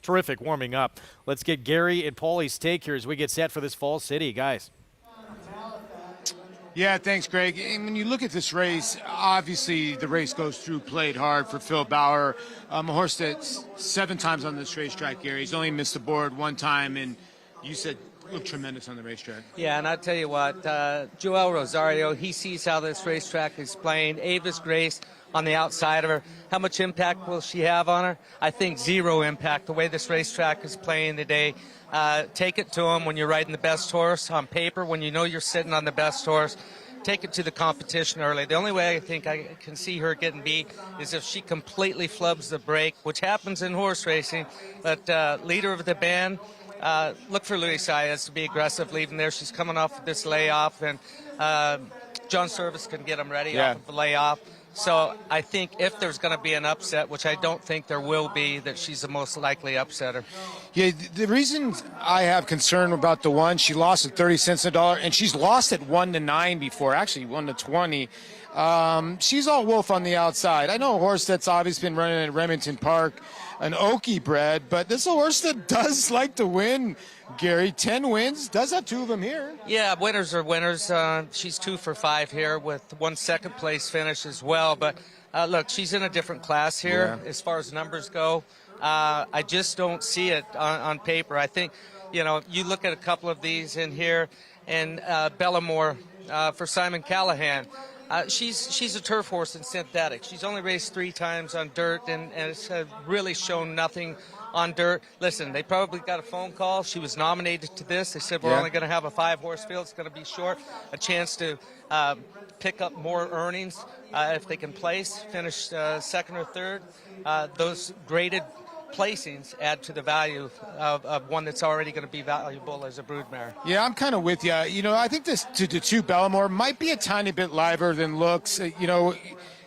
terrific warming up. Let's get Gary and Paulie's take here as we get set for this Fall City, guys. Yeah, thanks, Greg. And when you look at this race, obviously the race goes through Played Hard for Phil Bauer, a horse that's 7 times on this racetrack, Gary. He's only missed the board 1 time, and you said looked tremendous on the racetrack. Yeah, and I'll tell you what, Joel Rosario, he sees how this racetrack is playing. Avis Grace on the outside of her. How much impact will she have on her? I think 0 impact, the way this racetrack is playing today. Take it to him when you're riding the best horse on paper, when you know you're sitting on the best horse. Take it to the competition early. The only way I think I can see her getting beat is if she completely flubs the break, which happens in horse racing. But leader of the band, look for Luis Saez to be aggressive leaving there. She's coming off this layoff, and John Service can get them ready off of the layoff. So I think if there's going to be an upset, which I don't think there will be, that she's the most likely upsetter. Yeah, the reason I have concern about the one, she lost at 30 cents a dollar, and she's lost at 1-9 before, actually 1-20. She's all wolf on the outside. I know a horse that's obviously been running at Remington Park, an Okie bred, but this is a horse that does like to win, Gary. 10 wins, does have 2 of them here. Yeah, winners are winners. She's 2 for 5 here with 1 second place finish as well. But look, she's in a different class here as far as numbers go. I just don't see it on paper. I think, you know, you look at a couple of these in here, and Bellamore for Simon Callahan. She's a turf horse in synthetic. She's only raced 3 times on dirt and has really shown nothing on dirt. Listen, they probably got a phone call. She was nominated to this. They said, we're only going to have a 5-horse field. It's going to be short. A chance to pick up more earnings if they can place, finish second or third. Those graded placings add to the value of one that's already going to be valuable as a broodmare. Yeah, I'm kind of with you. You know, I think this to 2 Bellamore might be a tiny bit liver than looks, you know,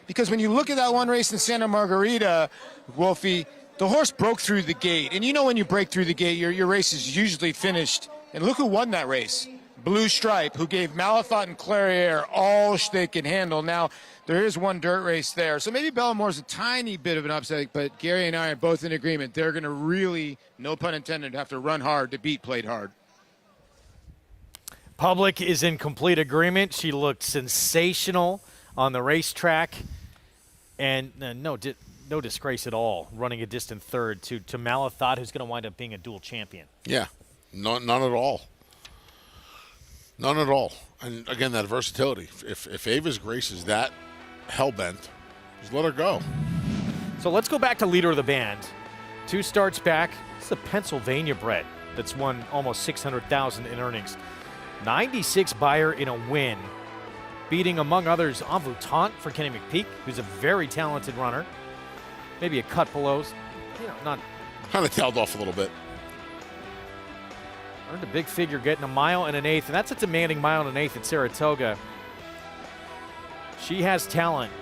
because when you look at that one race in Santa Margarita, Wolfie, the horse broke through the gate. And you know when you break through the gate, your race is usually finished. And look who won that race. Blue Stripe, who gave Malathaat and Clairiere all they can handle. Now, there is one dirt race there. So maybe Bellamore's a tiny bit of an upset, but Gary and I are both in agreement. They're going to really, no pun intended, have to run hard to beat Played Hard. Public is in complete agreement. She looked sensational on the racetrack. And no disgrace at all, running a distant third to Malathaat, who's going to wind up being a dual champion. Yeah, none at all. None at all. And again, that versatility. If Avis Grace is that hell-bent, just let her go. So let's go back to leader of the band. 2 starts back. It's a Pennsylvania bred that's won almost $600,000 in earnings. 96 buyer in a win, beating, among others, Envoûtant for Kenny McPeak, who's a very talented runner. Maybe a cut below, you know, not. Kind of tailed off a little bit. Earned a big figure getting a 1 1/8, and that's a demanding 1 1/8 at Saratoga. She has talent.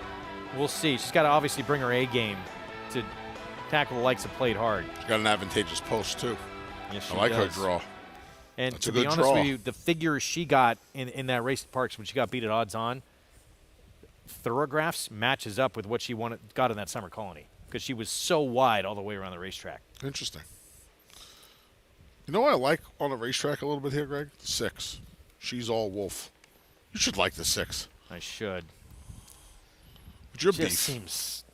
We'll see. She's got to obviously bring her A game to tackle the likes of Played Hard. She's got an advantageous post, too. Yes, she I like does. her draw. And That's to a be good honest draw. with you, the figures she got in that race at Parks when she got beat at odds on, Thoroughgraphs matches up with what she got in that Summer Colony because she was so wide all the way around the racetrack. Interesting. You know what I like on the racetrack a little bit here, Greg? The 6. She's all wolf. You should like the 6. I should. But your Just beef. seems.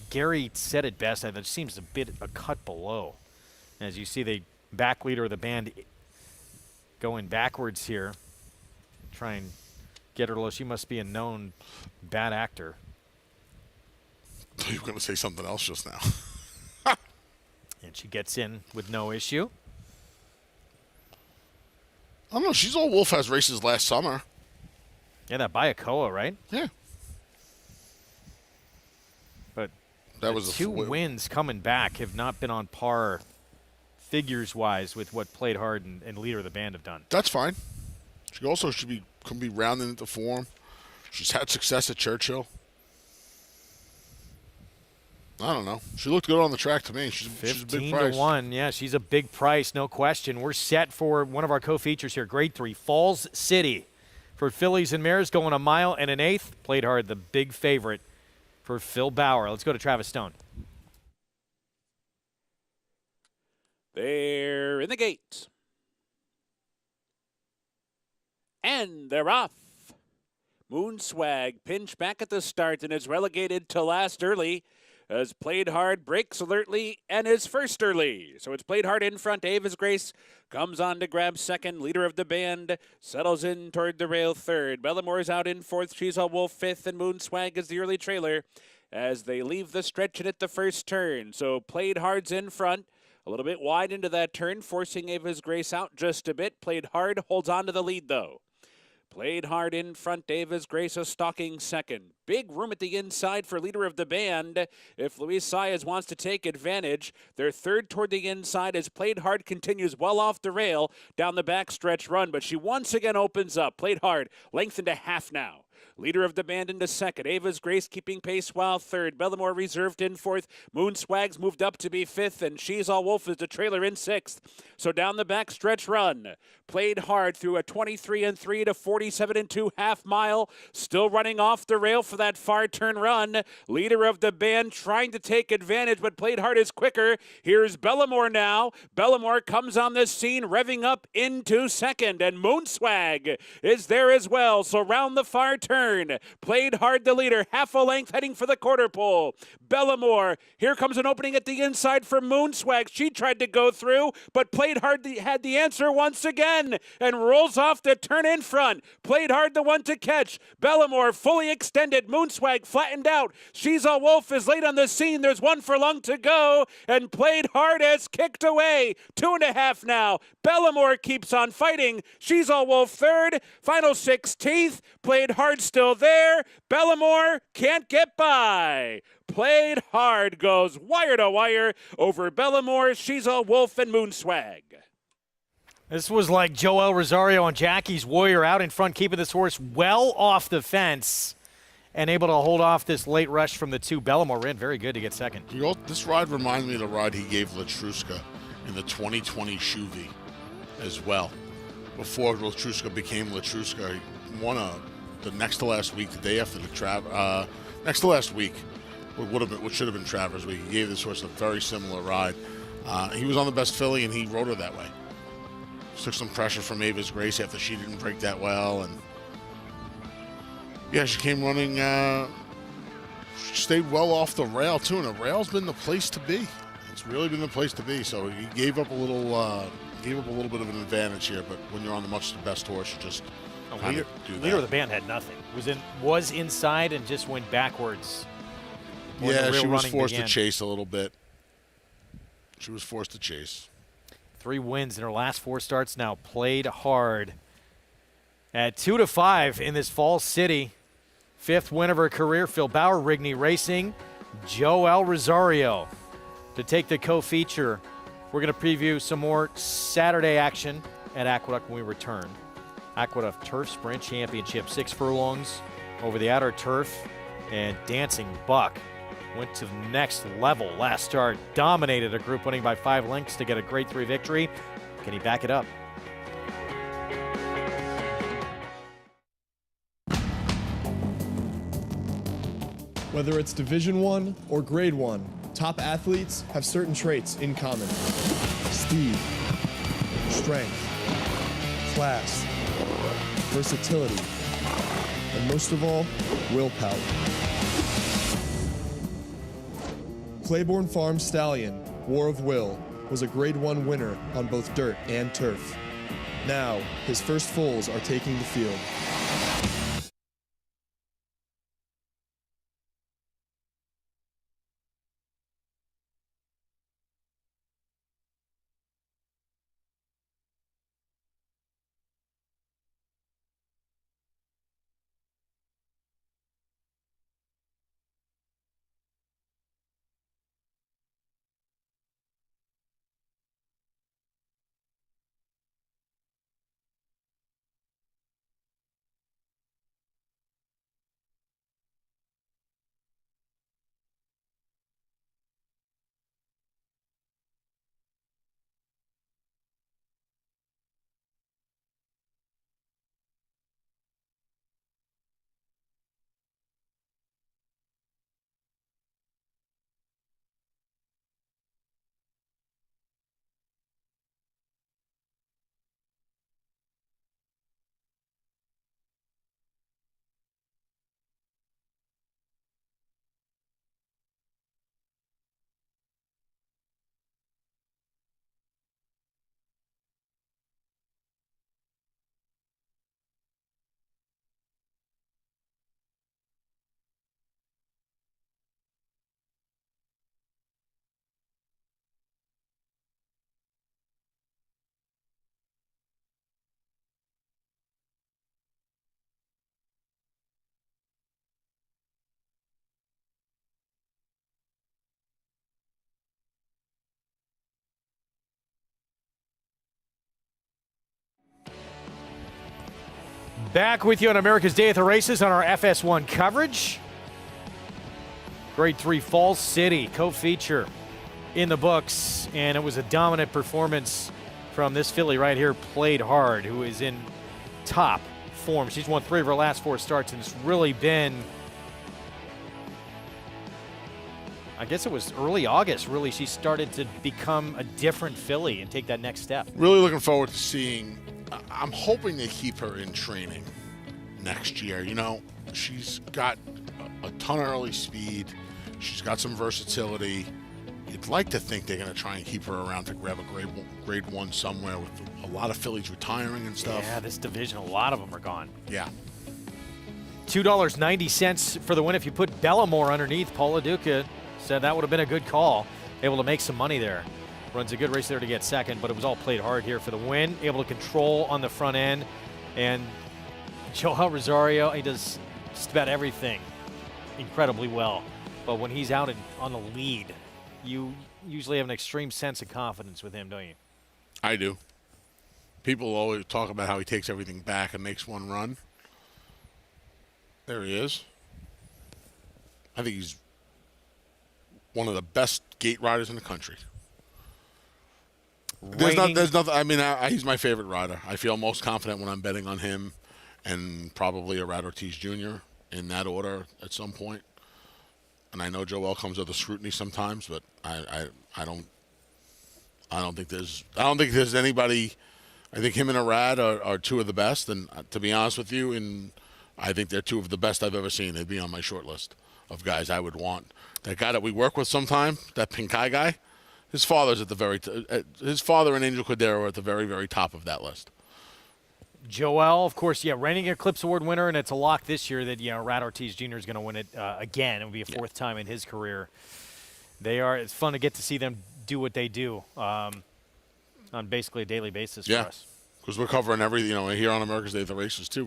Gary said it best. It seems a cut below. As you see, the back leader of the band going backwards here. Try and get her low. She must be a known bad actor. You were going to say something else just now. And she gets in with no issue. I don't know. She's all wolf, has races last summer. Yeah, that Bayakoa, right? Yeah. But that the was 2 wins coming back have not been on par figures-wise with what Played Hard and leader of the band have done. That's fine. She also can be rounding into form. She's had success at Churchill. I don't know. She looked good on the track to me. She's a big price. 15-1. Yeah, she's a big price, no question. We're set for one of our co-features here, Grade 3, Falls City. For fillies and mares, going 1 1/8. Played Hard, the big favorite for Phil Bauer. Let's go to Travis Stone. They're in the gate. And they're off. Moon Swag pinched back at the start and is relegated to last early. As Played Hard breaks alertly and is first early. So it's Played Hard in front. Ava's Grace comes on to grab second. Leader of the band settles in toward the rail third. Bellamore's out in fourth. She's a Wolf fifth, and Moon Swag is the early trailer as they leave the stretch and at the first turn. So Played Hard's in front. A little bit wide into that turn, forcing Ava's Grace out just a bit. Played Hard holds on to the lead, though. Played Hard in front. Ava's Grace is stalking second. Big room at the inside for leader of the band. If Luis Saez wants to take advantage, they're third toward the inside as Played Hard continues well off the rail down the backstretch run, but she once again opens up. Played Hard, length into half now. Leader of the band into second. Ava's Grace keeping pace while third. Bellamore reserved in fourth. Moon Swag's moved up to be fifth, and She's All Wolf is the trailer in sixth. So down the backstretch run. Played Hard through a 23-3 to 47-2 half mile. Still running off the rail for that far turn run. Leader of the band trying to take advantage, but Played Hard is quicker. Here's Bellamore now. Bellamore comes on the scene, revving up into second, and Moon Swag is there as well. So round the far turn. Played Hard the leader, half a length heading for the quarter pole. Bellamore, here comes an opening at the inside for Moon Swag. She tried to go through, but Played Hard had the answer once again and rolls off the turn in front. Played Hard the one to catch. Bellamore fully extended. Moon Swag flattened out. She's a Wolf is late on the scene. There's one furlong to go, and Played Hard has kicked away. 2.5 now. Bellamore keeps on fighting. She's a Wolf third. Final 16th. Played Hard still there. Bellamore can't get by. Played Hard goes wire to wire over Bellamore, She's a Wolf, and Moon Swag. This was like Joel Rosario and Jackie's Warrior out in front, keeping this horse well off the fence and able to hold off this late rush from the two. Bellamore ran very good to get second. This ride reminds me of the ride he gave Latruska in the 2020 Chuvy as well. Before Latruska became Latruska, he won the next to last week, the day after the next to last week, what should have been Travers Week. He gave this horse a very similar ride. He was on the best filly, and he rode her that way. Took some pressure from Ava's Grace after she didn't break that well, and yeah, she came running. She stayed well off the rail too, and the rail's been the place to be. It's really been the place to be. So he gave up a little bit of an advantage here. But when you're on the much the best horse, you just kind of do that. Leader of the band had nothing. Was inside and just went backwards. Yeah, she was forced to chase a little bit. She was forced to chase. 3 wins in her last 4 starts now. Played Hard at 2-5 in this Falls City. 5th win of her career. Phil Bauer, Rigney Racing. Joel Rosario to take the co-feature. We're going to preview some more Saturday action at Aqueduct when we return. Aqueduct Turf Sprint Championship. 6 furlongs over the outer turf. And Dancing Buck went to the next level last start. Dominated a group winning by 5 lengths to get a grade 3 victory. Can he back it up? Whether it's Division I or Grade 1, top athletes have certain traits in common. Speed, strength, class, versatility, and most of all, willpower. Claiborne Farm Stallion, War of Will, was a Grade 1 winner on both dirt and turf. Now, his first foals are taking the field. Back with you on America's Day at the Races on our FS1 coverage. Grade 3 Falls City co-feature in the books, and it was a dominant performance from this filly right here, Played Hard, who is in top form. She's won 3 of her last 4 starts, and it's really been, I guess it was early August, really, she started to become a different filly and take that next step. Really looking forward to seeing. I'm hoping they keep her in training next year. You know, she's got a ton of early speed. She's got some versatility. You'd like to think they're going to try and keep her around to grab a grade 1 somewhere, with a lot of fillies retiring and stuff. Yeah, this division, a lot of them are gone. Yeah. $2.90 for the win. If you put Bellamore underneath, Paula Duca said that would have been a good call. Able to make some money there. Runs a good race there to get second, but it was all Played Hard here for the win. Able to control on the front end. And Joel Rosario, he does just about everything incredibly well. But when he's out on the lead, you usually have an extreme sense of confidence with him, don't you? I do. People always talk about how he takes everything back and makes one run. There he is. I think he's one of the best gate riders in the country. There's nothing. I mean, he's my favorite rider. I feel most confident when I'm betting on him, and probably a Rat Ortiz Jr. in that order at some point. And I know Joel comes with the scrutiny sometimes, but I don't think there's anybody. I think him and Arad are 2 of the best, and to be honest with you, I think they're 2 of the best I've ever seen. They'd be on my short list of guys I would want. That guy that we work with sometime, that pink eye guy, his father's at the very his father and Angel Cordero are at the very, very top of that list. Joel, of course, reigning Eclipse Award winner, and it's a lock this year that Rat Ortiz Jr. is going to win it again. It will be a 4th time in his career. It's fun to get to see them do what they do on basically a daily basis for us. Because we're covering everything, here on America's Day at the Races too.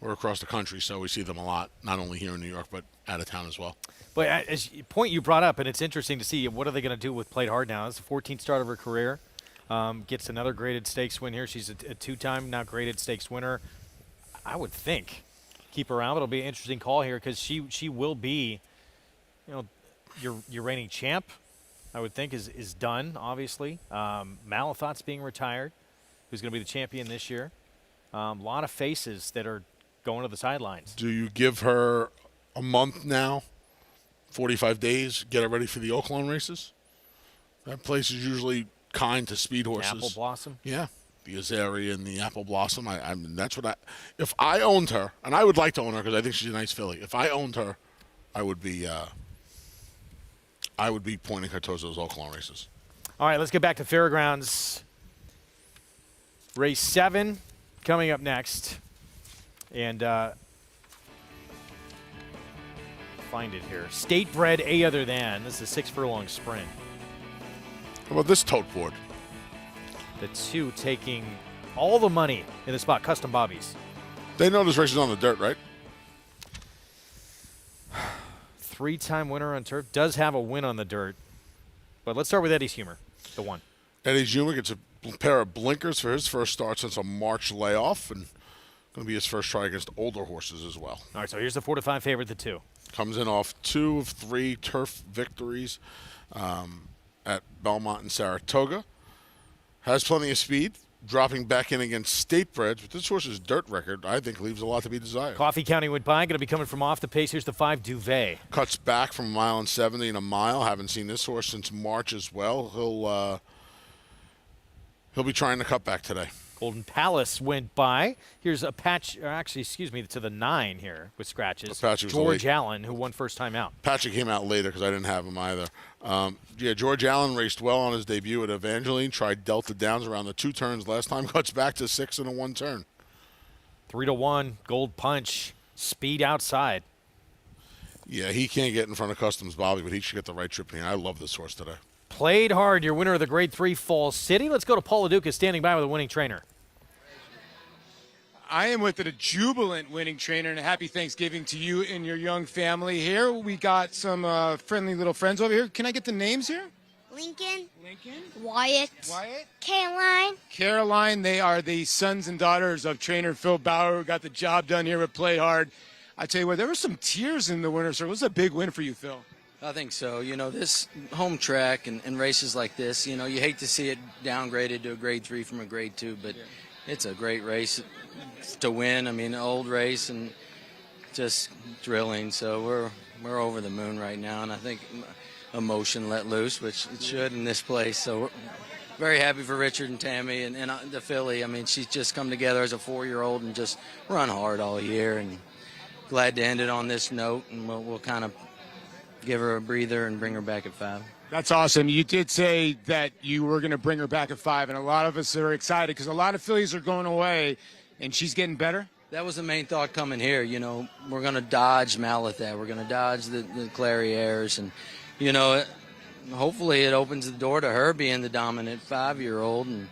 We're across the country, so we see them a lot, not only here in New York, but out of town as well. But as a point you brought up, and it's interesting to see, what are they going to do with Played Hard now? It's the 14th start of her career. Gets another graded stakes win here. She's a 2-time now graded stakes winner. I would think keep her around. It'll be an interesting call here because she will be, your reigning champ. I would think is done. Obviously, Malathaat's being retired, who's going to be the champion this year. A lot of faces that are going to the sidelines. Do you give her a month now, 45 days, get her ready for the Oaklawn races? That place is usually kind to speed horses. Apple Blossom? Yeah. The Azaria and the Apple Blossom. I mean, that's what if I owned her, and I would like to own her because I think she's a nice filly. If I owned her, I would be pointing her towards those Oaklawn races. All right, let's get back to Fairgrounds. Race 7 coming up next. And find it here. State Bred A Other Than. This is a 6 furlong sprint. How about this tote board? The 2 taking all the money in the spot. Custom Bobbies. They know this race is on the dirt, right? 3-time winner on turf. Does have a win on the dirt. But let's start with Eddie's Humor, the 1. Eddie's Humor gets a pair of blinkers for his first start since a March layoff, and going to be his first try against older horses as well. All right, so here's the 4-5 favorite, the 2. Comes in off 2 of 3 turf victories at Belmont and Saratoga. Has plenty of speed, dropping back in against State Breds. But this horse's dirt record, I think, leaves a lot to be desired. Coffee County went by. Going to be coming from off the pace. Here's the 5, Duvet. Cuts back from 1.70 and a mile. Haven't seen this horse since March as well. He'll be trying to cut back today. Golden Palace went by. Here's a patch, or actually, excuse me, to the 9 here with scratches. George Allen, who won first time out. Patrick came out later because I didn't have him either. George Allen raced well on his debut at Evangeline. Tried Delta Downs around the 2 turns last time. Cuts back to 6 and a 1 turn. 3-1, Gold Punch. Speed outside. Yeah, he can't get in front of Customs Bobby, but he should get the right trip in. I love this horse today. Played Hard, your winner of the Grade 3 Falls City. Let's go to Paula Duca standing by with a winning trainer. I am with a jubilant winning trainer, and a happy Thanksgiving to you and your young family here. We got some friendly little friends over here. Can I get the names here? Lincoln. Lincoln. Wyatt. Wyatt. Caroline. Caroline, they are the sons and daughters of trainer Phil Bauer, who got the job done here with Play Hard. I tell you what, there were some tears in the winner's circle. It was a big win for you, Phil. I think so. You know, this home track and races like this, you know, you hate to see it downgraded to a grade 3 from a grade 2, but it's a great race to win. I mean, an old race and just thrilling. So we're over the moon right now, and I think emotion let loose, which it should in this place. So we're very happy for Richard and Tammy and the filly. I mean, she's just come together as a 4-year-old and just run hard all year, and glad to end it on this note, and we'll kind of give her a breather and bring her back at 5. That's awesome. You did say that you were going to bring her back at 5, and a lot of us are excited because a lot of fillies are going away, and she's getting better. That was the main thought coming here. You know, we're going to dodge Malathaat. We're going to dodge the Clariers, and, you know, hopefully it opens the door to her being the dominant 5-year-old. And,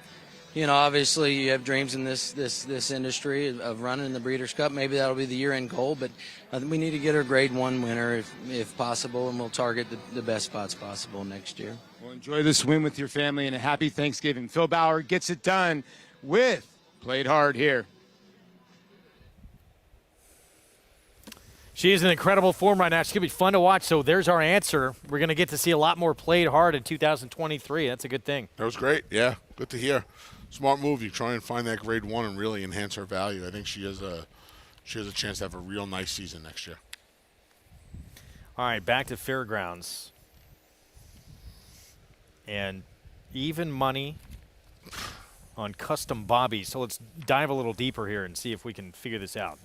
you know, obviously you have dreams in this industry of running in the Breeders' Cup. Maybe that'll be the year-end goal, but I think we need to get her grade 1 winner if possible, and we'll target the best spots possible next year. Well, enjoy this win with your family, and a happy Thanksgiving. Phil Bauer gets it done with Played Hard here. She is in incredible form right now. It's going to be fun to watch. So there's our answer. We're going to get to see a lot more Played Hard in 2023. That's a good thing. That was great. Yeah, good to hear. Smart move. You try and find that grade 1 and really enhance her value. I think she has a chance to have a real nice season next year. All right, back to Fairgrounds. And even money on Custom Bobby. So let's dive a little deeper here and see if we can figure this out.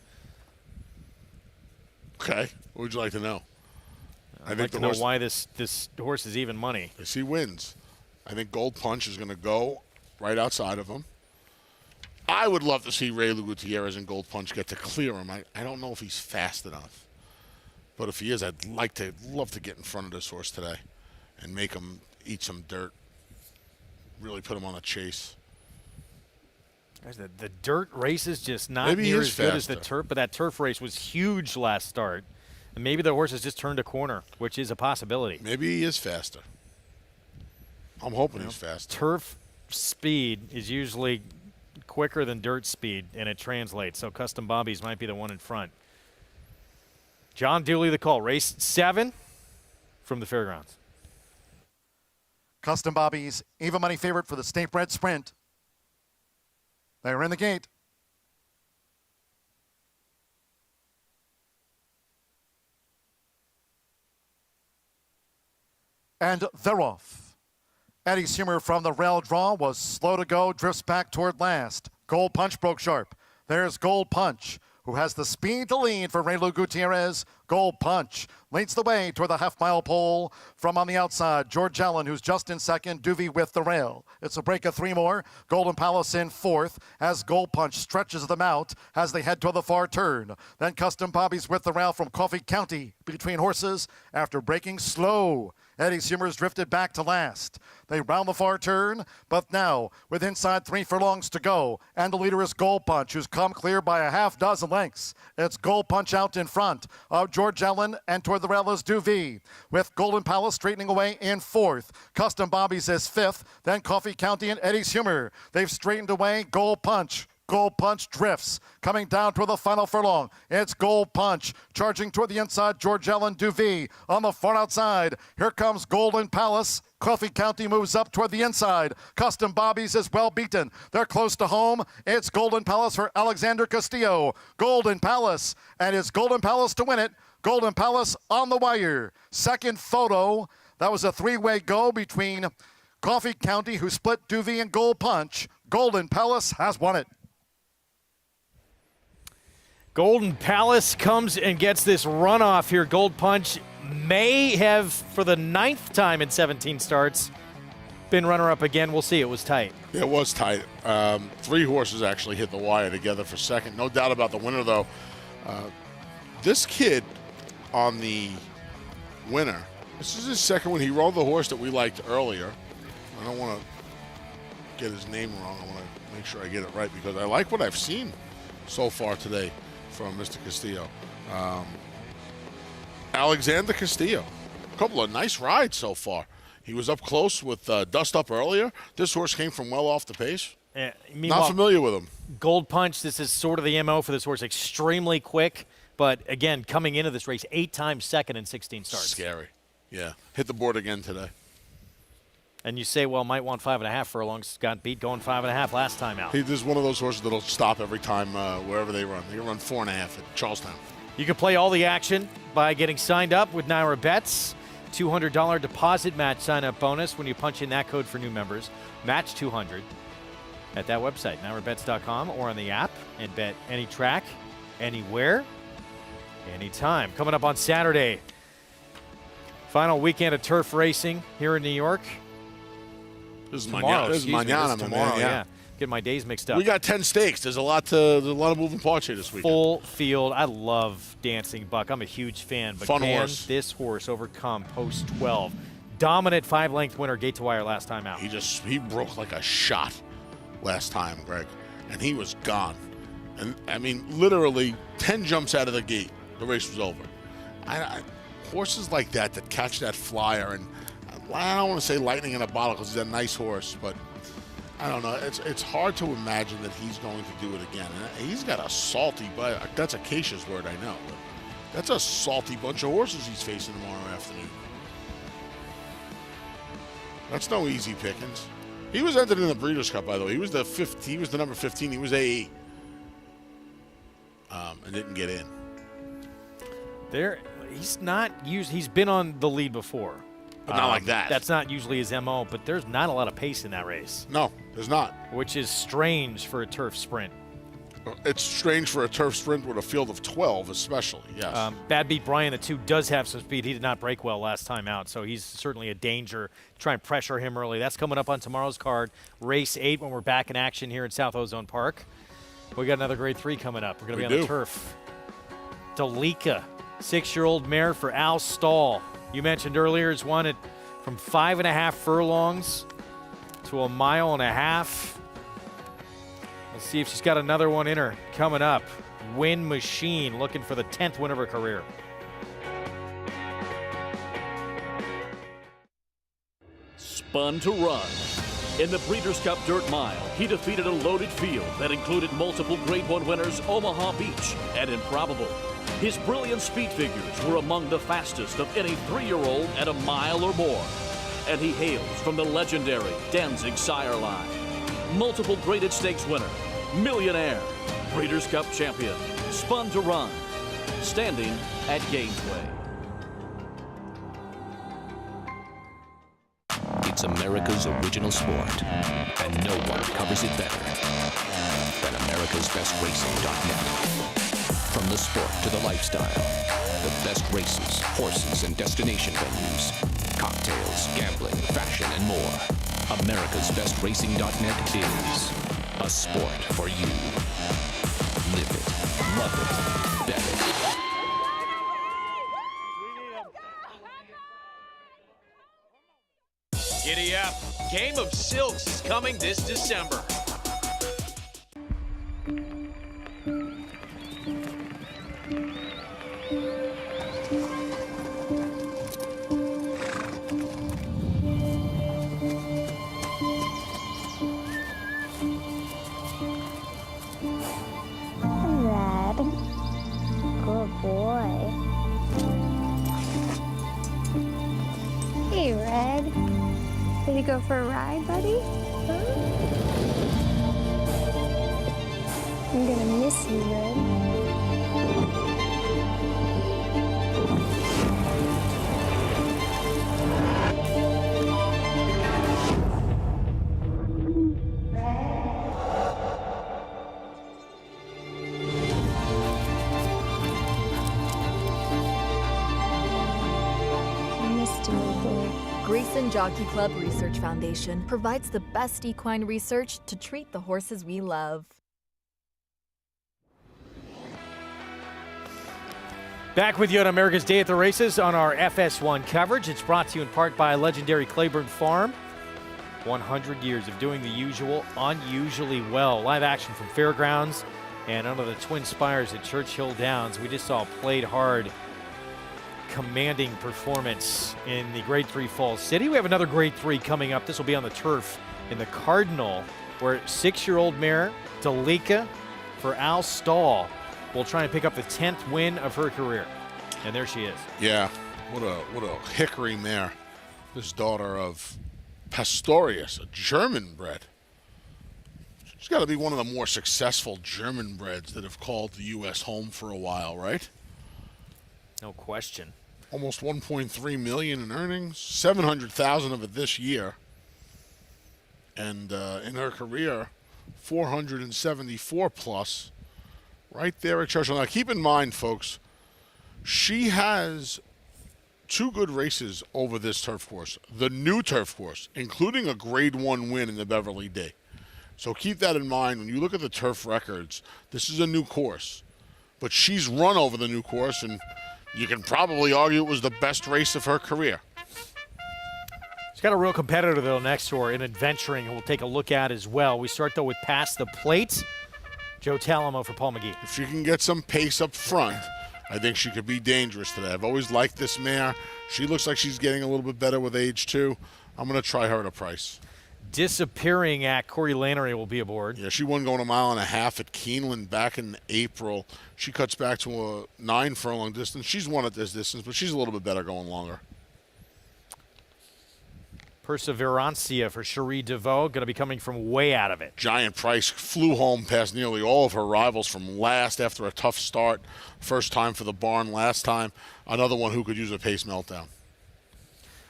Okay. What would you like to know? I'd like to know why this horse is even money. If he wins, I think Gold Punch is going to go right outside of him. I would love to see Ray Gutierrez and Gold Punch get to clear him. I don't know if he's fast enough. But if he is, I'd love to get in front of this horse today and make him eat some dirt. Really put him on a chase. The dirt race is just not Maybe near as good as the faster. turf, but that turf race was huge last start. And maybe the horse has just turned a corner, which is a possibility. Maybe he is faster. I'm hoping he's faster. Turf speed is usually quicker than dirt speed, and it translates. So Custom Bobby's might be the one in front. John Dooley, the call. Race 7 from the Fairgrounds. Custom Bobby's even money favorite for the State Bred Sprint. They're in the gate. And they're off. Eddie Sumer from the rail draw was slow to go, drifts back toward last. Gold Punch broke sharp. There's Gold Punch, who has the speed to lead for Raylu Gutierrez. Gold Punch leads the way toward the half-mile pole. From on the outside, George Allen, who's just in second, Duvey with the rail. It's a break of 3 more. Golden Palace in 4th as Gold Punch stretches them out as they head toward the far turn. Then Custom Bobby's with the rail from Coffee County between horses after breaking slow. Eddie Sumer's drifted back to last. They round the far turn, but now with inside 3 furlongs to go, and the leader is Gold Punch, who's come clear by a half dozen lengths. It's Gold Punch out in front of George Allen, and toward the rail is Duvey, with Golden Palace straightening away in 4th. Custom Bobby's is 5th, then Coffee County and Eddie Sumer. They've straightened away Gold Punch. Gold Punch drifts, coming down toward the final furlong. It's Gold Punch, charging toward the inside, George Allen Duvey. On the far outside, here comes Golden Palace. Coffee County moves up toward the inside. Custom Bobby's is well beaten. They're close to home. It's Golden Palace for Alexander Castillo. Golden Palace, and it's Golden Palace to win it. Golden Palace on the wire. Second photo, that was a 3-way go between Coffee County, who split Duvey and Gold Punch. Golden Palace has won it. Golden Palace comes and gets this runoff here. Gold Punch may have, for the 9th time in 17 starts, been runner-up again. We'll see. It was tight. It was tight. 3 horses actually hit the wire together for second. No doubt about the winner, though. This kid on the winner, this is his second one. He rode the horse that we liked earlier. I don't want to get his name wrong. I want to make sure I get it right because I like what I've seen so far today from Mr. Castillo. Alexander Castillo. A couple of nice rides so far. He was up close with Dust Up earlier. This horse came from well off the pace. Meanwhile, Not familiar with him. Gold Punch, this is sort of the MO for this horse. Extremely quick, but again, coming into this race, 8 times second in 16 starts. Scary. Yeah. Hit the board again today. And you say, well, might want 5.5 furlongs. Got beat going 5.5 last time out. He's one of those horses that'll stop every time wherever they run. They run 4.5 at Charlestown. You can play all the action by getting signed up with Naira Bets. $200 deposit match sign-up bonus when you punch in that code for new members. Match 200 at that website, nairabets.com, or on the app, and bet any track, anywhere, anytime. Coming up on Saturday, final weekend of turf racing here in New York. This is tomorrow. This is mañana, tomorrow, man. yeah. Get my days mixed up. We got 10 stakes. There's a lot of moving parts here this weekend. Full field. I love Dancing Buck. I'm a huge fan. But Fun can horse. this horse overcome post 12? Dominant 5-length winner, gate to wire last time out. He broke like a shot last time, Greg, and he was gone. And I mean, literally 10 jumps out of the gate, the race was over. Horses like that catch that flyer, and I don't want to say lightning in a bottle because he's a nice horse, but I don't know. It's hard to imagine that he's going to do it again. And he's got a salty, but that's Acacia's word, I know. But that's a salty bunch of horses he's facing tomorrow afternoon. That's no easy pickings. He was entered in the Breeders' Cup, by the way. He was the number 15. He was AE, and didn't get in. He's not used. He's been on the lead before. But not like that. That's not usually his MO, but there's not a lot of pace in that race. No, there's not. Which is strange for a turf sprint. It's strange for a turf sprint with a field of 12, especially, yes. Bad Beat Brian, the 2, does have some speed. He did not break well last time out, so he's certainly a danger. Try and pressure him early. That's coming up on tomorrow's card. Race 8 when we're back in action here in South Ozone Park. We got another grade 3 coming up. We're going to be on the turf. Dalika, 6-year-old mare for Al Stahl. You mentioned earlier it's won from 5.5 furlongs to 1.5 miles. Let's see if she's got another one in her coming up. Win Machine looking for the 10th win of her career. Spun to Run. In the Breeders' Cup Dirt Mile, he defeated a loaded field that included multiple Grade 1 winners Omaha Beach and Improbable. His brilliant speed figures were among the fastest of any 3-year-old at 1 mile or more. And he hails from the legendary Danzig sire line. Multiple graded stakes winner, millionaire, Breeders' Cup champion, Spun to Run, standing at Gainesway. It's America's original sport, and no one covers it better than America'sBestRacing.net. From the sport to the lifestyle, the best races, horses, and destination venues, cocktails, gambling, fashion, and more. America'sBestRacing.net is a sport for you. Live it, love it, bet it. Giddy up. Game of Silks is coming this December. Red. Good boy. Hey, Red. Ready to go for a ride, buddy? I'm gonna miss you, Red. Grayson Jockey Club Research Foundation provides the best equine research to treat the horses we love. Back with you on America's Day at the Races on our FS1 coverage. It's brought to you in part by legendary Claiborne Farm. 100 years of doing the usual unusually well. Live action from Fairgrounds and under the Twin Spires at Churchill Downs. We just saw Played Hard commanding performance in the Grade 3 Falls City. We have another Grade 3 coming up. This will be on the turf in the Cardinal, where 6-year-old mare Delika for Al Stahl will try and pick up the 10th win of her career. And there she is. Yeah, what a hickory mare. This daughter of Pastorius, a German bred. She's got to be one of the more successful German breds that have called the U.S. home for a while, right? No question. Almost 1.3 million in earnings, 700,000 of it this year. And in her career, 474 plus, right there at Churchill. Now, keep in mind, folks, she has 2 good races over this turf course, the new turf course, including a Grade 1 win in the Beverly D. So keep that in mind when you look at the turf records. This is a new course, but she's run over the new course, and you can probably argue it was the best race of her career. She's got a real competitor, though, next to her in adventuring, and we'll take a look at as well. We start, though, with Past the Plate. Joe Talamo for Paul McGee. If she can get some pace up front, I think she could be dangerous today. I've always liked this mare. She looks like she's getting a little bit better with age, too. I'm going to try her at a price. Disappearing Act, Corey Lannery will be aboard. Yeah, she won going 1.5 miles at Keeneland back in April. She cuts back to a 9 furlong distance. She's won at this distance, but she's a little bit better going longer. Perseverancia for Cherie DeVoe, going to be coming from way out of it. Giant Price flew home past nearly all of her rivals from last after a tough start. First time for the barn last time. Another one who could use a pace meltdown.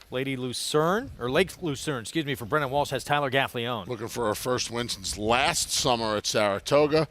Lake Lucerne, excuse me, for Brennan Walsh has Tyler Gaffleone. Looking for her first win since last summer at Saratoga.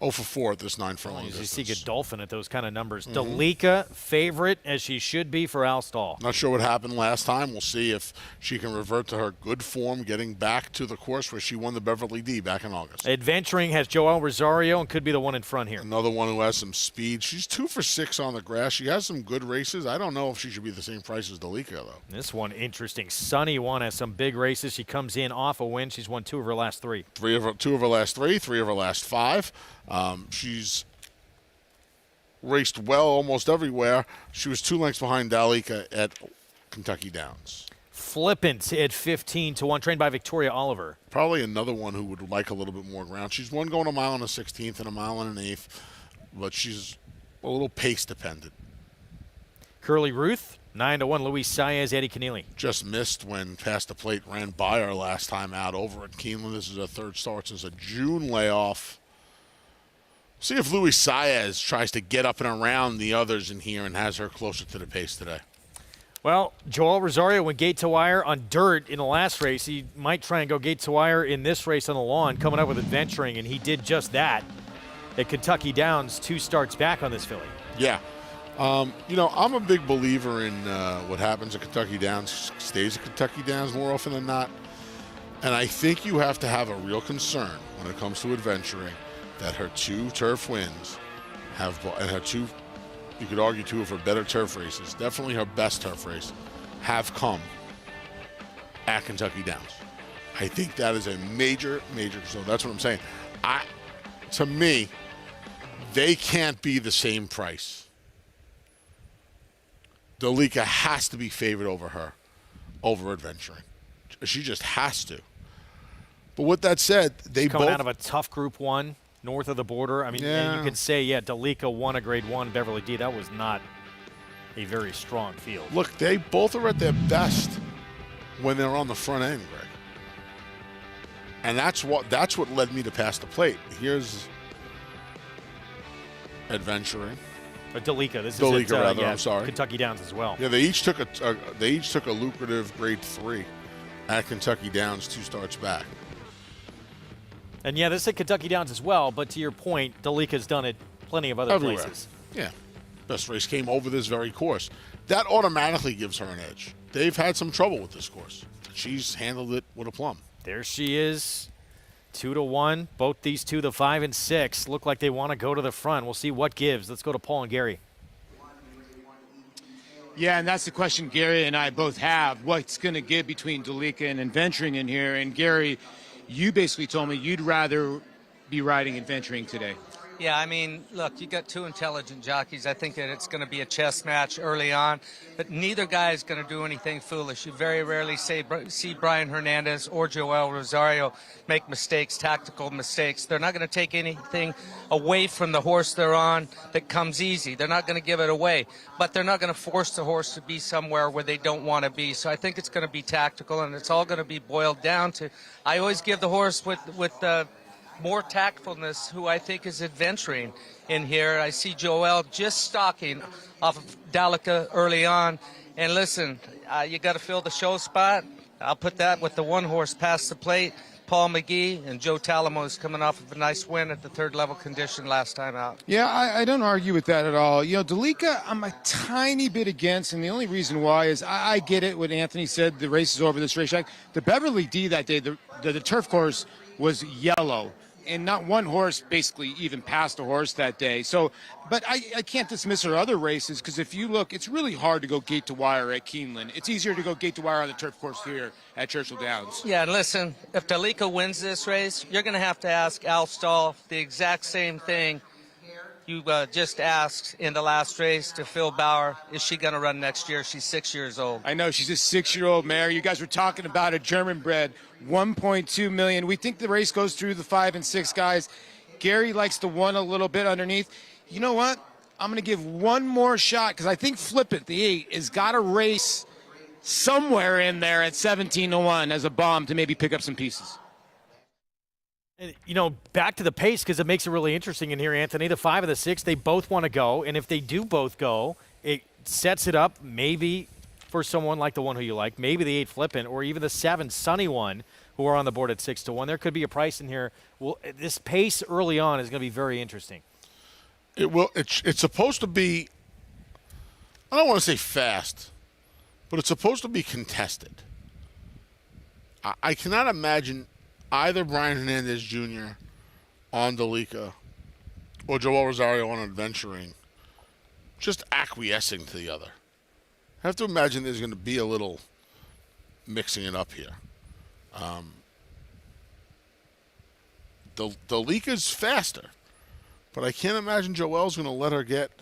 0 for 4 at this 9 furlong distance. You see Godolphin at those kind of numbers. Delika, favorite, as she should be for Al Stahl. Not sure what happened last time. We'll see if she can revert to her good form, getting back to the course where she won the Beverly D back in August. Adventuring has Joel Rosario and could be the one in front here. Another one who has some speed. She's 2 for 6 on the grass. She has some good races. I don't know if she should be the same price as Delika, though. This one interesting. Sunny one has some big races. She comes in off a win. She's won 2 of her last 3. 2 of her last 3, 3 of her last 5. She's raced well almost everywhere. She was 2 lengths behind Delika at Kentucky Downs. Flippant at 15 to 1, trained by Victoria Oliver. Probably another one who would like a little bit more ground. She's won going 1 mile and a 16th and 1 mile and an 1/8, but she's a little pace dependent. Curly Ruth, 9 to 1. Luis Saez, Eddie Keneally. Just missed when Past the Plate ran by her last time out over at Keeneland. This is her 3rd start since a June layoff. See if Luis Saez tries to get up and around the others in here and has her closer to the pace today. Well, Joel Rosario went gate to wire on dirt in the last race. He might try and go gate to wire in this race on the lawn, coming up with adventuring, and he did just that at Kentucky Downs 2 starts back on this filly. Yeah. You know, I'm a big believer in what happens at Kentucky Downs stays at Kentucky Downs more often than not. And I think you have to have a real concern when it comes to adventuring that her 2 turf wins and her 2, you could argue 2 of her better turf races, definitely her best turf race, have come at Kentucky Downs. I think that is a major concern. That's what I'm saying. To me, they can't be the same price. Delika has to be favored over her, over adventuring. She just has to. But with that said, they coming both out of a tough Group 1 north of the border. I mean, and you could say, Delika won a Grade 1 Beverly D. That was not a very strong field. Look, they both are at their best when they're on the front end, Greg. And that's what led me to Past the Plate. Here's adventuring. But Delika, this Delika, is at, rather. I'm sorry. Kentucky Downs as well. Yeah, they each took a lucrative Grade 3 at Kentucky Downs 2 starts back. And this is at Kentucky Downs as well. But to your point, Delika's done it plenty of other Everywhere. places. Yeah, best race came over this very course. That automatically gives her an edge. They've had some trouble with this course. She's handled it with aplomb. There she is, 2 to 1. Both these 2, the 5 and 6, look like they want to go to the front. We'll see what gives. Let's go to Paul and Gary. Yeah, and that's the question Gary and I both have. What's going to give between Delika and adventuring in here? And Gary, you basically told me you'd rather be riding adventuring today. Yeah, I mean, look, you got two intelligent jockeys. I think that it's going to be a chess match early on, but neither guy is going to do anything foolish. You very rarely see Brian Hernandez or Joel Rosario make mistakes, tactical mistakes. They're not going to take anything away from the horse they're on that comes easy. They're not going to give it away, but they're not going to force the horse to be somewhere where they don't want to be. So I think it's going to be tactical, and it's all going to be boiled down to, I always give the horse with more tactfulness, who I think is adventuring in here. I see Joel just stalking off of Dalica early on. And listen, you got to fill the show spot. I'll put that with the one horse past the plate, Paul McGee, and Joe Talamo is coming off of a nice win at the third level condition last time out. Yeah, I don't argue with that at all. You know, Dalica, I'm a tiny bit against, and the only reason why is I get it what Anthony said, the race is over, this racetrack. The Beverly D that day, the turf course was yellow. And not one horse basically even passed a horse that day. So, but I can't dismiss her other races, because if you look, it's really hard to go gate to wire at Keeneland. It's easier to go gate to wire on the turf course here at Churchill Downs. Yeah, and listen, if Dalica wins this race, you're going to have to ask Al Stahl the exact same thing you just asked in the last race to Phil Bauer. Is she going to run next year? She's 6 years old. I know, she's a 6-year-old mare. You guys were talking about a German bred, $1.2 million. We think the race goes through the 5 and 6 guys. Gary likes the one a little bit underneath. You know what? I'm going to give one more shot, because I think Flippant, the 8, has got a race somewhere in there at 17-1 as a bomb to maybe pick up some pieces. You know, back to the pace, because it makes it really interesting in here, Anthony. The 5 and the 6, they both want to go, and if they do both go, it sets it up maybe for someone like the one who you like, maybe the 8 Flippant, or even the 7 Sunny One, who are on the board at 6-1. There could be a price in here. Well, this pace early on is going to be very interesting. It will. It's supposed to be, I don't want to say fast, but it's supposed to be contested. I cannot imagine either Brian Hernandez Jr. on Dalica or Joel Rosario on Adventuring just acquiescing to the other. I have to imagine there's going to be a little mixing it up here. Dalica's faster, but I can't imagine Joel's going to let her get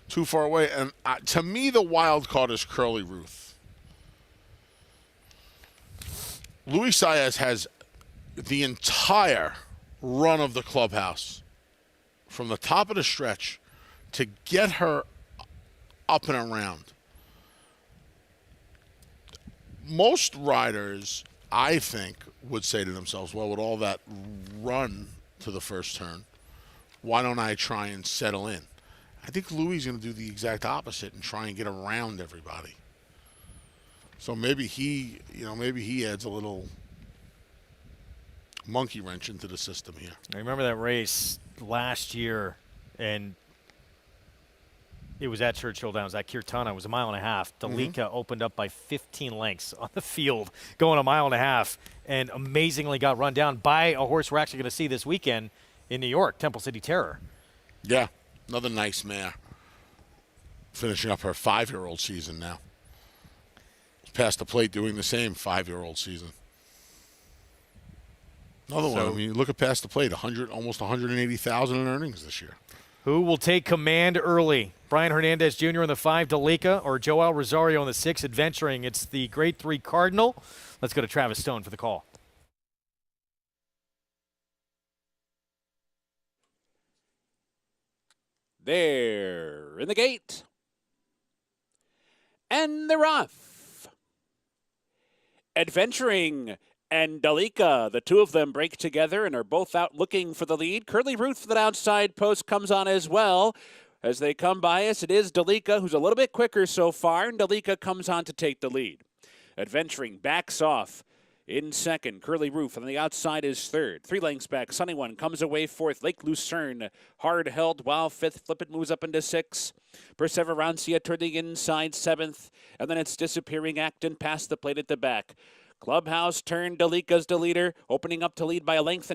too far away. And to me, the wild card is Curly Ruth. Luis Saez has the entire run of the clubhouse from the top of the stretch to get her up and around. Most riders, I think, would say to themselves, well, with all that run to the first turn, why don't I try and settle in? I think Louis is going to do the exact opposite and try and get around everybody. So maybe he adds a little monkey wrench into the system here. I remember that race last year, and it was at Churchill Downs. That Kirtana was 1.5 miles. Dalica opened up by 15 lengths on the field, going 1.5 miles, and amazingly got run down by a horse we're actually going to see this weekend in New York, Temple City Terror. Yeah, another nice mare. Finishing up her 5-year-old season now. Past the plate doing the same 5-year-old season. Another one. I mean, you look at past the plate, almost 180,000 in earnings this year. Who will take command early? Brian Hernandez Jr. in the 5, Dalica, or Joel Rosario in the 6, Adventuring? It's the Grade 3 Cardinal. Let's go to Travis Stone for the call. They're in the gate. And they're off. Adventuring and Dalica, the two of them break together and are both out looking for the lead. Curly Ruth for the outside post comes on as well. As they come by us, it is Dalica, who's a little bit quicker so far, and Dalica comes on to take the lead. Adventuring backs off in second. Curly Ruth on the outside is third. 3 lengths back. Sunny One comes away fourth. Lake Lucerne hard held while fifth. Flippant moves up into 6. Perseverancia toward the inside 7th. And then it's Disappearing Acton past the plate at the back. Clubhouse turned Delica's the leader, opening up to lead by 1.5 lengths.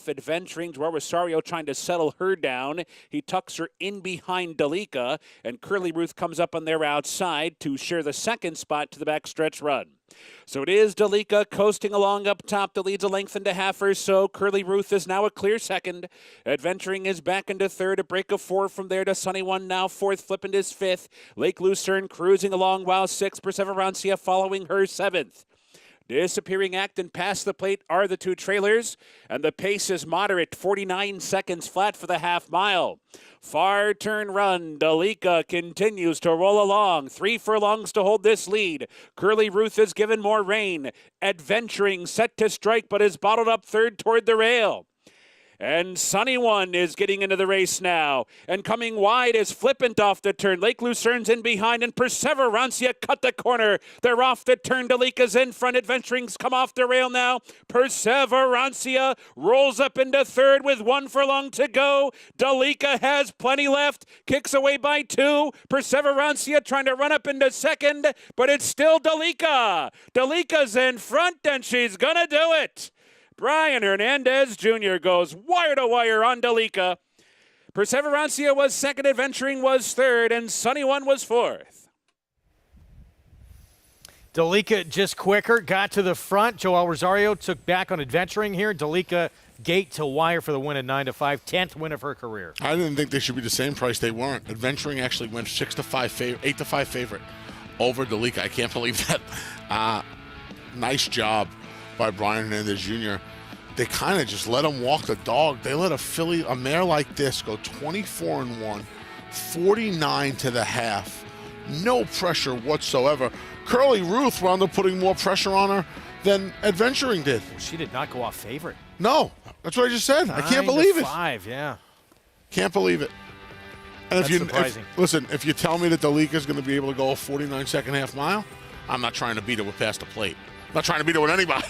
Adventuring's Rosario trying to settle her down. He tucks her in behind Delica, and Curly Ruth comes up on their outside to share the second spot to the backstretch run. So it is Delica coasting along up top. The lead's 1.5 lengths or so. Curly Ruth is now a clear second. Adventuring is back into third. A break of 4 from there to Sunny One now fourth. Flippin' is fifth. Lake Lucerne cruising along while sixth. Perseverancia following her seventh. Disappearing Act and Past the Plate are the two trailers, and the pace is moderate, 49 seconds flat for the half mile. Far turn run, Delica continues to roll along. 3 furlongs to hold this lead. Curly Ruth is given more rein. Adventuring set to strike, but is bottled up third toward the rail. And Sunny One is getting into the race now. And coming wide is Flippant off the turn. Lake Lucerne's in behind, and Perseverancia cut the corner. They're off the turn. Delica's in front. Adventuring's come off the rail now. Perseverancia rolls up into third with 1 furlong to go. Delica has plenty left. Kicks away by 2. Perseverancia trying to run up into second, but it's still Delica. Delica's in front, and she's gonna do it. Brian Hernandez Jr. goes wire to wire on Delica. Perseverancia was second, Adventuring was third, and Sunny One was fourth. Delica just quicker, got to the front. Joel Rosario took back on Adventuring here. Delica gate to wire for the win at 9-5, 10th win of her career. I didn't think they should be the same price. They weren't. Adventuring actually went 8-5 favorite over Delica. I can't believe that. Nice job by Brian Hernandez Jr. They kind of just let him walk the dog. They let a mare like this go 24-1, 49 to the half. No pressure whatsoever. Curly Ruth wound up putting more pressure on her than Adventuring did. She did not go off favorite. No, that's what I just said. I can't believe it. 9-5, yeah. Can't believe it. And That's surprising. If you tell me that Delica is going to be able to go a 49-second half mile, I'm not trying to beat it with past the plate. I'm not trying to beat it with anybody.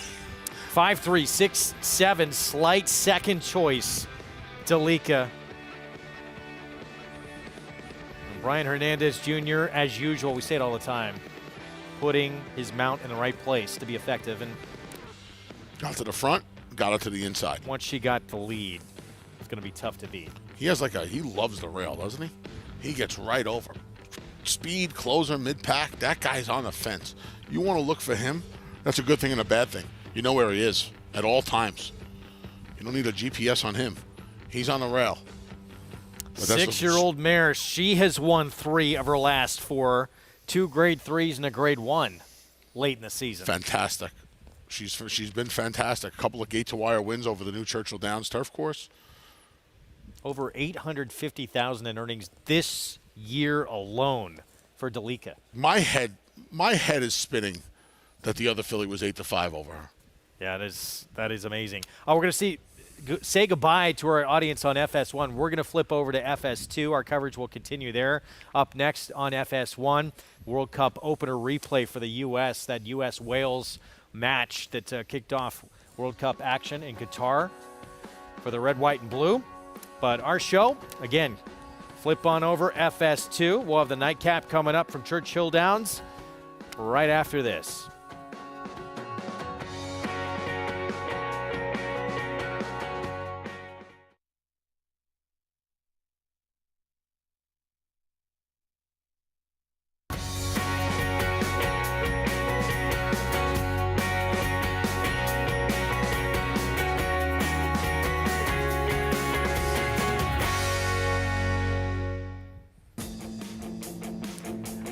5-3, 6-7, slight second choice, Delica. Brian Hernandez Jr., as usual, we say it all the time, putting his mount in the right place to be effective. And got to the front, got it to the inside. Once she got the lead, it's going to be tough to beat. He loves the rail, doesn't he? He gets right over. Speed, closer, mid-pack, that guy's on the fence. You want to look for him? That's a good thing and a bad thing. You know where he is at all times. You don't need a GPS on him. He's on the rail. 6-year-old mare, she has won 3 of her last 4, 2 grade 3s and a grade 1 late in the season. Fantastic. She's been fantastic. A couple of gate-to-wire wins over the new Churchill Downs turf course. Over $850,000 in earnings this year alone for Delica. My head is spinning that the other filly was 8-5 over her. Yeah, that is amazing. We're going to say goodbye to our audience on FS1. We're going to flip over to FS2. Our coverage will continue there. Up next on FS1, World Cup opener replay for the U.S., that U.S.-Wales match that kicked off World Cup action in Qatar for the red, white, and blue. But our show, again, flip on over FS2. We'll have the nightcap coming up from Churchill Downs right after this.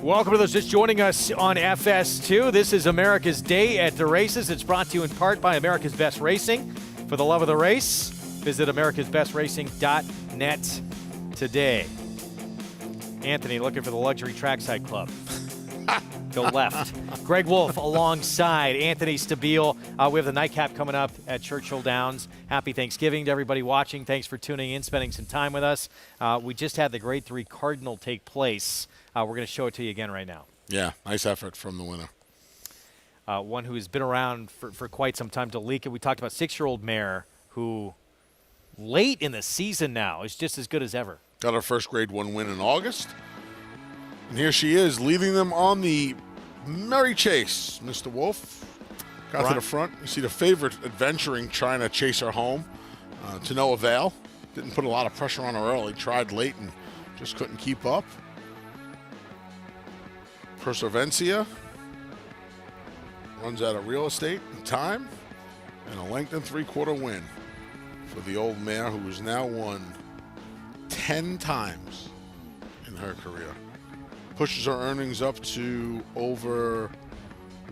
Welcome to those just joining us on FS2. This is America's Day at the Races. It's brought to you in part by America's Best Racing. For the love of the race, visit americasbestracing.net today. Anthony looking for the Luxury Trackside Club. Go left. Greg Wolf alongside Anthony Stabile. We have the nightcap coming up at Churchill Downs. Happy Thanksgiving to everybody watching. Thanks for tuning in, spending some time with us. We just had the Grade 3 Cardinal take place. We're going to show it to you again right now. Yeah, nice effort from the winner. One who has been around for quite some time, Delica. We talked about 6-year-old mare who late in the season now is just as good as ever. Got her first Grade 1 win in August. And here she is leading them on the Merry Chase. Mr. Wolf. Got to the front. You see the favorite adventuring, trying to chase her home to no avail. Didn't put a lot of pressure on her early. Tried late and just couldn't keep up. Persevencia runs out of real estate in time, and a length and 3/4 win for the old mare, who has now won 10 times in her career. Pushes her earnings up to over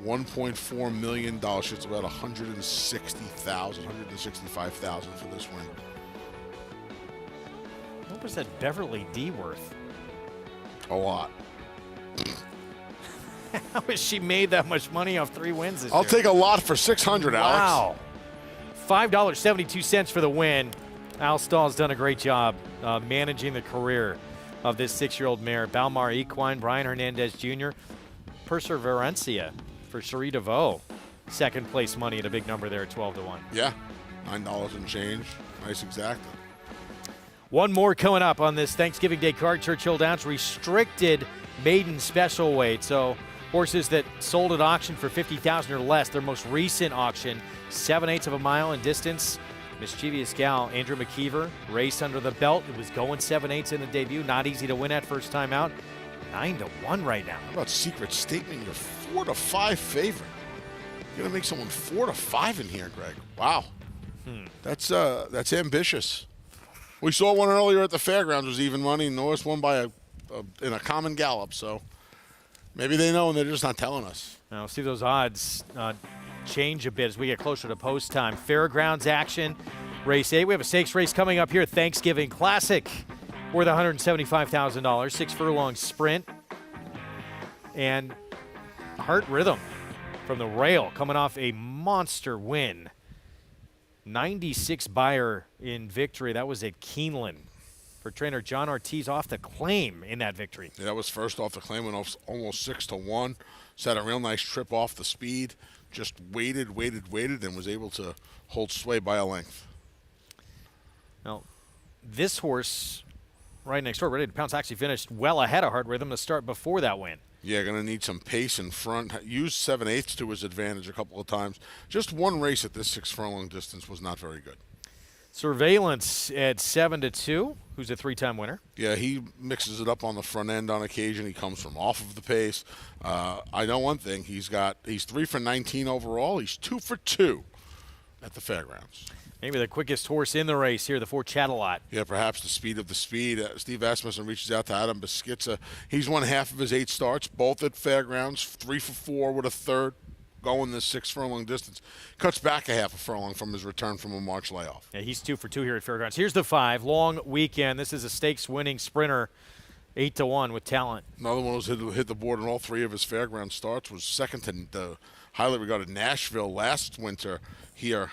$1.4 million. It's about $165,000 for this win. What was that Beverly D worth? A lot. How has she made that much money off 3 wins this year? I'll take a lot for $600, Alex. Wow. $5.72 for the win. Al Stahl's done a great job managing the career of this 6-year-old mare. Balmar Equine, Brian Hernandez Jr., Perseverencia for Cherie DeVoe. Second place money at a big number there at 12-1. Yeah, $9 and change. Nice exacta. One more coming up on this Thanksgiving Day card. Churchill Downs restricted maiden special weight. So horses that sold at auction for $50,000 or less. Their most recent auction, 7/8 of a mile in distance. Mischievous Gal, Andrew McKeever, race under the belt. It was going 7/8 in the debut. Not easy to win at first time out. 9-1 right now. How about Secret Statement? You're 4-5 favorite. You're gonna make someone 4-5 in here, Greg. Wow. That's ambitious. We saw one earlier at the fairgrounds was even money. Norris won by in a common gallop. So maybe they know and they're just not telling us. Now we'll see those odds change a bit as we get closer to post time. Fairgrounds action, race 8. We have a stakes race coming up here. Thanksgiving Classic worth $175,000. 6 furlong sprint. And Heart Rhythm from the rail coming off a monster win. 96 buyer in victory. That was at Keeneland for trainer John Ortiz off the claim in that victory. Yeah, that was first off the claim, went off almost 6-1. Set a real nice trip off the speed. Just waited, and was able to hold sway by a length. Now, this horse right next door, Ready to Pounce, actually finished well ahead of Heart Rhythm to start before that win. Yeah, going to need some pace in front. Used 7/8 to his advantage a couple of times. Just one race at this 6 furlong distance was not very good. Surveillance at 7-2, who's a 3-time winner. Yeah, he mixes it up on the front end on occasion. He comes from off of the pace. I know one thing. He's 3 for 19 overall. He's 2 for 2 at the fairgrounds. Maybe the quickest horse in the race here, the 4 Chattelot. Yeah, perhaps the speed of the speed. Steve Asmussen reaches out to Adam Beschizza. He's won half of his 8 starts, both at fairgrounds, 3 for 4 with a third, going this 6 furlong distance. Cuts back a half a furlong from his return from a March layoff. Yeah, he's 2 for 2 here at fairgrounds. Here's the 5, long weekend. This is a stakes-winning sprinter, 8-1 with talent. Another one was hit the board in all 3 of his fairground starts. Was second to the highly regarded Nashville last winter here.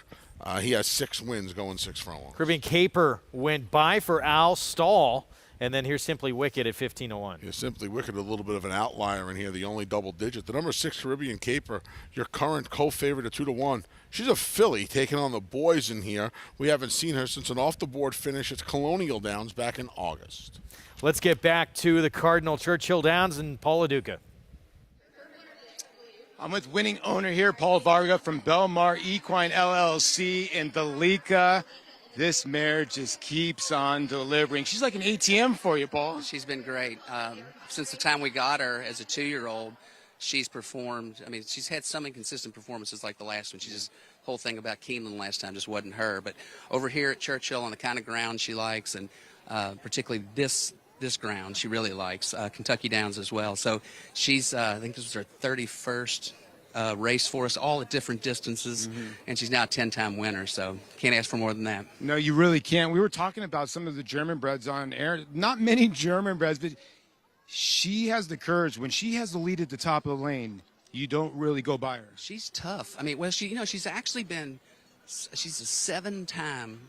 He has 6 wins going 6 furlongs. Caribbean Caper went by for Al Stahl, and then here's Simply Wicked at 15-1. Yeah, Simply Wicked, a little bit of an outlier in here, the only double digit. The number 6 Caribbean Caper, your current co-favorite at 2-1. She's a filly taking on the boys in here. We haven't seen her since an off-the-board finish at Colonial Downs back in August. Let's get back to the Cardinal Churchill Downs and Paul LaDuca. I'm with winning owner here, Paul Varga from Belmar Equine LLC in Delica. This mare just keeps on delivering. She's like an ATM for you, Paul. She's been great. Since the time we got her as a 2-year-old, she's performed. I mean, she's had some inconsistent performances like the last one. She just, whole thing about Keeneland last time just wasn't her. But over here at Churchill on the kind of ground she likes, and particularly this ground she really likes, Kentucky Downs as well. So she's, I think this was her 31st race for us, all at different distances, and she's now a 10-time winner, so can't ask for more than that. No, you really can't. We were talking about some of the German breds on air. Not many German breds, but she has the courage. When she has the lead at the top of the lane, you don't really go by her. She's tough. I mean, well, she's actually been, she's a 7-time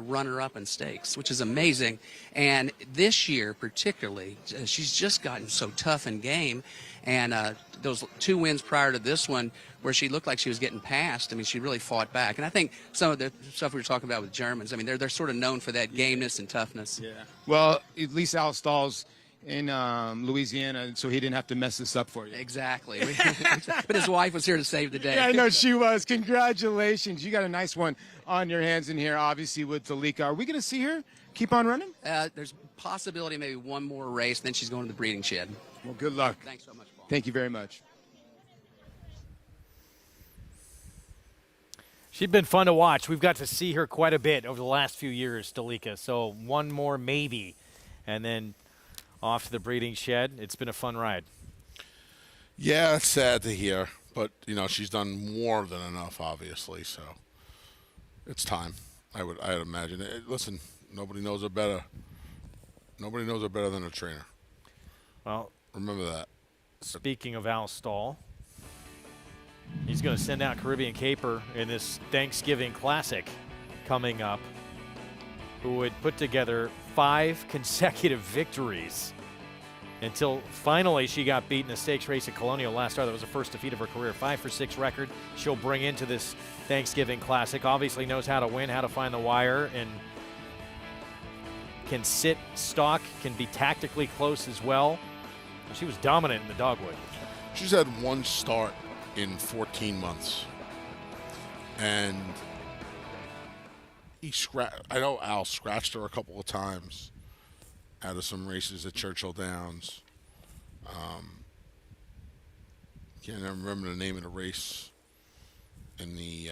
runner-up in stakes, which is amazing. And this year particularly, she's just gotten so tough in game. And those 2 wins prior to this one where she looked like she was getting passed, I mean, she really fought back. And I think some of the stuff we were talking about with Germans, I mean, they're sort of known for that gameness and toughness. Yeah. Well, at least Al Stahl's in Louisiana, so he didn't have to mess this up for you. Exactly. But his wife was here to save the day. Yeah, I know she was. Congratulations. You got a nice one on your hands in here, obviously, with Dalika. Are we going to see her keep on running? There's possibility maybe one more race, then she's going to the breeding shed. Well, good luck. Thanks so much, Paul. Thank you very much. She's been fun to watch. We've got to see her quite a bit over the last few years, Dalika. So one more maybe, and then off to the breeding shed. It's been a fun ride. Yeah, it's sad to hear, but she's done more than enough, obviously. So it's time. I'd imagine. Listen, nobody knows her better. Nobody knows her better than a trainer. Well, remember that. Speaking of Al Stahl, he's going to send out Caribbean Caper in this Thanksgiving Classic coming up, who would put together 5 consecutive victories until finally she got beat in a stakes race at Colonial last start. That was the first defeat of her career. 5-for-6 record she'll bring into this Thanksgiving Classic. Obviously knows how to win, how to find the wire, and can sit stock, can be tactically close as well. She was dominant in the dogwood. She's had one start in 14 months. And I know Al scratched her a couple of times out of some races at Churchill Downs. Can't remember the name of the race in the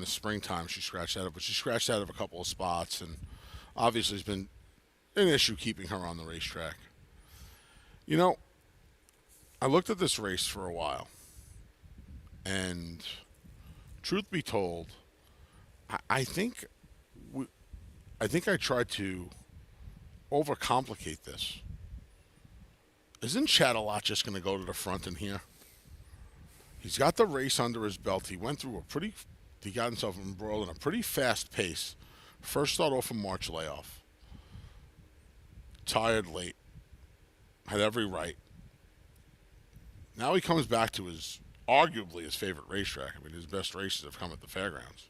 springtime she scratched out of, but she scratched out of a couple of spots, and obviously has been an issue keeping her on the racetrack. I looked at this race for a while, and truth be told, I think I tried to overcomplicate this. Isn't Chattelot just going to go to the front in here? He's got the race under his belt. He went through he got himself embroiled in a pretty fast pace. First start off a March layoff. Tired late. Had every right. Now he comes back to arguably his favorite racetrack. I mean, his best races have come at the fairgrounds.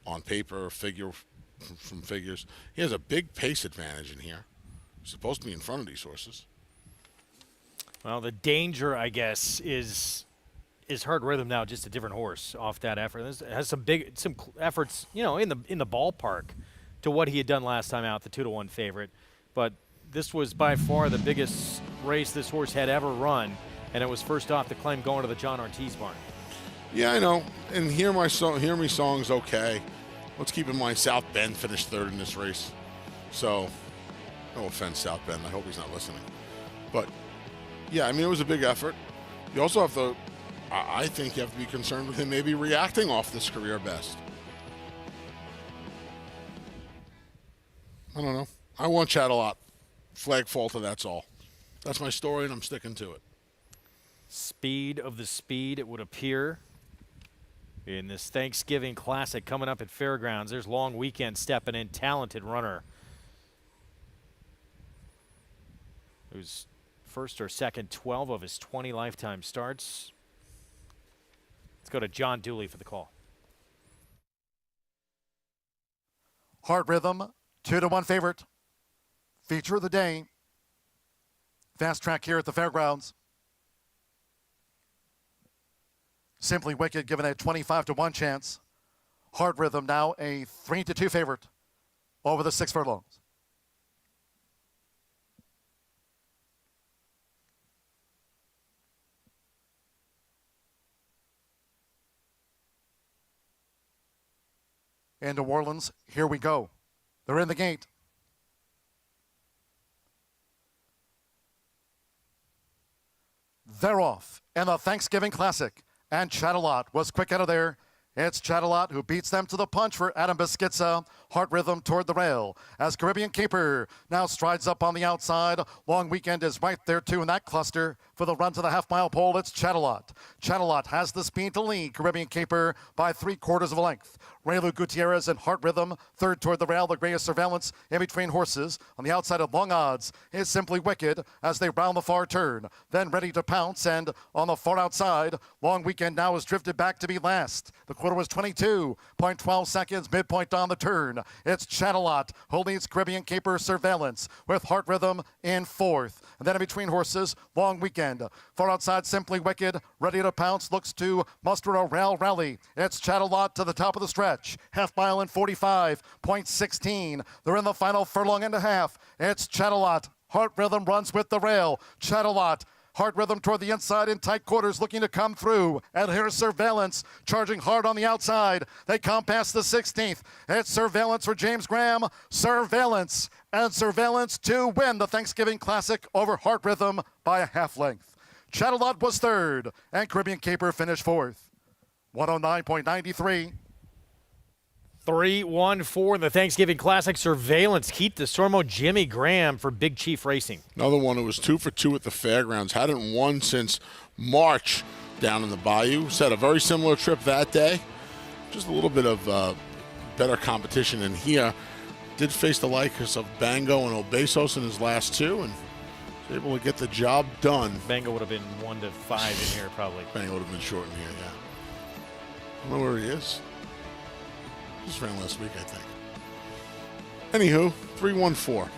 On paper, from figures. He has a big pace advantage in here. He's supposed to be in front of these horses. Well, the danger, I guess, is Hard Rhythm now just a different horse off that effort. It has some efforts, in the ballpark to what he had done last time out, the 2-1 favorite. But this was by far the biggest race this horse had ever run, and it was first off the claim going to the John Ortiz barn. Yeah, I know. And Hear Me Song's okay. Let's keep in mind South Bend finished third in this race. So, no offense, South Bend. I hope he's not listening. But, yeah, I mean, it was a big effort. You also have to, I think you have to be concerned with him maybe reacting off this career best. I don't know. I want Chattelot. Flag Falter, that's all. That's my story, and I'm sticking to it. Speed of the speed, it would appear, in this Thanksgiving Classic coming up at Fairgrounds. There's Long Weekend stepping in, talented runner, who's first or second 12 of his 20 lifetime starts. Let's go to John Dooley for the call. Hard Rhythm, 2-1 favorite. Feature of the day. Fast track here at the fairgrounds. Simply Wicked given a 25-1 chance. Hard Rhythm now a 3-2 favorite over the 6 furlongs. In New Orleans, here we go. They're in the gate. They're off in the Thanksgiving Classic. And Chattelot was quick out of there. It's Chattelot who beats them to the punch for Adam Beschizza. Hard Rhythm toward the rail as Caribbean Caper now strides up on the outside. Long Weekend is right there too in that cluster. For the run to the half-mile pole, it's Chattelot. Chattelot has the speed to lead Caribbean Caper by 3/4 of a length. Raylu Gutierrez and Hard Rhythm third toward the rail. The greatest surveillance in between horses. On the outside of Long Odds is Simply Wicked as they round the far turn. Then Ready to Pounce, and on the far outside, Long Weekend now has drifted back to be last. The quarter was 22.12 seconds, midpoint on the turn. turn. It's Chattelot who leads Caribbean Caper Surveillance with Heart Rhythm in fourth. And then in between horses, Long Weekend. Far outside, Simply Wicked, ready to pounce, looks to muster a rail rally. It's Chattelot to the top of the stretch. Half mile in 45.16. They're in the final furlong and a half. It's Chattelot. Heart Rhythm runs with the rail. Chattelot. Heart Rhythm toward the inside in tight quarters, looking to come through. And here's Surveillance, charging hard on the outside. They come past the 16th. It's Surveillance for James Graham. Surveillance, and Surveillance to win the Thanksgiving Classic over Heart Rhythm by a half length. Chattelot was third, and Caribbean Caper finished fourth. 109.93. 3-1-4 in the Thanksgiving Classic. Surveillance, Keith DeSormo, Jimmy Graham for Big Chief Racing. Another one who was 2 for 2 at the fairgrounds. Hadn't won since March down in the Bayou. Set a very similar trip that day. Just a little bit of better competition in here. Did face the likes of Bango and Obesos in his last two, and was able to get the job done. Bango would have been 1 to 5 in here, probably. Bango would have been short in here, yeah. I don't know where he is. Just ran last week, I think. Anywho, 3-1-4.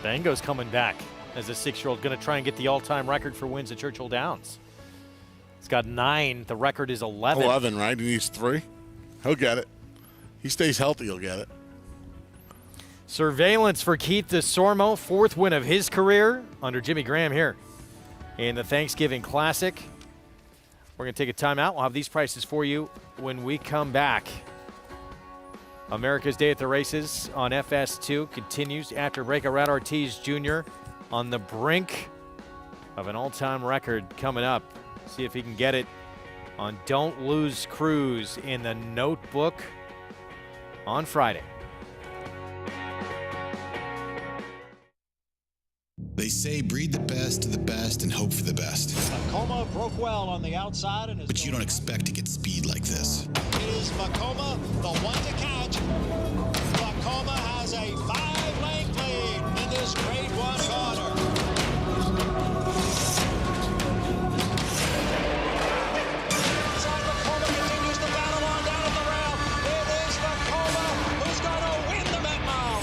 Bango's coming back as a 6-year-old, going to try and get the all-time record for wins at Churchill Downs. He's got 9. The record is 11. 11, right? He needs 3. He'll get it. He stays healthy, he'll get it. Surveillance for Keith DeSormo, 4th win of his career under Jimmy Graham here in the Thanksgiving Classic. We're going to take a timeout. We'll have these prices for you when we come back. America's Day at the Races on FS2 continues after break. Irad Ortiz Jr. on the brink of an all-time record coming up. See if he can get it on Don't Lose Cruise in the Notebook on Friday. They say breed the best of the best and hope for the best. Makoma broke well on the outside. But you don't expect to get speed like this. It is Makoma, the one to catch. Makoma has a 5-length lead in this Grade 1 order. Inside Makoma continues the battle on down at the rail. It is Makoma who's going to win the Met Mile.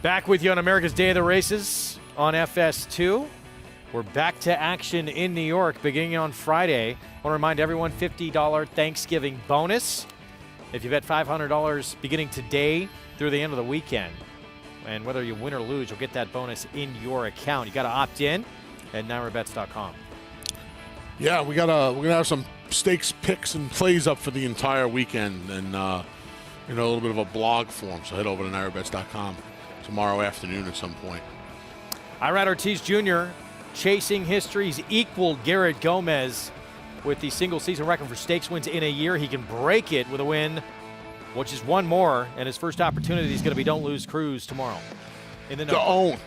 Back with you on America's Day of the Races on FS2. We're back to action in New York beginning on Friday. I want to remind everyone, $50 Thanksgiving bonus. If you bet $500 beginning today through the end of the weekend, and whether you win or lose, you'll get that bonus in your account. You got to opt in at NYRABets.com. Yeah, we're gonna have some stakes picks and plays up for the entire weekend, and a little bit of a blog form. So head over to NYRABets.com tomorrow afternoon at some point. Irad Ortiz Jr. chasing history's equaled Garrett Gomez with the single season record for stakes wins in a year. He can break it with a win which is one more, and his first opportunity is going to be Don't Lose Cruise tomorrow. In the Don't.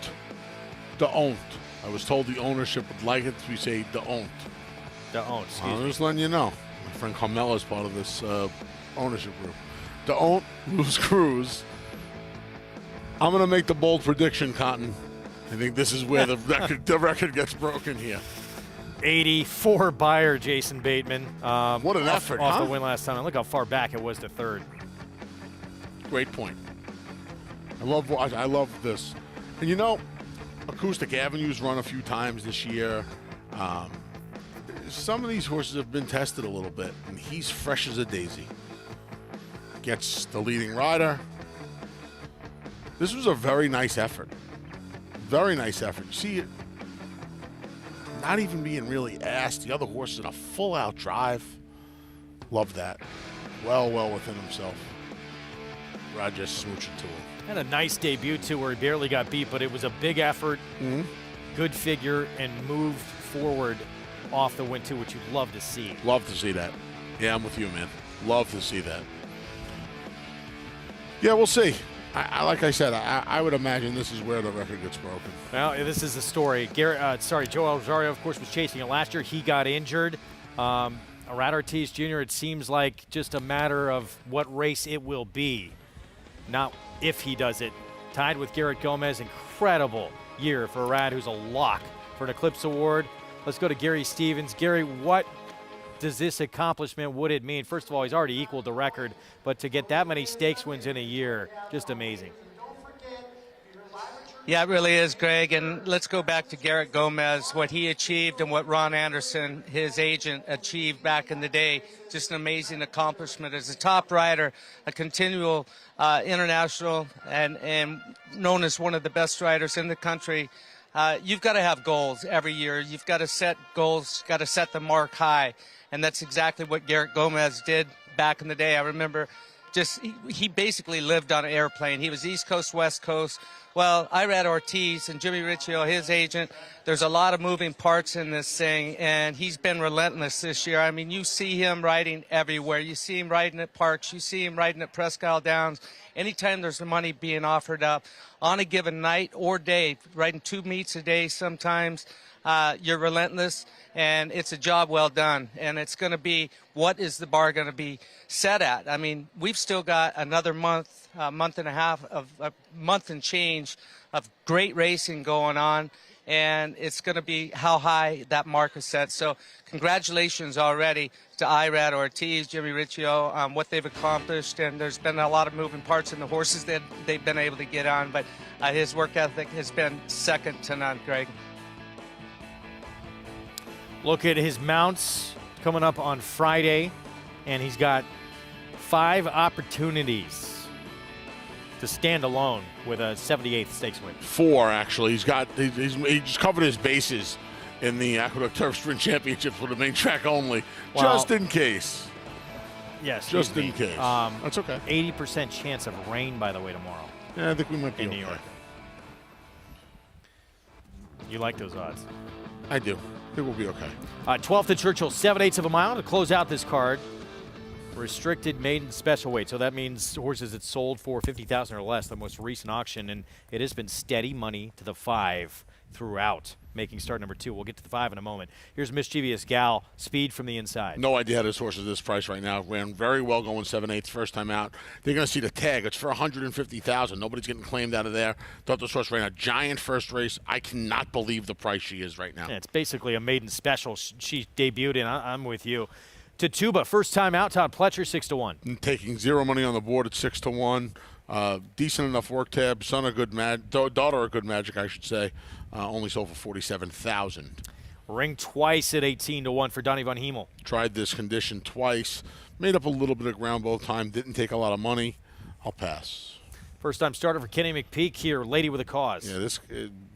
I was told the ownership would like it to say don't. Excuse I'm me. just letting you know. My friend Carmela is part of this ownership group. Don't lose Cruise. I'm going to make the bold prediction, Cotton. I think this is where the record gets broken here. 84 Beyer, Jason Bateman. What an effort, off huh? the win last time. And look how far back it was to third. Great point. I love this. And you know, Acoustic Avenue's run a few times this year. Some of these horses have been tested a little bit, and he's fresh as a daisy. Gets the leading rider. This was a very nice effort. Very nice effort. You see it not even being really asked. The other horse in a full-out drive. Love that. Well within himself. Roger smooching to him. Had a nice debut, too, where he barely got beat, but it was a big effort, good figure, and moved forward off the win, too, which you'd love to see. Love to see that. Yeah, I'm with you, man. Love to see that. Yeah, we'll see. Like I said, I would imagine this is where the record gets broken. Well, this is the story. Joel Rosario, of course, was chasing it last year. He got injured. Irad Ortiz Jr., it seems like just a matter of what race it will be, not if he does it. Tied with Garrett Gomez. Incredible year for Irad, who's a lock for an Eclipse Award. Let's go to Gary Stevens. Gary, what does this accomplishment, would it mean? First of all, he's already equaled the record, but to get that many stakes wins in a year, just amazing. Yeah, it really is, Greg. And let's go back to Garrett Gomez, what he achieved and what Ron Anderson, his agent, achieved back in the day. Just an amazing accomplishment. As a top rider, a continual international and known as one of the best riders in the country, you've got to have goals every year. You've got to set goals, got to set the mark high. And that's exactly what Garrett Gomez did back in the day. I remember he basically lived on an airplane. He was East Coast, West Coast. Well, Irad Ortiz and Jimmy Riccio, his agent, there's a lot of moving parts in this thing, and he's been relentless this year. I mean, you see him riding everywhere. You see him riding at Parks. You see him riding at Presque Isle Downs. Anytime there's money being offered up on a given night or day, riding 2 meets a day sometimes, you're relentless, and it's a job well done. And it's going to be, what is the bar going to be set at? I mean, we've still got another month and a half of a month and change of great racing going on, and it's going to be how high that mark is set. So congratulations already to Irad Ortiz, Jimmy Riccio, on what they've accomplished. And there's been a lot of moving parts in the horses that they've been able to get on, but his work ethic has been second to none, Greg. Look at his mounts coming up on Friday, and he's got 5 opportunities to stand alone with a 78th stakes win. 4, actually. He just covered his bases in the Aqueduct Turf Sprint Championships with the main track only, just in case. Yes, just in case. That's okay. 80% chance of rain, by the way, tomorrow. Yeah, I think we might be in okay. New York. You like those odds? I do. I think we'll be okay. 12th and Churchill, 7/8 of a mile to close out this card. Restricted maiden special weight, so that means horses that sold for $50,000 or less, the most recent auction, and it has been steady money to the 5 throughout, making start number 2. We'll get to the 5 in a moment. Here's Mischievous Gal, speed from the inside. No idea how this horse is this price right now. Ran very well going 7/8 first time out. They're going to see the tag. It's for $150,000. Nobody's getting claimed out of there. Thought this horse ran a giant first race. I cannot believe the price she is right now. Yeah, it's basically a maiden special. She debuted in. I'm with you. Tatuba, first time out. Todd Pletcher, 6-1. Taking 0 money on the board at 6-1. Decent enough work tab. Son of good daughter of good magic, I should say. Only sold for $47,000. Ring twice at 18-1 for Donnie Von Hemel. Tried this condition twice. Made up a little bit of ground both time. Didn't take a lot of money. I'll pass. First time starter for Kenny McPeak here. Lady with a Cause. Yeah, this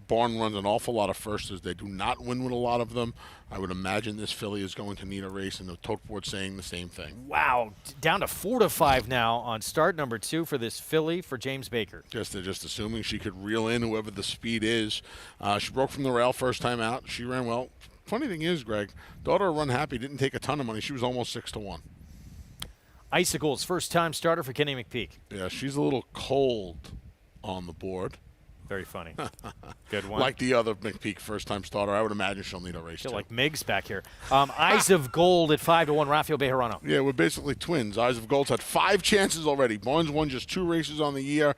barn runs an awful lot of firsters. They do not win with a lot of them. I would imagine this filly is going to need a race, and the tote board's saying the same thing. Wow, down to 4-5 now on start number 2 for this filly for James Baker. They're just assuming she could reel in whoever the speed is. She broke from the rail first time out. She ran well. Funny thing is, Greg, daughter of Run Happy didn't take a ton of money. She was almost 6-1. Icicles, first-time starter for Kenny McPeak. Yeah, she's a little cold on the board. Very funny. Good one. Like the other McPeak first-time starter, I would imagine she'll need a race too. Like Miggs back here. Eyes of Gold at 5-1, Rafael Bejarano. Yeah, we're basically twins. Eyes of Gold's had 5 chances already. Barnes won just 2 races on the year.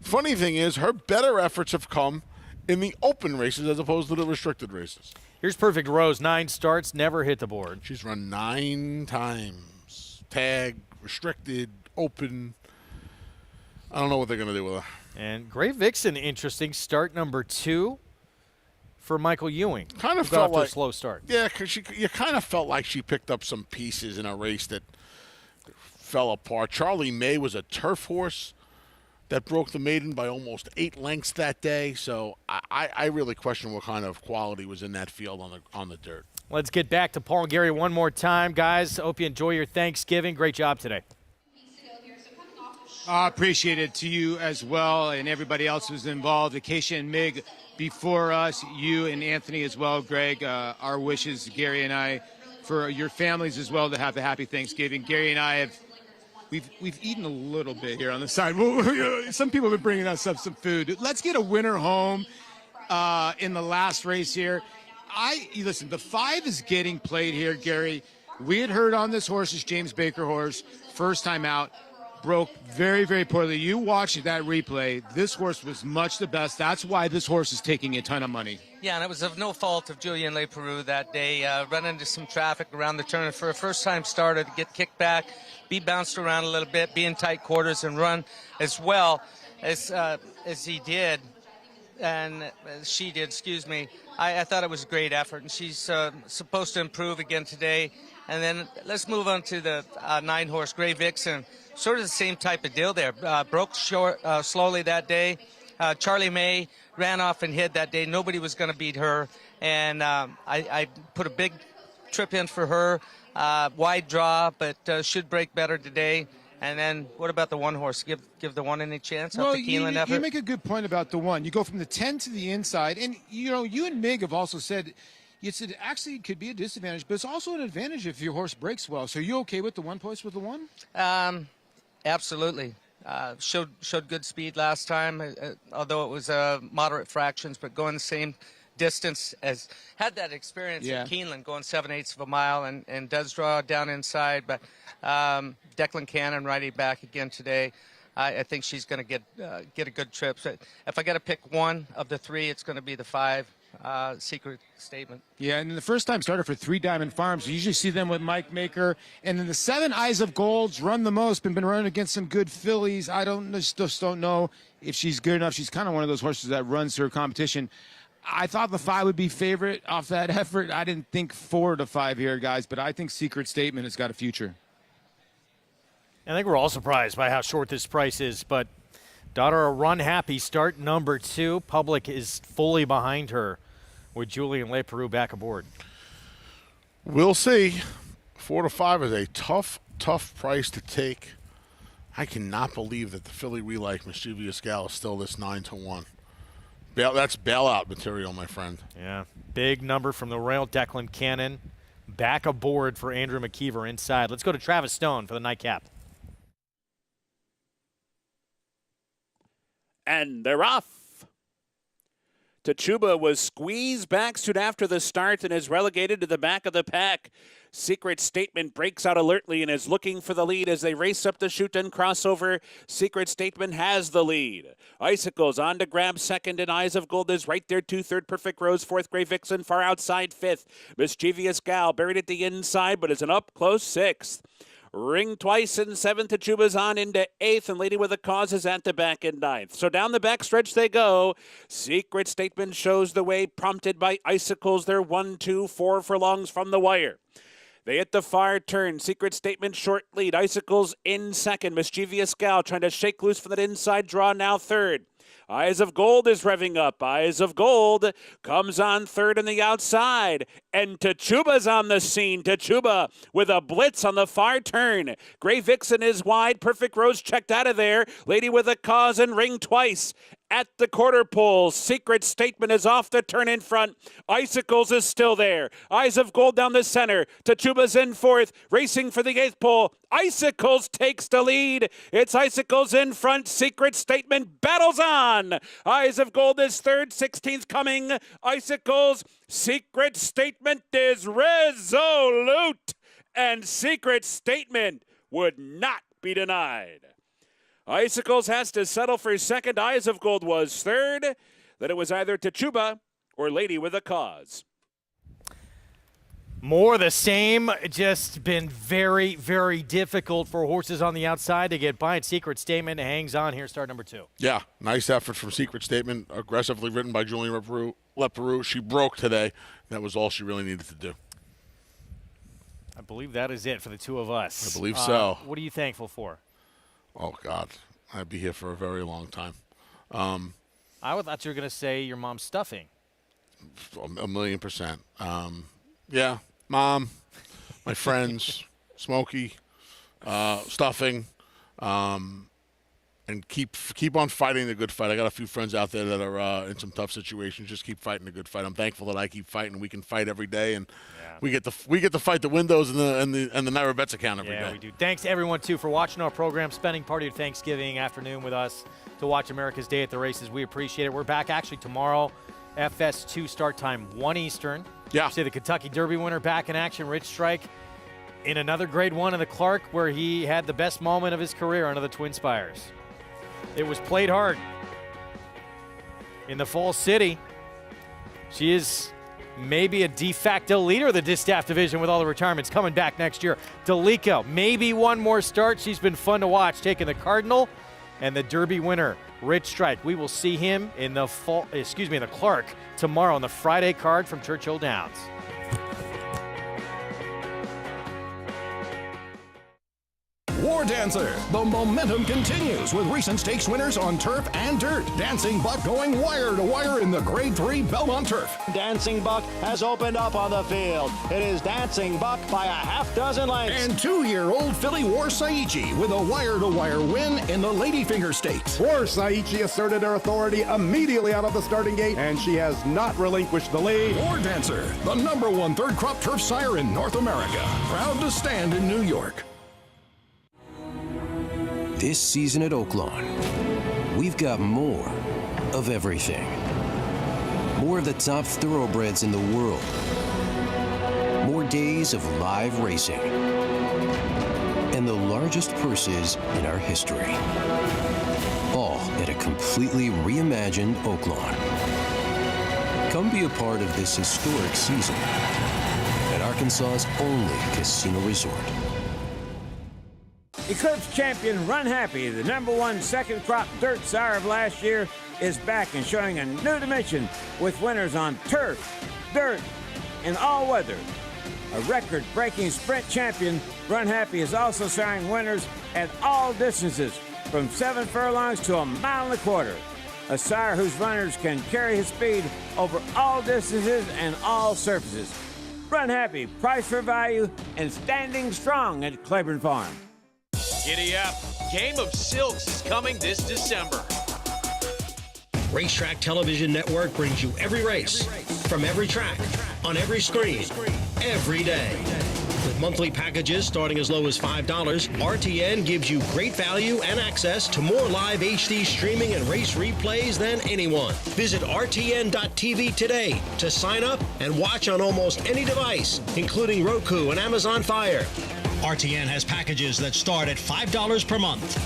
Funny thing is, her better efforts have come in the open races as opposed to the restricted races. Here's Perfect Rose. 9 starts, never hit the board. She's run 9 times. Tag, restricted, open. I don't know what they're going to do with her. And Gray Vixen, interesting. Start number 2 for Michael Ewing. Kind of got felt off to like a slow start. Yeah, because you kind of felt like she picked up some pieces in a race that fell apart. Charlie May was a turf horse that broke the maiden by almost 8 lengths that day. So I really question what kind of quality was in that field on the dirt. Let's get back to Paul and Gary one more time, guys. Hope you enjoy your Thanksgiving. Great job today. Appreciate it to you as well, and everybody else who's involved. Acacia and Mig before us, you and Anthony as well, Greg. Our wishes, Gary and I, for your families as well to have a happy Thanksgiving. Gary and I have we've eaten a little bit here on the side. Some people have been bringing us up some food. Let's get a winner home in the last race here. Listen, the 5 is getting played here, Gary. We had heard on this horse, this James Baker horse, first time out, broke very, very poorly. You watched that replay. This horse was much the best. That's why this horse is taking a ton of money. Yeah, and it was of no fault of Julien Leparoux that day. Run into some traffic around the turn for a first-time starter to get kicked back, be bounced around a little bit, be in tight quarters, and run as well as he did. And she did, excuse me. I thought it was a great effort, and she's supposed to improve again today. And then let's move on to the 9-horse Gray Vixen. Sort of the same type of deal there. Broke short slowly that day. Charlie May ran off and hid that day. Nobody was going to beat her. And I put a big trip in for her. Wide draw, but should break better today. And then what about the 1-horse? Give the 1 any chance? Well, the Keeneland effort? You make a good point about the 1. You go from the 10 to the inside. And, you and Mig have also said it actually could be a disadvantage, but it's also an advantage if your horse breaks well. So are you okay with the 1 post with the 1? Absolutely. Showed good speed last time, although it was moderate fractions, but going the same distance as had that experience at Keeneland, going 7/8 of a mile, and does draw down inside. But Declan Cannon riding back again today. I think she's going to get a good trip. So if I got to pick one of the 3, it's going to be the 5. Secret Statement. Yeah, and the first-time starter for 3 Diamond Farms. You usually see them with Mike Maker. And then the 7 Eyes of Gold's run the most, been running against some good fillies. I just don't know if she's good enough. She's kind of one of those horses that runs her competition. I thought the 5 would be favorite off that effort. I didn't think 4 to 5 here, guys, but I think Secret Statement has got a future. I think we're all surprised by how short this price is, but daughter a run happy start number 2. Public is fully behind her with Julien Leparoux back aboard. We'll see. 4 to 5 is a tough price to take. I cannot believe that the filly we like, Mischievous Gal, is still this 9 to 1. That's bailout material, my friend. Yeah, big number from the rail. Declan Cannon back aboard for Andrew McKeever inside. Let's go to Travis Stone for the nightcap. And they're off. Tachuba was squeezed back soon after the start and is relegated to the back of the pack. Secret Statement breaks out alertly and is looking for the lead as they race up the chute and crossover. Secret Statement has the lead. Icicles on to grab second, and Eyes of Gold is right there. 2/3 Perfect Rose, 4th Gray Vixen, far outside 5th. Mischievous Gal buried at the inside, but is an up close 6th. Ring Twice in 7th. Tachuba's on into 8th, and Lady with a Cause is at the back in 9th. So down the back stretch they go. Secret Statement shows the way, prompted by Icicles. They're 1, 2, 4 furlongs from the wire. They hit the far turn. Secret Statement short lead. Icicles in 2nd. Mischievous Gal trying to shake loose from that inside draw, now 3rd. Eyes of Gold is revving up. Eyes of Gold comes on 3rd on the outside. And Tachuba's on the scene. Tachuba with a blitz on the far turn. Gray Vixen is wide. Perfect Rose checked out of there. Lady with a Cause and Ring Twice. at the quarter pole. Secret Statement is off the turn in front. Icicles is still there. Eyes of Gold down the center. Tachuba's in fourth, racing for the 8th pole. Icicles takes the lead. It's Icicles in front. Secret Statement battles on. Eyes of Gold is third. 16th coming. Icicles. Secret Statement is resolute. And Secret Statement would not be denied. Icicles has to settle for second. Eyes of Gold was third. Then it was either Tachuba or Lady with a Cause. More the same. Just been very, very difficult for horses on the outside to get by. And Secret Statement hangs on here, start number 2. Yeah, nice effort from Secret Statement. Aggressively ridden by Julian Leparoux. She broke today. That was all she really needed to do. I believe that is it for the two of us. I believe so. What are you thankful for? Oh, God. I'd be here for a very long time. I thought you were going to say your mom's stuffing. 1,000,000%. Yeah, Mom, my friends, Smokey, stuffing, and keep on fighting the good fight. I got a few friends out there that are in some tough situations. Just keep fighting the good fight. I'm thankful that I keep fighting. We can fight every day, and we get to fight the windows and the Naira Bets account every day. Yeah, we do. Thanks everyone too for watching our program, spending part of your Thanksgiving afternoon with us to watch America's Day at the Races. We appreciate it. We're back actually tomorrow. FS2 start time 1 Eastern. Yeah. See the Kentucky Derby winner back in action, Rich Strike, in another Grade 1 in the Clark, where he had the best moment of his career under the Twin Spires. It was played hard in the Fall City. She is maybe a de facto leader of the Distaff division with all the retirements coming back next year. Delico, maybe one more start. She's been fun to watch, taking the Cardinal and the Derby winner, Rich Strike. We will see him in the in the Clark tomorrow on the Friday card from Churchill Downs. War Dancer. The momentum continues with recent stakes winners on turf and dirt. Dancing Buck going wire to wire in the Grade 3 Belmont Turf. Dancing Buck has opened up on the field. It is Dancing Buck by a half dozen lengths. And 2-year-old filly War Saichi with a wire-to-wire win in the Ladyfinger Stakes. War Saichi asserted her authority immediately out of the starting gate, and she has not relinquished the lead. War Dancer, the #1 third crop turf sire in North America. Proud to stand in New York. This season at Oaklawn, we've got more of everything. More of the top thoroughbreds in the world. More days of live racing. And the largest purses in our history. All at a completely reimagined Oaklawn. Come be a part of this historic season at Arkansas's only casino resort. Eclipse champion Run Happy, the #1 second crop dirt sire of last year, is back and showing a new dimension with winners on turf, dirt, and all weather. A record-breaking sprint champion, Run Happy is also siring winners at all distances from 7 furlongs to 1.25 miles. A sire whose runners can carry his speed over all distances and all surfaces. Run Happy, price for value, and standing strong at Claiborne Farm. Giddy up. Game of Silks is coming this December. Racetrack Television Network brings you every race, from every track, on every screen, every day. With monthly packages starting as low as $5, RTN gives you great value and access to more live HD streaming and race replays than anyone. Visit RTN.tv today to sign up and watch on almost any device, including Roku and Amazon Fire. RTN has packages that start at $5 per month.